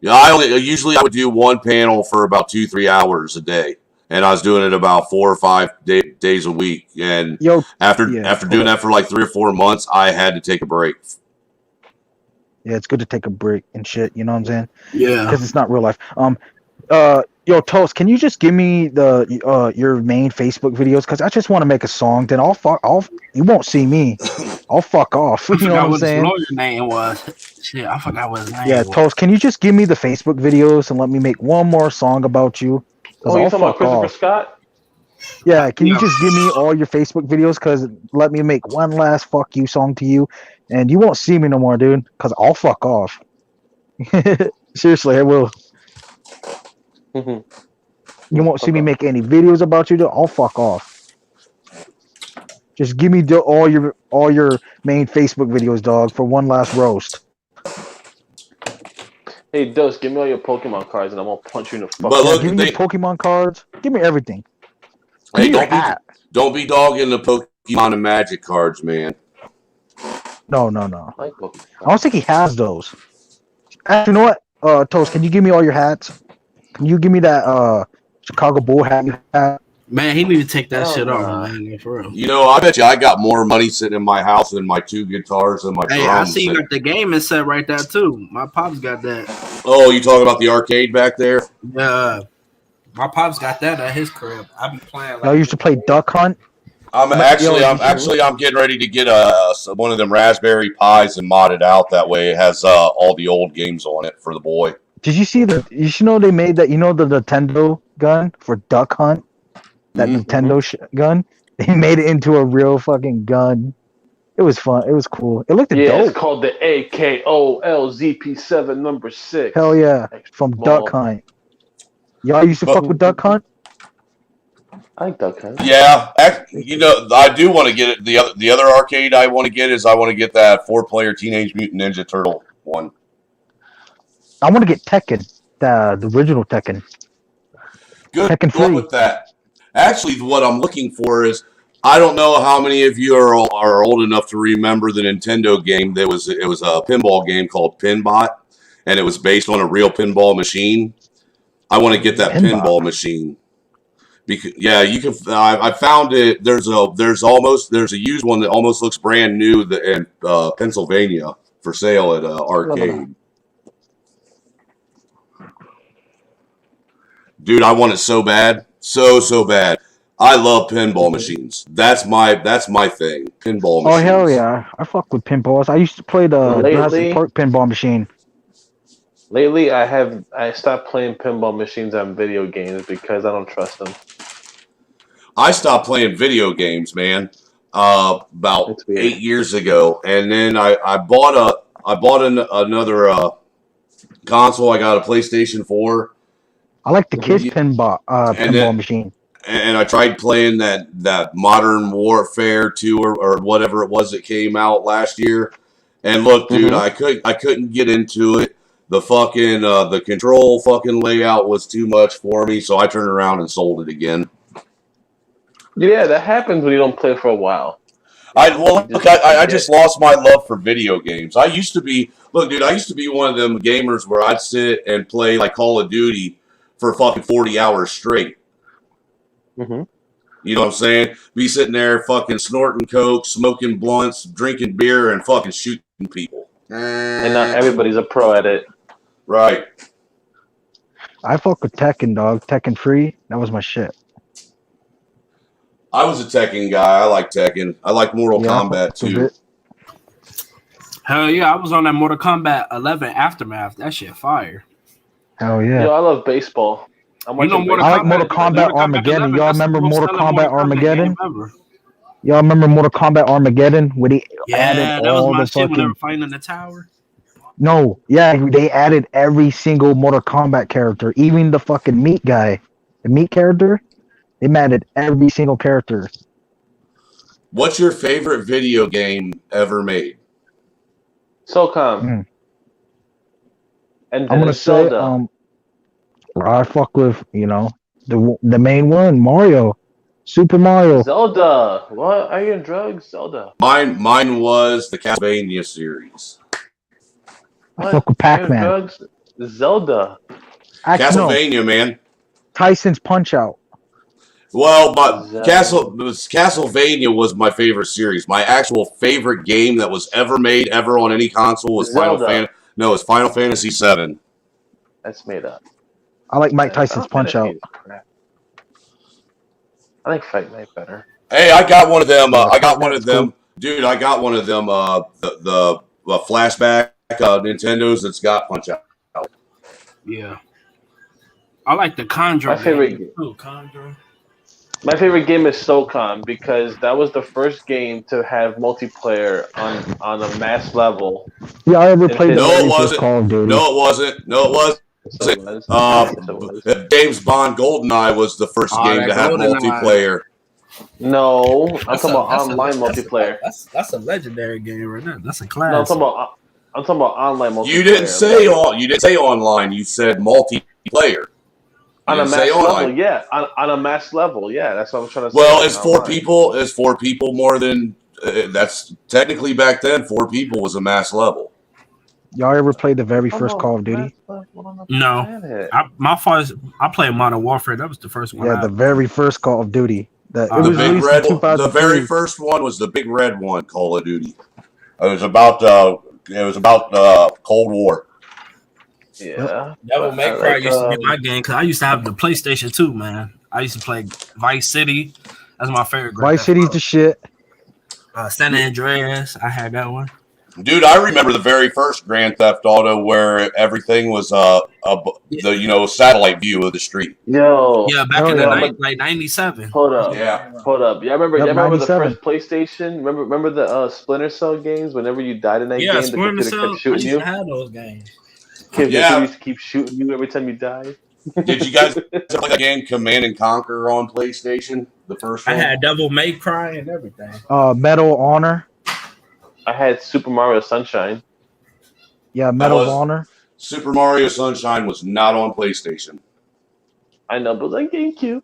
Yeah, I would do one panel for about 2-3 hours a day, and I was doing it about 4 or 5 days a week. And after doing that for like 3 or 4 months, I had to take a break. Yeah, it's good to take a break and shit. You know what I'm saying? Yeah, because it's not real life. Yo, Toast, can you just give me the your main Facebook videos? Because I just want to make a song. Then you won't see me. I'll fuck off. You know what I'm saying? His lawyer name was. Shit, I forgot what his name was. Yeah, Toast, can you just give me the Facebook videos and let me make one more song about you? Oh, you talking about Christopher Scott? Yeah, can you just give me all your Facebook videos? Because let me make one last fuck you song to you, and you won't see me no more, dude. Because I'll fuck off. Seriously, I will. You won't see me make any videos about you, dude. I'll fuck off. Just give me all your main Facebook videos, dog, for one last roast. Hey, Dust, give me all your Pokemon cards, and I'm gonna punch you in the fuck. Give me your Pokemon cards. Give me everything. Hey, don't be dogging the Pokemon and Magic cards, man. No. I like Pokemon I don't cards. think he has those. Actually, you know what? Toast, can you give me all your hats? Can you give me that Chicago Bull hat you have? Man, he need to take that Hell shit off, nah. man. Like, for real. You know, I bet you I got more money sitting in my house than my 2 guitars and my Hey, I drums. see you got the gaming set right there too. My pops got that. Oh, you talking about the arcade back there? Yeah, my pops got that at his crib. I be playing Y'all like used to play Duck Hunt. I'm getting ready to get one of them Raspberry Pis and mod it out. That way, it has all the old games on it for the boy. Did you see the? You should know they made that. You know the Nintendo gun for Duck Hunt. That Nintendo gun. They made it into a real fucking gun. It was fun. It was cool. It looked Yeah, dope. it's called the AKOLZP7 number 6. Hell yeah, Extra from small. Duck Hunt. Y'all used to fuck with Duck Hunt. I like Duck Hunt. Yeah, you know, I do want to get it. The other arcade I want to get is I want to get that 4-player Teenage Mutant Ninja Turtle one. I want to get Tekken, the original Tekken. Good Tekken luck 3. with that. Actually, what I'm looking for is I don't know how many of you are old enough to remember the Nintendo game. It was a pinball game called Pinbot, and it was based on a real pinball machine. I want to get that pinball machine. Because you can. I found it. There's a used one that almost looks brand new in Pennsylvania for sale at arcade. Dude, I want it so bad, so bad. I love pinball machines. That's my thing. Pinball machines. Oh hell yeah! I fuck with pinballs. I used to play the Jurassic Park pinball machine. Lately, I stopped playing pinball machines on video games because I don't trust them. I stopped playing video games, man, about 8 years ago, and then I bought another console. I got a PlayStation 4. I like the Kiss pinball machine. And I tried playing that Modern Warfare 2 or whatever it was that came out last year. And look, dude, I couldn't get into it. The fucking the control fucking layout was too much for me, so I turned around and sold it again. Yeah, that happens when you don't play for a while. I just lost my love for video games. I used to be one of them gamers where I'd sit and play like Call of Duty for fucking 40 hours straight. Mm-hmm. You know what I'm saying? Be sitting there fucking snorting coke, smoking blunts, drinking beer, and fucking shooting people. And not everybody's a pro at it. Right. I fuck with Tekken, dog. Tekken 3, that was my shit. I was a Tekken guy. I like Tekken. I like Mortal Kombat too. Hell yeah, I was on that Mortal Kombat 11 Aftermath. That shit fire. Hell yeah. Yo, I love baseball. I like Mortal Kombat Armageddon. Y'all remember Mortal Kombat Armageddon? Y'all remember Mortal Kombat Armageddon where they added all the fucking... when they were fighting in the tower? No, yeah, they added every single Mortal Kombat character, even the fucking meat guy. The meat character, they added every single character. What's your favorite video game ever made? SOCOM. And I'm gonna Zelda. say, I fuck with, the main one, Mario. Super Mario. Zelda. What? Are you in drugs? Zelda. Mine was the Castlevania series. I fuck with Pac-Man. Zelda. Castlevania, man. Tyson's Punch-Out. Well, but Castlevania was my favorite series. My actual favorite game that was ever made ever on any console was Final Fantasy VII. That's made up. I like Mike Tyson's Punch-Out. I like Fight Night better. Hey, I got one of them. Dude, I got one of them. The flashback Nintendos that's got Punch-Out. Yeah. I like the Conjure. My favorite game is SOCOM because that was the first game to have multiplayer on a mass level. Yeah, I ever played Call of Duty. No, it wasn't. James Bond GoldenEye was the first game to have multiplayer. No, I'm talking about online multiplayer. That's a legendary game right now. That's a class. No, I'm talking about online multiplayer. You didn't say online. You said multiplayer. On a mass level, yeah. On a mass level, yeah. That's what I'm trying to say. Well, is 4 people more than That's technically back then 4 people was a mass level. Y'all ever played the very first Call of Duty? No, I played Modern Warfare. That was the first one. Yeah, the very first Call of Duty. It The was big released red, in the very 2003. first one was the big red one, Call of Duty. It was about Cold War. Yeah. Devil May Cry used to be my game because I used to have the PlayStation 2, man. I used to play Vice City. That's my favorite. Vice City's the shit. San Andreas, I had that one. Dude, I remember the very first Grand Theft Auto where everything was the satellite view of the street. Yo. Yeah, back in the like 97. Hold up. Yeah. Hold up. Yeah, remember the 97. first PlayStation? Remember the Splinter Cell games? Whenever you died in that game, the Splinter computer Cell. kept I shooting used you. to have those games. Computer used to keep shooting you every time you died. Did you guys play that game Command and Conquer on PlayStation? The first one? I had Devil May Cry and everything. Medal of Honor. I had Super Mario Sunshine. Yeah, Medal of Honor. Super Mario Sunshine was not on PlayStation. I know, but like GameCube.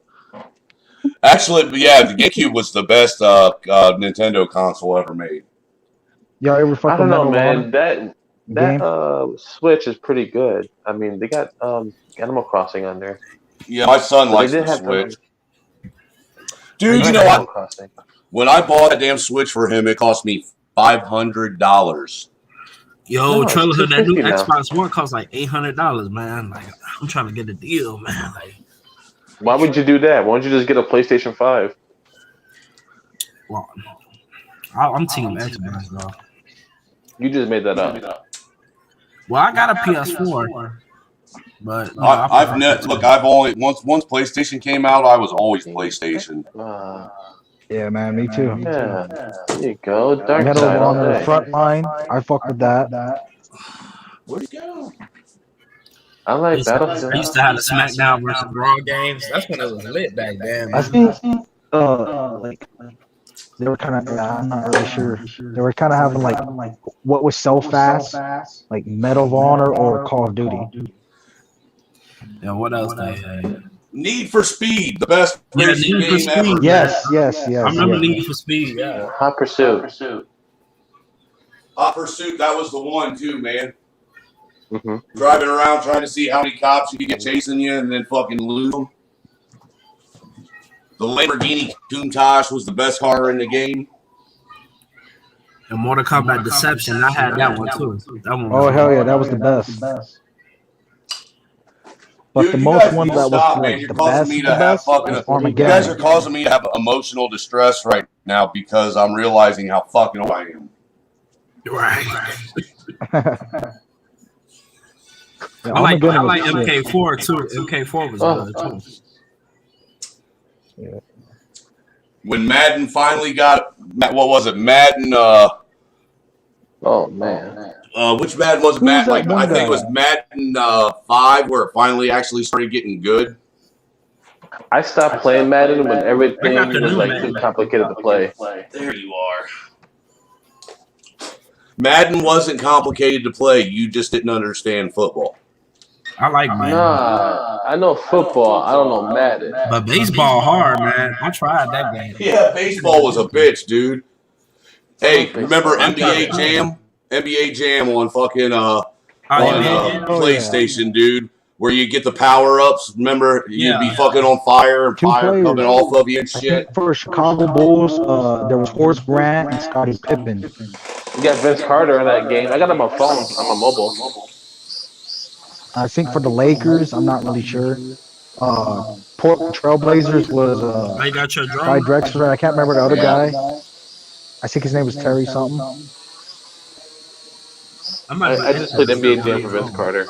Actually, yeah, the GameCube was the best Nintendo console ever made. Y'all ever fuck I don't with know, Medal of man. Honor? That Switch is pretty good. I mean, they got Animal Crossing on there. Yeah, my son likes the Switch. Dude, you know what? When I bought that damn Switch for him, it cost me $500. Yo, Trailer Hood, that new Xbox One costs like $800, man. Like, I'm trying to get a deal, man. Like, why would you do that? Why don't you just get a PlayStation 5? Well, I'm Team Xbox, bro. You just made that up. Well, I got a PS4, but I've only once PlayStation came out, I was always PlayStation. Yeah, man, me too. Yeah, there you go. Dark Medal Side of all Honor day. Frontline. I fuck with that. Where'd he go? I like Battlefield. I used to have the SmackDown versus Raw games. That's when it was lit back then, man. I think like they were kind of. I'm not really sure. They were kind of having like what was so fast, like Medal of Honor or Call of Duty. Yeah, what else they had? Need for Speed, the best racing game ever. Yes. I remember Need for Speed. Yeah. Hot Pursuit. Hot Pursuit, that was the one too, man. Mm-hmm. Driving around trying to see how many cops you can get chasing you and then fucking lose them. The Lamborghini Countach was the best car in the game. And Mortal Kombat Deception, I had that one too. That one. Oh hell yeah, that was the best. But Dude, the you most guys one need to that stop, was man. like You're the causing best, me the to have best fucking. was You Armageddon. guys are causing me to have emotional distress right now because I'm realizing how fucking old I am. Right. Yeah, I like Armageddon was the shit. MK4 too. MK4 was good too. Yeah. When Madden finally got, what was it? Madden. Oh man. Which Madden was it? Who was Madden, that like one I think guy? it was Madden 5, where it finally actually started getting good. I stopped playing Madden when everything I got the was new like Madden. too complicated to play. There you are. Madden wasn't complicated to play. You just didn't understand football. I like Madden. Nah, I know football. I don't know Madden. But baseball hard, man. I tried that game. Yeah, baseball was a bitch, dude. Hey, baseball. remember I NBA tried. Jam? NBA Jam on fucking yeah. PlayStation, dude. Where you get the power ups. Remember, you'd be fucking on fire and Two fire players. coming off of you and I shit. think for Chicago Bulls, there was Horace Grant and Scottie Pippen. You got Vince Carter in that game. I got it on my phone, on my mobile. I think for the Lakers, I'm not really sure. Portland Trailblazers was I got your Guy drum. Drexler. I can't remember the other guy. I think his name was Terry something. I just played NBA Jam for Vince Carter.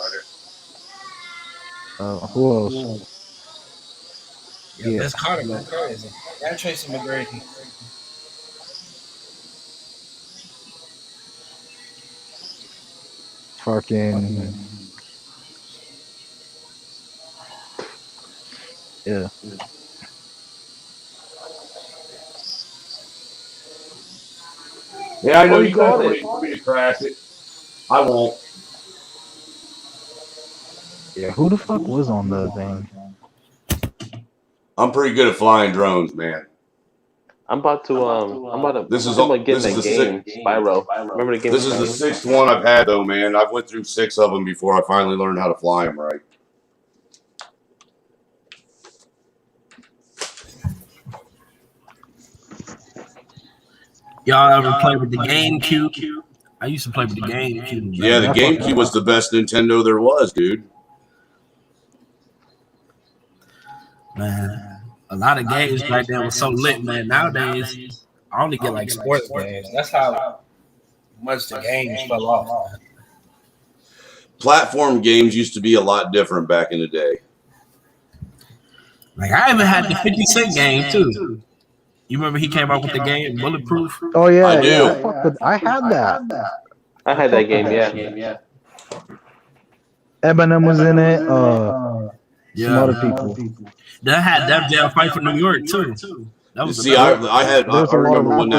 Who else? Yeah, Vince Carter was crazy. And Tracy McGrady. Fucking. Yeah. Yeah, I know What do you you guys call are it? waiting for me to crash it. I won't. Yeah, who the fuck was on the thing? I'm pretty good at flying drones, man. I'm about to This is I'm getting this is that the game Spyro. Remember the game? This is the sixth one I've had though, man. I've went through 6 of them before I finally learned how to fly them right. Y'all ever play with the GameCube? I used to play with the GameCube. Yeah, the GameCube was the best Nintendo there was, dude. Man, a lot of games back then was so lit, man. Nowadays, I only get like sports games. That's how much the games fell off. Man. Platform games used to be a lot different back in the day. Like I even had the 50 Cent game too. You remember he came out with the game Bulletproof? Oh yeah, I do. yeah. I had that. I had that game, yeah. Eminem was in it. Some other people. That had Def Jam Fight for New York too. That was I remember when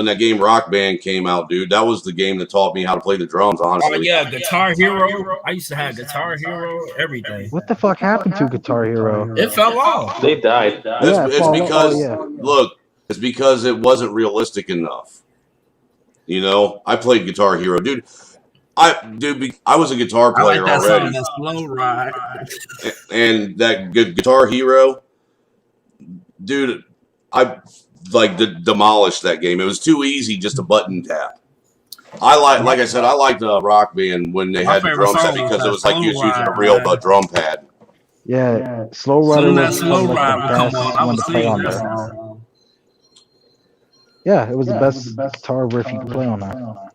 that game Rock Band came out, dude. That was the game that taught me how to play the drums, honestly. Oh yeah, Guitar Hero. I used to have Guitar Hero, everything. What the fuck happened to Guitar Hero? It fell off. They died. It's because look, it's because it wasn't realistic enough. You know, I played Guitar Hero, dude. I was a guitar player I like that already. Song, that Slow Ride. And that Guitar Hero, dude, I demolished that game. It was too easy, just a button tap. Like I said, I liked Rock Band when they had the drum set because it was like you was using a real drum pad. Yeah, Slow Rider was Slow like Ride the best one to play on there. Yeah, it was the best guitar riff you could play on that.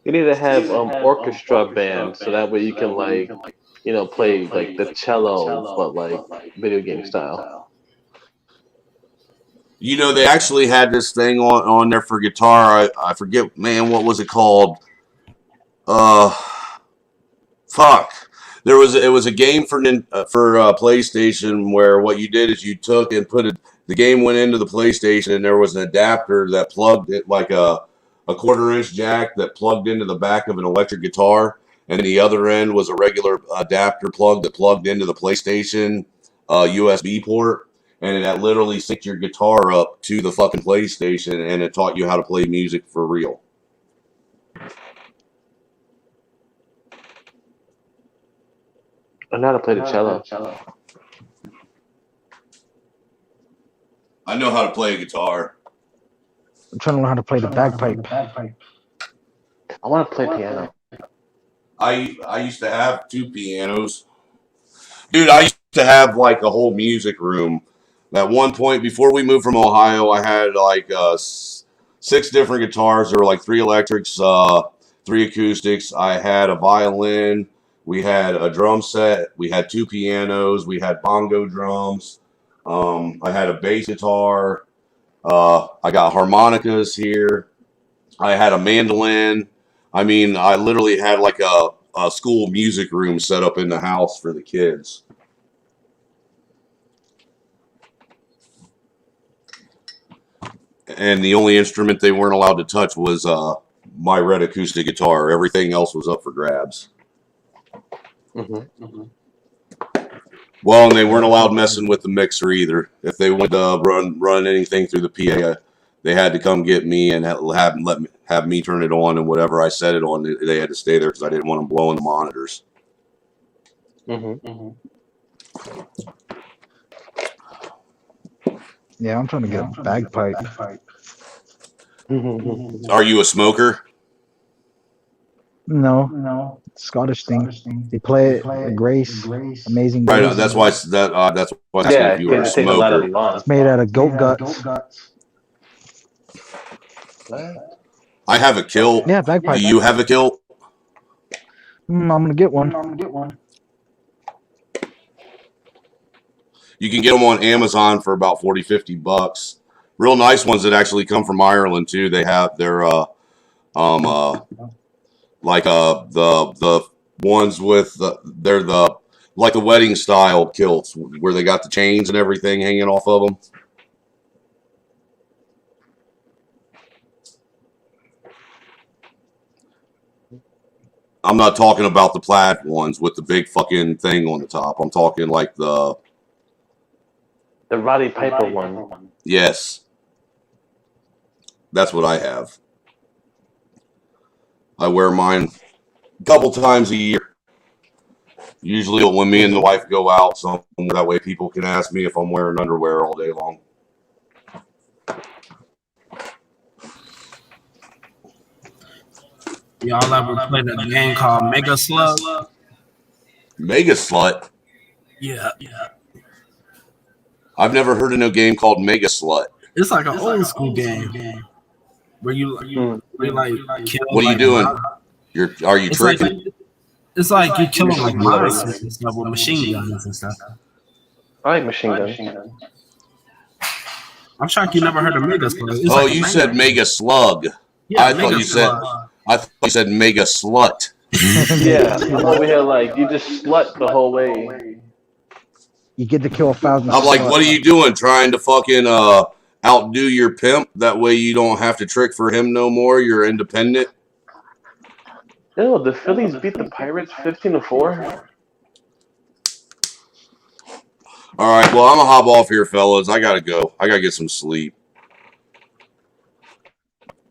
You need to have orchestra band so that way you can play like the cello but like video game style. You know, they actually had this thing on there for guitar. I forget, man, what was it called? Fuck. It was a game for PlayStation where what you did is you took and the game went into the PlayStation and there was an adapter that plugged it like a 1/4-inch jack that plugged into the back of an electric guitar, and the other end was a regular adapter plug that plugged into the PlayStation USB port, and that literally synced your guitar up to the fucking PlayStation, and it taught you how to play music for real. I know how to play the cello. I know how to play a guitar. I'm trying to learn how to play the bagpipe. I want to play piano. I used to have 2 pianos. Dude, I used to have like a whole music room. At one point, before we moved from Ohio, I had like 6 different guitars. There were like 3 electrics, 3 acoustics. I had a violin. We had a drum set. We had 2 pianos. We had bongo drums. I had a bass guitar. I got harmonicas here. I had a mandolin. I mean, I literally had like a school music room set up in the house for the kids. And the only instrument they weren't allowed to touch was my red acoustic guitar. Everything else was up for grabs. Mm-hmm. Well, and they weren't allowed messing with the mixer either. If they wanted to run anything through the PA, they had to come get me and have me turn it on, and whatever I set it on, they had to stay there because I didn't want them blowing the monitors. Mm-hmm. Yeah, I'm trying to get a bagpipe. Are you a smoker? No, Scottish thing. They play it with Grace, Amazing Grace. Right. That's why. If you were a smoker. It's made out of goat guts. I have a kilt. Yeah, bagpipe. Do you have a kilt? I'm gonna get one. You can get them on Amazon for about $40-$50. Real nice ones that actually come from Ireland too. They have their the ones with they're the like the wedding style kilts where they got the chains and everything hanging off of them. I'm not talking about the plaid ones with the big fucking thing on the top. I'm talking like the The Roddy Piper one. Yes. That's what I have. I wear mine a couple times a year. Usually when me and the wife go out, so that way people can ask me if I'm wearing underwear all day long. Y'all ever played a game called Mega Slug? Mega Slut? Yeah. I've never heard of no game called Mega Slut. It's like an old school game where you like kill. What are you doing? Are you tricking? It's like you killing like monsters and stuff with machine guns and stuff. I like machine guns. I'm shocked you never heard of Mega Slug. Oh, you said Mega Slug. Yeah, I thought you said Mega Slut. Yeah, I'm over here like you just slut the whole way. You get to kill 1,000. I'm like, what are you doing? Trying to fucking outdo your pimp? That way you don't have to trick for him no more. You're independent. Ew, the Phillies beat the Pirates 15-4. All right, well, I'm gonna hop off here, fellas. I gotta go. I gotta get some sleep.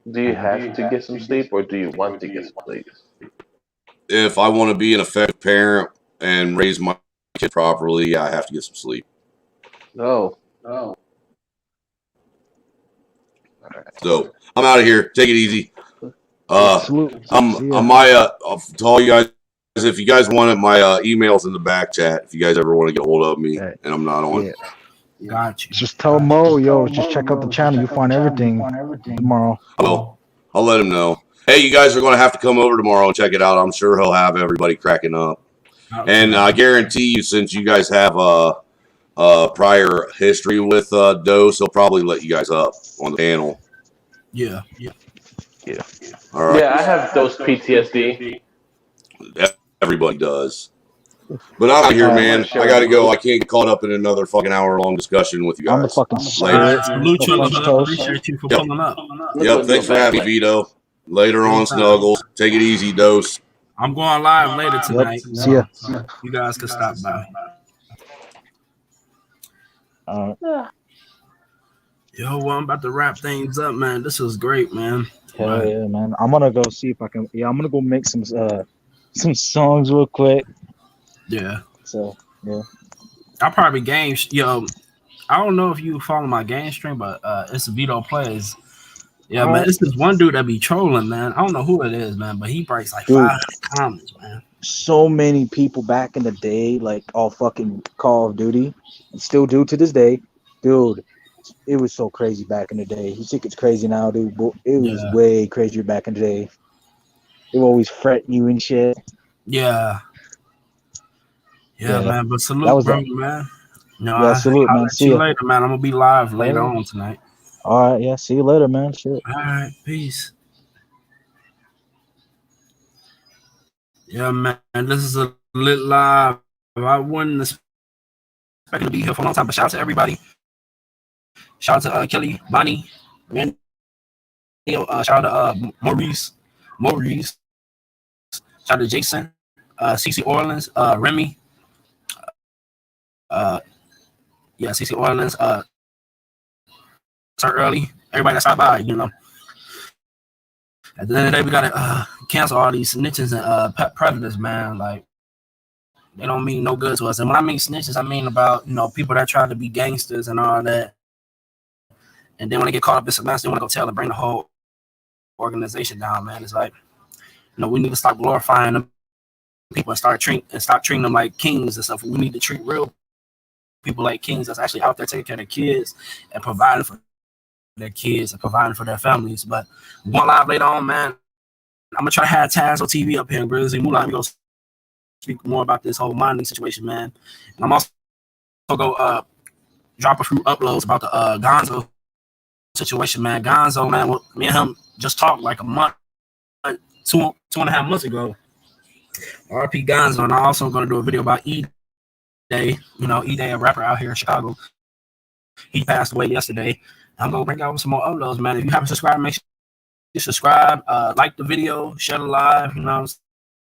Do you have to get some sleep, or do you want to get some sleep? If I want to be an effective parent and raise my kid properly, I have to get some sleep. No. So I'm out of here. Take it easy. To all you guys, if you guys want it, my email's in the back chat. If you guys ever want to get a hold of me, and I'm not on. Got you. Just tell Mo, just check out the channel. You'll find everything tomorrow. I'll let him know. Hey, you guys are going to have to come over tomorrow and check it out. I'm sure he'll have everybody cracking up. And I guarantee you, since you guys have a prior history with Dose, he'll probably let you guys up on the panel. Yeah. All right. Yeah, I have Dose PTSD. Everybody does. But I'm out here, man. I got to go. I can't get caught up in another fucking hour-long discussion with you guys. I'm the fucking later. Salute you, appreciate you for pulling up. Yep, thanks for having me, Vito. Later on, Snuggles. Take it easy, Dose. I'm going live later tonight. See ya. You guys can stop by. Yo, well, I'm about to wrap things up, man. This was great, man. Hell yeah, man. I'm gonna go see if I can. Yeah, I'm gonna go make some songs real quick. Yeah. So yeah. I'll probably game. Yo, I don't know if you follow my game stream, but it's Vito Plays. Yeah, man. It's this one dude that be trolling, man. I don't know who it is, man, but he breaks like 500 comments, man. So many people back in the day, like all fucking Call of Duty, and still do to this day, dude. It was so crazy back in the day. You think it's crazy now, dude? But it was way crazier back in the day. They would always fret you and shit. Yeah, man. But salute, bro, man. No, salute, man. See you later, man. I'm gonna be live later on tonight. All right, yeah. See you later, man. Shit. All right, peace. Yeah, man. This is a lit live. I wasn't expecting to be here for a long time, but shout out to everybody. Shout out to Kelly, Bonnie, Randy. Shout out to Maurice. Shout out to Jason, CC Orleans, Remy. CC Orleans, Sir Early. Everybody that stopped by, you know. At the end of the day, we gotta cancel all these snitches and pet predators, man. Like, they don't mean no good to us. And when I mean snitches, I mean about, people that try to be gangsters and all that. And then when they get caught up in some mess, they want to go tell and bring the whole organization down, man. It's like, we need to stop glorifying them people and stop treating them like kings and stuff. We need to treat real people like kings that's actually out there taking care of their kids and providing for their kids and providing for their families. But we're going live later on, man. I'm gonna try to have Taz on TV up here in Grizzly Moolah. I'm gonna speak more about this whole mining situation, man. And I'm also go drop a few uploads about the Gonzo situation, man. Gonzo, man, me and him just talked like a month, 2.5 months ago. RP Gonzo, and I'm also going to do a video about E-Day. E-Day, a rapper out here in Chicago. He passed away yesterday. I'm going to bring out some more uploads, man. If you haven't subscribed, make sure you subscribe, like the video, share the live, you know what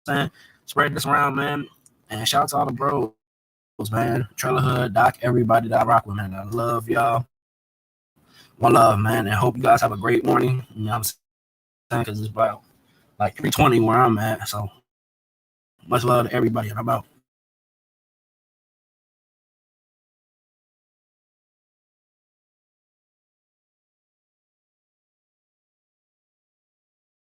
I'm saying? Spread this around, man. And shout out to all the bros. man. Trailer Hood, Doc, everybody that I rock with, man. I love y'all. One love, man. And hope you guys have a great morning. You know what I'm saying? Because it's about like 3:20 where I'm at. So much love to everybody, and I'm out.